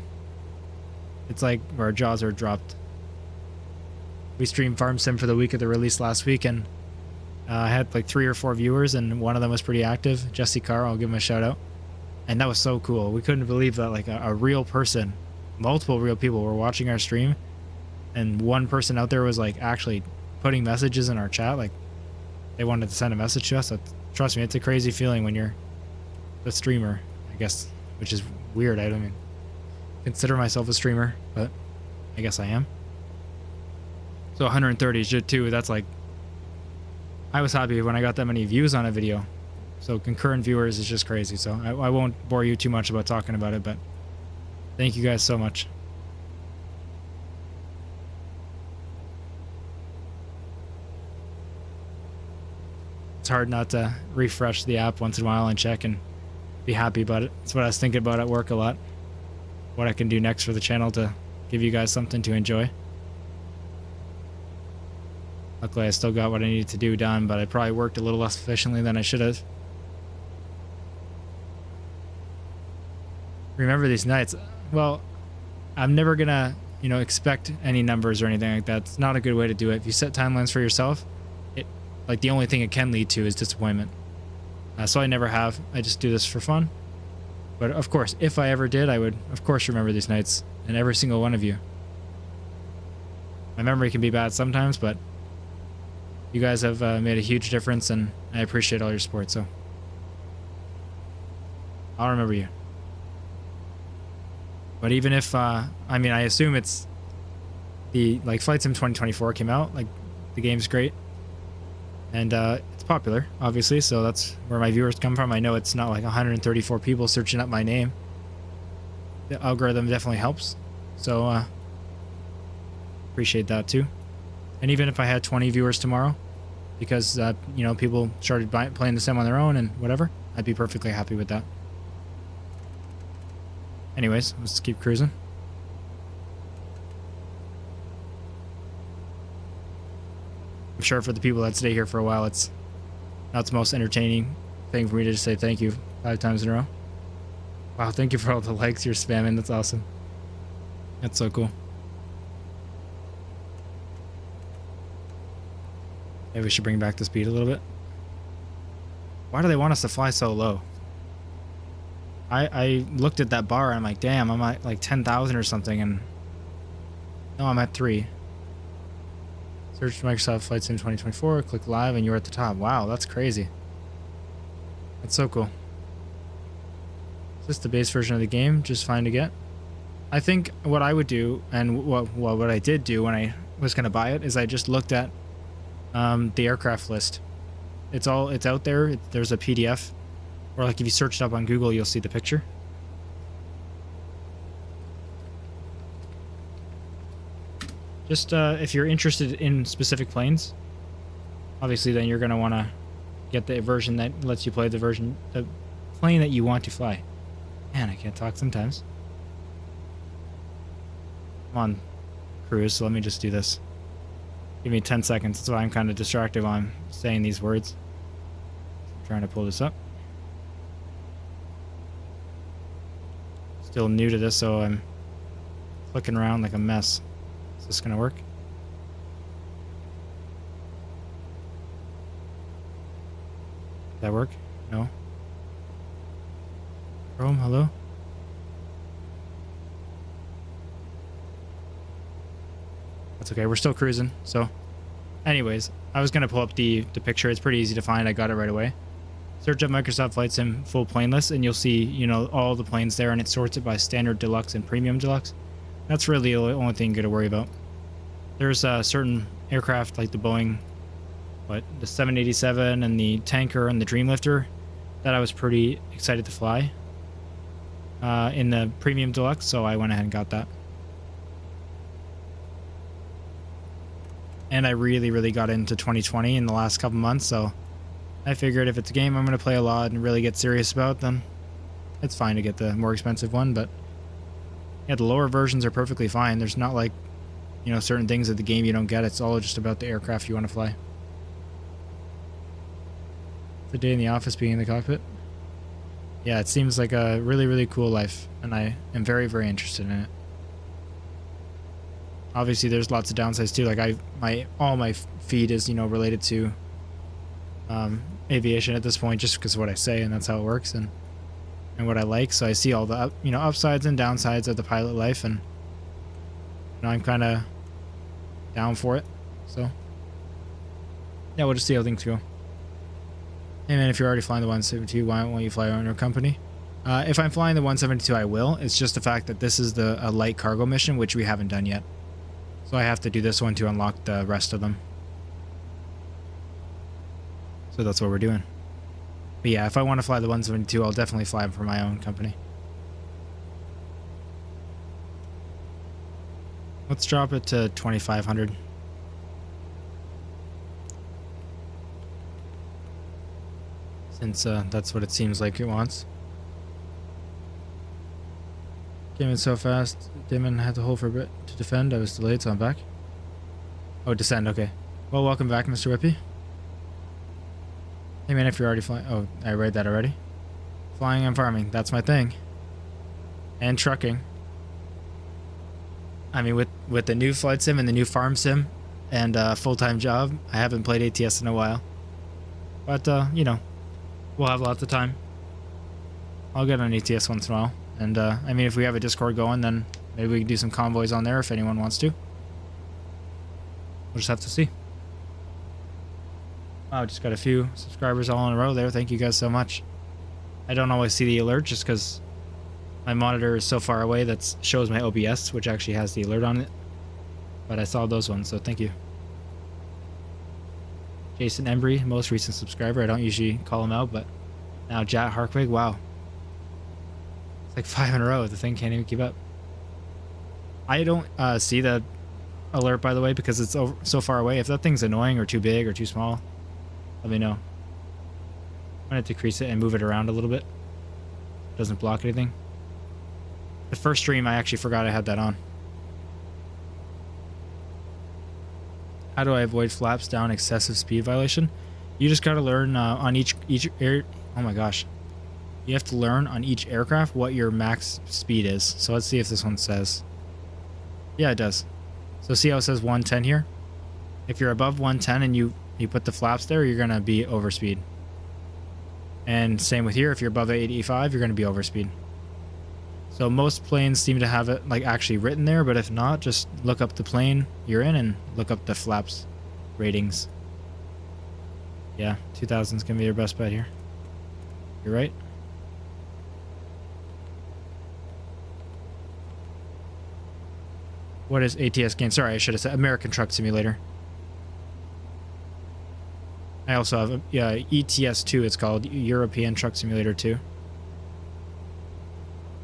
it's like our jaws are dropped. We streamed Farm Sim for the week of the release last week, and I had like 3 or 4 viewers, and one of them was pretty active. Jesse Carr, I'll give him a shout out. And that was so cool. We couldn't believe that like a real person, multiple real people were watching our stream, and one person out there was like actually putting messages in our chat. Like they wanted to send a message to us. Trust me, it's a crazy feeling when you're the streamer, I guess, which is weird. I don't even consider myself a streamer, but I guess I am. So 130 is just too. That's like, I was happy when I got that many views on a video. So concurrent viewers is just crazy. So I won't bore you too much about talking about it, but thank you guys so much. It's hard not to refresh the app once in a while and check and be happy about it. That's what I was thinking about at work a lot. What I can do next for the channel to give you guys something to enjoy. Luckily, I still got what I needed to do done, but I probably worked a little less efficiently than I should have. Remember these nights. Well, I'm never gonna, expect any numbers or anything like that. It's not a good way to do it. If you set timelines for yourself, like the only thing it can lead to is disappointment. So I never have. I just do this for fun. But of course, if I ever did, I would, of course, remember these nights and every single one of you. My memory can be bad sometimes, but you guys have made a huge difference, and I appreciate all your support. So I'll remember you. But even if, I assume it's the, Flight Sim 2024 came out, the game's great. And it's popular, obviously, so that's where my viewers come from. I know it's not like 134 people searching up my name. The algorithm definitely helps. So, appreciate that too. And even if I had 20 viewers tomorrow, because, people started playing the sim on their own and whatever, I'd be perfectly happy with that. Anyways, let's keep cruising. I'm sure for the people that stay here for a while, it's not the most entertaining thing for me to just say thank you 5 times in a row. Wow, thank you for all the likes you're spamming. That's awesome. That's so cool. Maybe we should bring back the speed a little bit. Why do they want us to fly so low? I looked at that bar and I'm like, damn, I'm at like 10,000 or something, and no, I'm at 3. Search Microsoft Flight Sim 2024, click live, and you're at the top. Wow, that's crazy. That's so cool. Is this the base version of the game? Just fine to get. I think what I would do, and what I did do when I was going to buy it, is I just looked at the aircraft list. It's out there. There's a PDF. Or if you search it up on Google, you'll see the picture. Just if you're interested in specific planes, obviously then you're going to want to get the version that lets you play the plane that you want to fly. Man, I can't talk sometimes. I'm on cruise, so let me just do this. Give me 10 seconds. That's why I'm kind of distracted while I'm saying these words. I'm trying to pull this up. Still new to this, so I'm clicking around like a mess. Is this gonna work? Did that work? No. Chrome, hello? That's okay, we're still cruising, so. Anyways, I was gonna pull up the picture. It's pretty easy to find. I got it right away. Search up Microsoft Flight Sim full plane list, and you'll see, you know, all the planes there, and it sorts it by standard, deluxe, and premium deluxe. That's really the only thing you gotta worry about. There's certain aircraft like the Boeing, the 787 and the Tanker and the Dreamlifter that I was pretty excited to fly in the premium deluxe, so I went ahead and got that. And I really got into 2020 in the last couple months, so I figured if it's a game I'm going to play a lot and really get serious about, then it's fine to get the more expensive one. But yeah, the lower versions are perfectly fine. There's not like, you know, certain things of the game you don't get. It's all just about the aircraft you want to fly. The day in the office being in the cockpit. Yeah, it seems like a really cool life, and I am very interested in it. Obviously, there's lots of downsides too. Like all my feed is, you know, related to aviation at this point, just because of what I say, and that's how it works, and what I like. So I see all the upsides and downsides of the pilot life, and you know, I'm kind of down for it. So yeah, we'll just see how things go. Hey man, if you're already flying the 172, why won't you fly your own company? If I'm flying the 172, I will. It's just the fact that this is a light cargo mission, which we haven't done yet. So I have to do this one to unlock the rest of them. So that's what we're doing. But yeah, if I want to fly the 172, I'll definitely fly them for my own company. Let's drop it to 2,500. Since that's what it seems like it wants. Came in so fast, Damon had to hold for a bit to defend. I was delayed, so I'm back. Oh, descend, okay. Well, welcome back, Mr. Whippy. Hey man, if you're already flying... Oh, I read that already. Flying and farming, that's my thing. And trucking. I mean, with the new flight sim and the new farm sim and full-time job, I haven't played ATS in a while. But, you know, we'll have lots of time. I'll get on ATS once in a while. And, I mean, if we have a Discord going, then maybe we can do some convoys on there if anyone wants to. We'll just have to see. Wow, just got a few subscribers all in a row there. Thank you guys so much. I don't always see the alert just because my monitor is so far away that shows my OBS, which actually has the alert on it. But I saw those ones, so thank you. Jason Embry, most recent subscriber. I don't usually call him out, but now Jat Harkwig, wow. Like 5 in a row. The thing can't even keep up. I don't see the alert, by the way, because it's so far away. If that thing's annoying or too big or too small, let me know. I'm going to decrease it and move it around a little bit. Doesn't block anything. The first stream, I actually forgot I had that on. How do I avoid flaps down excessive speed violation? You just got to learn on each air... Oh my gosh. You have to learn on each aircraft what your max speed is. So let's see if this one says. Yeah, it does. So see how it says 110 here? If you're above 110 and you put the flaps there, you're going to be overspeed. And same with here. If you're above 85, you're going to be overspeed. So most planes seem to have it like actually written there, but if not, just look up the plane you're in and look up the flaps ratings. Yeah, 2000's going to be your best bet here. You're right. What is ATS game? Sorry, I should have said American Truck Simulator. I also have ETS2, it's called European Truck Simulator 2.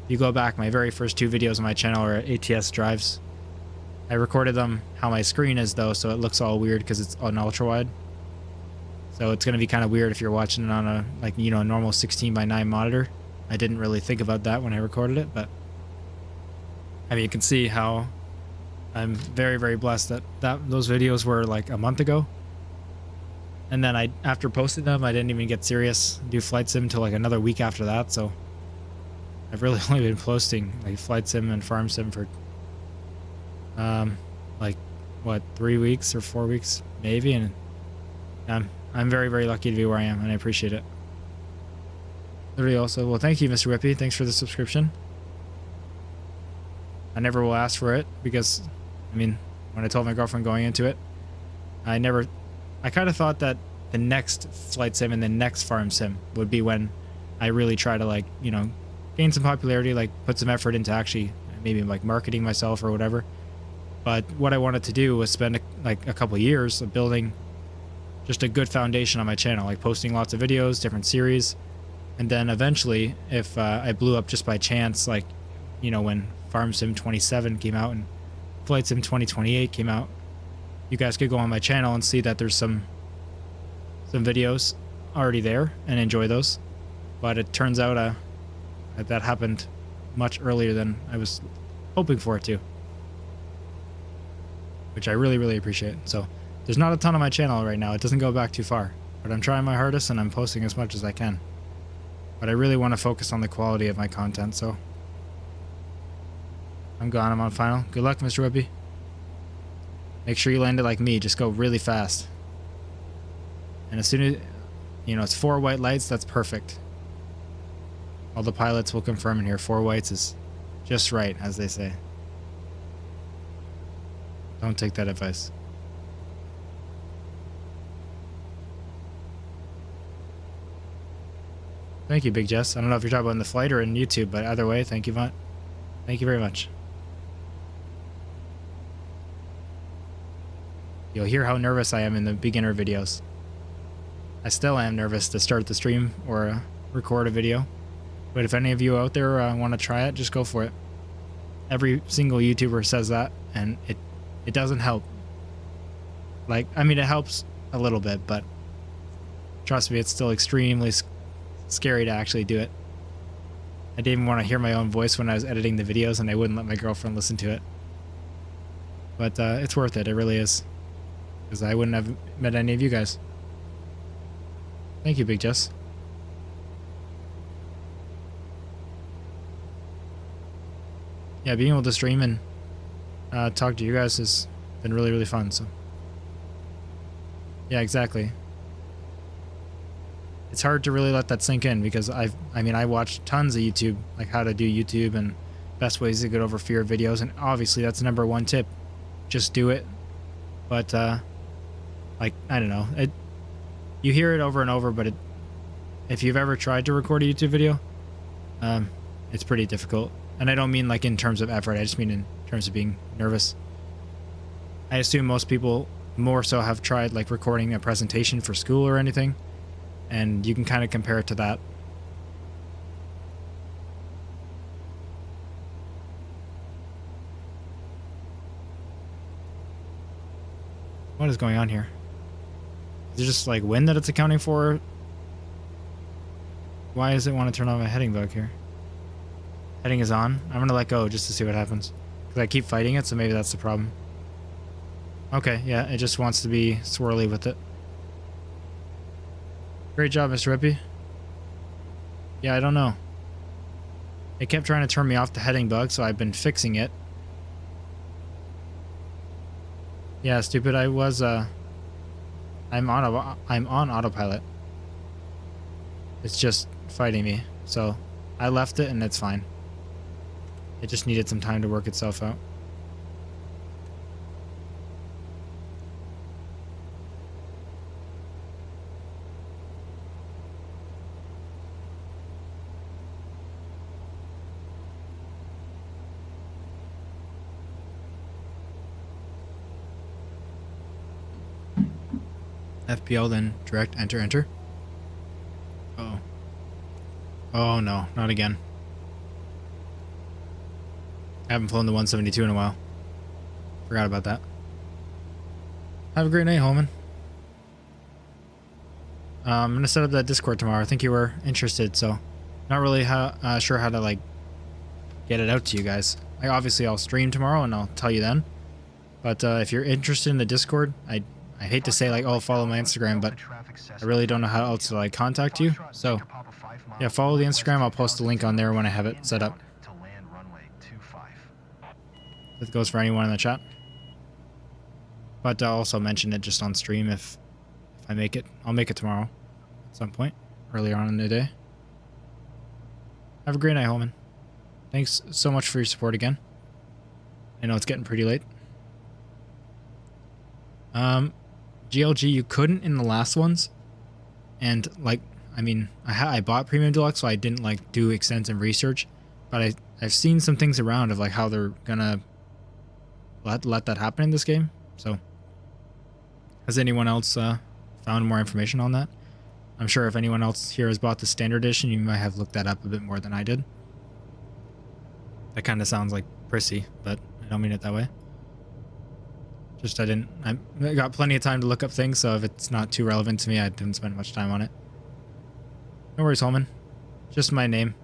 If you go back, my very first 2 videos on my channel are ATS drives. I recorded them how my screen is though, so it looks all weird because it's on ultra wide. So it's going to be kind of weird if you're watching it on a a normal 16:9 monitor. I didn't really think about that when I recorded it, but I mean, you can see how I'm very blessed that those videos were like a month ago. And then after posting them, I didn't even get serious do flight sim until like another week after that. So I've really only been posting like flight sim and farm sim for like what, 3 weeks or 4 weeks maybe, and I'm very, very lucky to be where I am, and I appreciate it. Literally also, well, thank you, Mr. Whippy. Thanks for the subscription. I never will ask for it because, I mean, when I told my girlfriend going into it, I kind of thought that the next flight sim and the next farm sim would be when I really try to, like, you know, gain some popularity, like put some effort into actually maybe like marketing myself or whatever. But what I wanted to do was spend a couple years of building just a good foundation on my channel, like posting lots of videos, different series. And then eventually, if I blew up just by chance, like, you know, when Farm Sim 27 came out and Flight Sim 2028 came out, you guys could go on my channel and see that there's some videos already there and enjoy those. But it turns out that happened much earlier than I was hoping for it to, which I really, really appreciate. So there's not a ton on my channel right now. It doesn't go back too far, but I'm trying my hardest and I'm posting as much as I can. But I really want to focus on the quality of my content, so I'm gone. I'm on final. Good luck, Mr. Whippy. Make sure you land it like me. Just go really fast. And as soon as, you know, it's 4 white lights, that's perfect. All the pilots will confirm in here. 4 whites is just right, as they say. Don't take that advice. Thank you, Big Jess. I don't know if you're talking about in the flight or in YouTube, but either way, thank you, Vaughn. Thank you very much. You'll hear how nervous I am in the beginner videos. I still am nervous to start the stream or record a video. But if any of you out there want to try it, just go for it. Every single YouTuber says that, and it doesn't help. Like, I mean, it helps a little bit, but trust me, it's still extremely scary to actually do it. I didn't even want to hear my own voice when I was editing the videos, and I wouldn't let my girlfriend listen to it. But it's worth it. It really is. Because I wouldn't have met any of you guys. Thank you, Big Jess. Yeah, being able to stream and talk to you guys has been really, really fun. So, yeah, exactly. It's hard to really let that sink in because I watched tons of YouTube, like how to do YouTube and best ways to get over fear videos, and obviously that's the #1 tip. Just do it. But like, I don't know, you hear it over and over, but if you've ever tried to record a YouTube video, it's pretty difficult. And I don't mean like in terms of effort, I just mean in terms of being nervous. I assume most people more so have tried like recording a presentation for school or anything, and you can kind of compare it to that. What is going on here? Is it just like wind that it's accounting for? Why does it want to turn on my heading bug here? Heading is on. I'm going to let go just to see what happens. Because I keep fighting it, so maybe that's the problem. Okay, yeah, it just wants to be swirly with it. Great job, Mr. Rippy. Yeah, I don't know. It kept trying to turn me off the heading bug, so I've been fixing it. Yeah, stupid, I was, I'm on autopilot. It's just fighting me, so I left it and it's fine. It just needed some time to work itself out. FPL, then direct enter. Uh-oh. Oh no, not again. I haven't flown the 172 in a while. Forgot about that. Have a great night, Holman. I'm gonna set up that Discord tomorrow. I think you were interested, so not really sure how to like get it out to you guys. Obviously I'll stream tomorrow and I'll tell you then. But if you're interested in the Discord, I hate to say like, oh, follow my Instagram, but I really don't know how else to like contact you. So yeah, follow the Instagram. I'll post the link on there when I have it set up. That goes for anyone in the chat. But I'll also mention it just on stream if I make it. I'll make it tomorrow at some point, earlier on in the day. Have a great night, Holman. Thanks so much for your support again. I know it's getting pretty late. GLG, you couldn't in the last ones. And, like, I mean, I bought Premium Deluxe, so I didn't, like, do extensive research. But I've seen some things around of, like, how they're gonna let that happen in this game. So, has anyone else found more information on that? I'm sure if anyone else here has bought the standard edition, you might have looked that up a bit more than I did. That kind of sounds like prissy, but I don't mean it that way. Just I got plenty of time to look up things, so if it's not too relevant to me, I didn't spend much time on it. No worries, Holman. Just my name.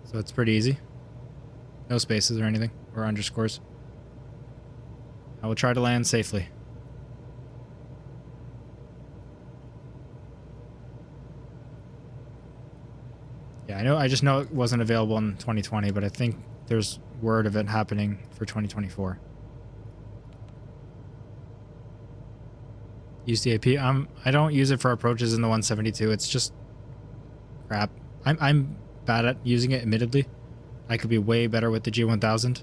So it's pretty easy. No spaces or anything, or underscores. I will try to land safely. Yeah, I just know it wasn't available in 2020, but I think there's word of it happening for 2024. Use the AP. I don't use it for approaches in the 172. It's just crap. I'm bad at using it, admittedly. I could be way better with the G1000.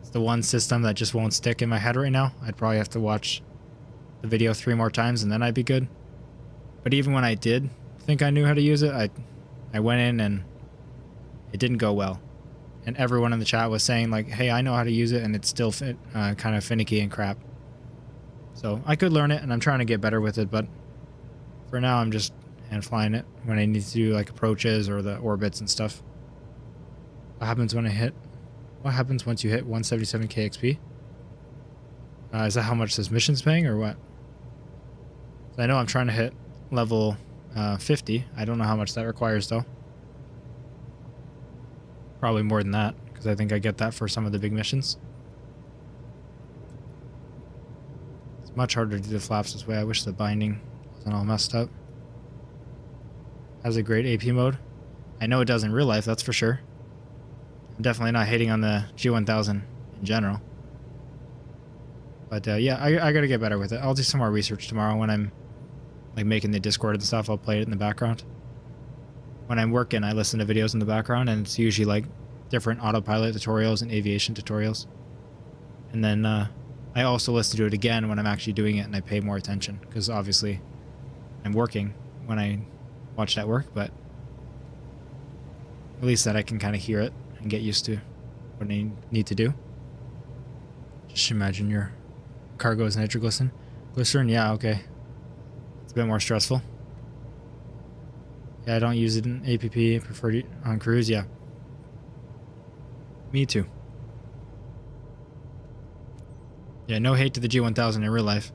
It's the one system that just won't stick in my head right now. I'd probably have to watch the video 3 more times and then I'd be good. But even when I did think I knew how to use it, I went in and it didn't go well. And everyone in the chat was saying like, hey, I know how to use it, and it's still kind of finicky and crap. So I could learn it, and I'm trying to get better with it, but for now I'm just hand flying it when I need to do like approaches or the orbits and stuff. What happens once you hit 177k XP? Is that how much this mission's paying or what? So I know I'm trying to hit level 50. I don't know how much that requires though. Probably more than that, because I think I get that for some of the big missions. It's much harder to do the flaps this way. I wish the binding wasn't all messed up. Has a great AP mode. I know it does in real life, that's for sure. I'm definitely not hating on the G1000 in general. But yeah, I gotta get better with it. I'll do some more research tomorrow when I'm like making the Discord and stuff. I'll play it in the background. When I'm working, I listen to videos in the background, and it's usually like different autopilot tutorials and aviation tutorials. And then I also listen to it again when I'm actually doing it, and I pay more attention because obviously I'm working when I watch that work, but at least that I can kind of hear it and get used to what I need to do. Just imagine your cargo is nitroglycerin. Glycerin, yeah, okay. It's a bit more stressful. Yeah, I don't use it in APP, prefer it on cruise, yeah. Me too. Yeah, no hate to the G1000 in real life.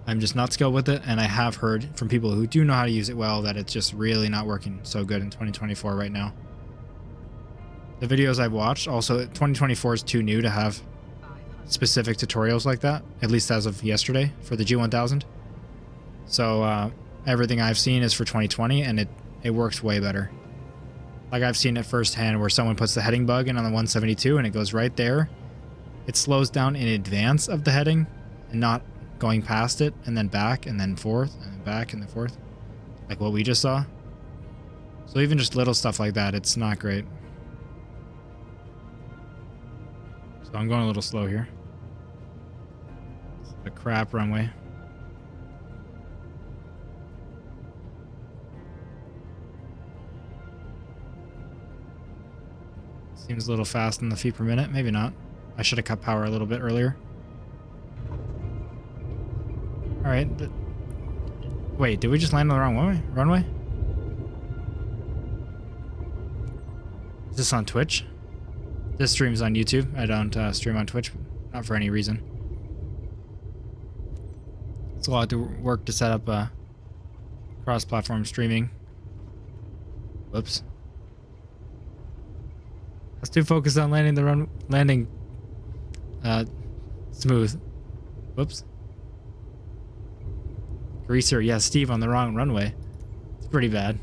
I'm just not skilled with it, and I have heard from people who do know how to use it well that it's just really not working so good in 2024 right now. The videos I've watched, also 2024 is too new to have specific tutorials like that, at least as of yesterday for the G1000. So everything I've seen is for 2020, and it works way better. Like I've seen it firsthand where someone puts the heading bug in on the 172 and it goes right there. It slows down in advance of the heading and not going past it and then back and then forth and then back and then forth, like what we just saw. So even just little stuff like that, it's not great. So I'm going a little slow here. It's a crap runway. Seems a little fast in the feet per minute. Maybe not. I should have cut power a little bit earlier. Alright. Wait, did we just land on the wrong runway? Is this on Twitch? This stream's on YouTube. I don't stream on Twitch. Not for any reason. It's a lot of work to set up cross-platform streaming. Whoops. I was too focused on landing the landing smooth. Whoops. Greaser, yeah, Steve on the wrong runway. It's pretty bad.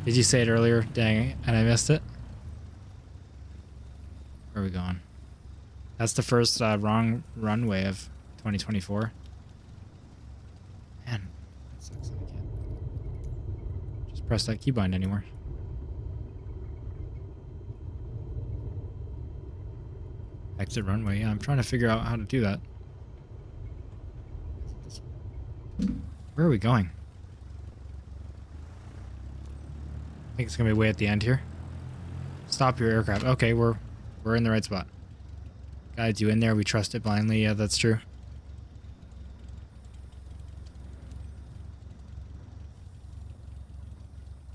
Did you say it earlier? Dang, and I missed it. Where are we going? That's the first wrong runway of 2024. Man, that sucks that I can't just press that keybind anymore. Exit runway. Yeah, I'm trying to figure out how to do that. Where are we going? I think it's gonna be way at the end here. Stop your aircraft. Okay, we're in the right spot. Guides you in there. We trust it blindly. Yeah, that's true.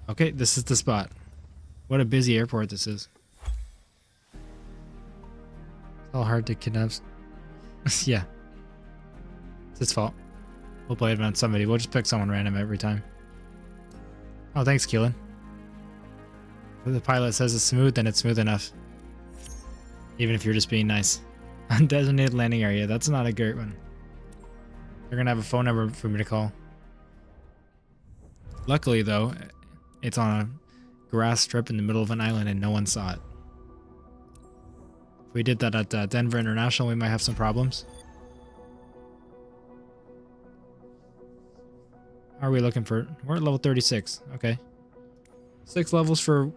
Okay, this is the spot. What a busy airport this is. It's all hard to kidnap. Yeah. It's his fault. We'll blame it on somebody. We'll just pick someone random every time. Oh, thanks, Keelan. If the pilot says it's smooth, then it's smooth enough. Even if you're just being nice. Undesignated landing area. That's not a great one. They're going to have a phone number for me to call. Luckily, though, it's on a grass strip in the middle of an island and no one saw it. If we did that at Denver International, we might have some problems. How are we looking for? We're at level 36. Okay. 6 levels for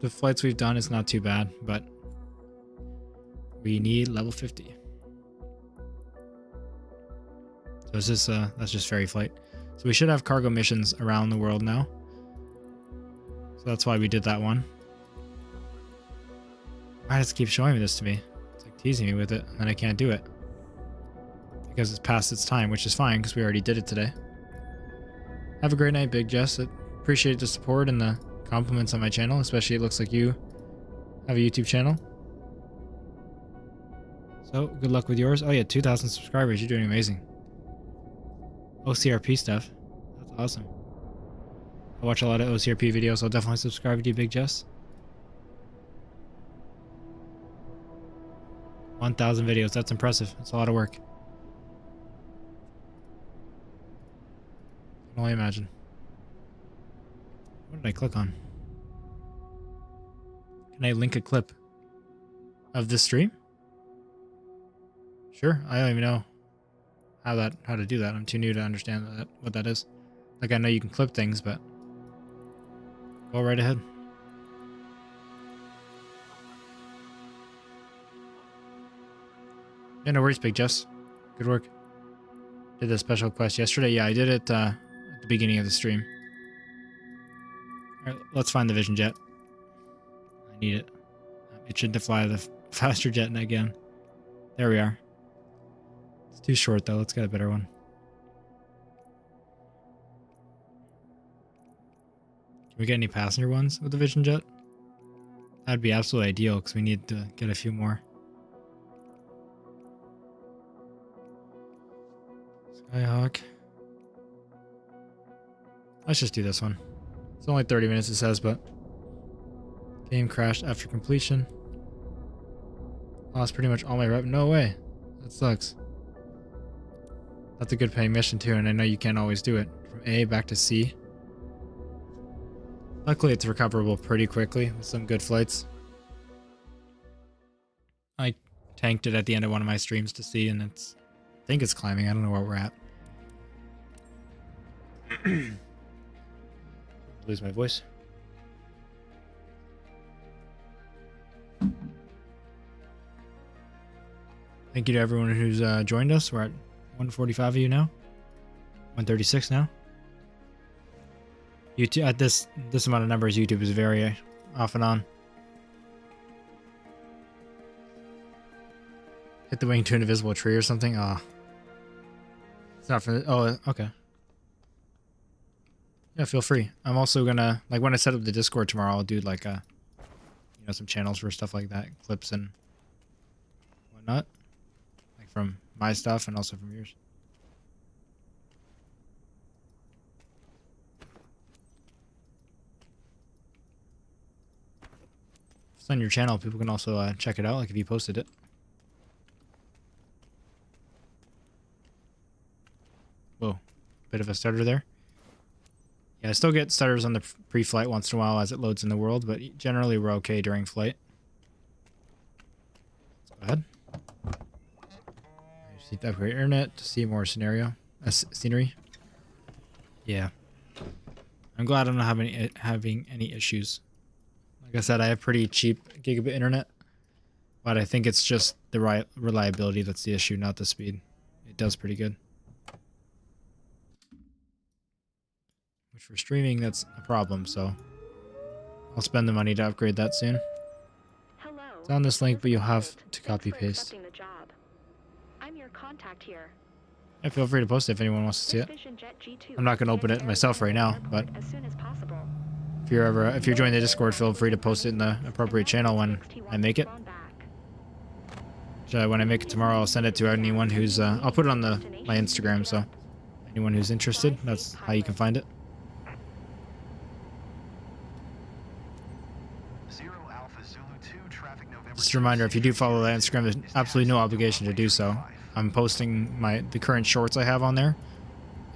the flights we've done is not too bad, but we need level 50. So is this that's just ferry flight. So we should have cargo missions around the world now. So that's why we did that one. Why does it keep showing me this to me? It's like teasing me with it, and then I can't do it. Because it's past its time, which is fine because we already did it today. Have a great night, Big Jess. I appreciate the support and the compliments on my channel, especially it looks like you have a YouTube channel. So, good luck with yours. Oh yeah, 2,000 subscribers. You're doing amazing. OCRP stuff. That's awesome. I watch a lot of OCRP videos. I'll definitely subscribe to you, Big Jess. 1,000 videos. That's impressive. That's a lot of work. I can only imagine. What did I click on? Can I link a clip of this stream? Sure. I don't even know how to do that. I'm too new to understand what that is. Like, I know you can clip things, but go right ahead. Yeah, no worries, Big Jess. Good work. Did the special quest yesterday. Yeah, I did it at the beginning of the stream. All right, let's find the Vision Jet. I need it. It should fly the faster jet again. There we are. It's too short though. Let's get a better one. Can we get any passenger ones with the Vision Jet? That'd be absolutely ideal because we need to get a few more. Skyhawk. Let's just do this one. It's only 30 minutes it says, but game crashed after completion. Lost pretty much all my rep. No way. That sucks. That's a good paying mission too, and I know you can't always do it. From A back to C. Luckily it's recoverable pretty quickly with some good flights. I tanked it at the end of one of my streams to see, and I think it's climbing. I don't know where we're at. Lose my voice. Thank you to everyone who's joined us. We're at 145 of you now. 136 now. YouTube at this amount of numbers, YouTube is very off and on. Hit the wing to an invisible tree or something. Ah, it's not for. Oh, okay. Yeah, feel free. I'm also gonna, like, when I set up the Discord tomorrow, I'll do like some channels for stuff like that, clips and whatnot, like from my stuff and also from yours. If it's on your channel, people can also check it out, like if you posted it. Whoa, bit of a stutter there. Yeah, I still get stutters on the pre-flight once in a while as it loads in the world, but generally we're okay during flight. ahead. I just need to upgrade internet to see more scenery. Yeah. I'm glad I'm not having any issues. Like I said, I have pretty cheap gigabit internet, but I think it's just the reliability that's the issue, not the speed. It does pretty good. Which for streaming, that's a problem, so I'll spend the money to upgrade that soon. Hello. It's on this link, but you'll have Thanks to copy for paste. accepting the job. I'm your contact here. Yeah, feel free to post it if anyone wants to see it. This VisionJet G2 I'm not going to will open get it to myself right now, but as soon as possible. if you're joining the Discord, feel free to post it in the appropriate channel when I make it. When I make it tomorrow, I'll send it to anyone who's I'll put it on my Instagram, so anyone who's interested, that's how you can find it. Just a reminder, if you do follow that Instagram, there's absolutely no obligation to do so. I'm posting the current shorts I have on there,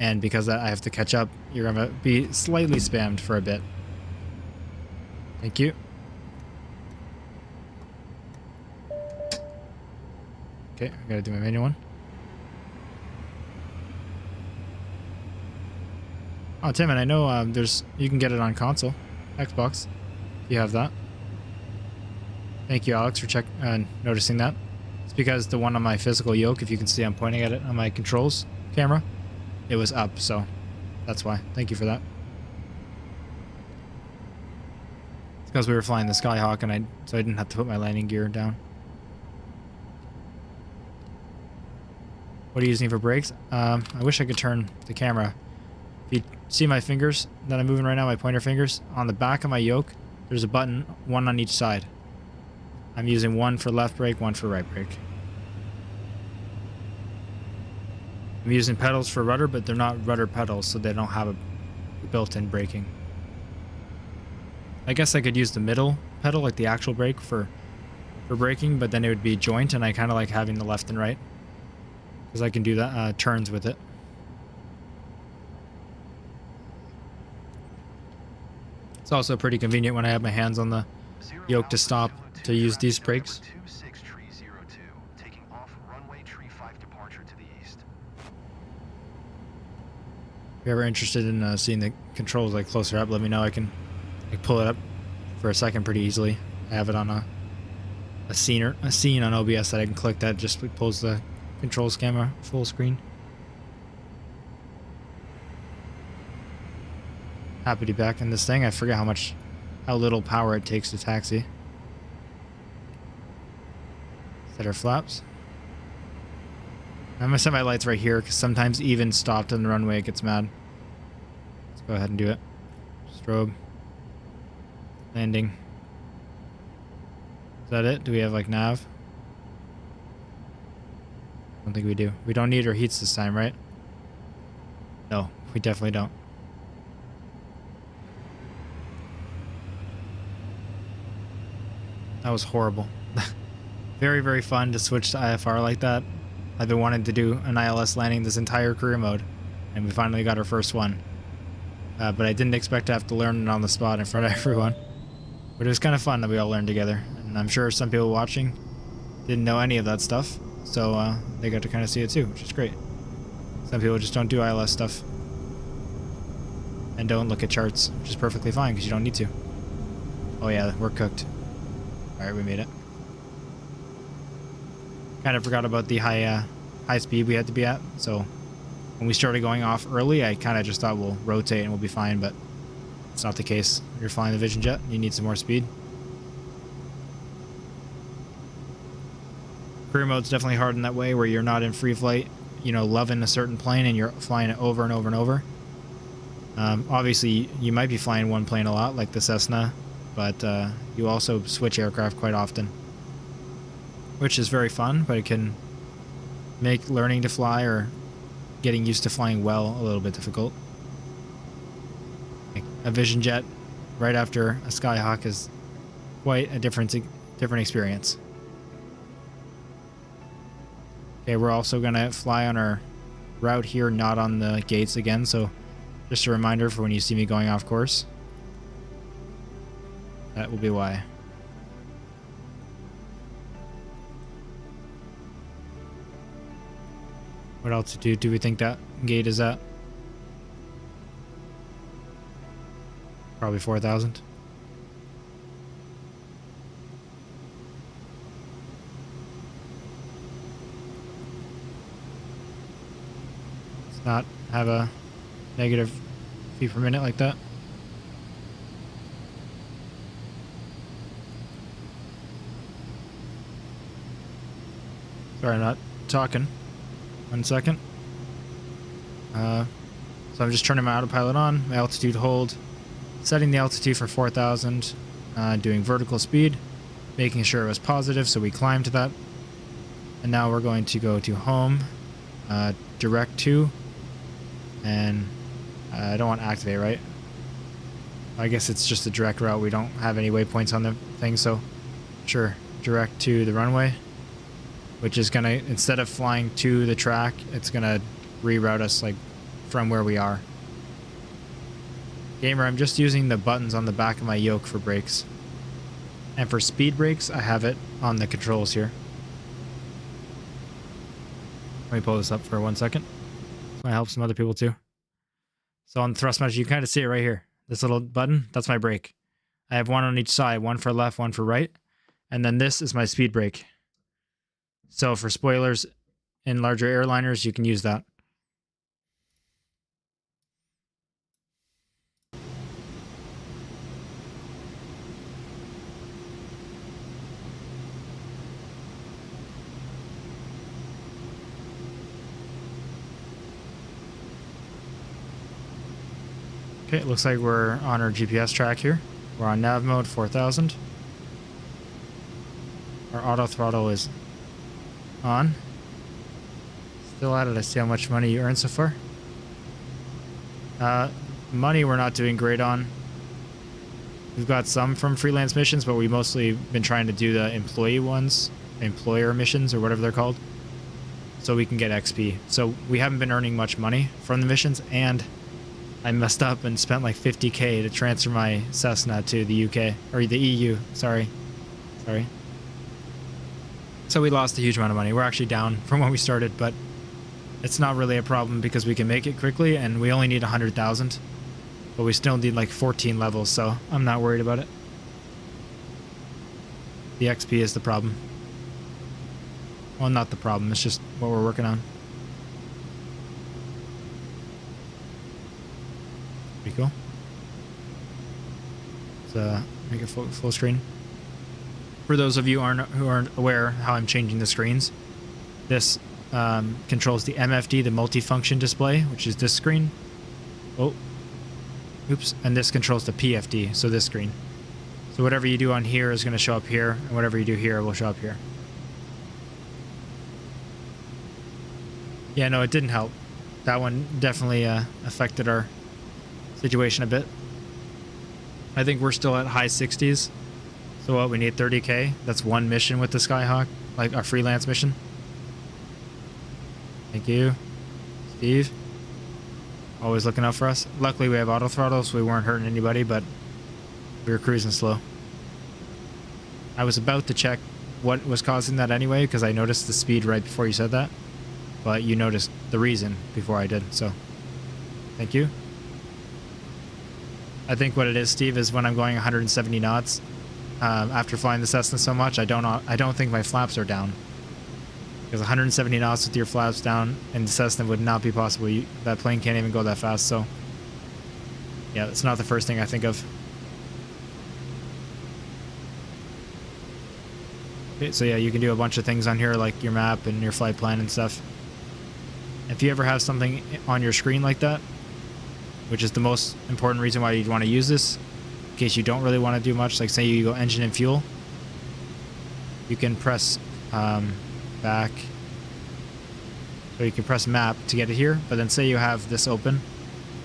and because I have to catch up, you're gonna be slightly spammed for a bit. Thank you. Okay, I gotta do my manual one. Oh, Tim, and I know you can get it on console, Xbox, if you have that. Thank you, Alex, for noticing that. It's because the one on my physical yoke, if you can see I'm pointing at it on my controls camera, it was up, so that's why. Thank you for that. It's because we were flying the Skyhawk, and so I didn't have to put my landing gear down. What are you using for brakes? I wish I could turn the camera. If you see my fingers that I'm moving right now, my pointer fingers, on the back of my yoke, there's a button, one on each side. I'm using one for left brake, one for right brake. I'm using pedals for rudder, but they're not rudder pedals, so they don't have a built-in braking. I guess I could use the middle pedal, like the actual brake for braking, but then it would be joint, and I kind of like having the left and right, because I can do that turns with it. It's also pretty convenient when I have my hands on the yoke to stop to use these brakes. If you're ever interested in seeing the controls like closer up, let me know. I can pull it up for a second pretty easily. I have it on a scene on OBS that I can click that just pulls the controls camera full screen. Happy to be back in this thing. I forget how little power it takes to taxi. Set our flaps. I'm gonna set my lights right here because sometimes even stopped on the runway it gets mad. Let's go ahead and do it. Strobe. Landing. Is that it? Do we have like nav? I don't think we do. We don't need our heats this time, right? No, we definitely don't. That was horrible. Very, very fun to switch to IFR like that. I've been wanting to do an ILS landing this entire career mode, and we finally got our first one. But I didn't expect to have to learn it on the spot in front of everyone. But it was kind of fun that we all learned together, and I'm sure some people watching didn't know any of that stuff, so they got to kind of see it too, which is great. Some people just don't do ILS stuff and don't look at charts, which is perfectly fine because you don't need to. Oh yeah, we're cooked. Alright, we made it. Kind of forgot about the high speed we had to be at, so when we started going off early, I kind of just thought we'll rotate and we'll be fine, but it's not the case. When you're flying the VisionJet, you need some more speed. Career mode's definitely hard in that way, where you're not in free flight, you know, loving a certain plane and you're flying it over and over and over. Obviously, you might be flying one plane a lot, like the Cessna, but you also switch aircraft quite often, which is very fun, but it can make learning to fly or getting used to flying well a little bit difficult. Like a VisionJet right after a Skyhawk is quite a different experience. Okay, we're also gonna fly on our route here, not on the gates again, so just a reminder for when you see me going off course. That will be why. What altitude do we think that gate is at? Probably 4,000. Let's not have a negative feet per minute like that. Sorry, I'm not talking. 1 second. So I'm just turning my autopilot on, my altitude hold, setting the altitude for 4,000, doing vertical speed, making sure it was positive, so we climbed to that. And now we're going to go to home, direct to, and I don't want to activate, right? I guess it's just a direct route. We don't have any waypoints on the thing, so sure, direct to the runway, which is gonna, instead of flying to the track, it's gonna reroute us like from where we are. Gamer, I'm just using the buttons on the back of my yoke for brakes. And for speed brakes, I have it on the controls here. Let me pull this up for 1 second. This might help some other people too. So on the thrust measure, you can kind of see it right here. This little button, that's my brake. I have one on each side, one for left, one for right. And then this is my speed brake. So for spoilers in larger airliners, you can use that. Okay, it looks like we're on our GPS track here. We're on nav mode 4000. Our auto throttle is on. Still at it. I see how much money you earned so far. Money we're not doing great on. We've got some from freelance missions, but we've mostly been trying to do the employee ones, employer missions or whatever they're called, so we can get XP. So we haven't been earning much money from the missions, and I messed up and spent like 50k to transfer my Cessna to the UK, or the EU, sorry. So we lost a huge amount of money. We're actually down from when we started, but it's not really a problem because we can make it quickly, and we only need 100,000, but we still need like 14 levels, so I'm not worried about it. The XP is the problem. Well, not the problem, it's just what we're working on. Pretty cool. Let's make it full screen. For those of you who aren't aware how I'm changing the screens, this controls the MFD, the multifunction display, which is this screen. Oh, oops. And this controls the PFD, so this screen. So whatever you do on here is going to show up here, and whatever you do here will show up here. Yeah, no, it didn't help. That one definitely affected our situation a bit. I think we're still at high 60s. So what, we need 30k? That's one mission with the Skyhawk, like our freelance mission. Thank you, Steve. Always looking out for us. Luckily we have auto throttle, so we weren't hurting anybody, but we were cruising slow. I was about to check what was causing that anyway, because I noticed the speed right before you said that. But you noticed the reason before I did, so thank you. I think what it is, Steve, is when I'm going 170 knots, after flying the Cessna so much, I don't think my flaps are down. Because 170 knots with your flaps down in the Cessna would not be possible. That plane can't even go that fast, so yeah, it's not the first thing I think of. Okay, so yeah, you can do a bunch of things on here, like your map and your flight plan and stuff. If you ever have something on your screen like that, which is the most important reason why you'd want to use this, in case you don't really want to do much, like say you go engine and fuel, you can press back, so you can press map to get it here, but then say you have this open,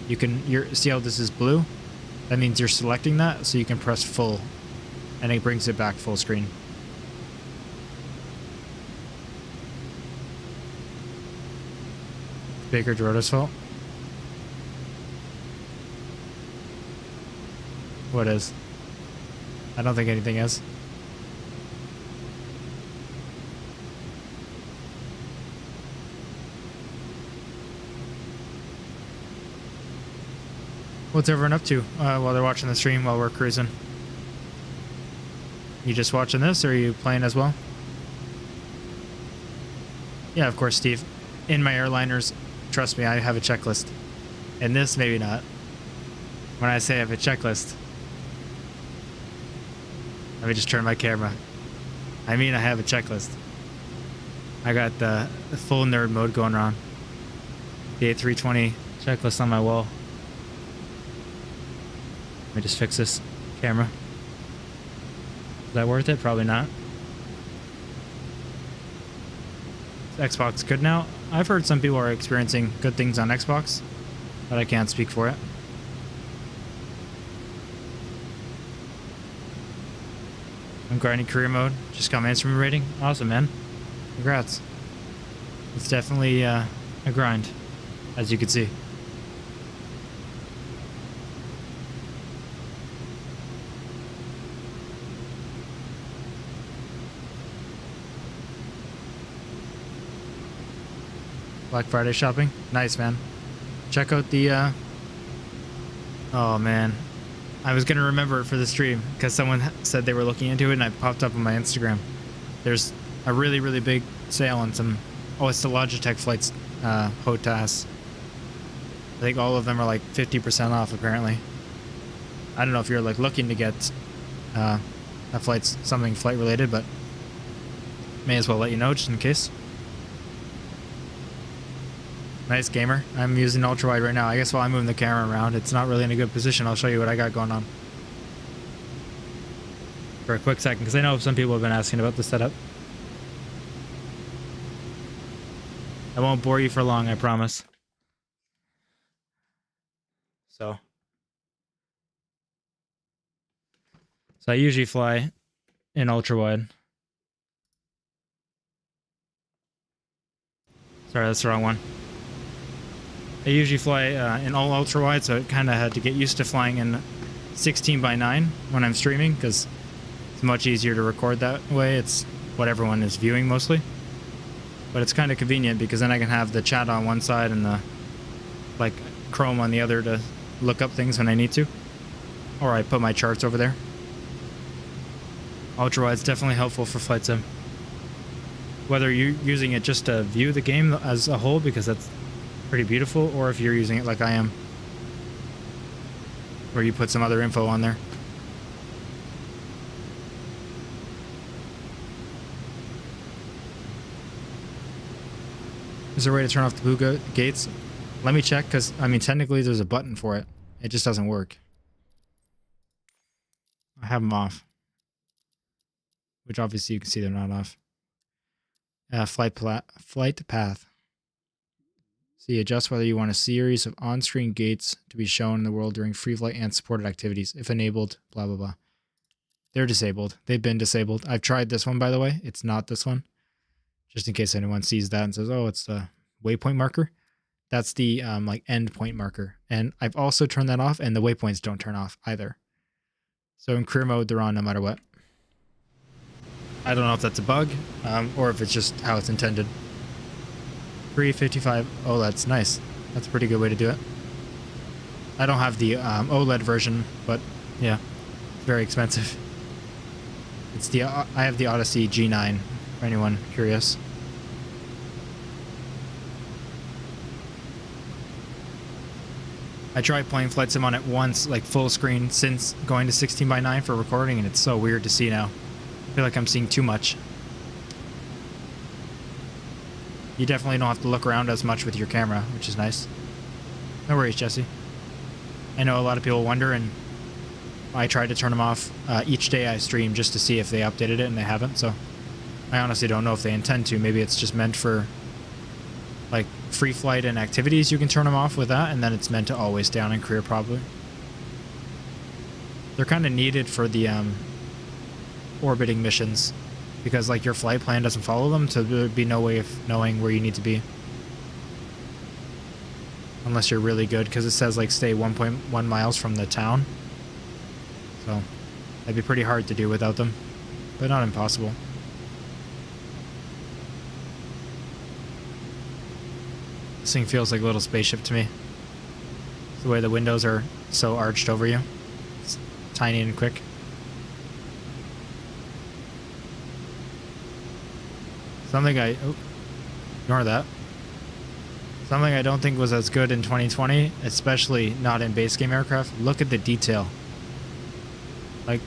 see how this is blue? That means you're selecting that, so you can press full, and it brings it back full screen. Baker Dorot's fault? What is? I don't think anything is. What's everyone up to while they're watching the stream while we're cruising? You just watching this, or are you playing as well? Yeah, of course, Steve. In my Airliners, trust me, I have a checklist. And this, maybe not. When I say I have a checklist, let me just turn my camera. I mean, I have a checklist. I got the full nerd mode going on. The A320 checklist on my wall. Let me just fix this camera. Is that worth it? Probably not. Is Xbox good now? I've heard some people are experiencing good things on Xbox, but I can't speak for it. I'm grinding career mode. Just got my instrument rating. Awesome, man. Congrats. It's definitely a grind, as you can see. Black Friday shopping. Nice, man. Check out the, oh, man. I was going to remember it for the stream because someone said they were looking into it and I popped up on my Instagram. There's a really, really big sale on some... Oh, it's the Logitech flights, HOTAS. I think all of them are like 50% off, apparently. I don't know if you're like looking to get a flight, something flight related, but may as well let you know just in case. Nice, gamer. I'm using ultra wide right now. I guess while I'm moving the camera around, it's not really in a good position. I'll show you what I got going on for a quick second, because I know some people have been asking about the setup. I won't bore you for long, I promise. So I usually fly in ultra wide. Sorry, that's the wrong one. I usually fly in all ultra wide, so I kind of had to get used to flying in 16:9 when I'm streaming, because it's much easier to record that way. It's what everyone is viewing mostly. But it's kind of convenient because then I can have the chat on one side and the like Chrome on the other to look up things when I need to. Or I put my charts over there. Ultra wide's definitely helpful for flight sim. Whether you're using it just to view the game as a whole, because that's pretty beautiful, or if you're using it like I am, where you put some other info on there. Is there a way to turn off the blue gates? Let me check, because I mean technically there's a button for it. It just doesn't work. I have them off, which obviously you can see they're not off. Flight path. So you adjust whether you want a series of on-screen gates to be shown in the world during free flight and supported activities. If enabled, blah, blah, blah. They're disabled. They've been disabled. I've tried this one, by the way. It's not this one. Just in case anyone sees that and says, oh, it's the waypoint marker. That's the like end point marker. And I've also turned that off, and the waypoints don't turn off either. So in career mode, they're on no matter what. I don't know if that's a bug or if it's just how it's intended. 355. Oh, that's nice. That's a pretty good way to do it. I don't have the OLED version, but yeah, it's very expensive. It's the I have the Odyssey G9 for anyone curious. I tried playing Flight Sim on it once, like full screen, since going to 16:9 for recording, and it's so weird to see now. I feel like I'm seeing too much. You definitely don't have to look around as much with your camera, which is nice. No worries, Jesse. I know a lot of people wonder, and I tried to turn them off each day I stream just to see if they updated it, and they haven't, so I honestly don't know if they intend to. Maybe it's just meant for like free flight and activities. You can turn them off with that, and then it's meant to always stay on in career, probably. They're kind of needed for the orbiting missions, because like your flight plan doesn't follow them, so there'd be no way of knowing where you need to be. Unless you're really good, because it says like stay 1.1 miles from the town. So that'd be pretty hard to do without them, but not impossible. This thing feels like a little spaceship to me. It's the way the windows are so arched over you. It's tiny and quick. Something ignore that. Something I don't think was as good in 2020, especially not in base game aircraft. Look at the detail. Like,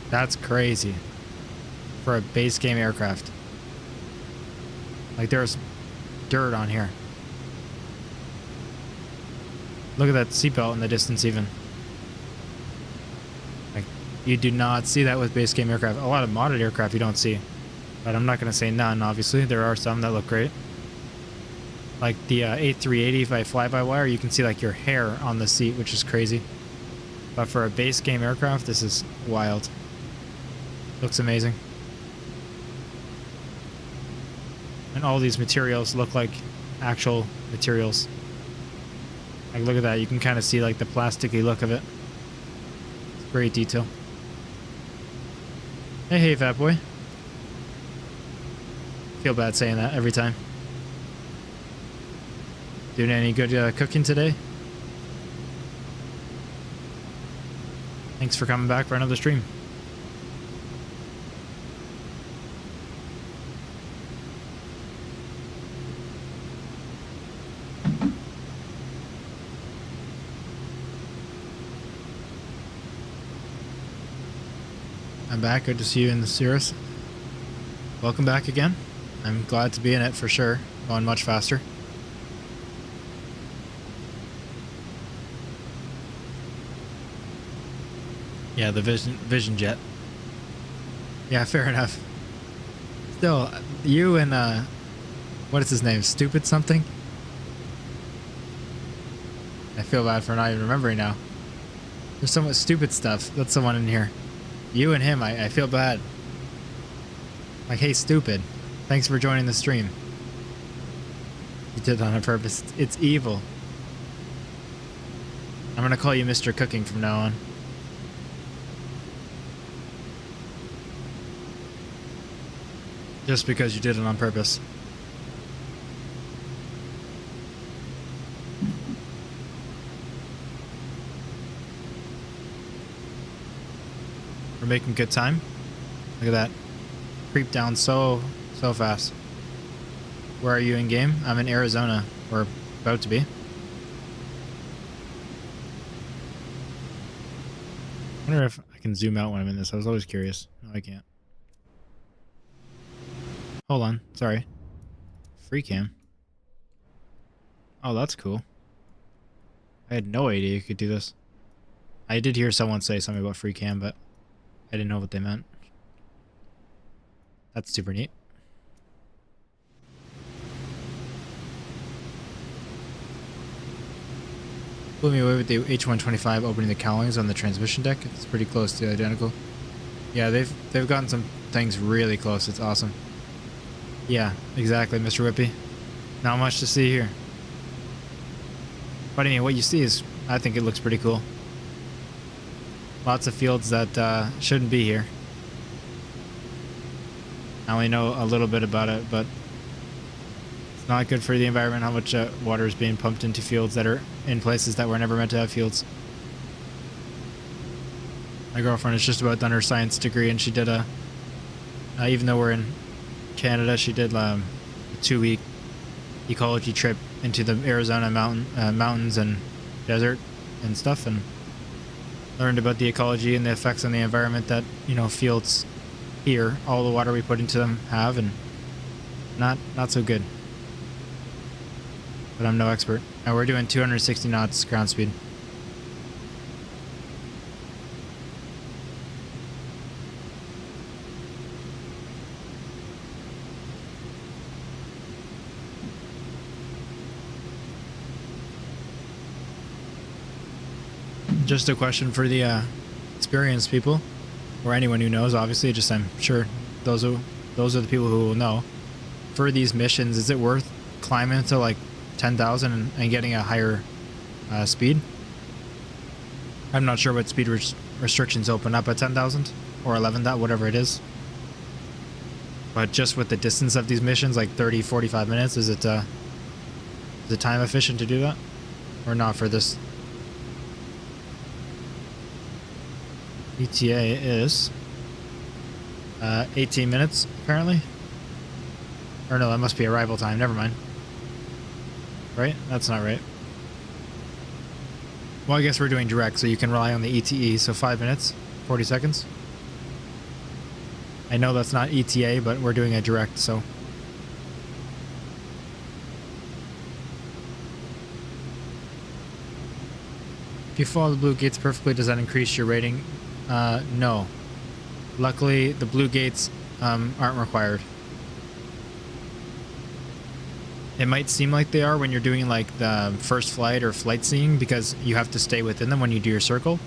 that's crazy for a base game aircraft. Like, there's dirt on here. Look at that seatbelt in the distance even. Like, you do not see that with base game aircraft. A lot of modded aircraft you don't see. But I'm not going to say none, obviously. There are some that look great. Like the A380 by fly-by-wire, you can see like your hair on the seat, which is crazy. But for a base game aircraft, this is wild. Looks amazing. And all these materials look like actual materials. Like, look at that. You can kind of see like the plasticky look of it. It's great detail. Hey, fat boy. Feel bad saying that every time. Doing any good cooking today? Thanks for coming back for another stream. I'm back. Good to see you in the Cirrus. Welcome back again. I'm glad to be in it for sure. Going much faster. Yeah, the Vision Jet. Yeah, fair enough. Still, you and what is his name? Stupid something? I feel bad for not even remembering now. There's so much stupid stuff. That's the one in here. You and him, I feel bad. Like, hey, stupid. Thanks for joining the stream. You did it on purpose. It's evil. I'm gonna call you Mr. Cooking from now on. Just because you did it on purpose. We're making good time. Look at that. Creep down so fast. Where are you in game? I'm in Arizona. We're about to be. I wonder if I can zoom out when I'm in this. I was always curious. No, I can't. Hold on, sorry. Free cam. Oh, that's cool. I had no idea you could do this. I did hear someone say something about free cam, but I didn't know what they meant. That's super neat. Blew me away with the H125 opening the cowlings on the transmission deck. It's pretty close to identical. Yeah, they've gotten some things really close. It's awesome. Yeah, exactly, Mr. Whippy. Not much to see here. But I mean, what you see is, I think it looks pretty cool. Lots of fields that shouldn't be here. I only know a little bit about it, but it's not good for the environment how much water is being pumped into fields that are in places that were never meant to have fields. My girlfriend has just about done her science degree, and she did even though we're in Canada, she did a 2-week ecology trip into the Arizona mountains and desert and stuff, and learned about the ecology and the effects on the environment that, you know, fields here, all the water we put into them have, and not so good. But I'm no expert. And we're doing 260 knots ground speed. Just a question for the experienced people, or anyone who knows. Obviously, just I'm sure those are the people who will know. For these missions, is it worth climbing to like 10,000 and getting a higher speed? I'm not sure what speed restrictions open up at 10,000 or 11,000, whatever it is. But just with the distance of these missions, like 30, 45 minutes, is it time efficient to do that, or not for this ETA is 18 minutes, apparently. Or no, that must be arrival time. Never mind. Right? That's not right. Well, I guess we're doing direct, so you can rely on the ETE. So 5 minutes, 40 seconds. I know that's not ETA, but we're doing a direct, so. If you follow the blue gates perfectly, does that increase your rating? No. Luckily, the blue gates aren't required. It might seem like they are when you're doing like the first flight or flight seeing, because you have to stay within them when you do your circle.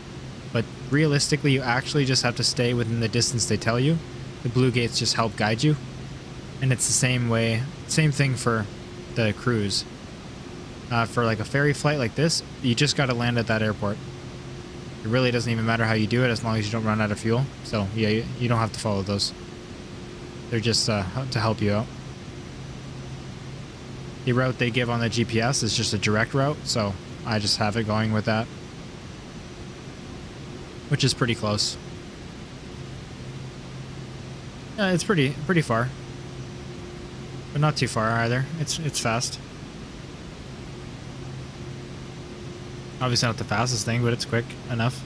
But realistically, you actually just have to stay within the distance they tell you. The blue gates just help guide you. And it's the same way, same thing for the cruise. For like a ferry flight like this, you just got to land at that airport. It really doesn't even matter how you do it as long as you don't run out of fuel. So yeah, you don't have to follow those. They're just to help you out. The route they give on the GPS is just a direct route, so I just have it going with that, which is pretty close. It's pretty far, but not too far either. It's fast. Obviously not the fastest thing, but it's quick enough.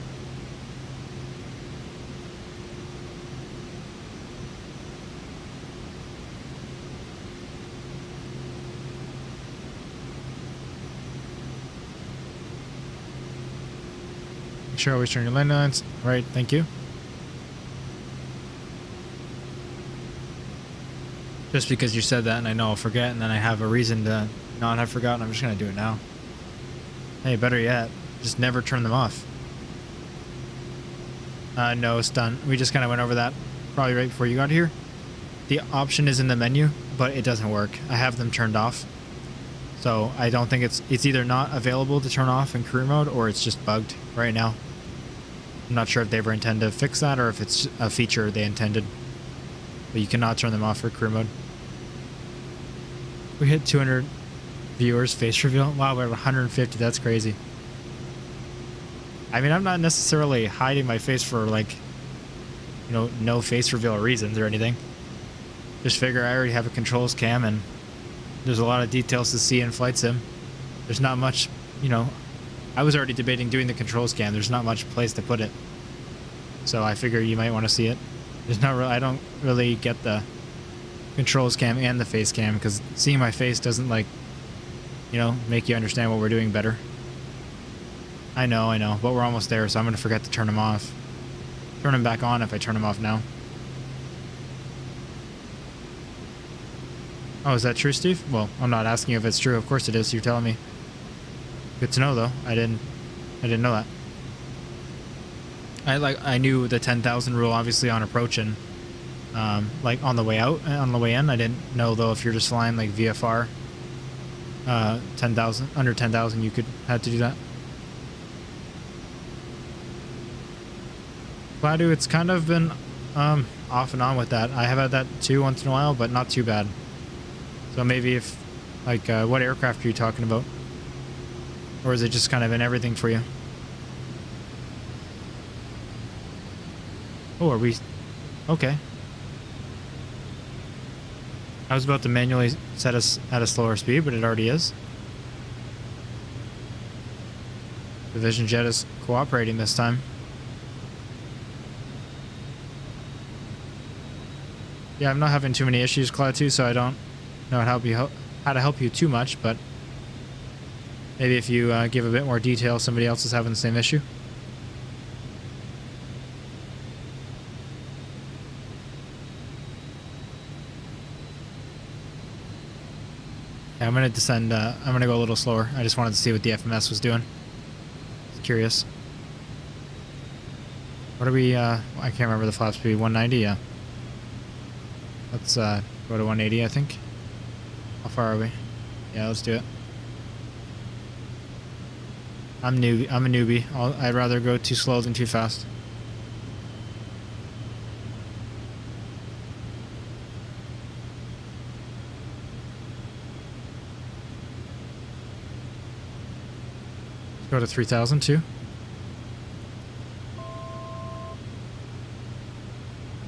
Make sure always turn your landing lines. Right, thank you. Just because you said that and I know I'll forget, and then I have a reason to not have forgotten, I'm just going to do it now. Hey, better yet, just never turn them off. No, it's done. We just kind of went over that probably right before you got here. The option is in the menu, but it doesn't work. I have them turned off. So I don't think it's either not available to turn off in career mode, or it's just bugged right now. I'm not sure if they ever intend to fix that or if it's a feature they intended. But you cannot turn them off for career mode. We hit 200 viewers face reveal. Wow, we have 150. That's crazy. I mean, I'm not necessarily hiding my face for like, you know, no face reveal reasons or anything. Just figure I already have a controls cam and there's a lot of details to see in flight sim. There's not much, you know, I was already debating doing the controls cam. There's not much place to put it. So I figure you might want to see it. There's not really, I don't really get the controls cam and the face cam because seeing my face doesn't like, you know, make you understand what we're doing better. I know, but we're almost there, so I'm going to forget to turn them off. Turn them back on if I turn them off now. Oh, is that true, Steve? Well, I'm not asking you if it's true. Of course it is. You're telling me. Good to know, though. I didn't know that. I knew the 10,000 rule, obviously, on approach and like on the way out, on the way in. I didn't know though if you're just flying like VFR, 10,000 under 10,000, you had to do that. Gladu, it's kind of been off and on with that. I have had that too once in a while, but not too bad. So maybe if like what aircraft are you talking about? Or is it just kind of in everything for you? Oh, are we... Okay. I was about to manually set us at a slower speed, but it already is. The Vision Jet is cooperating this time. Yeah, I'm not having too many issues, Cloud 2, so I don't know how to help you too much, but maybe if you give a bit more detail, somebody else is having the same issue. Yeah, I'm going to descend, I'm going to go a little slower. I just wanted to see what the FMS was doing. Just curious. What are we, I can't remember the flap speed, 190, yeah. Let's go to 180, I think. How far are we? Yeah, let's do it. I'm a newbie. I'd rather go too slow than too fast. Let's go to 3,000 too.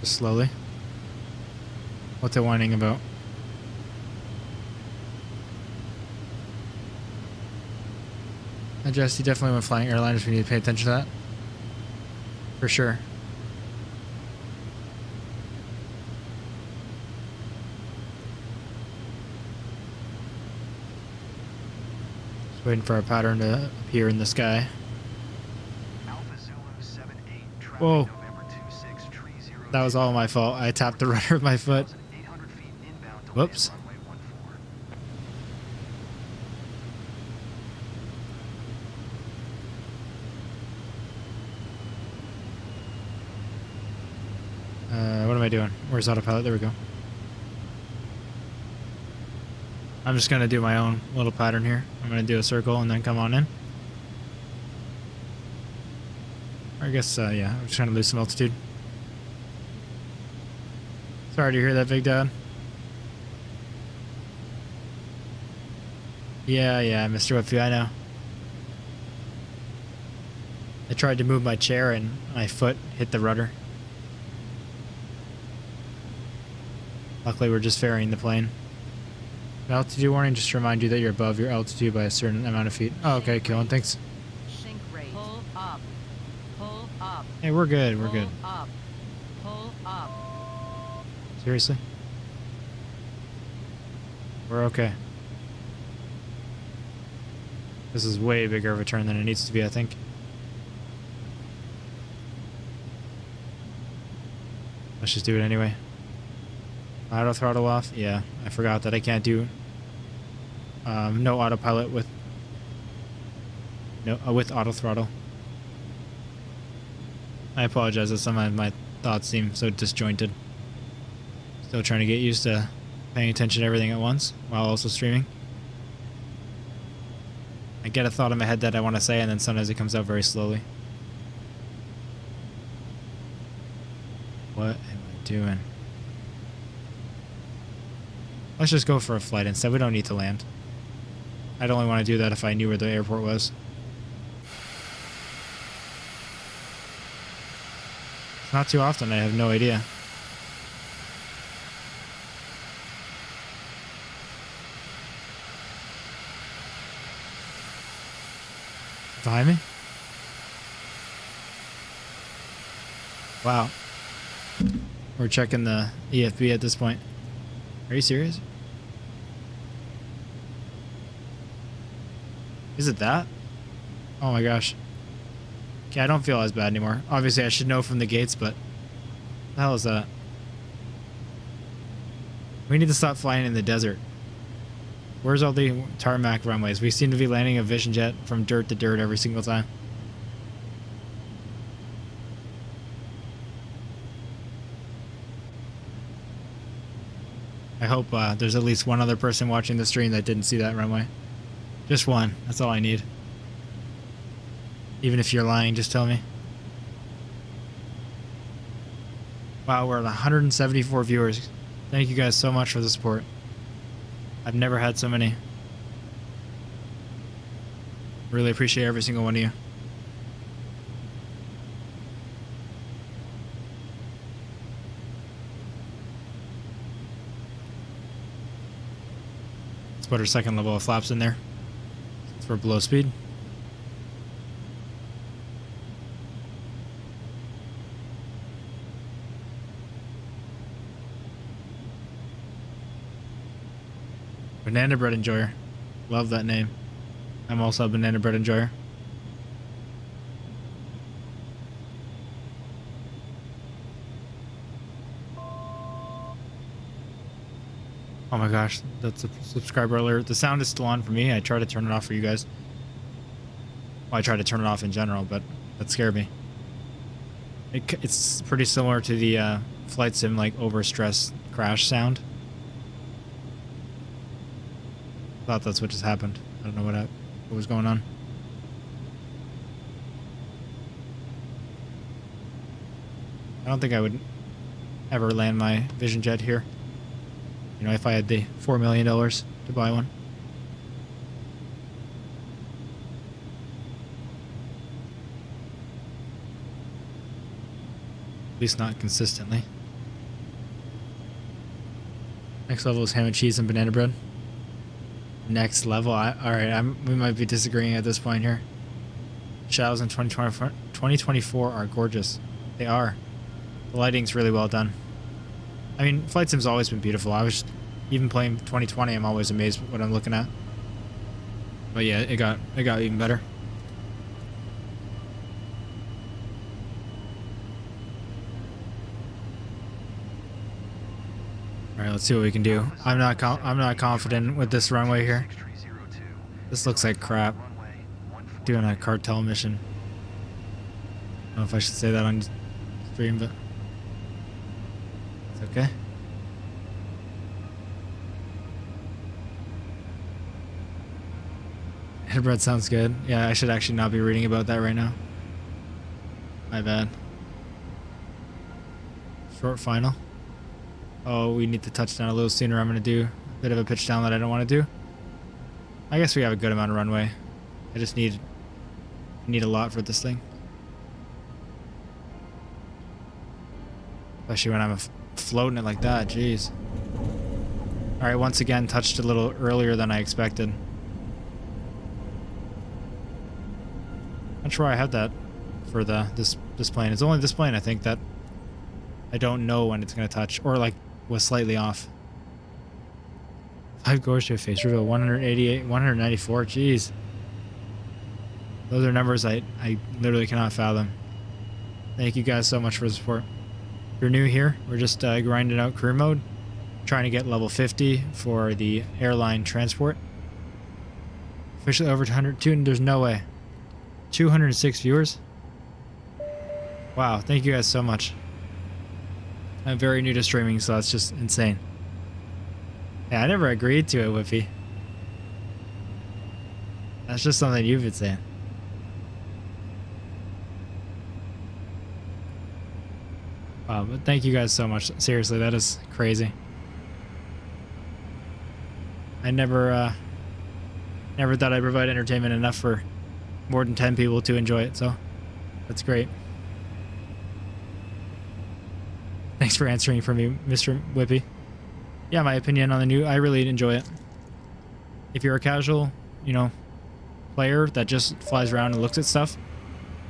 Just slowly. What's it whining about? Jesse, definitely when flying airliners, we need to pay attention to that. For sure. Just waiting for our pattern to appear in the sky. Whoa. That was all my fault. I tapped the rudder with my foot. Whoops. What am I doing? Where's autopilot? There we go. I'm just going to do my own little pattern here. I'm going to do a circle and then come on in. I guess, yeah, I'm just trying to lose some altitude. Sorry to hear that, Big Dad. Yeah, Mr. Whitfield, I know. I tried to move my chair and my foot hit the rudder. Luckily, we're just ferrying the plane. Altitude warning, just to remind you that you're above your altitude by a certain amount of feet. Oh, okay, Killen, thanks. Sink rate. Pull up. Pull up. Hey, we're good, we're good. Pull up. Pull up. Seriously? We're okay. This is way bigger of a turn than it needs to be, I think. Let's just do it anyway. Auto throttle off? Yeah, I forgot that I can't do no autopilot with with auto throttle. I apologize that some of my thoughts seem so disjointed. Still trying to get used to paying attention to everything at once while also streaming. I get a thought in my head that I want to say, and then sometimes it comes out very slowly. What am I doing? Let's just go for a flight instead. We don't need to land. I'd only want to do that if I knew where the airport was. It's not too often. I have no idea. Behind me? Wow. We're checking the EFB at this point. Are you serious? Is it that? Oh my gosh. Okay, I don't feel as bad anymore. Obviously, I should know from the gates, but what the hell is that? We need to stop flying in the desert. Where's all the tarmac runways? We seem to be landing a Vision jet from dirt to dirt every single time. I hope there's at least one other person watching the stream that didn't see that runway. Just one. That's all I need. Even if you're lying, just tell me. Wow, we're at 174 viewers. Thank you guys so much for the support. I've never had so many. Really appreciate every single one of you. Let's put our second level of flaps in there. Since we're below speed. Banana Bread Enjoyer. Love that name. I'm also a Banana Bread Enjoyer. Oh my gosh, that's a subscriber alert. The sound is still on for me. I try to turn it off for you guys. Well, I try to turn it off in general, but that scared me. It's pretty similar to the flight sim like overstress crash sound. Thought that's what just happened. I don't know what was going on. I don't think I would ever land my Vision jet here. You know, if I had the $4 million to buy one. At least not consistently. Next level is ham and cheese and banana bread. Next level. Alright, we might be disagreeing at this point here. Shadows in 2024 are gorgeous. They are. The lighting's really well done. I mean, Flight Sim's always been beautiful. I was even playing 2020. I'm always amazed with what I'm looking at. But yeah, it got even better. All right, let's see what we can do. I'm not confident with this runway here. This looks like crap. Doing a cartel mission. I don't know if I should say that on stream, but it's okay. Headbread sounds good. Yeah, I should actually not be reading about that right now. My bad. Short final. Oh, we need to touch down a little sooner. I'm going to do a bit of a pitch down that I don't want to do. I guess we have a good amount of runway. I just need a lot for this thing. Especially when I'm floating it like that. Jeez. Alright, once again, touched a little earlier than I expected. Not sure why I had that for this plane. It's only this plane, I think, that I don't know when it's going to touch. Or, like, was slightly off. 5 goers to a face reveal, 188, 194, jeez. Those are numbers I literally cannot fathom. Thank you guys so much for the support. If you're new here, we're just grinding out career mode. Trying to get level 50 for the airline transport. Officially over 202, there's no way. 206 viewers? Wow, thank you guys so much. I'm very new to streaming, so that's just insane. Yeah, I never agreed to it, Whippy. That's just something you've been saying. Wow, but thank you guys so much. Seriously, that is crazy. I never thought I'd provide entertainment enough for more than 10 people to enjoy it, so that's great. Thanks for answering for me, Mr. Whippy. Yeah, my opinion on the new, I really enjoy it. If you're a casual, player that just flies around and looks at stuff,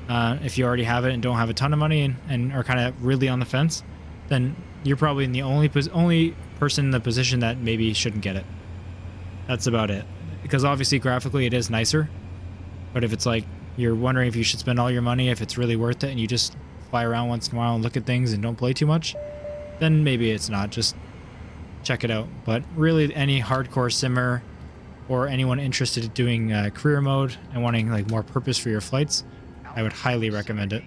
if you already have it and don't have a ton of money and are kind of really on the fence, then you're probably the only person in the position that maybe shouldn't get it. That's about it. Because obviously graphically it is nicer, but if it's like you're wondering if you should spend all your money, if it's really worth it, and you just fly around once in a while and look at things and don't play too much, then maybe it's not. Just check it out. But really, any hardcore simmer or anyone interested in doing career mode and wanting like more purpose for your flights, I would highly recommend it.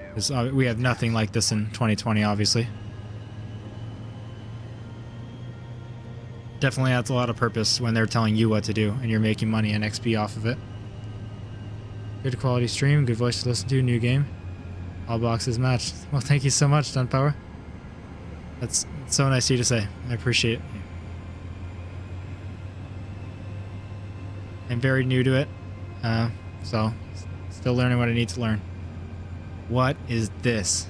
Because we have nothing like this in 2020, obviously. Definitely adds a lot of purpose when they're telling you what to do and you're making money and XP off of it. Good quality stream, good voice to listen to, new game. All boxes matched. Well, thank you so much, Stunt Power. That's so nice of you to say. I appreciate it. I'm very new to it, so still learning what I need to learn. What is this?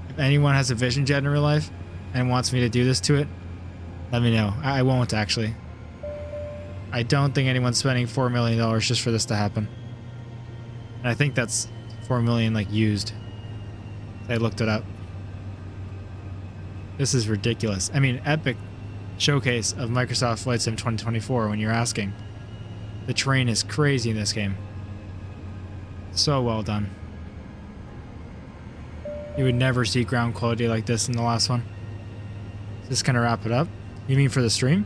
If anyone has a vision jet in real life and wants me to do this to it, let me know. I won't, actually. I don't think anyone's spending $4 million just for this to happen. And I think that's $4 million, like, used. I looked it up. This is ridiculous. I mean, epic showcase of Microsoft Flight Sim 2024 when you're asking. The terrain is crazy in this game. So well done. You would never see ground quality like this in the last one. Is this gonna wrap it up? You mean for the stream?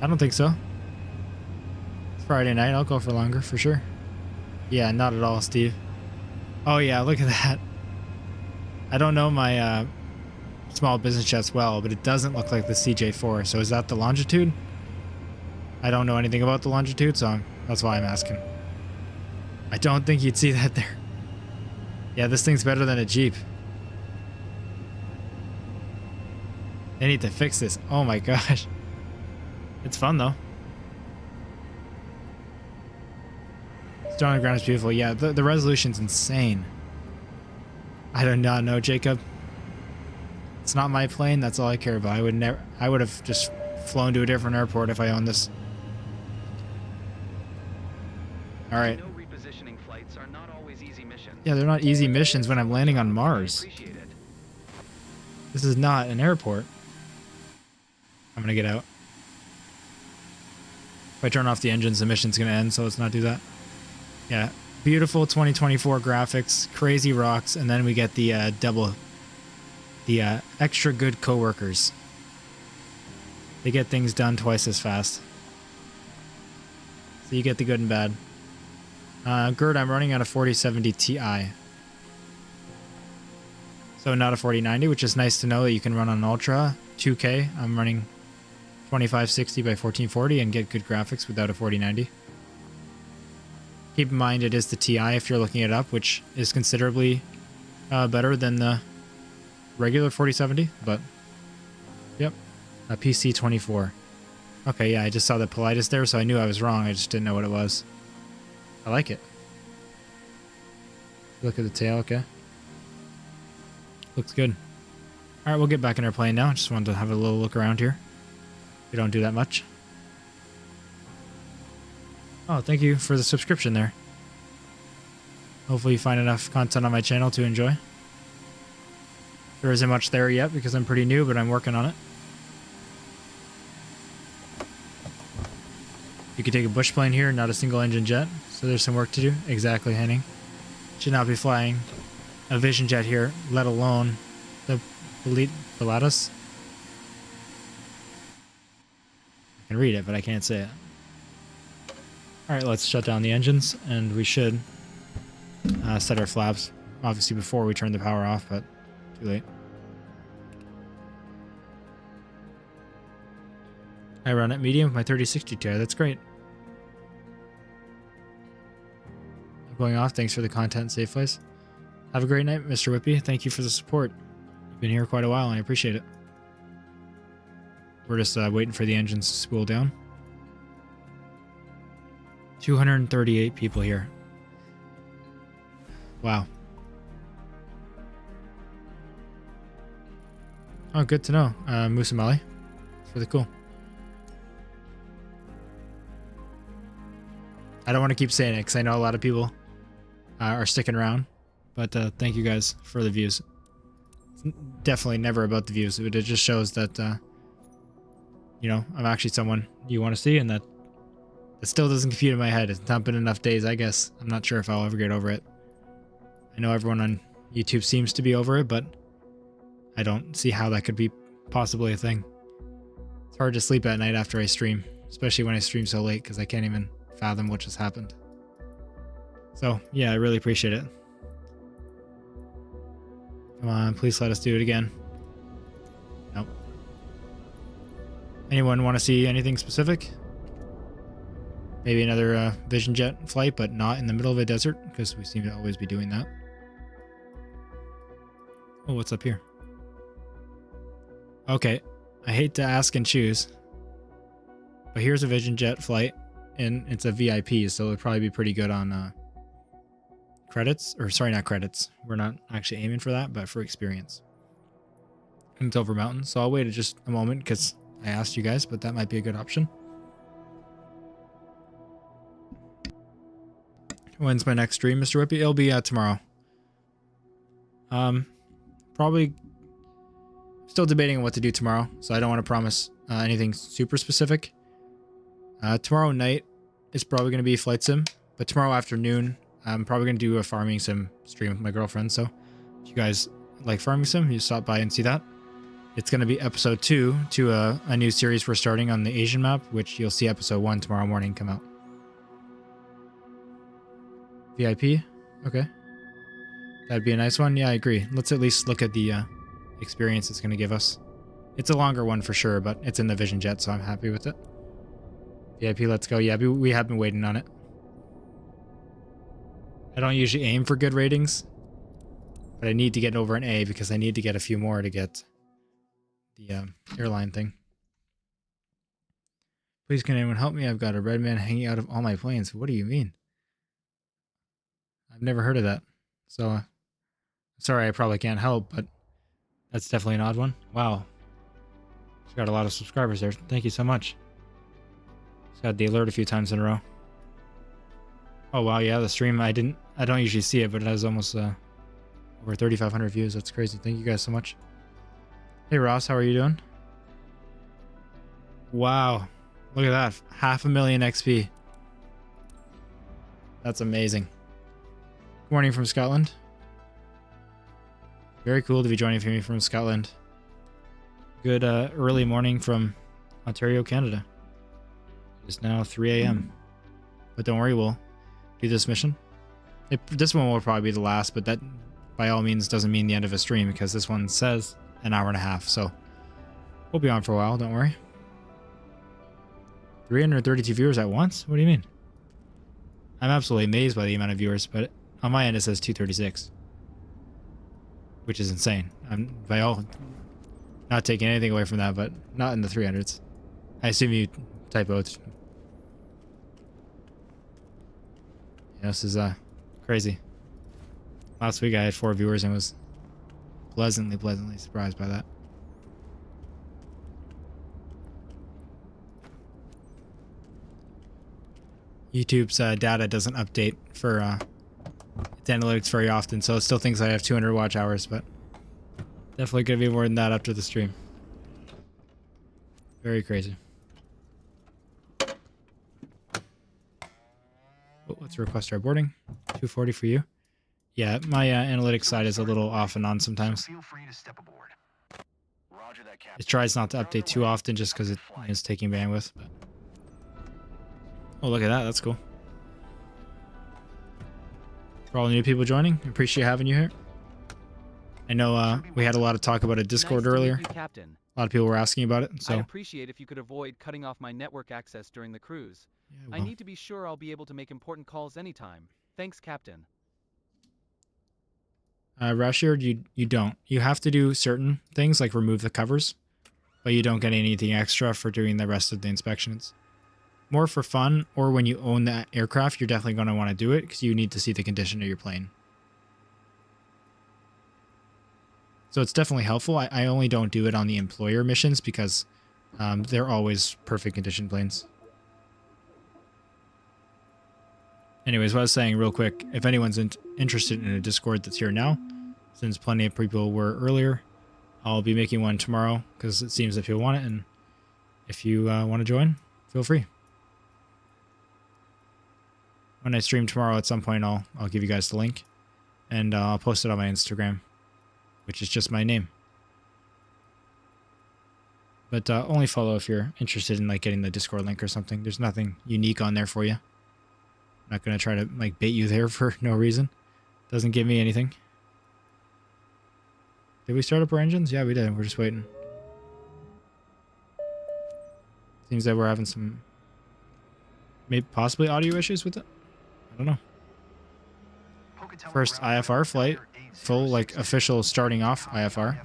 I don't think so. It's Friday night. I'll go for longer for sure. Yeah, not at all, Steve. Oh yeah, look at that. I don't know my small business jets well, but it doesn't look like the CJ4. So is that the longitude? I don't know anything about the longitude, so that's why I'm asking. I don't think you'd see that there. Yeah, this thing's better than a Jeep. They need to fix this. Oh my gosh. It's fun though. Stone on the ground is beautiful. Yeah, the resolution's insane. I do not know, Jacob. It's not my plane. That's all I care about. I would never. I would have just flown to a different airport if I owned this. All right. I know repositioning flights are not always easy missions. Yeah, they're not easy missions when I'm landing on Mars. Appreciate it. This is not an airport. I'm gonna get out. If I turn off the engines, the mission's gonna end, so let's not do that. Yeah, beautiful 2024 graphics, crazy rocks, and then we get the extra good coworkers. They get things done twice as fast. So you get the good and bad. Gerd, I'm running on a 4070 Ti. So not a 4090, which is nice to know that you can run on Ultra 2K. I'm running 2560 by 1440 and get good graphics without a 4090. Keep in mind it is the Ti if you're looking it up, which is considerably better than the regular 4070, but yep, a PC 24. Okay, yeah, I just saw the Politis there, so I knew I was wrong. I just didn't know what it was. I like it. Look at the tail, okay. Looks good. Alright, we'll get back in our plane now. Just wanted to have a little look around here. We don't do that much. Oh, thank you for the subscription there. Hopefully you find enough content on my channel to enjoy. There isn't much there yet because I'm pretty new, but I'm working on it. You could take a bush plane here, not a single engine jet. So there's some work to do. Exactly, Henning. Should not be flying a Vision jet here, let alone the Pilatus. I can read it, but I can't say it. Alright, let's shut down the engines, and we should set our flaps. Obviously before we turn the power off, but too late. I run at medium with my 3060 Ti. That's great. I'm going off. Thanks for the content, safe place. Have a great night, Mr. Whippy. Thank you for the support. You've been here quite a while, and I appreciate it. We're just waiting for the engines to spool down. 238 people here. Wow. Oh, good to know. Musamali. It's really cool. I don't want to keep saying it because I know a lot of people are sticking around. But thank you guys for the views. It's definitely never about the views. It just shows that, you know, I'm actually someone you want to see, and that it still doesn't compute in my head. It's not been enough days, I guess. I'm not sure if I'll ever get over it. I know everyone on YouTube seems to be over it, but I don't see how that could be possibly a thing. It's hard to sleep at night after I stream, especially when I stream so late because I can't even fathom what just happened. So, yeah, I really appreciate it. Come on, please let us do it again. Nope. Anyone want to see anything specific? Maybe another Vision jet flight, but not in the middle of a desert, because we seem to always be doing that. Oh, what's up here? Okay, I hate to ask and choose, but here's a Vision jet flight, and it's a VIP, so it'll probably be pretty good on credits, or sorry, not credits. We're not actually aiming for that, but for experience. And it's over mountain, so I'll wait just a moment because I asked you guys, but that might be a good option. When's my next stream, Mr. Whippy? It'll be tomorrow. Probably still debating on what to do tomorrow, so I don't want to promise anything super specific. Tomorrow night is probably going to be flight sim, but tomorrow afternoon I'm probably going to do a farming sim stream with my girlfriend. So if you guys like farming sim, you stop by and see that. It's going to be episode 2 to a new series we're starting on the Asian map, which you'll see episode 1 tomorrow morning come out. VIP? Okay. That'd be a nice one. Yeah, I agree. Let's at least look at the experience it's going to give us. It's a longer one for sure, but it's in the Vision jet, so I'm happy with it. VIP, let's go. Yeah, we have been waiting on it. I don't usually aim for good ratings, but I need to get over an A because I need to get a few more to get the airline thing. Please, can anyone help me? I've got a red man hanging out of all my planes. What do you mean? I've never heard of that. So, sorry, I probably can't help, but That's definitely an odd one. Wow. It's got a lot of subscribers there. Thank you so much. It's got the alert a few times in a row. Oh wow, yeah, the stream I don't usually see it, but it has almost over 3,500 views. That's crazy. Thank you guys so much. Hey Ross, how are you doing? Wow. Look at that. 500,000 XP. That's amazing. Good morning from Scotland. Very cool to be joining me from Scotland. Good early morning from Ontario, Canada. It's now 3 a.m. But don't worry, we'll do this mission. This one will probably be the last, but that by all means doesn't mean the end of a stream because this one says an hour and a half. So we'll be on for a while, don't worry. 332 viewers at once? What do you mean? I'm absolutely amazed by the amount of viewers, but on my end it says 236. Which is insane. I'm by all not taking anything away from that, but not in the 300s. I assume you typoed. Yeah, this is crazy. Last week I had 4 viewers and was pleasantly surprised by that. YouTube's data doesn't update for its analytics very often, so it still thinks I have 200 watch hours, but definitely gonna be more than that after the stream. Very crazy. Oh, let's request our boarding. 240 for you. Yeah, my analytics side is a little off and on sometimes. Feel free to step aboard. Roger that, Captain. It tries not to update too often just because it is taking bandwidth. But... oh, look at that. That's cool. For all the new people joining, appreciate having you here. I know we had a lot of talk about a Discord earlier. Captain. A lot of people were asking about it. So I'd appreciate if you could avoid cutting off my network access during the cruise. yeah, well, I need to be sure I'll be able to make important calls anytime. Thanks, Captain. Rashid, you don't. You have to do certain things like remove the covers, but you don't get anything extra for doing the rest of the inspections. More for fun, or when you own that aircraft, you're definitely going to want to do it because you need to see the condition of your plane. So it's definitely helpful. I only don't do it on the employer missions because they're always perfect condition planes. Anyways, what I was saying real quick, if anyone's interested in a Discord that's here now, since plenty of people were earlier, I'll be making one tomorrow because it seems that people want it, and if you want to join, feel free. When I stream tomorrow at some point, I'll give you guys the link, and I'll post it on my Instagram, which is just my name. But only follow if you're interested in like getting the Discord link or something. There's nothing unique on there for you. I'm not gonna try to like bait you there for no reason. Doesn't give me anything. Did we start up our engines? Yeah, we did. We're just waiting. Seems that we're having some maybe possibly audio issues with it. I don't know. First IFR flight, full like official starting off IFR.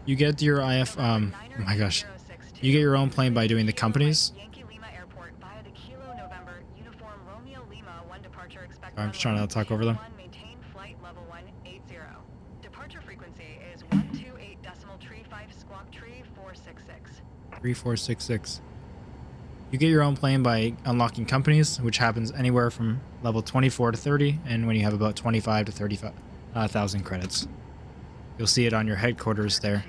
You get your oh my gosh. You get your own plane by doing the companies. I'm just trying to talk over them. Departure frequency is 128.35 3466. You get your own plane by unlocking companies, which happens anywhere from level 24 to 30, and when you have about 25 to 35,000 credits. You'll see it on your headquarters there.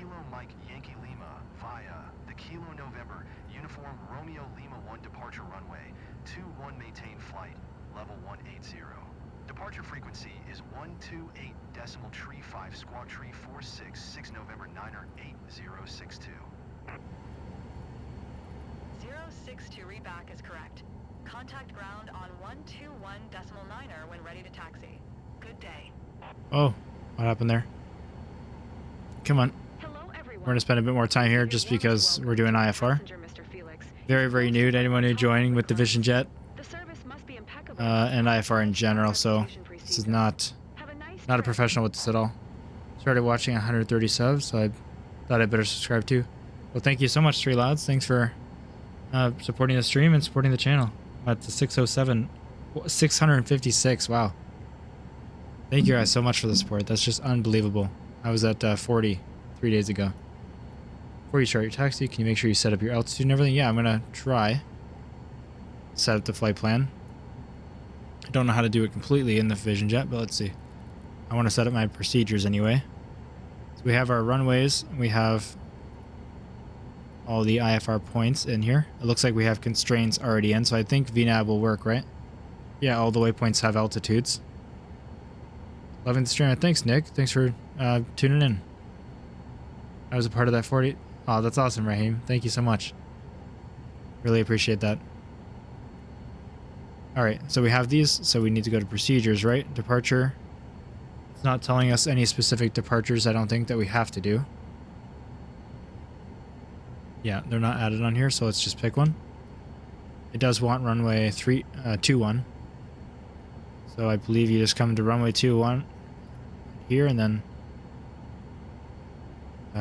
Departure frequency is 128.35 squawk tree 466 November 9er 8062. 062 readback is correct. Contact ground on 121.9er when ready to taxi. Good day. Oh, what happened there? Come on. Hello, everyone. We're going to spend a bit more time here just because we're doing IFR. Very, very new to anyone who's joining with the Vision Jet. And IFR in general, so this is not a professional with this at all. Started watching 130 subs, so I thought I'd better subscribe too. Well, thank you so much, Three Lads. Thanks for supporting the stream and supporting the channel. At the 607, 656, wow. Thank you guys so much for the support. That's just unbelievable. I was at 40 3 days ago. Before you start your taxi, can you make sure you set up your altitude and everything? Yeah, I'm gonna try. Set up the flight plan. I don't know how to do it completely in the Vision Jet, but let's see. I want to set up my procedures anyway. So we have our runways. We have all the IFR points in here. It looks like we have constraints already in, so I think VNAV will work, right? Yeah, all the waypoints have altitudes. Loving the stream. Thanks, Nick. Thanks for tuning in. I was a part of that 40. Oh, that's awesome, Raheem. Thank you so much. Really appreciate that. All right, so we have these, so we need to go to procedures, right? Departure. It's not telling us any specific departures, I don't think, that we have to do. Yeah, they're not added on here, so let's just pick one. It does want runway 21. So I believe you just come to runway 21 here, and then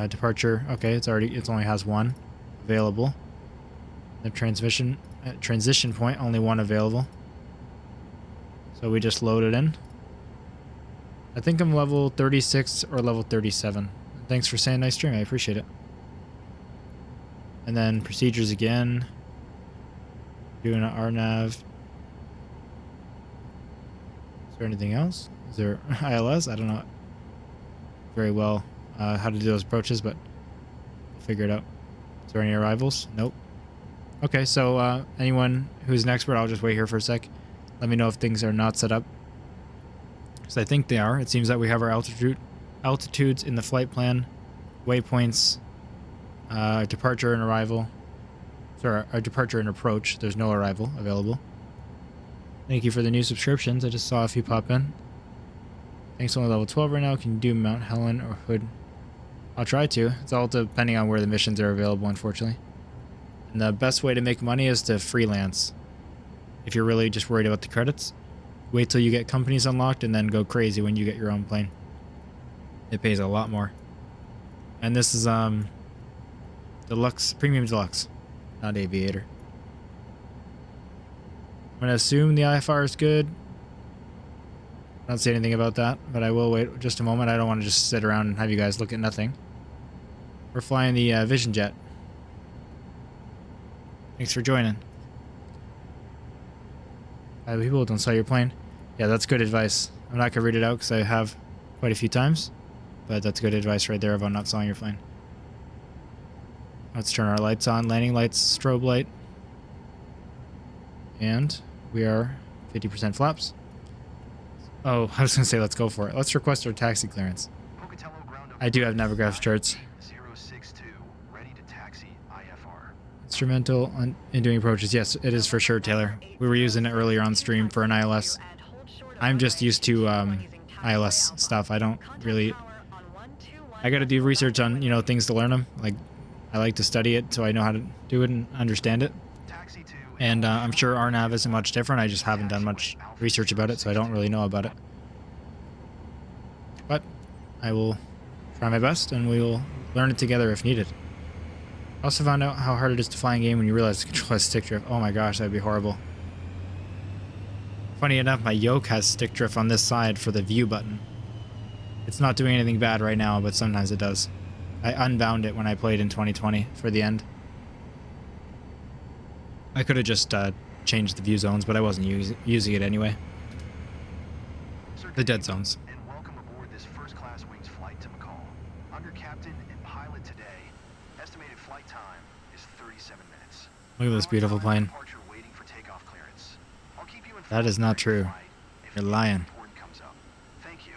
departure. Okay, it only has one available. The transition point, only one available. So we just load it in. I think I'm level 36 or level 37. Thanks for saying nice stream. I appreciate it. And then procedures again. Doing an Arnav. Is there anything else? Is there ILS? I don't know very well how to do those approaches, but I'll figure it out. Is there any arrivals? Nope. Okay, so anyone who's an expert, I'll just wait here for a sec. Let me know if things are not set up. Because I think they are. It seems that we have our altitudes in the flight plan, waypoints, departure and arrival. Sorry, our departure and approach. There's no arrival available. Thank you for the new subscriptions. I just saw a few pop in. Thanks, only level 12 right now. Can you do Mount Helen or Hood? I'll try to. It's all depending on where the missions are available, unfortunately. And the best way to make money is to freelance. If you're really just worried about the credits, wait till you get companies unlocked and then go crazy when you get your own plane. It pays a lot more. And this is deluxe, premium deluxe, not aviator. I'm gonna assume the IFR is good. I don't say anything about that, but I will wait just a moment. I don't want to just sit around and have you guys look at nothing. We're flying the Vision Jet. Thanks for joining. People don't sell your plane. Yeah, that's good advice. I'm not gonna read it out because I have quite a few times, but that's good advice right there about not selling your plane. Let's turn our lights on. Landing lights, strobe light. And we are 50% flaps. Oh, I was gonna say let's go for it. Let's request our taxi clearance. I do have Navigraph charts. 062, ready to taxi IFR. Instrumental in doing approaches. Yes, it is for sure, Taylor. We were using it earlier on stream for an ILS. I'm just used to ILS stuff. I don't really... I gotta do research on, you know, things to learn them. Like, I like to study it so I know how to do it and understand it. And I'm sure Arnav isn't much different. I just haven't done much research about it, so I don't really know about it. But I will try my best, and we will learn it together if needed. I also found out how hard it is to fly in game when you realize the control has stick drift. Oh my gosh, that'd be horrible. Funny enough, my yoke has stick drift on this side for the view button. It's not doing anything bad right now, but sometimes it does. I unbound it when I played in 2020 for the end. I could have just changed the view zones, but I wasn't using it anyway. The dead zones. And welcome aboard this first-class wings flight to McCall. Under captain and pilot today, estimated flight time is 37 minutes. Look at this beautiful plane. That is not true. You're lying. Thank you.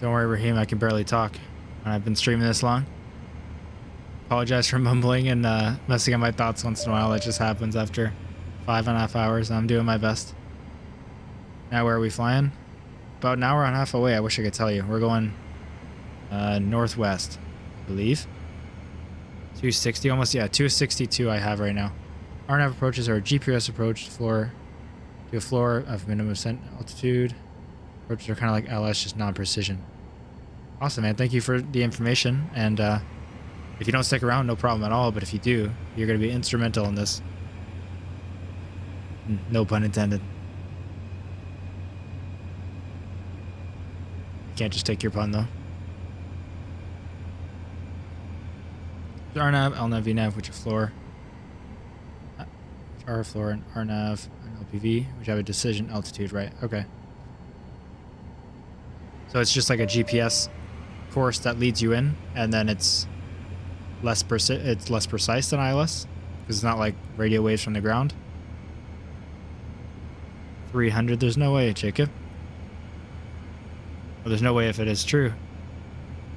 Don't worry, Raheem, I can barely talk when I've been streaming this long. Apologize for mumbling and messing up my thoughts once in a while. That just happens after 5.5 hours. I'm doing my best. Now where are we flying? About an hour and a half away. I wish I could tell you. We're going northwest, I believe. 260, almost, yeah, 262 I have right now. Arnav approaches are GPS approach to a floor of minimum ascent altitude. Approaches are kind of like LS, just non-precision. Awesome, man. Thank you for the information, and If you don't stick around, no problem at all. But if you do, you're going to be instrumental in this. No pun intended. You can't just take your pun, though. Arnav, LNAV, VNAV, which are floor. R floor and Arnav and LPV, which have a decision altitude, right? Okay. So it's just like a GPS course that leads you in, and then it's less precise than ILS because it's not like radio waves from the ground. 300, there's no way, Jacob. Well, there's no way if it is true.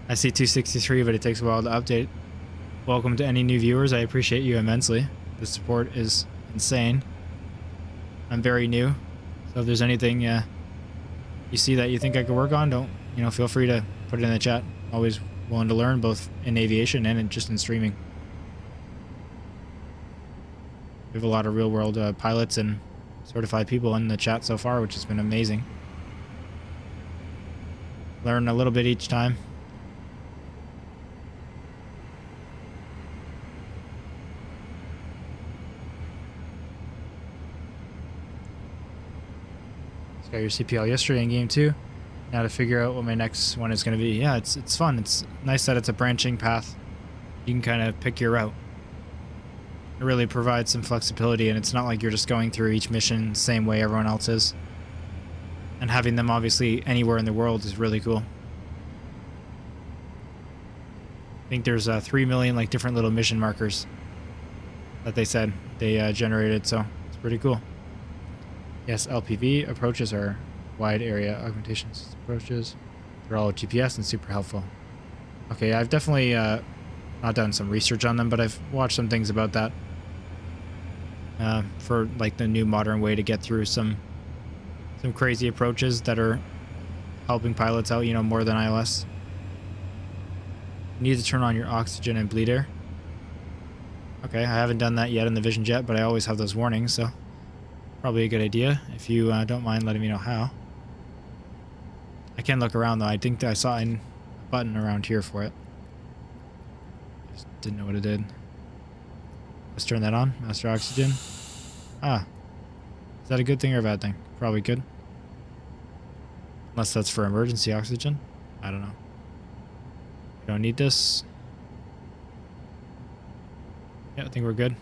I see 263, but it takes a while to update. Welcome to any new viewers. I appreciate you immensely. The support is insane. I'm very new, so if there's anything you see that you think I could work on, don't, feel free to put it in the chat. Always willing to learn, both in aviation and just in streaming. We have a lot of real world pilots and certified people in the chat so far, which has been amazing. Learn a little bit each time. Got your CPL yesterday in game 2. Now to figure out what my next one is going to be. Yeah, it's fun. It's nice that it's a branching path. You can kind of pick your route. It really provides some flexibility, and it's not like you're just going through each mission the same way everyone else is. And having them obviously anywhere in the world is really cool. I think there's 3 million like different little mission markers that they said they generated, so it's pretty cool. Yes, LPV approaches are wide area augmentations approaches. They're all GPS and super helpful. Okay, I've definitely not done some research on them, but I've watched some things about that. For like the new modern way to get through some crazy approaches that are helping pilots out, more than ILS. You need to turn on your oxygen and bleed air. Okay, I haven't done that yet in the Vision Jet, but I always have those warnings, so probably a good idea if you don't mind letting me know how. I can look around though. I think that I saw a button around here for it. Just didn't know what it did. Let's turn that on. Master oxygen. Ah. Is that a good thing or a bad thing? Probably good. Unless that's for emergency oxygen. I don't know. We don't need this. Yeah, I think we're good.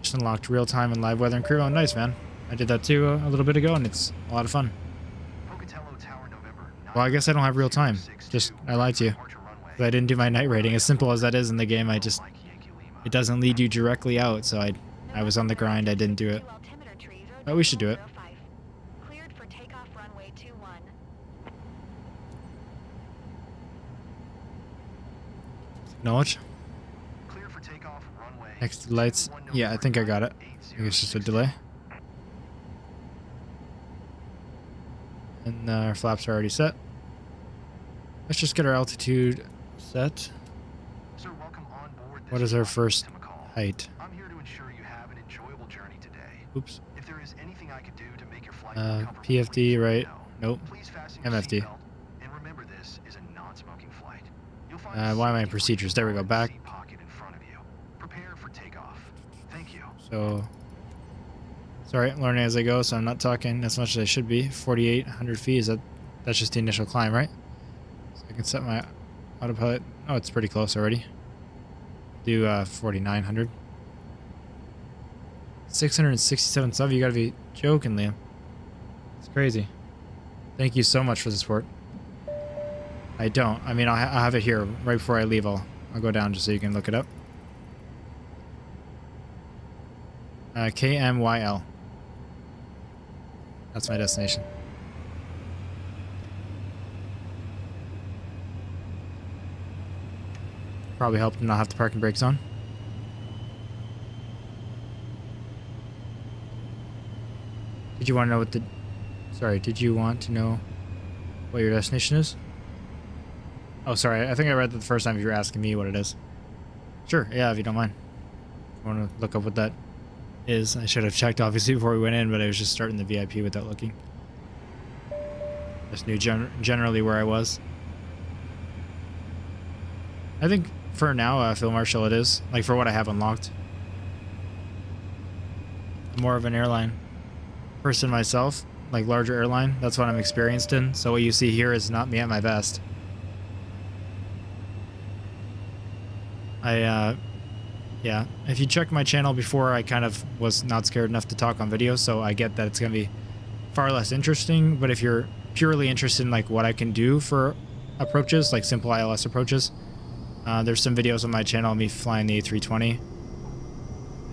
Just unlocked real time and live weather and crew. Oh, nice, man. I did that too a little bit ago, and it's a lot of fun. Well, I guess I don't have real time. Just, I lied to you. I didn't do my night rating. As simple as that is in the game, it doesn't lead you directly out, so I was on the grind. I didn't do it. But we should do it. Acknowledge. Next to the lights. Yeah, I think I got it. I think it's just a delay. And our flaps are already set. Let's just get our altitude set. What is our first height? Oops. PFD, right? Nope. MFD. Why am I in procedures? There we go. Back. So, sorry, I'm learning as I go, so I'm not talking as much as I should be. 4,800 feet, that's just the initial climb, right? So I can set my autopilot. Oh, it's pretty close already. Do 4,900. 667 sub, you gotta be joking, Liam. It's crazy. Thank you so much for the support. I don't. I mean, I'll have it here right before I leave. I'll go down just so you can look it up. KMYL. That's my destination. Probably helped to not have the parking brakes on. Did you want to know what the... Sorry, did you want to know what your destination is? Oh, sorry. I think I read that the first time you were asking me what it is. Sure, yeah, if you don't mind. I want to look up what that is. I should have checked, obviously, before we went in, but I was just starting the VIP without looking. Just knew generally where I was. I think for now, Field Marshal it is. Like for what I have unlocked. I'm more of an airline person myself. Like larger airline. That's what I'm experienced in. So what you see here is not me at my best. Yeah, if you checked my channel before, I kind of was not scared enough to talk on video, so I get that it's going to be far less interesting, but if you're purely interested in like what I can do for approaches, like simple ILS approaches, there's some videos on my channel of me flying the A320,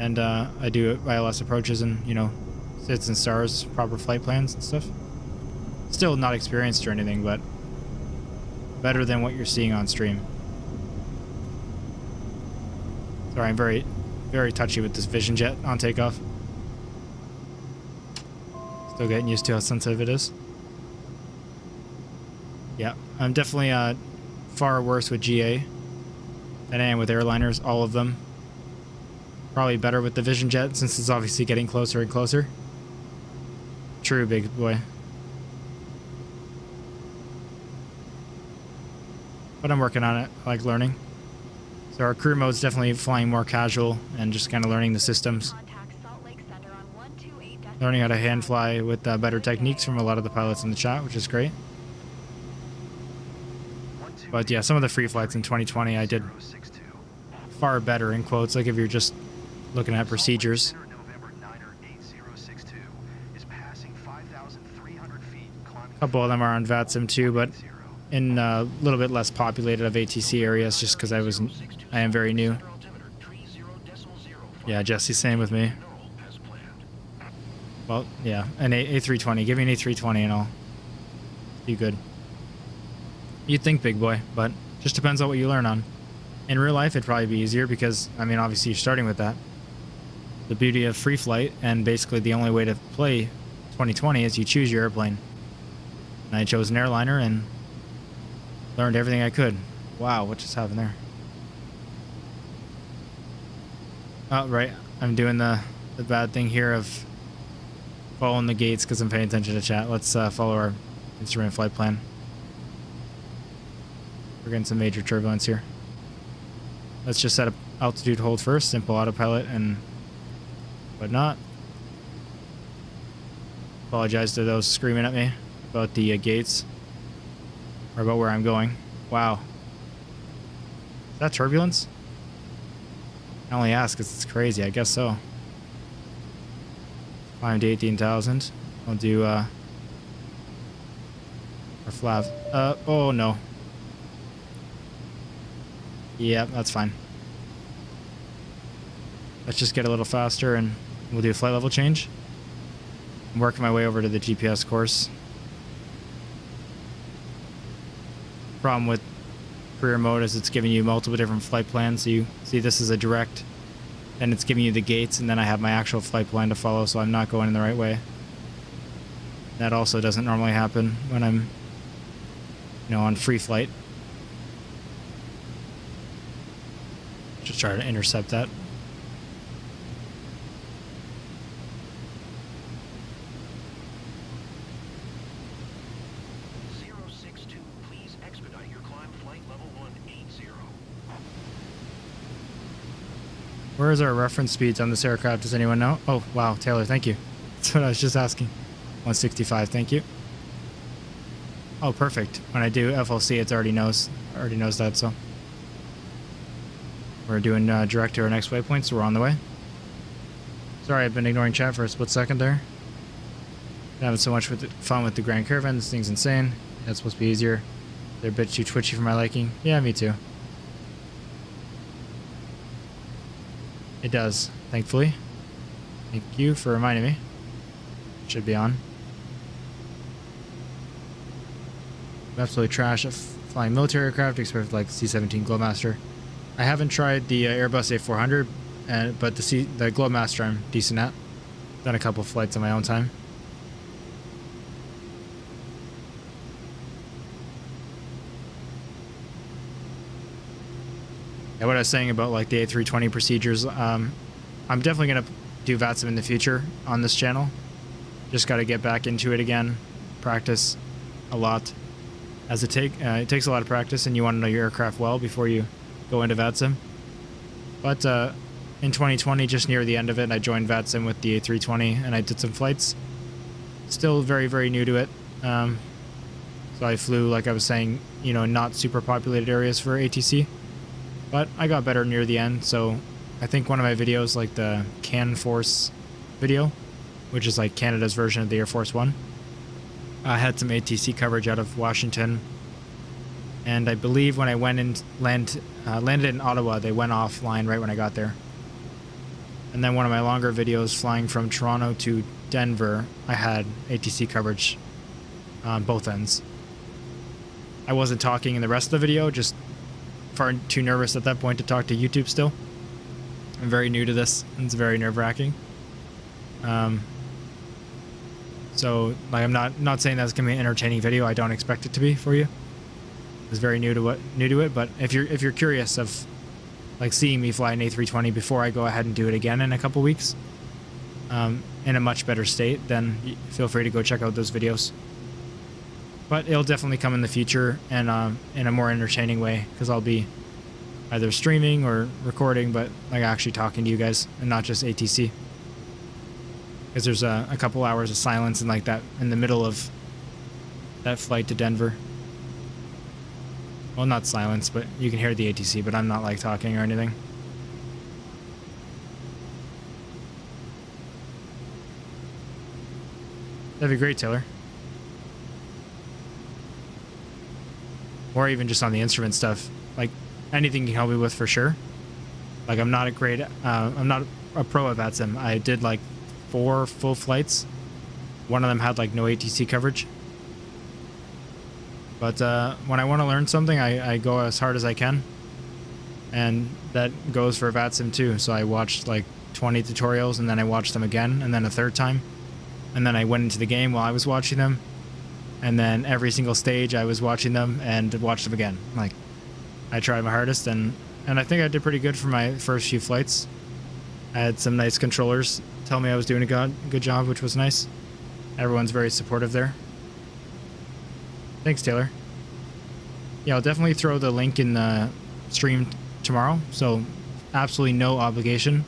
and I do ILS approaches and, you know, sits and stars, proper flight plans and stuff. Still not experienced or anything, but better than what you're seeing on stream. Sorry, I'm very, very touchy with this Vision Jet on takeoff. Still getting used to how sensitive it is. Yeah, I'm definitely far worse with GA than I am with airliners, all of them. Probably better with the Vision Jet since it's obviously getting closer and closer. True, big boy. But I'm working on it. I like learning. So our crew mode's definitely flying more casual and just kind of learning the systems. Learning how to hand fly with better techniques from a lot of the pilots in the chat, which is great. But yeah, some of the free flights in 2020 I did far better, in quotes, like if you're just looking at procedures. A couple of them are on VATSIM too, but in a little bit less populated of ATC areas just because I am very new. Yeah, Jesse, same with me. Well, yeah, an A320. Give me an A320 and I'll be good. You'd think, big boy, but just depends on what you learn on. In real life, it'd probably be easier because, I mean, obviously you're starting with that. The beauty of free flight, and basically the only way to play 2020 is you choose your airplane. And I chose an airliner and learned everything I could. Wow, what just happened there? Oh, right. I'm doing the bad thing here of following the gates because I'm paying attention to chat. Let's follow our instrument flight plan. We're getting some major turbulence here. Let's just set up altitude hold first. Simple autopilot and whatnot. Apologize to those screaming at me about the gates. Or about where I'm going. Wow. Is that turbulence? I only ask because it's crazy. I guess so. Climb to 18,000. I'll do our flav. Oh no. Yeah, that's fine. Let's just get a little faster and we'll do a flight level change. I'm working my way over to the GPS course. Problem with career mode is it's giving you multiple different flight plans. So you see this is a direct, and it's giving you the gates, and then I have my actual flight plan to follow, so I'm not going in the right way. That also doesn't normally happen when I'm, you know, on free flight. Just try to intercept that. Where is our reference speeds on this aircraft? Does anyone know? Oh, wow, Taylor, thank you. That's what I was just asking. 165, thank you. Oh, perfect. When I do FLC, it already knows that, so. We're doing direct to our next waypoint, so we're on the way. Sorry, I've been ignoring chat for a split second there. Been having so much fun with the Grand Caravan. This thing's insane. That's supposed to be easier. They're a bit too twitchy for my liking. Yeah, me too. It does, thankfully. Thank you for reminding me. Should be on. Absolutely trash at flying military aircraft, except for like C-17 Glowmaster. I haven't tried the Airbus A400, but the Glowmaster I'm decent at. Done a couple flights on my own time. Yeah, what I was saying about like the A320 procedures, I'm definitely going to do VATSIM in the future on this channel. Just got to get back into it again, practice a lot. As it takes a lot of practice, and you want to know your aircraft well before you go into VATSIM. But in 2020, just near the end of it, I joined VATSIM with the A320 and I did some flights. Still very, very new to it. So I flew, like I was saying, you know, not super populated areas for ATC. But I got better near the end, so I think one of my videos, like the Can Force video, which is like Canada's version of the Air Force One, I had some ATC coverage out of Washington. And I believe when I went and landed in Ottawa, they went offline right when I got there. And then one of my longer videos flying from Toronto to Denver, I had ATC coverage on both ends. I wasn't talking in the rest of the video, just far too nervous at that point to talk to YouTube still. I'm very new to this, and it's very nerve-wracking. So, like, I'm not saying that's gonna be an entertaining video. I don't expect it to be for you. It's very new to it, but if you're curious of like seeing me fly an A320 before I go ahead and do it again in a couple weeks, in a much better state, then feel free to go check out those videos. But it'll definitely come in the future and in a more entertaining way, because I'll be either streaming or recording, but like actually talking to you guys and not just ATC. Because there's a couple hours of silence and like that in the middle of that flight to Denver. Well, not silence, but you can hear the ATC, but I'm not like talking or anything. That'd be great, Taylor. Or even just on the instrument stuff. Like, anything you can help me with for sure. Like, I'm not a pro at VATSIM. I did like 4 full flights. One of them had like no ATC coverage. But when I want to learn something, I go as hard as I can. And that goes for VATSIM too. So I watched like 20 tutorials, and then I watched them again, and then a third time. And then I went into the game while I was watching them. And then every single stage I was watching them and watched them again. Like, I tried my hardest, and I think I did pretty good for my first few flights. I had some nice controllers tell me I was doing a good job, which was nice. Everyone's very supportive there. Thanks, Taylor. Yeah, I'll definitely throw the link in the stream tomorrow. So, absolutely no obligation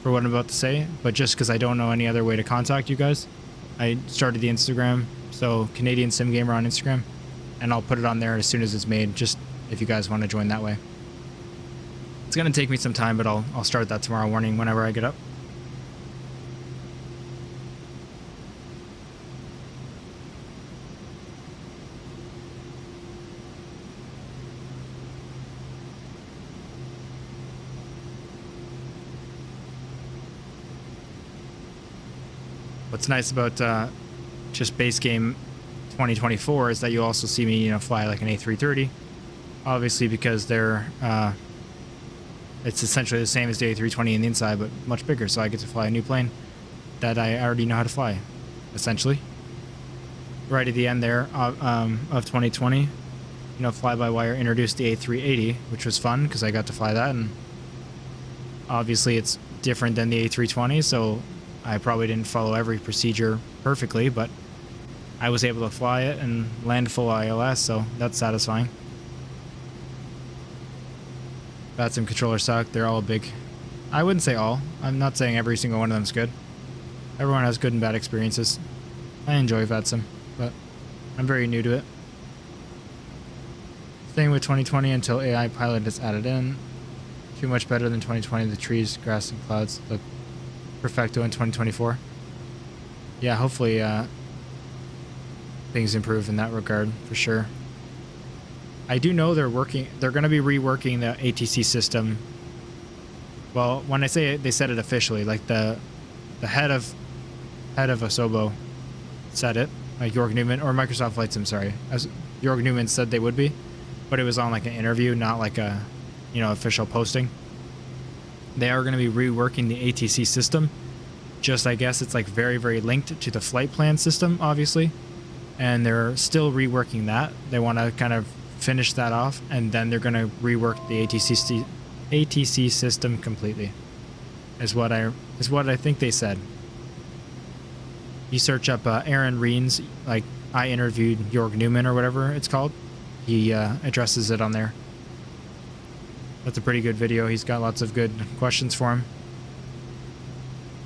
for what I'm about to say. But just because I don't know any other way to contact you guys, I started the Instagram. So, Canadian Sim Gamer on Instagram. And I'll put it on there as soon as it's made, just if you guys want to join that way. It's going to take me some time, but I'll start that tomorrow morning whenever I get up. What's nice about just base game 2024 is that you also see me, you know, fly like an A330, obviously, because they're it's essentially the same as the A320 in the inside, but much bigger. So I get to fly a new plane that I already know how to fly, essentially. Right at the end there of 2020, you know, fly-by-wire introduced the A380, which was fun because I got to fly that, and obviously it's different than the A320, so I probably didn't follow every procedure perfectly, but I was able to fly it and land full ILS, so that's satisfying. VATSIM controllers suck. They're all big. I wouldn't say all. I'm not saying every single one of them's good. Everyone has good and bad experiences. I enjoy VATSIM, but I'm very new to it. Staying with 2020 until AI pilot is added in. Too much better than 2020. The trees, grass, and clouds look perfecto in 2024. Yeah, hopefully things improve in that regard for sure. I do know they're going to be reworking the ATC system. Well, when I say it, they said it officially, like the head of Asobo said it, like Jorg Newman, or Microsoft Flight Sim, sorry. As Jorg Newman said they would be, but it was on like an interview, not like a, you know, official posting. They are going to be reworking the ATC system. Just, I guess it's like very, very linked to the flight plan system, obviously. And they're still reworking that. They want to kind of finish that off, and then they're going to rework the ATC system completely. Is what I think they said. You search up Aaron Reens, like I interviewed Jorg Newman or whatever it's called. He addresses it on there. That's a pretty good video. He's got lots of good questions for him.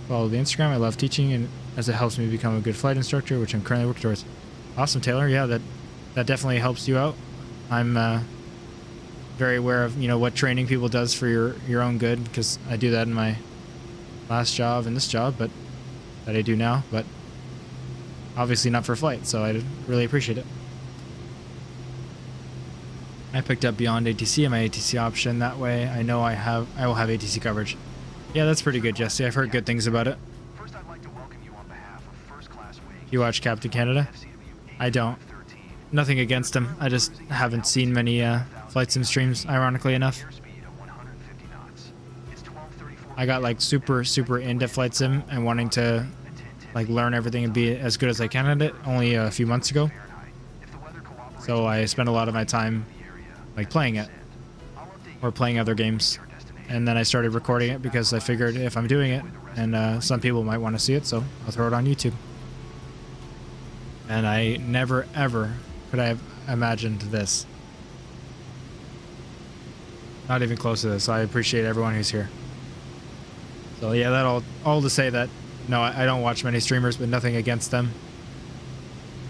Follow the Instagram. I love teaching, and as it helps me become a good flight instructor, which I'm currently working towards. Awesome, Taylor. Yeah, that definitely helps you out. I'm very aware of, you know, what training people does for your own good, because I do that in my last job and this job, but that I do now, but obviously not for flight, so I really appreciate it. I picked up Beyond ATC and my ATC option. That way I know I will have ATC coverage. Yeah, that's pretty good, Jesse. I've heard good things about it. First, I'd like to welcome you on behalf of First Class Wing. You watch Captain Canada? I don't. Nothing against him. I just haven't seen many flight sim streams, ironically enough. I got like super into flight sim and wanting to like learn everything and be as good as I can at it only a few months ago. So I spent a lot of my time like playing it or playing other games, and then I started recording it because I figured if I'm doing it and some people might want to see it, so I'll throw it on YouTube. And I never ever could I have imagined this. Not even close to this. So I appreciate everyone who's here. So yeah, that all to say that no, I don't watch many streamers, but nothing against them.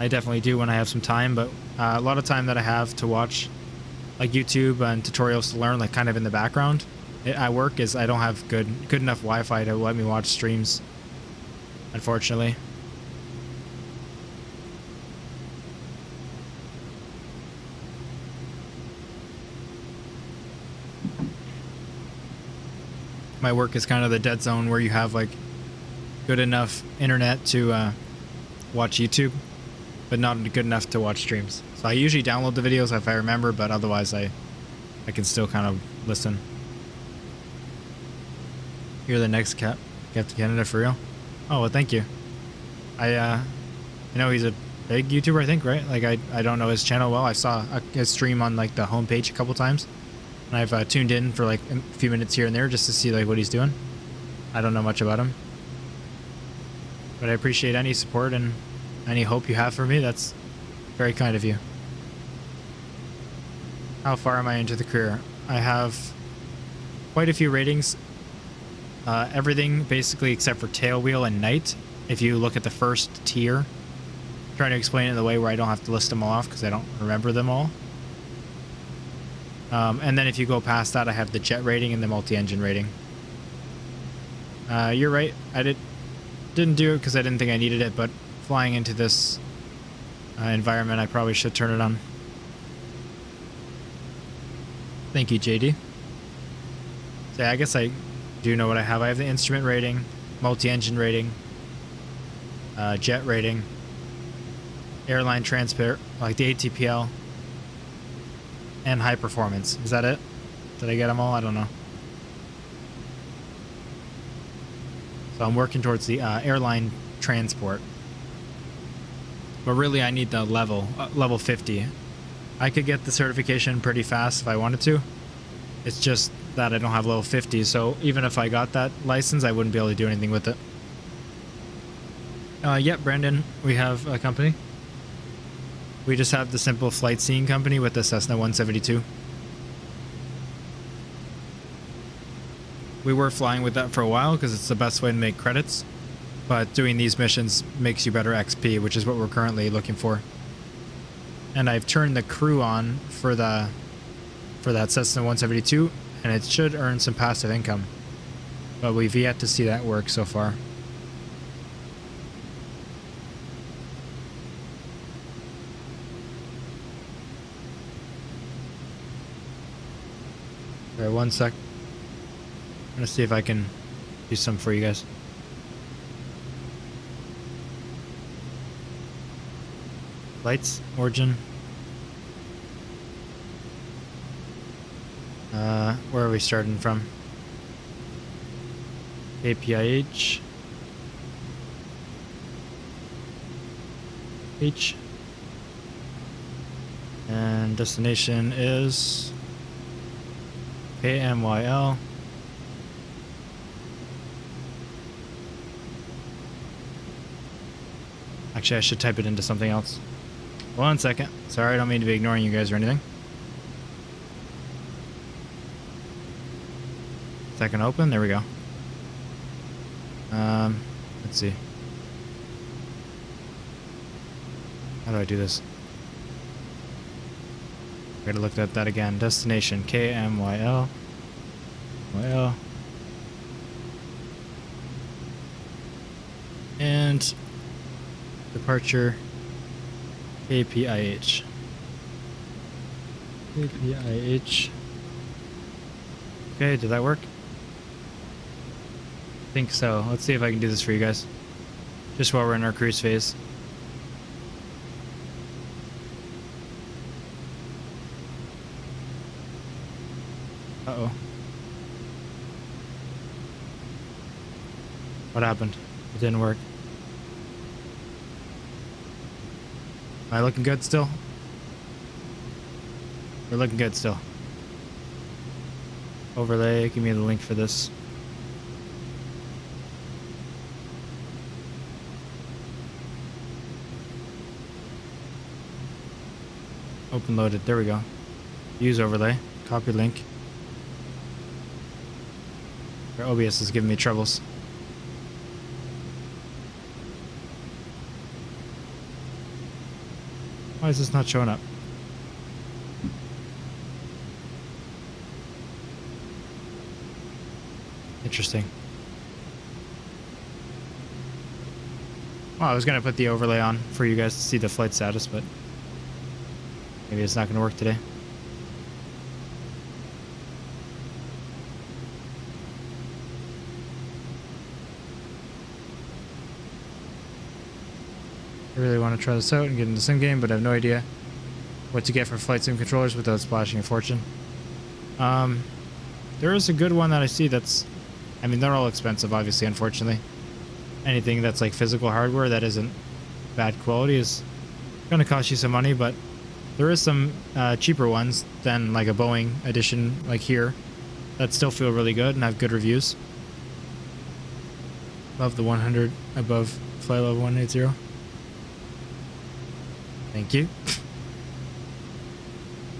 I definitely do when I have some time, but a lot of time that I have to watch like YouTube and tutorials to learn, like kind of in the background at work, is I don't have good enough Wi-Fi to let me watch streams, unfortunately. My work is kind of the dead zone where you have like good enough internet to watch YouTube, but not good enough to watch streams. So I usually download the videos if I remember, but otherwise I can still kind of listen. You're the next Captain Canada for real? Oh, well, thank you. I know he's a big YouTuber, I think, right? Like I don't know his channel well. I saw his stream on like the homepage a couple times. And I've tuned in for like a few minutes here and there just to see like what he's doing. I don't know much about him, but I appreciate any support and any hope you have for me. That's very kind of you. How far am I into the career? I have quite a few ratings. Everything basically except for tailwheel and night. If you look at the first tier, I'm trying to explain it in the way where I don't have to list them all off because I don't remember them all. And then if you go past that, I have the jet rating and the multi-engine rating. You're right. I didn't do it because I didn't think I needed it, but flying into this environment, I probably should turn it on. Thank you, JD. So yeah, I guess I do know what I have. I have the instrument rating, multi-engine rating, jet rating, airline transport, like the ATPL, and high performance. Is that it? Did I get them all? I don't know. So I'm working towards the airline transport. But really I need the level 50. I could get the certification pretty fast if I wanted to. It's just that I don't have level 50, so even if I got that license, I wouldn't be able to do anything with it. Yep, Brandon, we have a company. We just have the simple flight seeing company with the Cessna 172. We were flying with that for a while because it's the best way to make credits, but doing these missions makes you better XP, which is what we're currently looking for. And I've turned the crew on for that Cessna 172, and it should earn some passive income, but we've yet to see that work so far. Alright, 1 sec. I'm gonna see if I can do some for you guys. Lights, origin. Where are we starting from? APIH. H. And destination is KMYL. Actually, I should type it into something else. 1 second. Sorry, I don't mean to be ignoring you guys or anything. that can open. There we go. Let's see. How do I do this? I gotta look at that again. Destination KMYL. YL. And departure KPIH. KPIH. Okay, did that work? I think so. Let's see if I can do this for you guys. Just while we're in our cruise phase. Uh-oh. What happened? It didn't work. Am I looking good still? We're looking good still. Overlay, give me the link for this. Open loaded, there we go. Use overlay, copy link. Our OBS is giving me troubles. Why is this not showing up? Interesting. Well, I was gonna put the overlay on for you guys to see the flight status, but maybe it's not gonna work today. I really want to try this out and get into sim game, but I have no idea what to get for flight sim controllers without splashing a fortune. There is a good one that I see that's, I mean, they're all expensive, obviously, unfortunately. Anything that's like physical hardware that isn't bad quality is going to cost you some money, but there is some cheaper ones than like a Boeing edition like here that still feel really good and have good reviews. Love the 100 above flight level 180. Thank you.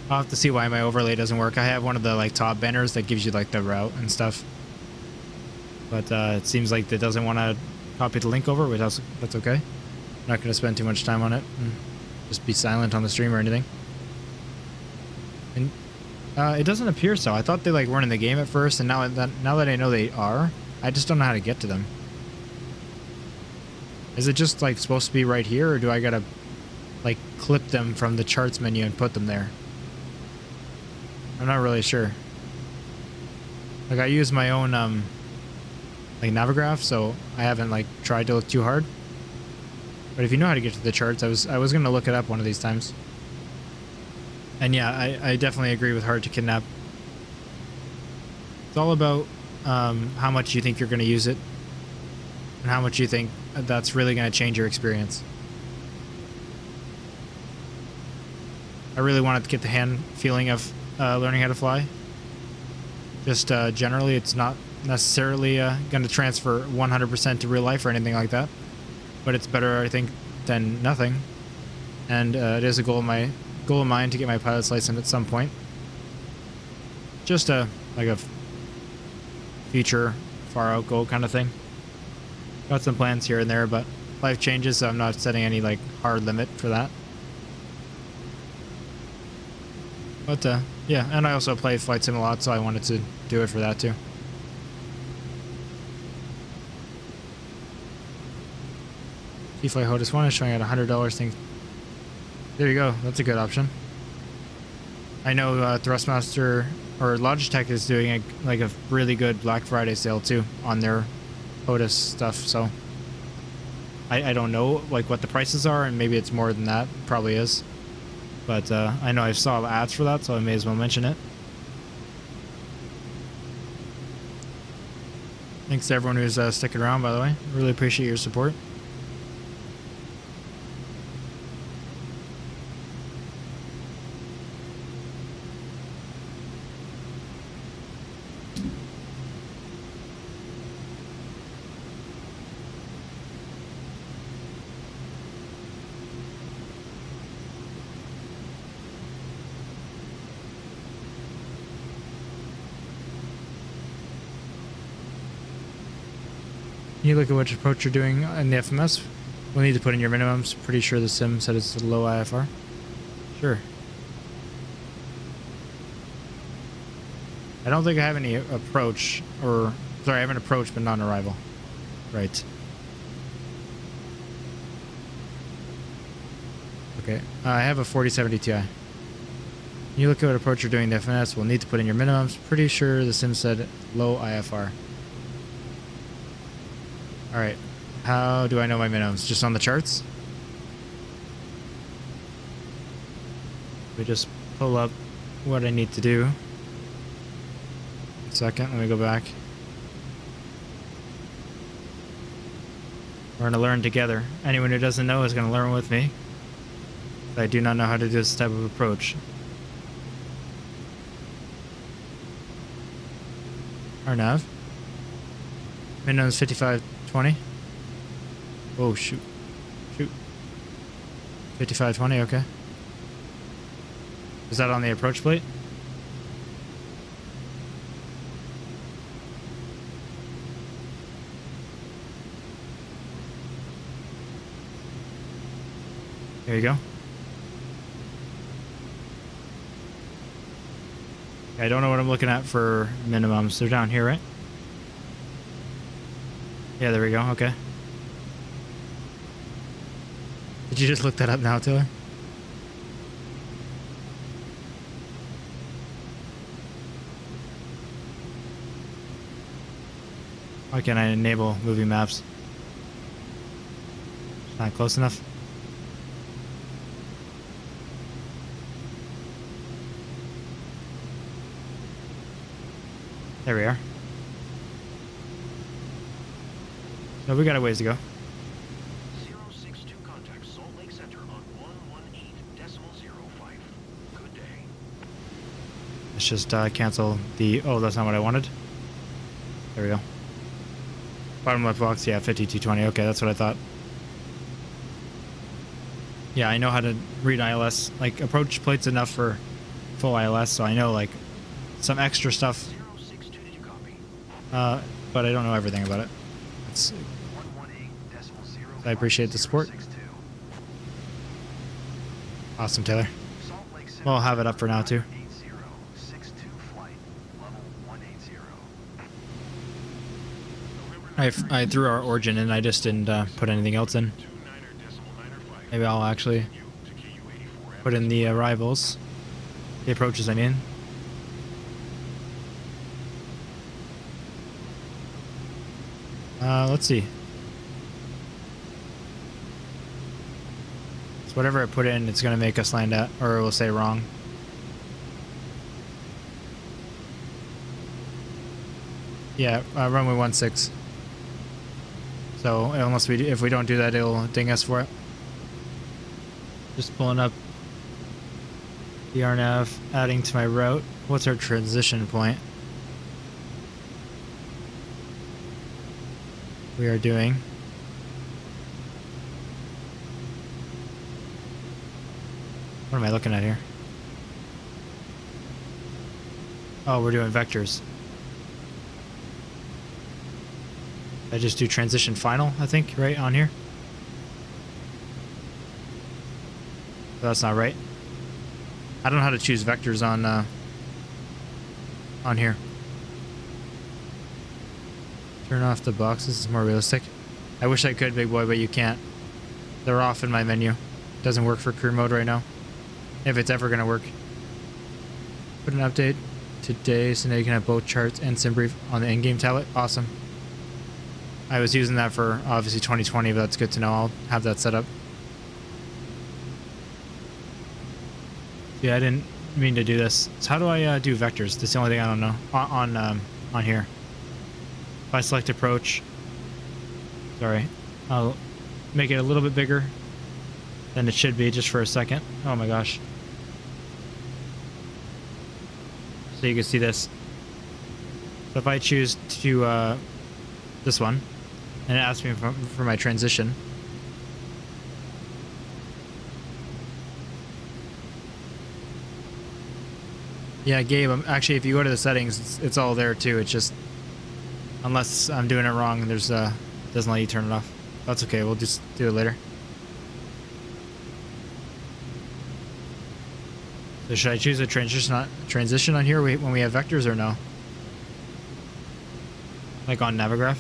I'll have to see why my overlay doesn't work. I have one of the like top banners that gives you like the route and stuff. But it seems like it doesn't want to copy the link over, which that's okay. I'm not going to spend too much time on it. And just be silent on the stream or anything. And it doesn't appear so. I thought they like weren't in the game at first, and now that I know they are, I just don't know how to get to them. Is it just like supposed to be right here, or do I gotta like clip them from the charts menu and put them there? I'm not really sure. Like I use my own like Navigraph, so I haven't like tried to look too hard. But if you know how to get to the charts, I was gonna look it up one of these times. And yeah, I definitely agree with hard to kidnap. It's all about how much you think you're gonna use it, and how much you think that's really gonna change your experience. I really wanted to get the hand feeling of learning how to fly. Just generally, it's not necessarily going to transfer 100% to real life or anything like that. But it's better, I think, than nothing. And it is a goal of mine to get my pilot's license at some point. Just like a future, far out goal kind of thing. Got some plans here and there, but life changes, so I'm not setting any like hard limit for that. But yeah, and I also play flight sim a lot, so I wanted to do it for that too. T-Fly HOTUS 1 is showing at $100 thing. There you go, that's a good option. I know Thrustmaster or Logitech is doing like a really good Black Friday sale too on their HOTUS stuff, so I don't know like what the prices are, and maybe it's more than that, probably is. But I know I saw ads for that, so I may as well mention it. Thanks to everyone who's sticking around, by the way. Really appreciate your support. Can you look at which approach you're doing in the FMS? We'll need to put in your minimums. Pretty sure the sim said it's low IFR. Sure. I don't think I have any approach, or sorry, I have an approach but not an arrival. Right. Okay, I have a 4070 Ti. Can you look at what approach you're doing the FNS? We'll need to put in your minimums. Pretty sure the sim said low IFR. Alright, how do I know my minimums? Just on the charts? We just pull up what I need to do. Second, let me go back. We're gonna learn together. Anyone who doesn't know is gonna learn with me. I do not know how to do this type of approach. Arnav. Minimum is 5520. Oh shoot. Shoot. 5520, okay. Is that on the approach plate? There you go. I don't know what I'm looking at for minimums. They're down here, right? Yeah, there we go. Okay. Did you just look that up now, Taylor? Why can't I enable movie maps? It's not close enough. There we are. So we got a ways to go. 062 contact Salt Lake Center on 118.05. Good day. Let's just cancel the... Oh, that's not what I wanted. There we go. Bottom left box, yeah, 5220. Okay, that's what I thought. Yeah, I know how to read ILS. Like, approach plate's enough for full ILS, so I know, like, some extra stuff. But I don't know everything about it. I appreciate the support. Awesome, Taylor. We'll have it up for now, too. I threw our origin in, I just didn't put anything else in. Maybe I'll actually put in the arrivals. The approaches, I mean. Let's see. So whatever I put in, it's going to make us land at, or it will say wrong. Yeah, runway 16. So unless if we don't do that, it'll ding us for it. Just pulling up the RNAV, adding to my route. What's our transition point? We are doing what am I looking at here? Oh, we're doing vectors. I just do transition final, I think, right on here. So that's not right. I don't know how to choose vectors on here. Turn off the boxes, it's more realistic. I wish I could, big boy, but you can't. They're off in my menu. Doesn't work for crew mode right now. If it's ever gonna work. Put an update today so now you can have both charts and Debrief on the in-game tablet. Awesome. I was using that for obviously 2020, but that's good to know. I'll have that set up. Yeah, I didn't mean to do this. So how do I do vectors? That's the only thing I don't know on here. If I select approach, sorry, I'll make it a little bit bigger than it should be just for a second. Oh my gosh. So you can see this. So if I choose to this one, and it asks me for my transition. Yeah, Gabe, actually, if you go to the settings, it's all there too. It's just, unless I'm doing it wrong, there's Doesn't let you turn it off. That's okay. We'll just do it later. So should I choose a transition on here when we have vectors or no? Like on Navigraph?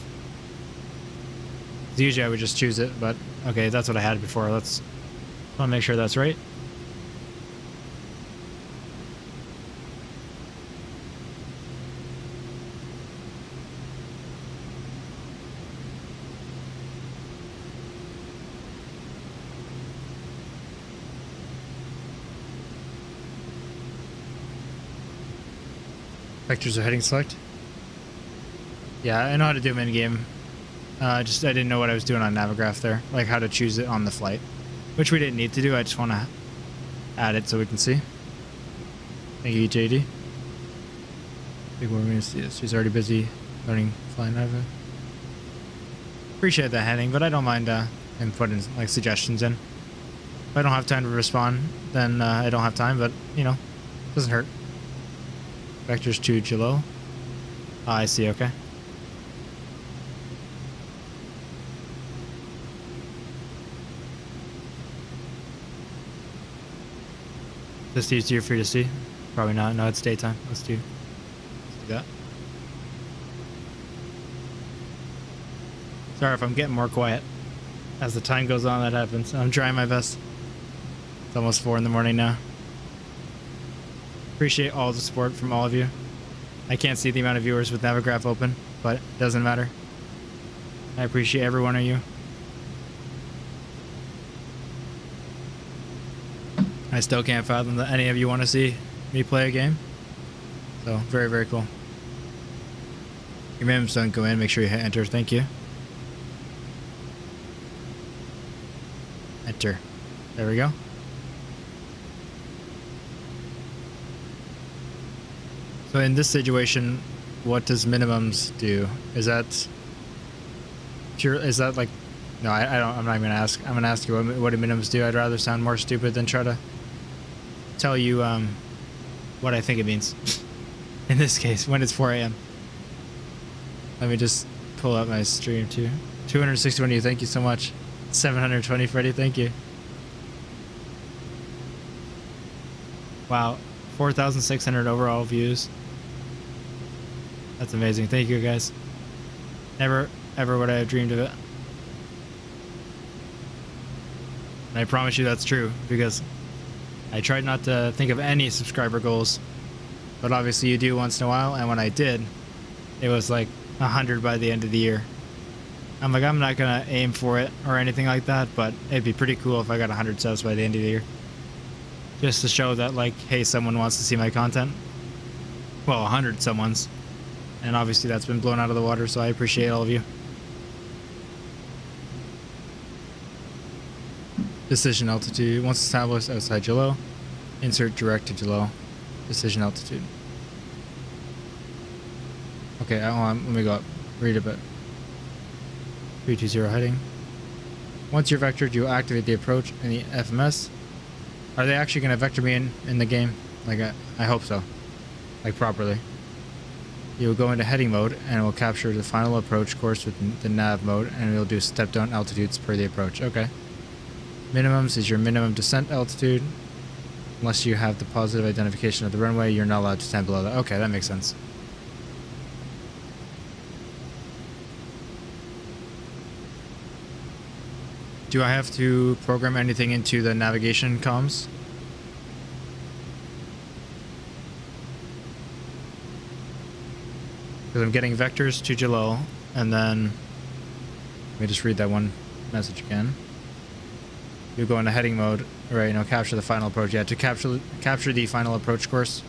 Usually I would just choose it, but okay, that's what I had before. Let's want to make sure that's right. Vectors are heading select. Yeah, I know how to do them in game. Just I didn't know what I was doing on Navigraph there, like how to choose it on the flight, which we didn't need to do. I just want to add it so we can see. Thank you, JD. I think we're going to see this. She's already busy learning flying Navigraph. Appreciate that, Henning, but I don't mind inputting like suggestions in. If I don't have time to respond, then I don't have time, but you know, doesn't hurt. Vectors to Jalo. I see, okay. This easier for you to see? Probably not. No, it's daytime. Let's do that. Sorry if I'm getting more quiet. As the time goes on, that happens. I'm trying my best. It's almost 4 in the morning now. Appreciate all the support from all of you. I can't see the amount of viewers with Navigraph open, but it doesn't matter. I appreciate every one of you. I still can't fathom that any of you want to see me play a game. So, very, very cool. Your minimums don't go in, make sure you hit enter. Thank you. Enter. There we go. So in this situation, what does minimums do? Is that pure? Is that like? No, I don't. I'm not even gonna ask. I'm gonna ask you what do minimums do. I'd rather sound more stupid than try to tell you what I think it means. In this case, when it's 4 a.m. Let me just pull up my stream too. 261 you. Thank you so much. 720 Freddy. Thank you. Wow, 4,600 overall views. That's amazing. Thank you, guys. Never, ever would I have dreamed of it. And I promise you that's true, because I tried not to think of any subscriber goals, but obviously you do once in a while, and when I did, it was like 100 by the end of the year. I'm like, I'm not gonna aim for it or anything like that, but it'd be pretty cool if I got 100 subs by the end of the year. Just to show that, like, hey, someone wants to see my content. Well, 100 someone's. And obviously that's been blown out of the water, so I appreciate all of you. Decision altitude. Once established outside Jalo, insert direct to Jalo. Decision altitude. Okay, hold on. Let me go up. Read a bit. 320 heading. Once you're vectored, you activate the approach and the FMS. Are they actually going to vector me in the game? Like, I hope so. Like, properly. You will go into heading mode, and it will capture the final approach course with the nav mode, and it will do step-down altitudes per the approach. Okay. Minimums is your minimum descent altitude. Unless you have the positive identification of the runway, you're not allowed to stand below that. Okay, that makes sense. Do I have to program anything into the navigation comms? Because I'm getting vectors to Jalal, and then let me just read that one message again. You go into heading mode, right? You know, capture the final approach. Yeah, to capture the final approach course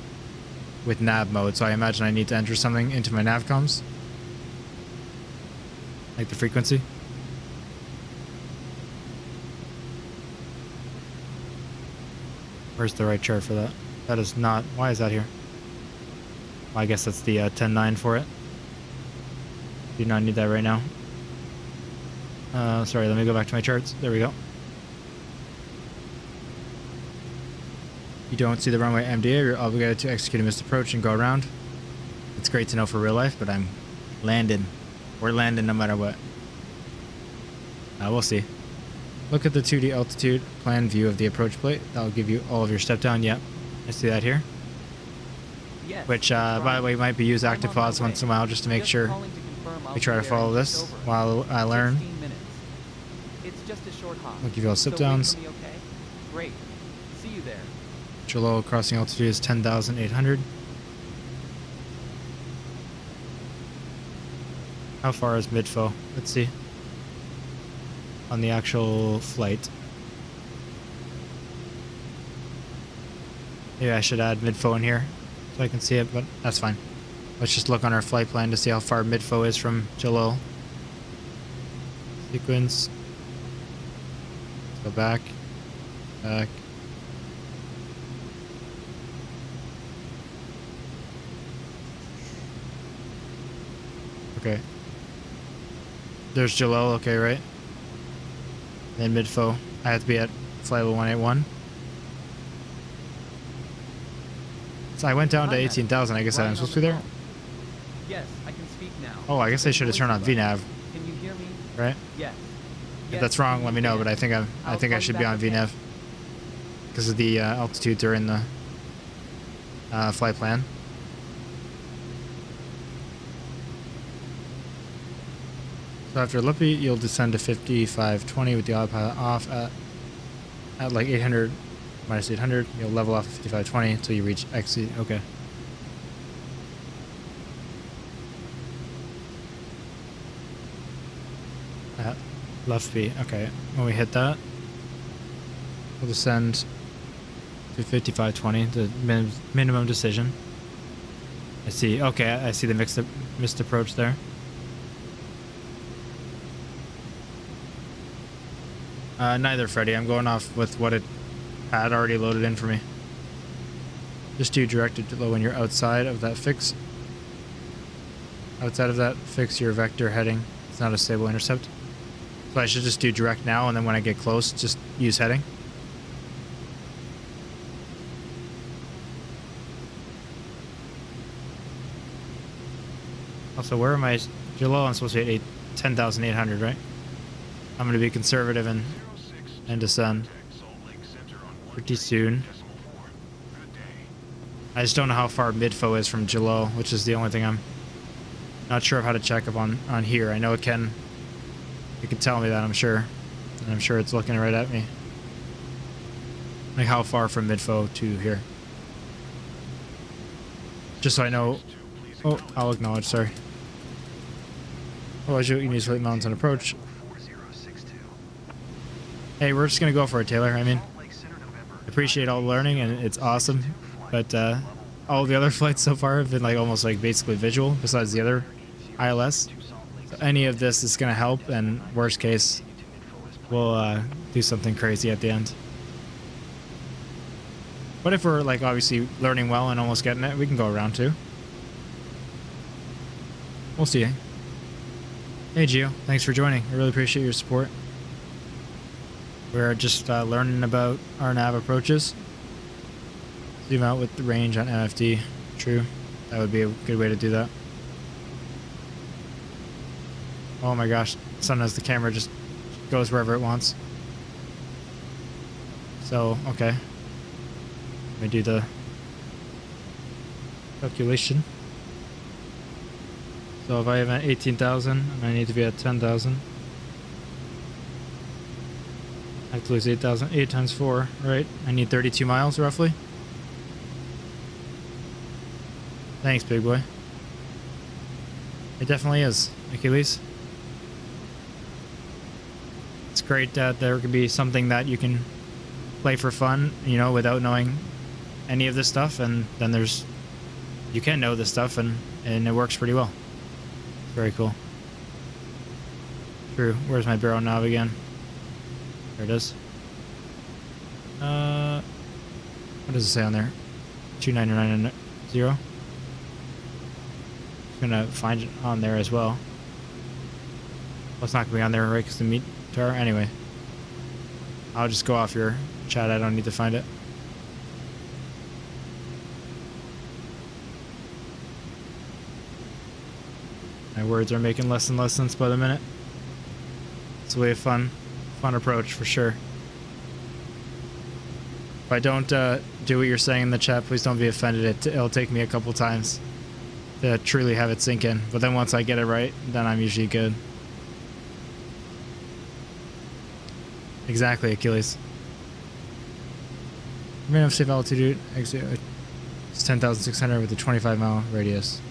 with nav mode. So I imagine I need to enter something into my nav comms, like the frequency. Where's the right chart for that? That is not. Why is that here? Well, I guess that's the 10.9 for it. Do not need that right now. Sorry, let me go back to my charts. There we go. You don't see the runway MDA, you're obligated to execute a missed approach and go around. It's great to know for real life, but I'm landing. We're landing no matter what. We'll see. Look at the 2D altitude plan view of the approach plate. That'll give you all of your step down. Yep, I see that here. Yes, Which, by the way, might be use I'm active on my pause once in a way. while just to make Just sure calling to confirm I'll we be try to there follow in this just over while I learn. 16 minutes. It's just a short hop. I'll give you all sit So wait downs. for me, okay? Great. See you there. Below crossing altitude is 10,800. How far is midfo? Let's see. On the actual flight. Maybe I should add midfo in here so I can see it, but that's fine. Let's just look on our flight plan to see how far midfo is from Jalil. Sequence. Let's go back. Back. Okay. There's Jalil, okay, right? Then midfo. I have to be at flight level 181. So I went down to 18,000. I guess I'm supposed to be there. Yes, I can speak now. Oh, I guess I should have turned on VNAV. Can you hear me? Right? Yes. If that's wrong, let me know. But I think I should be on VNAV because of the altitude during the flight plan. So after Lippy, you'll descend to 5520 with the autopilot off at like 800 minus 800. You'll level off at 5520 until you reach exit. Okay. At left B. Okay. When we hit that, we'll descend to 5520, the minimum decision. I see. Okay, I see the missed approach there. Neither, Freddy. I'm going off with what it had already loaded in for me. Just do directed to low when you're outside of that fix. Outside of that, fix your vector heading. It's not a stable intercept. So I should just do direct now, and then when I get close, just use heading. Also, where am I? Jalil, I'm supposed to be at 10,800, right? I'm going to be conservative and descend pretty soon. I just don't know how far midfo is from Jalil, which is the only thing I'm not sure of how to check up on here. I know it can tell me that, I'm sure. And I'm sure it's looking right at me. Like how far from midfo to here. Just so I know. Oh, I'll acknowledge, sorry. Oh, you need to mountains on approach. Hey, we're just gonna go for it, Taylor. I mean, appreciate all the learning and it's awesome, but all the other flights so far have been like almost like basically visual besides the other ILS. So any of this is gonna help, and worst case, we'll do something crazy at the end. But if we're like obviously learning well and almost getting it, we can go around too. We'll see. Hey Gio, thanks for joining. I really appreciate your support. We're just learning about our nav approaches. Zoom out with the range on MFD. True. That would be a good way to do that. Oh my gosh. Sometimes the camera just goes wherever it wants. So, okay. Let me do the calculation. So if I am at 18,000 and I need to be at 10,000. I have to lose 8,000. 8 times 4, right? I need 32 miles roughly. Thanks, big boy. It definitely is, Achilles. It's great that there could be something that you can play for fun, you know, without knowing any of this stuff, and then you can know this stuff, and it works pretty well. Very cool. True. Where's my barrel nav again? There it is. What does it say on there? 2990. Just gonna find it on there as well. Well, it's not gonna be on there, right? Because the meter. Anyway, I'll just go off your chat. I don't need to find it. My words are making less and less sense by the minute. It's relatively a fun approach for sure. If I don't do what you're saying in the chat, please don't be offended. It'll take me a couple times to truly have it sink in. But then once I get it right, then I'm usually good. Exactly, Achilles. Minimum safe altitude exit. It's 10,600 with a 25-mile radius.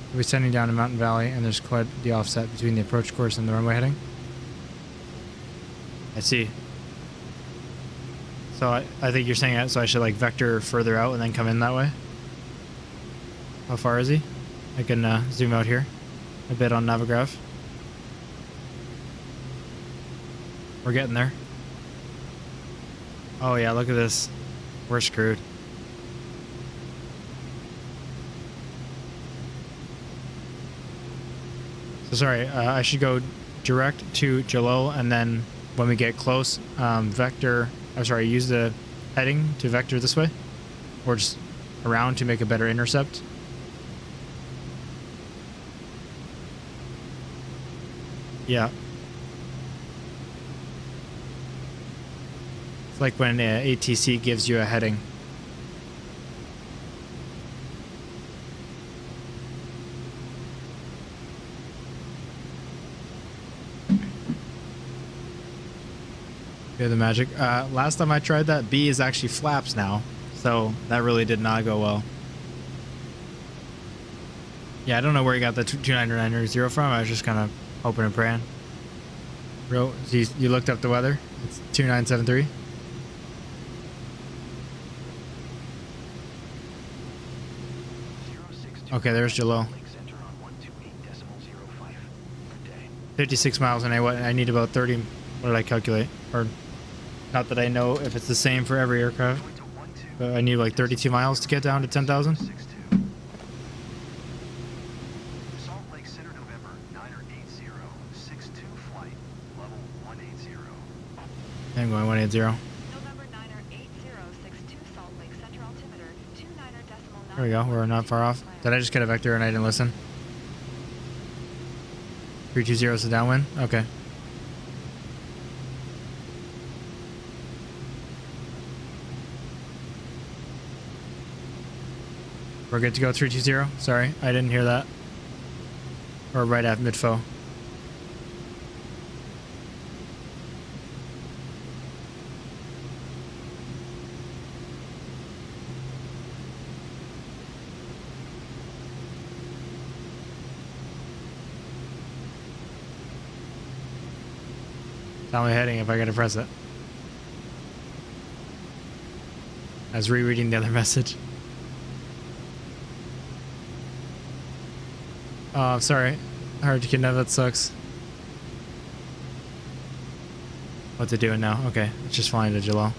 We'll be sending down a mountain valley, and there's quite the offset between the approach course and the runway heading. I see. So I think you're saying that, so I should like vector further out and then come in that way? How far is he? I can zoom out here a bit on Navigraph. We're getting there. Oh yeah, look at this. We're screwed. So sorry, I should go direct to Jalil, and then when we get close, vector, I'm sorry, use the heading to vector this way, or just around to make a better intercept. Yeah. It's like when ATC gives you a heading. Yeah, the magic. Last time I tried that, B is actually flaps now, so that really did not go well. Yeah, I don't know where you got the 299 from. I was just kind of hoping and praying. Bro, you looked up the weather? It's 2973. Okay, there's Jalil. 56 miles, and I need about 30. What did I calculate? Or not that I know if it's the same for every aircraft, but I need like 32 miles to get down to 10,000. I'm going 180. There we go. We're not far off. Did I just get a vector and I didn't listen? 320 is the downwind? Okay. We're good to go 320. Sorry, I didn't hear that. Or right at mid-foe. Tell me heading if I gotta press it. I was rereading the other message. Oh, sorry. Hard to kidnap, that sucks. What's it doing now? Okay, it's just flying to Jalil.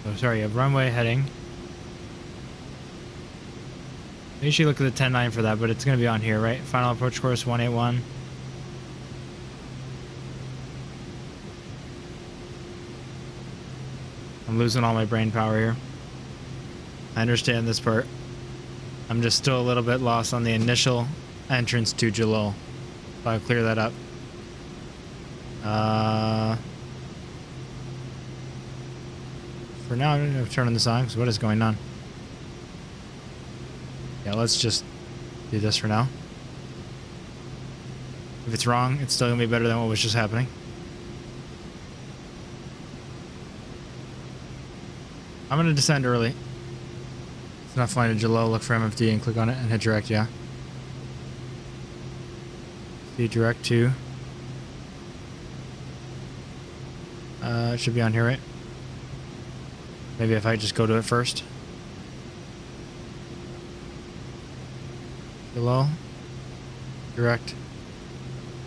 So sorry, you have runway heading. I usually look at the 10-9 for that, but it's gonna be on here, right? Final approach course 181. I'm losing all my brain power here. I understand this part. I'm just still a little bit lost on the initial entrance to Jalil. So I'll clear that up. For now, I'm going to turn on this on because what is going on? Yeah, let's just do this for now. If it's wrong, it's still going to be better than what was just happening. I'm going to descend early. It's not flying to Jalil. Look for MFD and click on it and hit direct, yeah. See direct to. It should be on here, right? Maybe if I just go to it first. Jalil. Direct.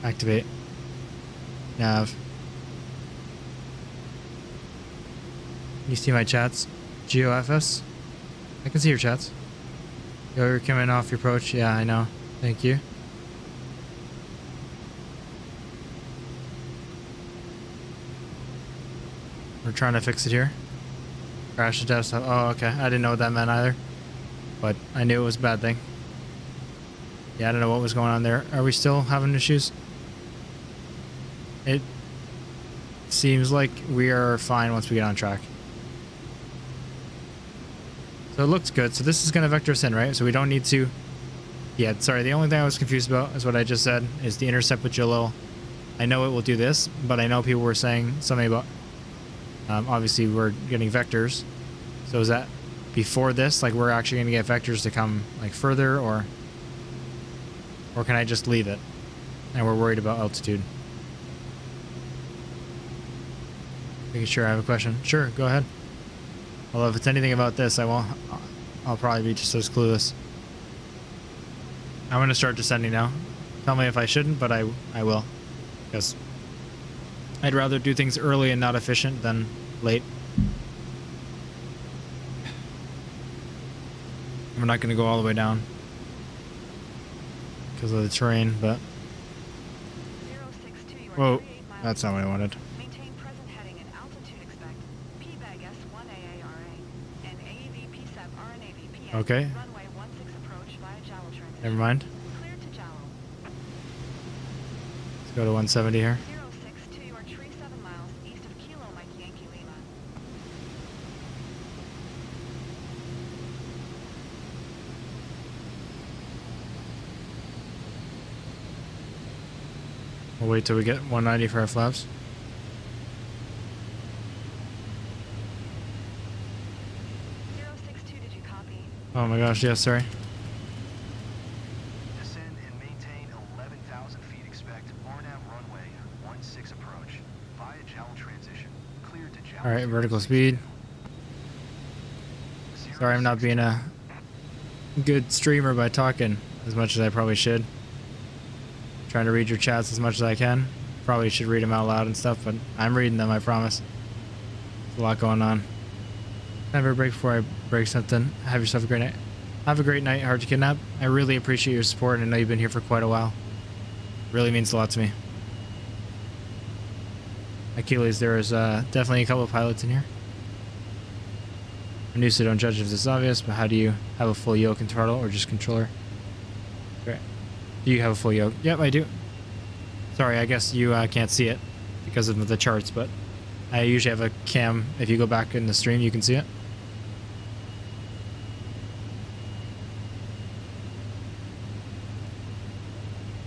Activate. Nav. You see my chats? GeoFS? I can see your chats. Yo, you're coming off your approach. Yeah, I know. Thank you. We're trying to fix it here. Crash the desktop. Oh, okay. I didn't know what that meant either. But I knew it was a bad thing. Yeah, I don't know what was going on there. Are we still having issues? It seems like we are fine once we get on track. So it looks good. So this is going to vector us in, right? So we don't need to... Yeah, sorry. The only thing I was confused about is what I just said, is the intercept with Jalil. I know it will do this, but I know people were saying something about... obviously, we're getting vectors. So is that before this? Like, we're actually going to get vectors to come, like, further, or can I just leave it? And we're worried about altitude. Making sure I have a question. Sure, go ahead. Although if it's anything about this, I'll probably be just as clueless. I'm going to start descending now. Tell me if I shouldn't, but I will. Because I'd rather do things early and not efficient than late. I'm not going to go all the way down because of the terrain, but... Whoa, that's not what I wanted. Maintain present heading and altitude expect. PBAG S1AARA and AEV PSAP RNAV PS. Okay. Runway 16 approach via Jallo transition. Never mind. Clear to Jallo. Let's go to 170 here. 062, you are tree 7 miles east of Kilo Mike Yankee Lima. We'll wait till we get 190 for our flaps. Did you copy? Oh my gosh, yes, sorry. Descend and maintain 11,000 feet. Expect Arnav runway 16 approach via Jallo transition. Clear to Jallo. Alright, vertical speed. Sorry, I'm not being a good streamer by talking as much as I probably should. Trying to read your chats as much as I can. Probably should read them out loud and stuff, but I'm reading them, I promise. There's a lot going on. Have a break before I break something. Have yourself a great night. Have a great night, Hard to Kidnap. I really appreciate your support, and I know you've been here for quite a while. Really means a lot to me. Achilles, there is definitely a couple of pilots in here. I'm new, so don't judge if this is obvious, but how do you have a full yoke and throttle, or just controller? Great. Do you have a full yoke? Yep, I do. Sorry, I guess you can't see it because of the charts, but I usually have a cam. If you go back in the stream, you can see it.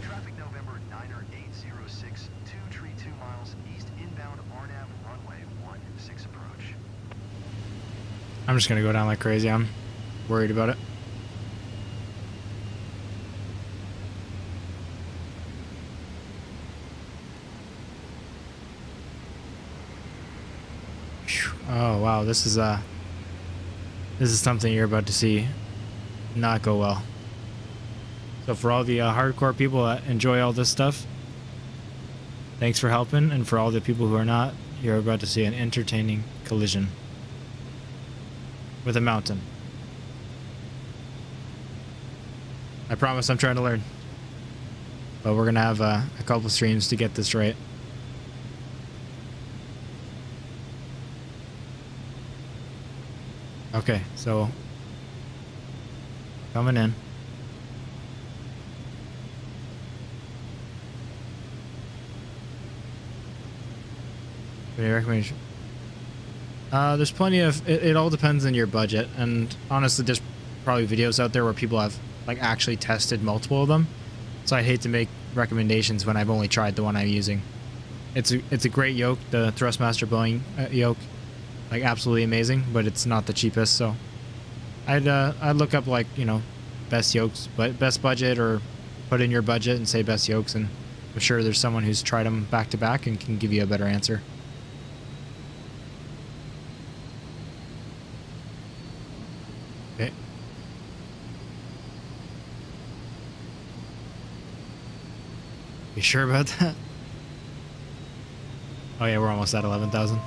Traffic November 90806, 2 tree 2 miles east inbound Arnav runway 16 approach. I'm just going to go down like crazy. I'm worried about it. Oh wow, this is something you're about to see not go well. So for all the hardcore people that enjoy all this stuff, thanks for helping, and for all the people who are not, you're about to see an entertaining collision with a mountain. I promise I'm trying to learn, but we're gonna have a couple streams to get this right. Okay, so coming in. Any recommendation? There's plenty of it all depends on your budget, and honestly there's probably videos out there where people have like actually tested multiple of them, so I'd hate to make recommendations when I've only tried the one I'm using. It's a great yoke, the Thrustmaster Boeing yoke. Like absolutely amazing, but it's not the cheapest, so I'd look up like, you know, best yokes, but best budget, or put in your budget and say best yokes, and I'm sure there's someone who's tried them back to back and can give you a better answer. Okay. You sure about that? Oh yeah, we're almost at 11,000.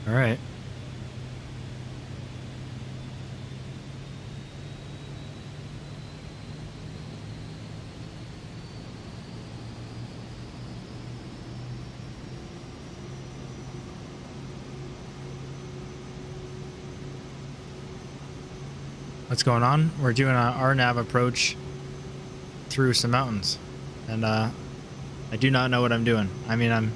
All right. What's going on? We're doing an Arnav approach through some mountains. And I do not know what I'm doing. I mean, I'm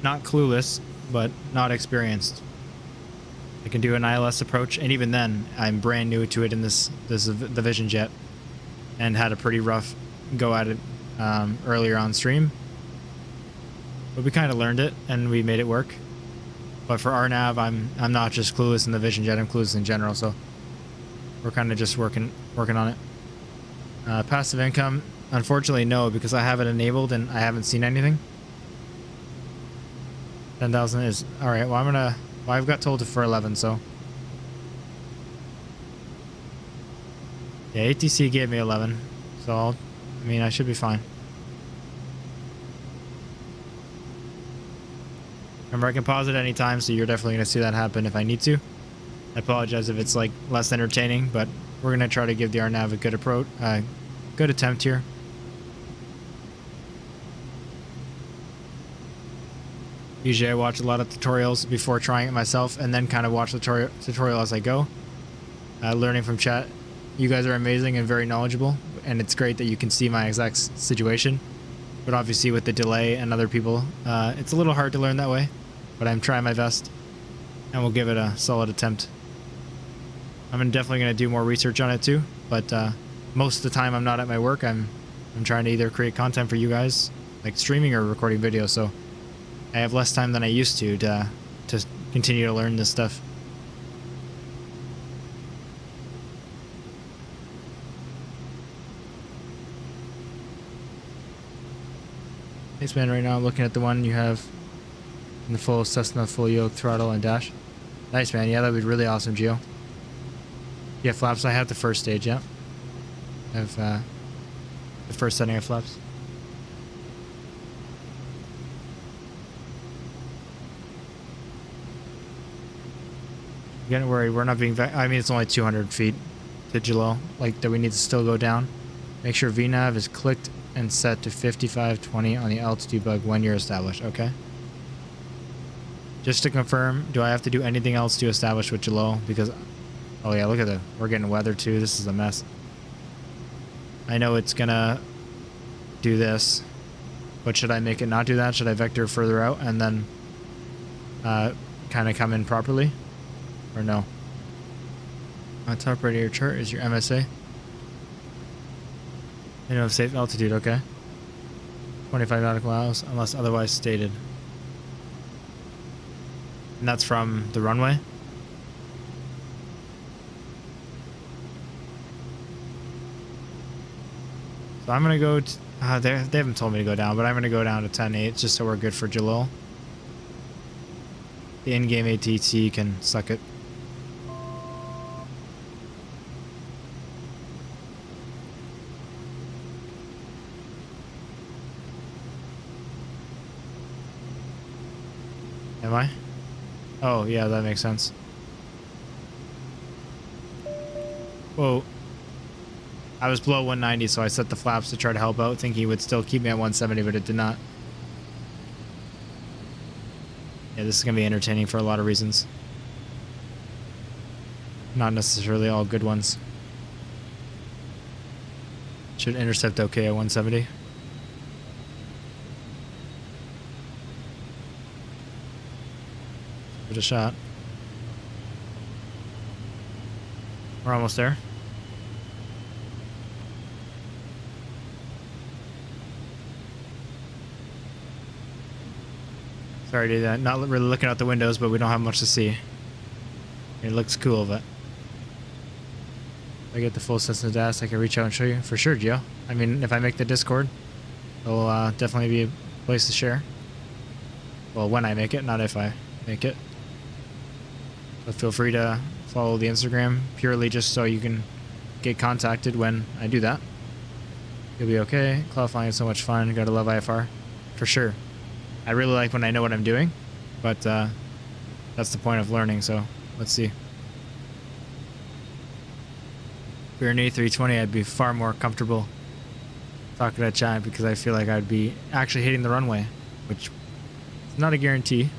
not clueless, but not experienced. I can do an ILS approach, and even then, I'm brand new to it in the Vision Jet, and had a pretty rough go at it earlier on stream. But we kind of learned it, and we made it work. But for Arnav, I'm not just clueless in the Vision Jet, I'm clueless in general, so we're kind of just working on it. Passive income, unfortunately no, because I have it enabled and I haven't seen anything. 10,000 is all right. Well, I've got told for 11, so yeah, ATC gave me 11, so I should be fine. Remember, I can pause it anytime, so you're definitely gonna see that happen if I need to. I apologize if it's like less entertaining, but we're gonna try to give the Arnav a good approach, good attempt here. Usually I watch a lot of tutorials before trying it myself, and then kind of watch the tutorial as I go. Learning from chat. You guys are amazing and very knowledgeable, and it's great that you can see my exact situation. But obviously with the delay and other people, it's a little hard to learn that way. But I'm trying my best, and we'll give it a solid attempt. I'm definitely going to do more research on it too, but most of the time I'm not at my work. I'm trying to either create content for you guys, like streaming or recording videos, so I have less time than I used to continue to learn this stuff. Thanks, man. Right now I'm looking at the one you have in the full Cessna, full yoke, throttle, and dash. Nice, man. Yeah, that would be really awesome, Gio. Yeah, flaps. I have the first stage, yeah. I have the first setting of flaps. Getting worried. We're not being... it's only 200 feet to Jalil. Like, that we need to still go down. Make sure VNAV is clicked and set to 5520 on the altitude bug when you're established. Okay. Just to confirm, do I have to do anything else to establish with Jalil? Because... oh yeah, look at we're getting weather too. This is a mess. I know it's gonna do this, but should I make it not do that? Should I vector further out and then kind of come in properly? Or no? On top right of your chart is your MSA. You know, safe altitude, okay. 25 nautical miles, unless otherwise stated. And that's from the runway? So I'm gonna go they haven't told me to go down, but I'm gonna go down to 10.8 just so we're good for Jalil. The in-game ATC can suck it. Am I? Oh, yeah, that makes sense. Whoa. I was below 190, so I set the flaps to try to help out, thinking it would still keep me at 170, but it did not. Yeah, this is going to be entertaining for a lot of reasons. Not necessarily all good ones. Should intercept okay at 170. Give it a shot. We're almost there. Sorry, dude. Not really looking out the windows, but we don't have much to see. It looks cool, but if I get the full Cessna dash, I can reach out and show you. For sure, Gio. I mean, if I make the Discord, it'll definitely be a place to share. Well, when I make it, not if I make it. But feel free to follow the Instagram purely just so you can get contacted when I do that. You'll be okay. Cloud flying is so much fun. Gotta love IFR. For sure. I really like when I know what I'm doing, but that's the point of learning, so let's see. If we were an A320, I'd be far more comfortable talking to chat because I feel like I'd be actually hitting the runway, which is not a guarantee.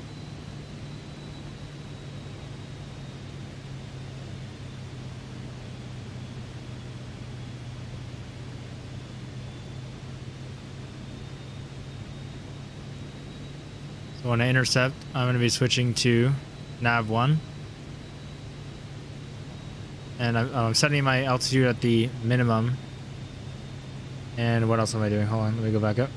So when I intercept, I'm going to be switching to nav 1. And I'm setting my altitude at the minimum. And what else am I doing? Hold on, let me go back up.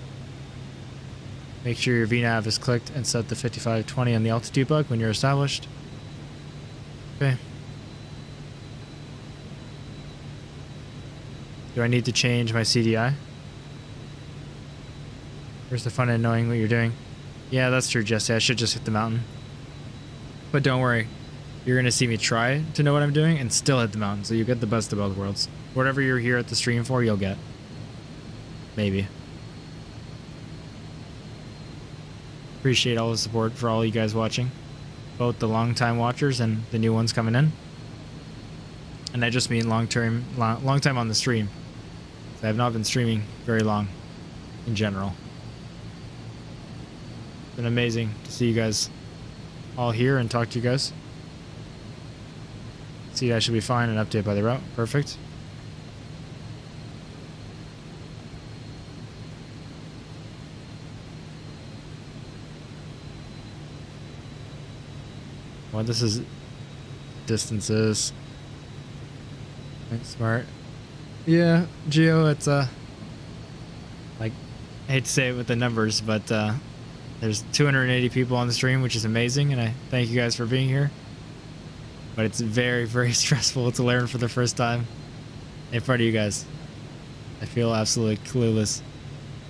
Make sure your VNAV is clicked and set the 5520 on the altitude bug when you're established. Okay. Do I need to change my CDI? Where's the fun in knowing what you're doing? Yeah, that's true, Jesse. I should just hit the mountain. But don't worry. You're going to see me try to know what I'm doing and still hit the mountain. So you get the best of both worlds. Whatever you're here at the stream for, you'll get. Maybe. Appreciate all the support for all you guys watching. Both the long-time watchers and the new ones coming in. And I just mean long time on the stream. I have not been streaming very long in general. It's been amazing to see you guys all here and talk to you guys. See, I should be fine and update by the route. Perfect. Well, this is distances. That's smart. Yeah, Geo, it's like, I hate to say it with the numbers, but there's 280 people on the stream, which is amazing, and I thank you guys for being here. But it's very, very stressful to learn for the first time in front of you guys. I feel absolutely clueless.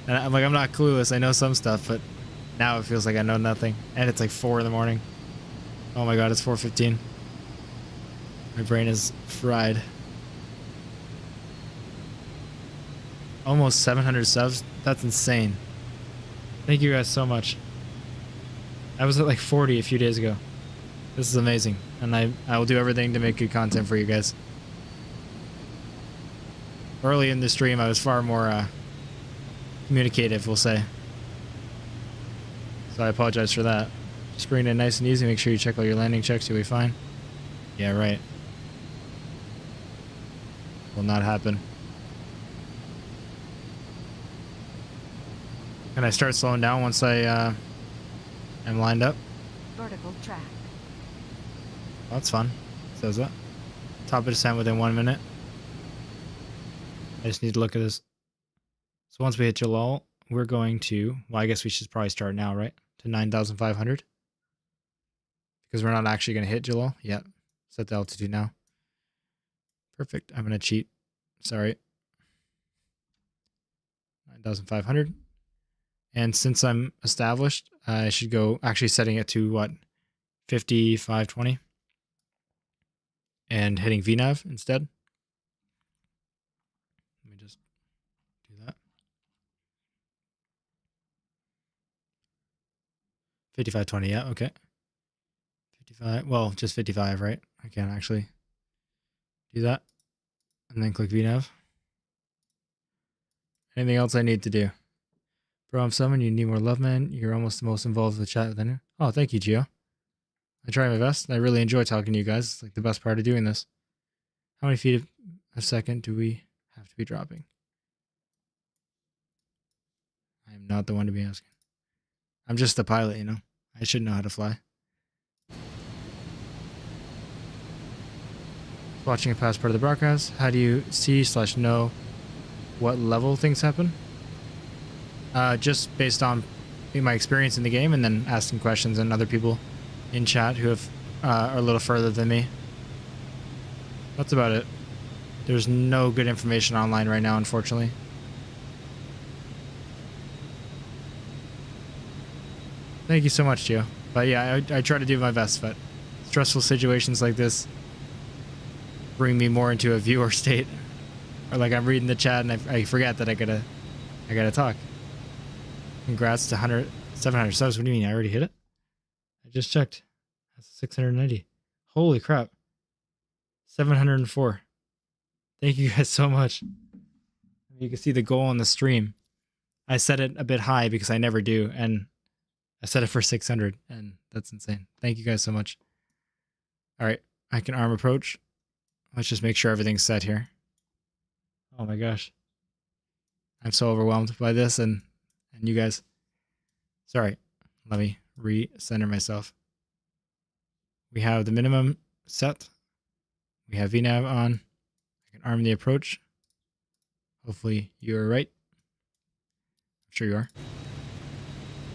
And I'm not clueless, I know some stuff, but now it feels like I know nothing. And it's like 4 in the morning. Oh my god, it's 4:15. My brain is fried. Almost 700 subs? That's insane. Thank you guys so much. I was at like 40 a few days ago. This is amazing. And I will do everything to make good content for you guys. Early in the stream, I was far more communicative, we'll say. So I apologize for that. Just bring it in nice and easy. Make sure you check all your landing checks. You'll be fine. Yeah, right. Will not happen. Can I start slowing down once I am lined up? Vertical track. Oh, that's fun. It says that. Top of descent within 1 minute. I just need to look at this. So once we hit Jalal, we're going to, well, I guess we should probably start now, right? To 9,500. Because we're not actually going to hit Jalal yet. Set the altitude now. Perfect. I'm going to cheat. Sorry. 9,500. And since I'm established, I should go actually setting it to what? 5520. And hitting VNAV instead. Let me just do that. 5520, yeah, okay. 55, well, just 55, right? I can't actually do that. And then click VNAV. Anything else I need to do? Bro, I'm someone you need more love, man. You're almost the most involved with the chat than you. Oh, thank you, Gio. I try my best. I really enjoy talking to you guys. It's like the best part of doing this. How many feet a second do we have to be dropping? I am not the one to be asking. I'm just the pilot, you know. I should know how to fly. Watching a past part of the broadcast. How do you see/know what level things happen? Just based on my experience in the game and then asking questions and other people in chat who have are a little further than me. That's about it. There's no good information online right now, unfortunately. Thank you so much, Gio. But yeah, I try to do my best, but stressful situations like this bring me more into a viewer state. Or like I'm reading the chat and I forget that I gotta talk. Congrats to 700 subs. What do you mean? I already hit it? I just checked. That's 690. Holy crap. 704. Thank you guys so much. You can see the goal on the stream. I set it a bit high because I never do. And I set it for 600. And that's insane. Thank you guys so much. All right. I can arm approach. Let's just make sure everything's set here. Oh my gosh. I'm so overwhelmed by this and you guys. Sorry. Let me recenter myself. We have the minimum set. We have VNav on. I can arm the approach. Hopefully you're right. I'm sure you are.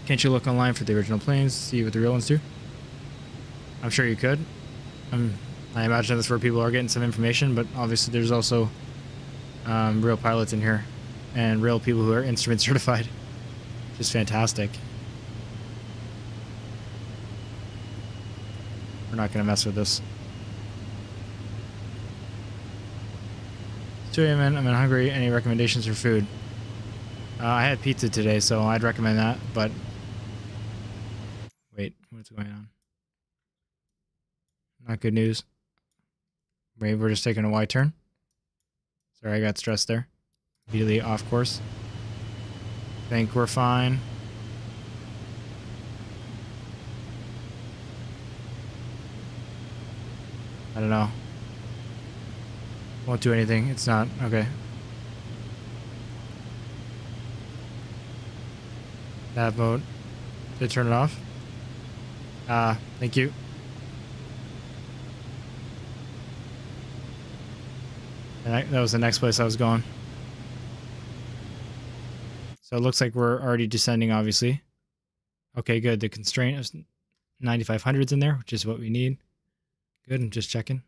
Can't you look online for the original planes, see what the real ones do? I'm sure you could. I imagine that's where people are getting some information, but obviously there's also real pilots in here and real people who are instrument certified. Just fantastic. We're not going to mess with this. It's 2 a.m. I'm hungry. Any recommendations for food? I had pizza today, so I'd recommend that, but... Wait, what's going on? Not good news. Maybe we're just taking a Y turn. Sorry, I got stressed there. Immediately off course. Think we're fine. I don't know. Won't do anything. It's not. Okay. Nav mode. Did it turn it off? Thank you. And that was the next place I was going. So it looks like we're already descending, obviously. Okay, good. The constraint is 9500s in there, which is what we need. Good, I'm just checking.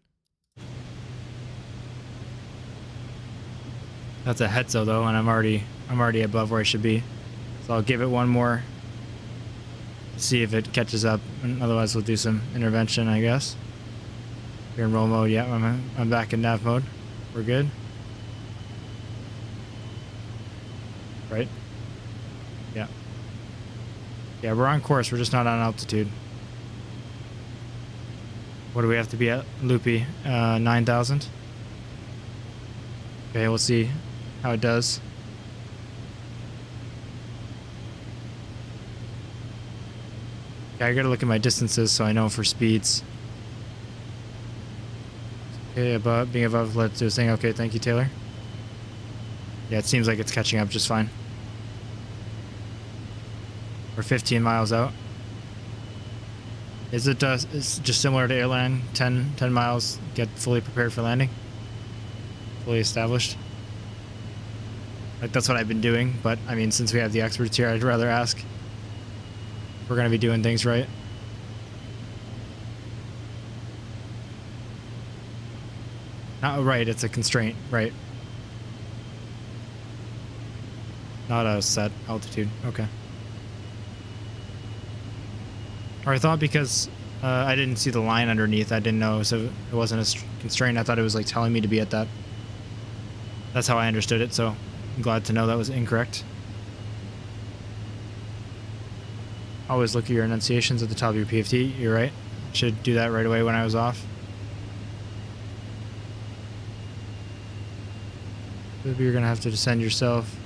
That's a Hetzo though, and I'm already above where I should be. So I'll give it one more. See if it catches up, and otherwise we'll do some intervention, I guess. We're in roll mode. Yeah, I'm back in nav mode. We're good. Right? Yeah. Yeah, we're on course. We're just not on altitude. What do we have to be at, Loopy? 9,000? Okay, we'll see how it does. Okay, I gotta look at my distances so I know for speeds. Okay, being above, let's do this thing. Okay, thank you, Taylor. Yeah, it seems like it's catching up just fine. We're 15 miles out. Is it it's just similar to airline? 10 miles, get fully prepared for landing? Fully established? Like, that's what I've been doing, but I mean, since we have the experts here, I'd rather ask if we're going to be doing things right. Not right, it's a constraint, right? Not a set altitude, okay. Or I thought because I didn't see the line underneath, I didn't know, so it wasn't a constraint. I thought it was like telling me to be at that. That's how I understood it, so I'm glad to know that was incorrect. Always look at your enunciations at the top of your PFT. You're right. Should do that right away when I was off. You're going to have to descend yourself.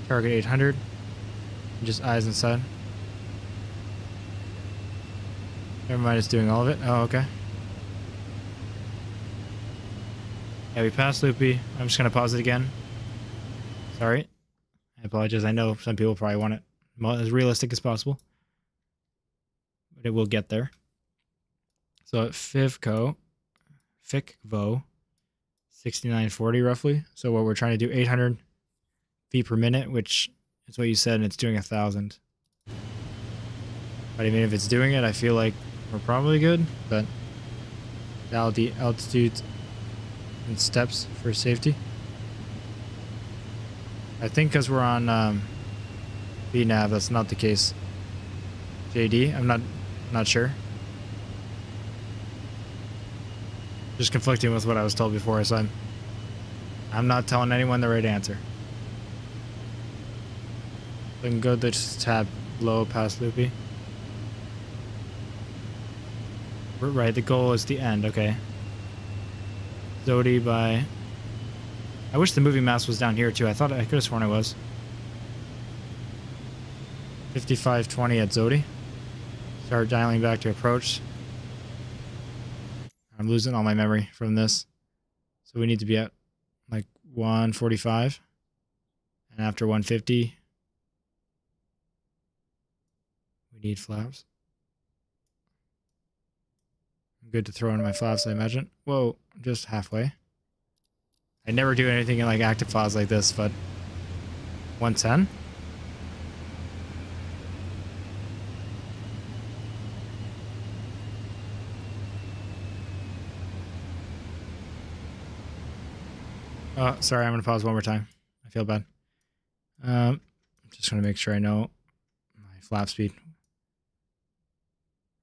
Target 800. And just eyes inside. Never mind, it's doing all of it. Oh, okay. Yeah, we passed Loopy. I'm just going to pause it again. Sorry. I apologize. I know some people probably want it as realistic as possible. But it will get there. So at FIVCO, 6940 roughly. So what we're trying to do, 800 feet per minute, which is what you said, and it's doing 1,000. But even if it's doing it, I feel like we're probably good, but the altitude and steps for safety. I think because we're on VNav, that's not the case. JD, I'm not sure. Just conflicting with what I was told before, so I'm not telling anyone the right answer. So I can go just tab low past Loopy. Right, the goal is the end, okay. Zodi by... I wish the moving mass was down here too. I could have sworn it was. 5520 at Zodi. Start dialing back to approach. I'm losing all my memory from this. So we need to be at like 145. And after 150, we need flaps. Good to throw in my flaps, I imagine. Whoa, just halfway. I never do anything in like active flaps like this, but 110. Oh, sorry, I'm gonna pause one more time. I feel bad. Just gonna make sure I know my flap speed.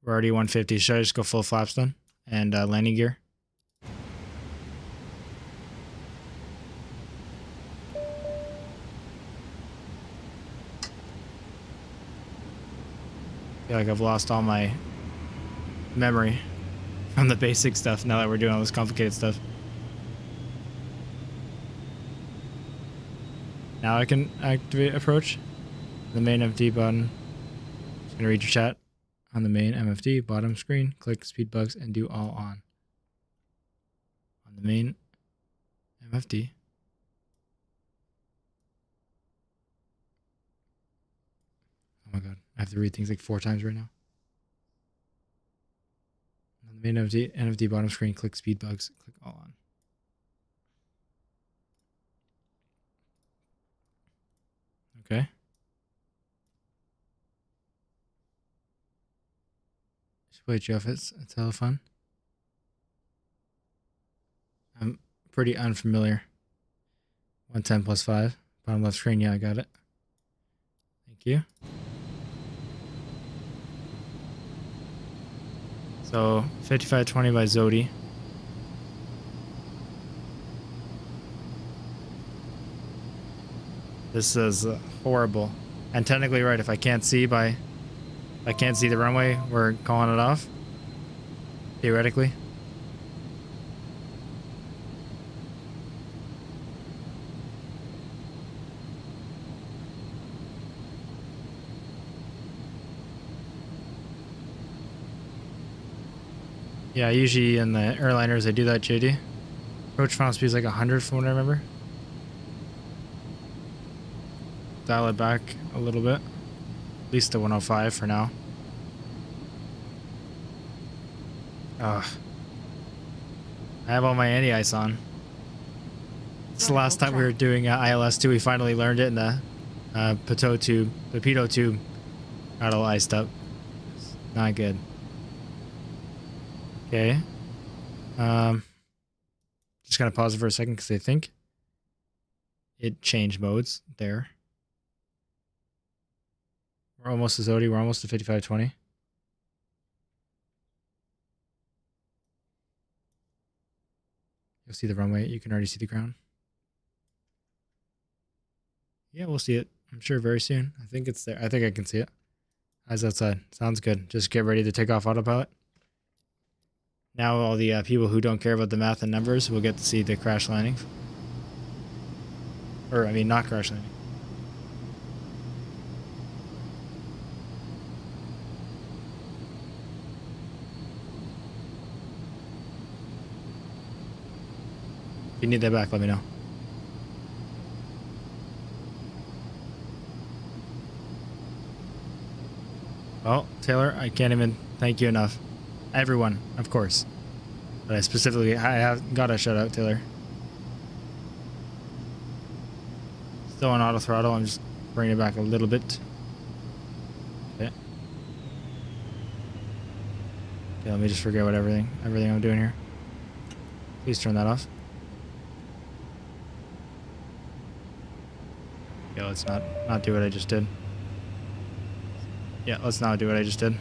We're already 150. Should I just go full flaps then? And landing gear. I feel like I've lost all my memory from the basic stuff now that we're doing all this complicated stuff. Now I can activate approach. The main MFD button. Just gonna read your chat. On the main MFD bottom screen, click speed bugs and do all on. On the main MFD. Oh my god, I have to read things like 4 times right now. On the main MFD bottom screen, click speed bugs, click all on. Okay. Wait, Jeff, it's hella fun. I'm pretty unfamiliar. 110 plus 5. Bottom left screen, yeah, I got it. Thank you. So 5520 by Zodi. This is horrible. And technically right, if I can't see the runway, we're calling it off. Theoretically. Yeah, usually in the airliners they do that, JD. Approach final speed is like 100 from what I remember. Dial it back a little bit. At least to 105 for now. Ugh. I have all my anti-ice on. It's the last time we were doing ILS 2. We finally learned it in the pitot tube. The pitot tube got all iced up. It's not good. Okay. Just gonna pause it for a second because I think it changed modes there. We're almost to Zodi. We're almost to 5520. You'll see the runway. You can already see the ground. Yeah, we'll see it. I'm sure very soon. I think it's there. I think I can see it. Eyes outside. Sounds good. Just get ready to take off autopilot. Now all the people who don't care about the math and numbers will get to see the crash landing. Or, I mean, not crash landing. If you need that back, let me know. Well, Taylor, I can't even thank you enough. Everyone, of course. But I specifically, I have got a shout out, Taylor. Still on auto throttle, I'm just bringing it back a little bit. Okay. Okay, let me just forget what everything I'm doing here. Please turn that off. Yeah, let's not do what I just did. Yeah, let's not do what I just did.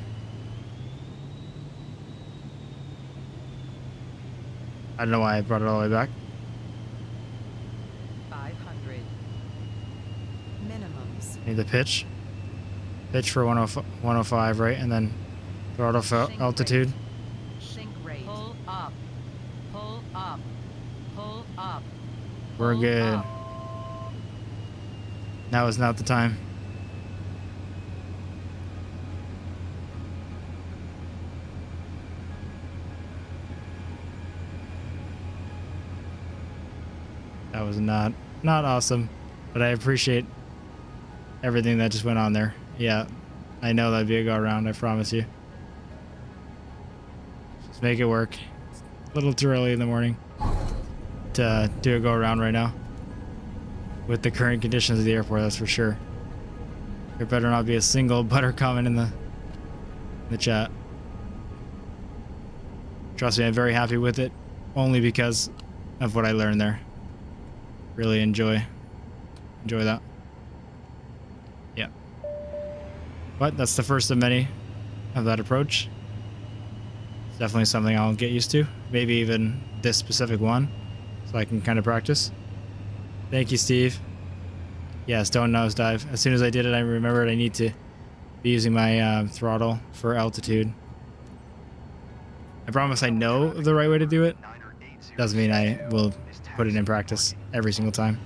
I don't know why I brought it all the way back. 500. Minimums. Need the pitch. Pitch for 105, right? And then throttle altitude. Sink rate. Pull up. Pull up. Pull up. We're Pull good. Up. Now is not the time. That was not awesome, but I appreciate everything that just went on there. Yeah, I know that'd be a go around, I promise you. Let's make it work. It's a little too early in the morning to do a go around right now. With the current conditions of the airport, that's for sure. There better not be a single butter comment in the chat. Trust me, I'm very happy with it, only because of what I learned there. Really enjoy that. Yeah. But that's the first of many of that approach. It's definitely something I'll get used to. Maybe even this specific one, so I can kind of practice. Thank you, Steve. Yes, don't nosedive. As soon as I did it, I remembered I need to be using my throttle for altitude. I promise I know the right way to do it. Doesn't mean I will put it in practice every single time.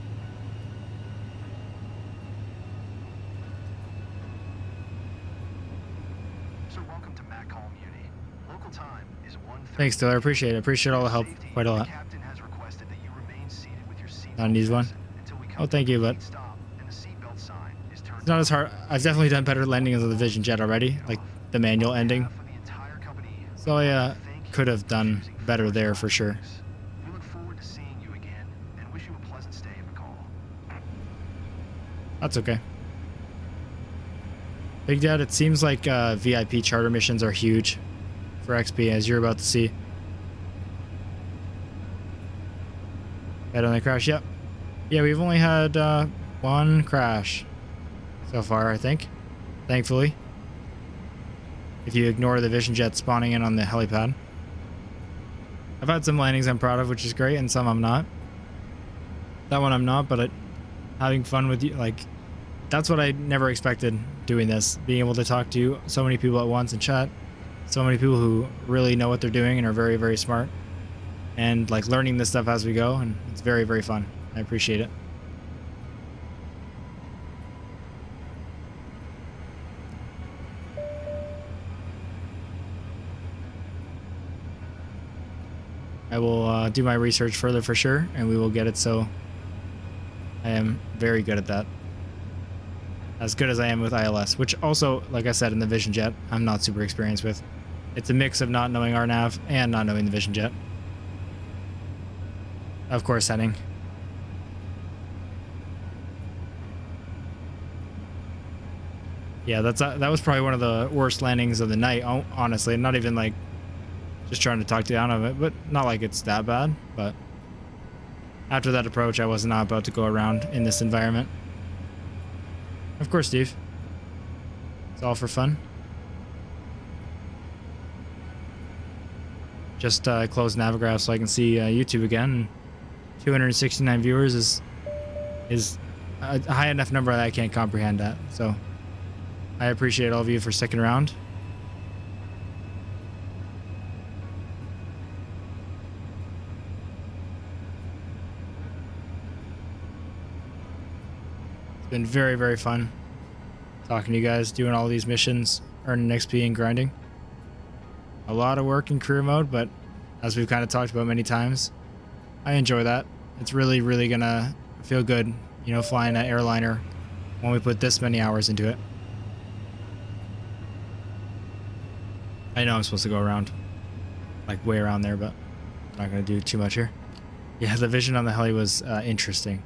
Thanks, Taylor. I appreciate it. I appreciate all the help quite a lot. Not an easy one. Oh, thank you, but it's not as hard. I've definitely done better landings of the Vision Jet already, like the manual ending. So I could have done better there for sure. We look forward to seeing you again and wish you a pleasant stay in McCall. That's okay. Big Dad, it seems like VIP charter missions are huge for XP, as you're about to see. Head on the crash, yep. Yeah, we've only had one crash so far, I think. Thankfully. If you ignore the Vision Jet spawning in on the helipad. I've had some landings I'm proud of, which is great, and some I'm not. That one I'm not, but having fun with you, like, that's what I never expected doing this. Being able to talk to so many people at once and chat. So many people who really know what they're doing and are very, very smart. And, like, learning this stuff as we go, and it's very, very fun. I appreciate it. I will do my research further for sure, and we will get it, so I am very good at that. As good as I am with ILS, which also, like I said, in the Vision Jet, I'm not super experienced with. It's a mix of not knowing Arnav and not knowing the Vision Jet. Of course, heading. Yeah, that was probably one of the worst landings of the night, honestly. Not even like just trying to talk down of it, but not like it's that bad. But after that approach, I was not about to go around in this environment. Of course, Steve. It's all for fun. Just close Navigraph so I can see YouTube again. 269 viewers is a high enough number that I can't comprehend that. So I appreciate all of you for sticking around. It's been very, very fun talking to you guys, doing all these missions, earning XP and grinding. A lot of work in career mode, but as we've kind of talked about many times, I enjoy that. It's really, really gonna feel good, you know, flying an airliner when we put this many hours into it. I know I'm supposed to go around, like way around there, but I'm not gonna do too much here. Yeah, the vision on the heli was interesting.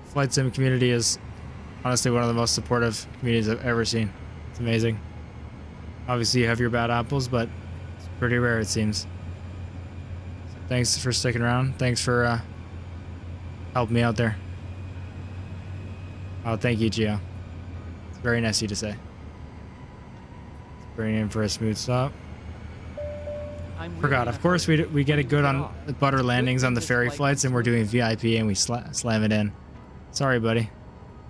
Flight sim community is honestly one of the most supportive communities I've ever seen. It's amazing. Obviously you have your bad apples, but it's pretty rare it seems. So thanks for sticking around. Thanks for helping me out there. Oh, thank you, Gio. It's very nice of you to say. Let's bring in for a smooth stop. Forgot, of course we get it good on butter landings on the ferry flights, and we're doing VIP and we slam it in. Sorry, buddy.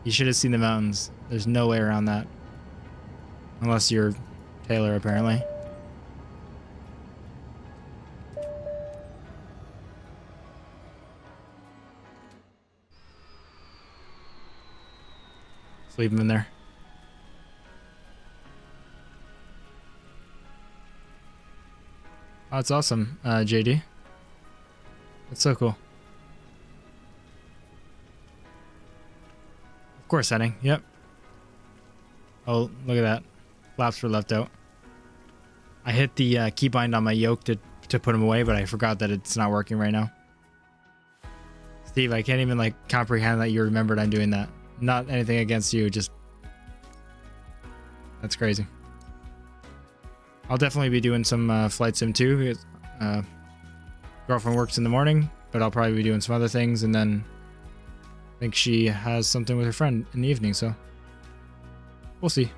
You should have seen the mountains. There's no way around that. Unless you're Taylor, apparently. Let's leave him in there. Oh, that's awesome, JD. That's so cool. Of course, heading. Yep. Oh, look at that. Flaps were left out. I hit the keybind on my yoke to put them away, but I forgot that it's not working right now. Steve, I can't even like comprehend that you remembered I'm doing that. Not anything against you, just... That's crazy. I'll definitely be doing some flight sim too, because girlfriend works in the morning, but I'll probably be doing some other things, and then I think she has something with her friend in the evening, so we'll see.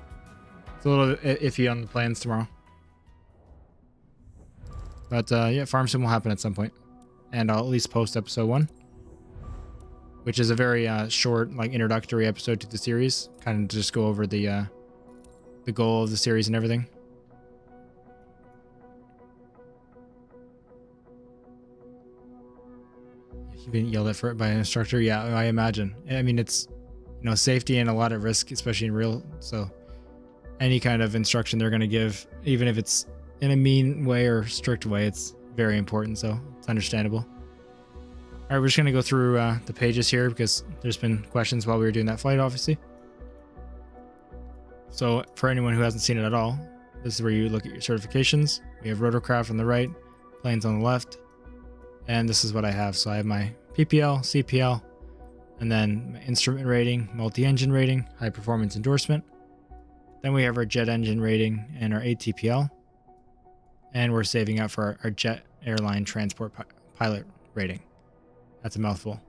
It's a little iffy on the plans tomorrow. But yeah, farm sim will happen at some point, and I'll at least post episode 1, which is a very short, like, introductory episode to the series, kind of just go over the goal of the series and everything. You've been yelled at by an instructor? Yeah, I imagine. I mean, it's, you know, safety and a lot of risk, especially in real, so any kind of instruction they're going to give, even if it's in a mean way or strict way, it's very important, so it's understandable. All right, we're just going to go through the pages here because there's been questions while we were doing that flight, obviously. So for anyone who hasn't seen it at all, this is where you look at your certifications. We have rotorcraft on the right, planes on the left, and this is what I have. So I have my PPL, CPL, and then my instrument rating, multi-engine rating, high performance endorsement. Then we have our jet engine rating and our ATPL, and we're saving up for our jet airline transport pilot rating. That's a mouthful.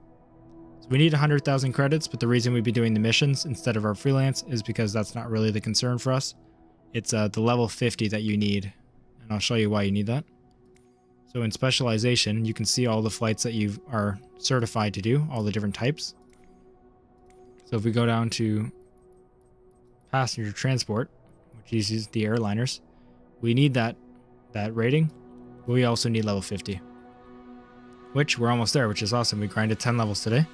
So we need 100,000 credits, but the reason we'd be doing the missions instead of our freelance is because that's not really the concern for us. It's the level 50 that you need, and I'll show you why you need that. So in specialization, you can see all the flights that you are certified to do, all the different types. So if we go down to passenger transport, which uses the airliners, we need that rating, but we also need level 50. Which we're almost there, which is awesome. We grinded 10 levels today.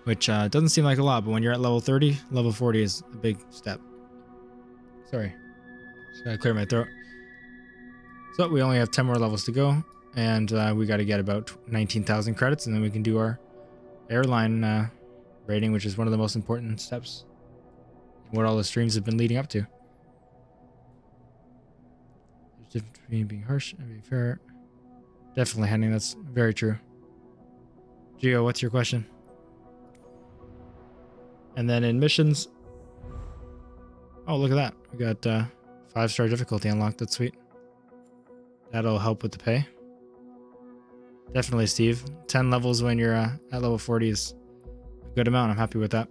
Which doesn't seem like a lot, but when you're at level 30, level 40 is a big step. Sorry. Just gotta clear my throat. So we only have 10 more levels to go, and we gotta get about 19,000 credits, and then we can do our airline rating, which is one of the most important steps. What all the streams have been leading up to. There's a difference between being harsh and being fair. Definitely, Henning, that's very true. Gio, what's your question? And then in missions... Oh, look at that. We got 5-star difficulty unlocked. That's sweet. That'll help with the pay. Definitely, Steve. 10 levels when you're at level 40 is a good amount. I'm happy with that.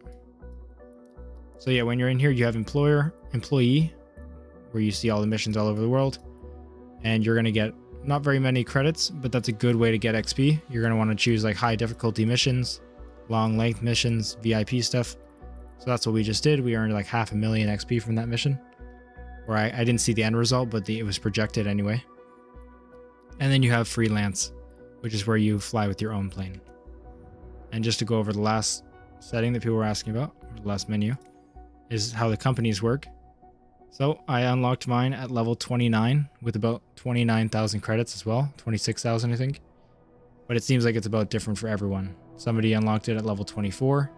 So yeah, when you're in here, you have employee, where you see all the missions all over the world. And you're going to get not very many credits, but that's a good way to get XP. You're going to want to choose like high difficulty missions, long length missions, VIP stuff. So that's what we just did. We earned like 500,000 XP from that mission. Or I didn't see the end result, but it was projected anyway. And then you have freelance, which is where you fly with your own plane. And just to go over the last setting that people were asking about, or the last menu, is how the companies work. So I unlocked mine at level 29 with about 29,000 credits as well. 26,000, I think. But it seems like it's about different for everyone. Somebody unlocked it at level 24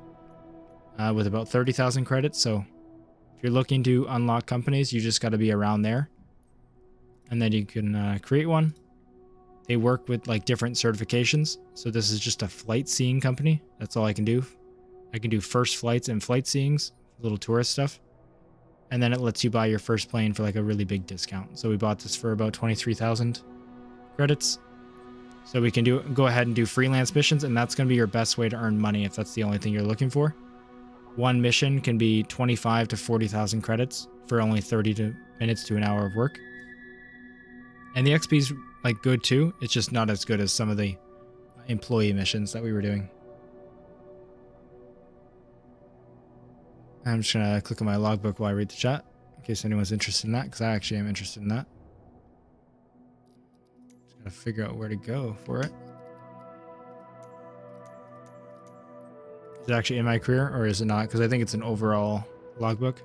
with about 30,000 credits. So if you're looking to unlock companies, you just got to be around there. And then you can create one. They work with like different certifications. So this is just a flight seeing company. That's all I can do. I can do first flights and flight seeings, little tourist stuff. And then it lets you buy your first plane for like a really big discount. So we bought this for about 23,000 credits. So we can go ahead and do freelance missions, and that's going to be your best way to earn money if that's the only thing you're looking for. One mission can be 25 to 40,000 credits for only 30 minutes to an hour of work. And the XP's like good too. It's just not as good as some of the employee missions that we were doing. I'm just going to click on my logbook while I read the chat, in case anyone's interested in that, because I actually am interested in that. Just got to figure out where to go for it. Is it actually in my career, or is it not? Because I think it's an overall logbook.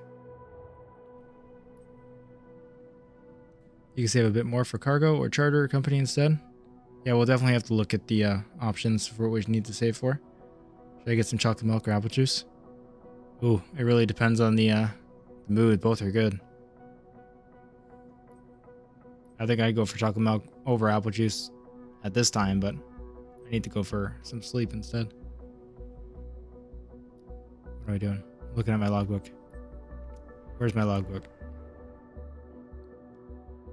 You can save a bit more for cargo or charter company instead. Yeah, we'll definitely have to look at the options for what we need to save for. Should I get some chocolate milk or apple juice? Ooh, it really depends on the mood. Both are good. I think I'd go for chocolate milk over apple juice at this time, but I need to go for some sleep instead. What am I doing? Looking at my logbook. Where's my logbook?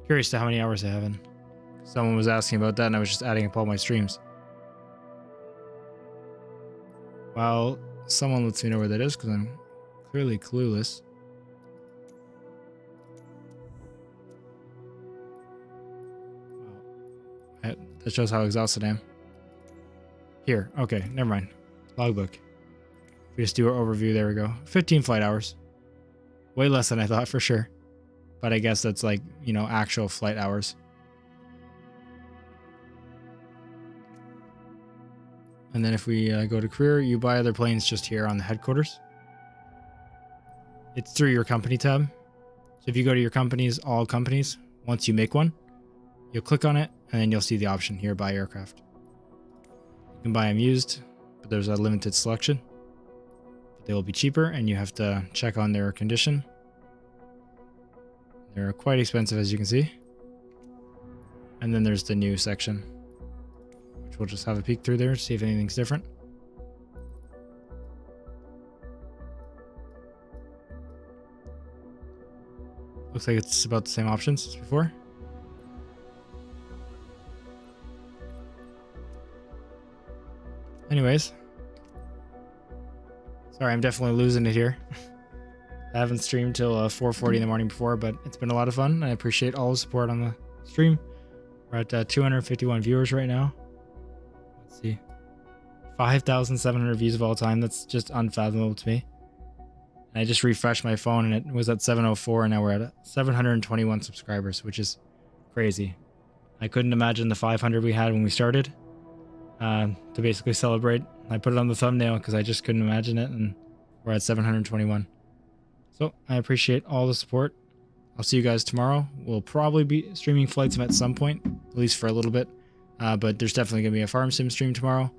Curious to how many hours I have in. Someone was asking about that and I was just adding up all my streams. Well, someone lets me know where that is because I'm clearly clueless. Wow. That shows how exhausted I am. Here. Okay, never mind. Logbook. We just do our overview. There we go. 15 flight hours. Way less than I thought for sure. But I guess that's like, you know, actual flight hours. And then if we go to career, you buy other planes just here on the headquarters. It's through your company tab. So if you go to your companies, all companies, once you make one, you'll click on it and then you'll see the option here, buy aircraft. You can buy them used, but there's a limited selection. But they will be cheaper and you have to check on their condition. They're quite expensive, as you can see. And then there's the new section, which we'll just have a peek through there, see if anything's different. Looks like it's about the same options as before. Anyways. Sorry, I'm definitely losing it here. I haven't streamed till 4:40 in the morning before, but it's been a lot of fun. I appreciate all the support on the stream. We're at 251 viewers right now. Let's see. 5,700 views of all time. That's just unfathomable to me. And I just refreshed my phone and it was at 704 and now we're at 721 subscribers, which is crazy. I couldn't imagine the 500 we had when we started to basically celebrate. I put it on the thumbnail because I just couldn't imagine it, and we're at 721. So I appreciate all the support. I'll see you guys tomorrow. We'll probably be streaming Flight Sim at some point, at least for a little bit. But there's definitely going to be a Farm Sim stream tomorrow.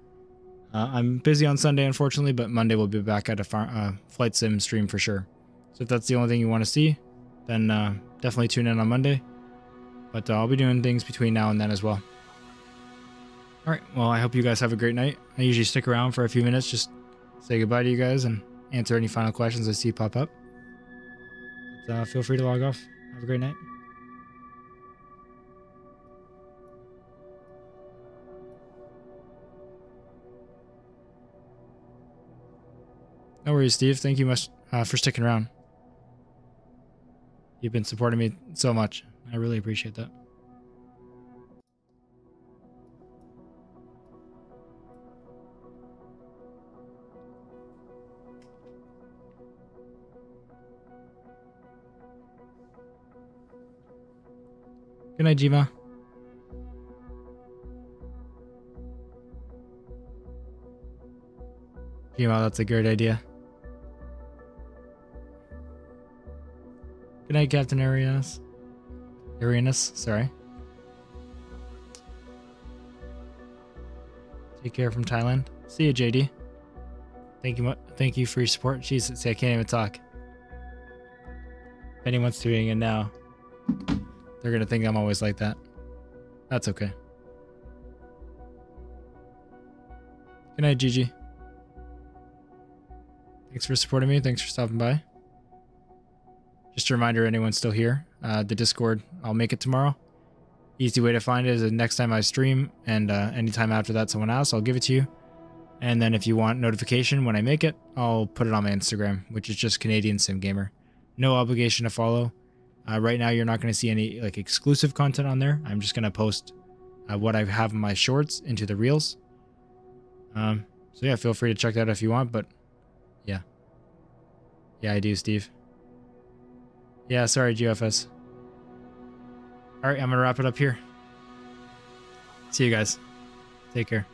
I'm busy on Sunday, unfortunately, but Monday we'll be back at a Flight Sim stream for sure. So if that's the only thing you want to see, then definitely tune in on Monday. But I'll be doing things between now and then as well. Alright, well, I hope you guys have a great night. I usually stick around for a few minutes, just say goodbye to you guys and answer any final questions I see pop up. But, feel free to log off. Have a great night. No worries, Steve. Thank you much for sticking around. You've been supporting me so much. I really appreciate that. Good night, Jima. Jima, that's a great idea. Good night, Captain Arianus. Arianus, sorry. Take care from Thailand. See you, JD. Thank you for your support. Jesus, see, I can't even talk. If anyone's doing it now, they're gonna think I'm always like that. That's okay. Good night, Gigi. Thanks for supporting me. Thanks for stopping by. Just a reminder, anyone's still here, the Discord, I'll make it tomorrow. Easy way to find it is the next time I stream, and anytime after that someone asks, I'll give it to you. And then if you want notification when I make it, I'll put it on my Instagram, which is just Canadian Sim Gamer. No obligation to follow. Right now, you're not going to see any like exclusive content on there. I'm just going to post what I have in my shorts into the reels. So yeah, feel free to check that out if you want. But yeah, I do, Steve. Yeah, sorry, GFS. All right, I'm gonna wrap it up here. See you guys. Take care.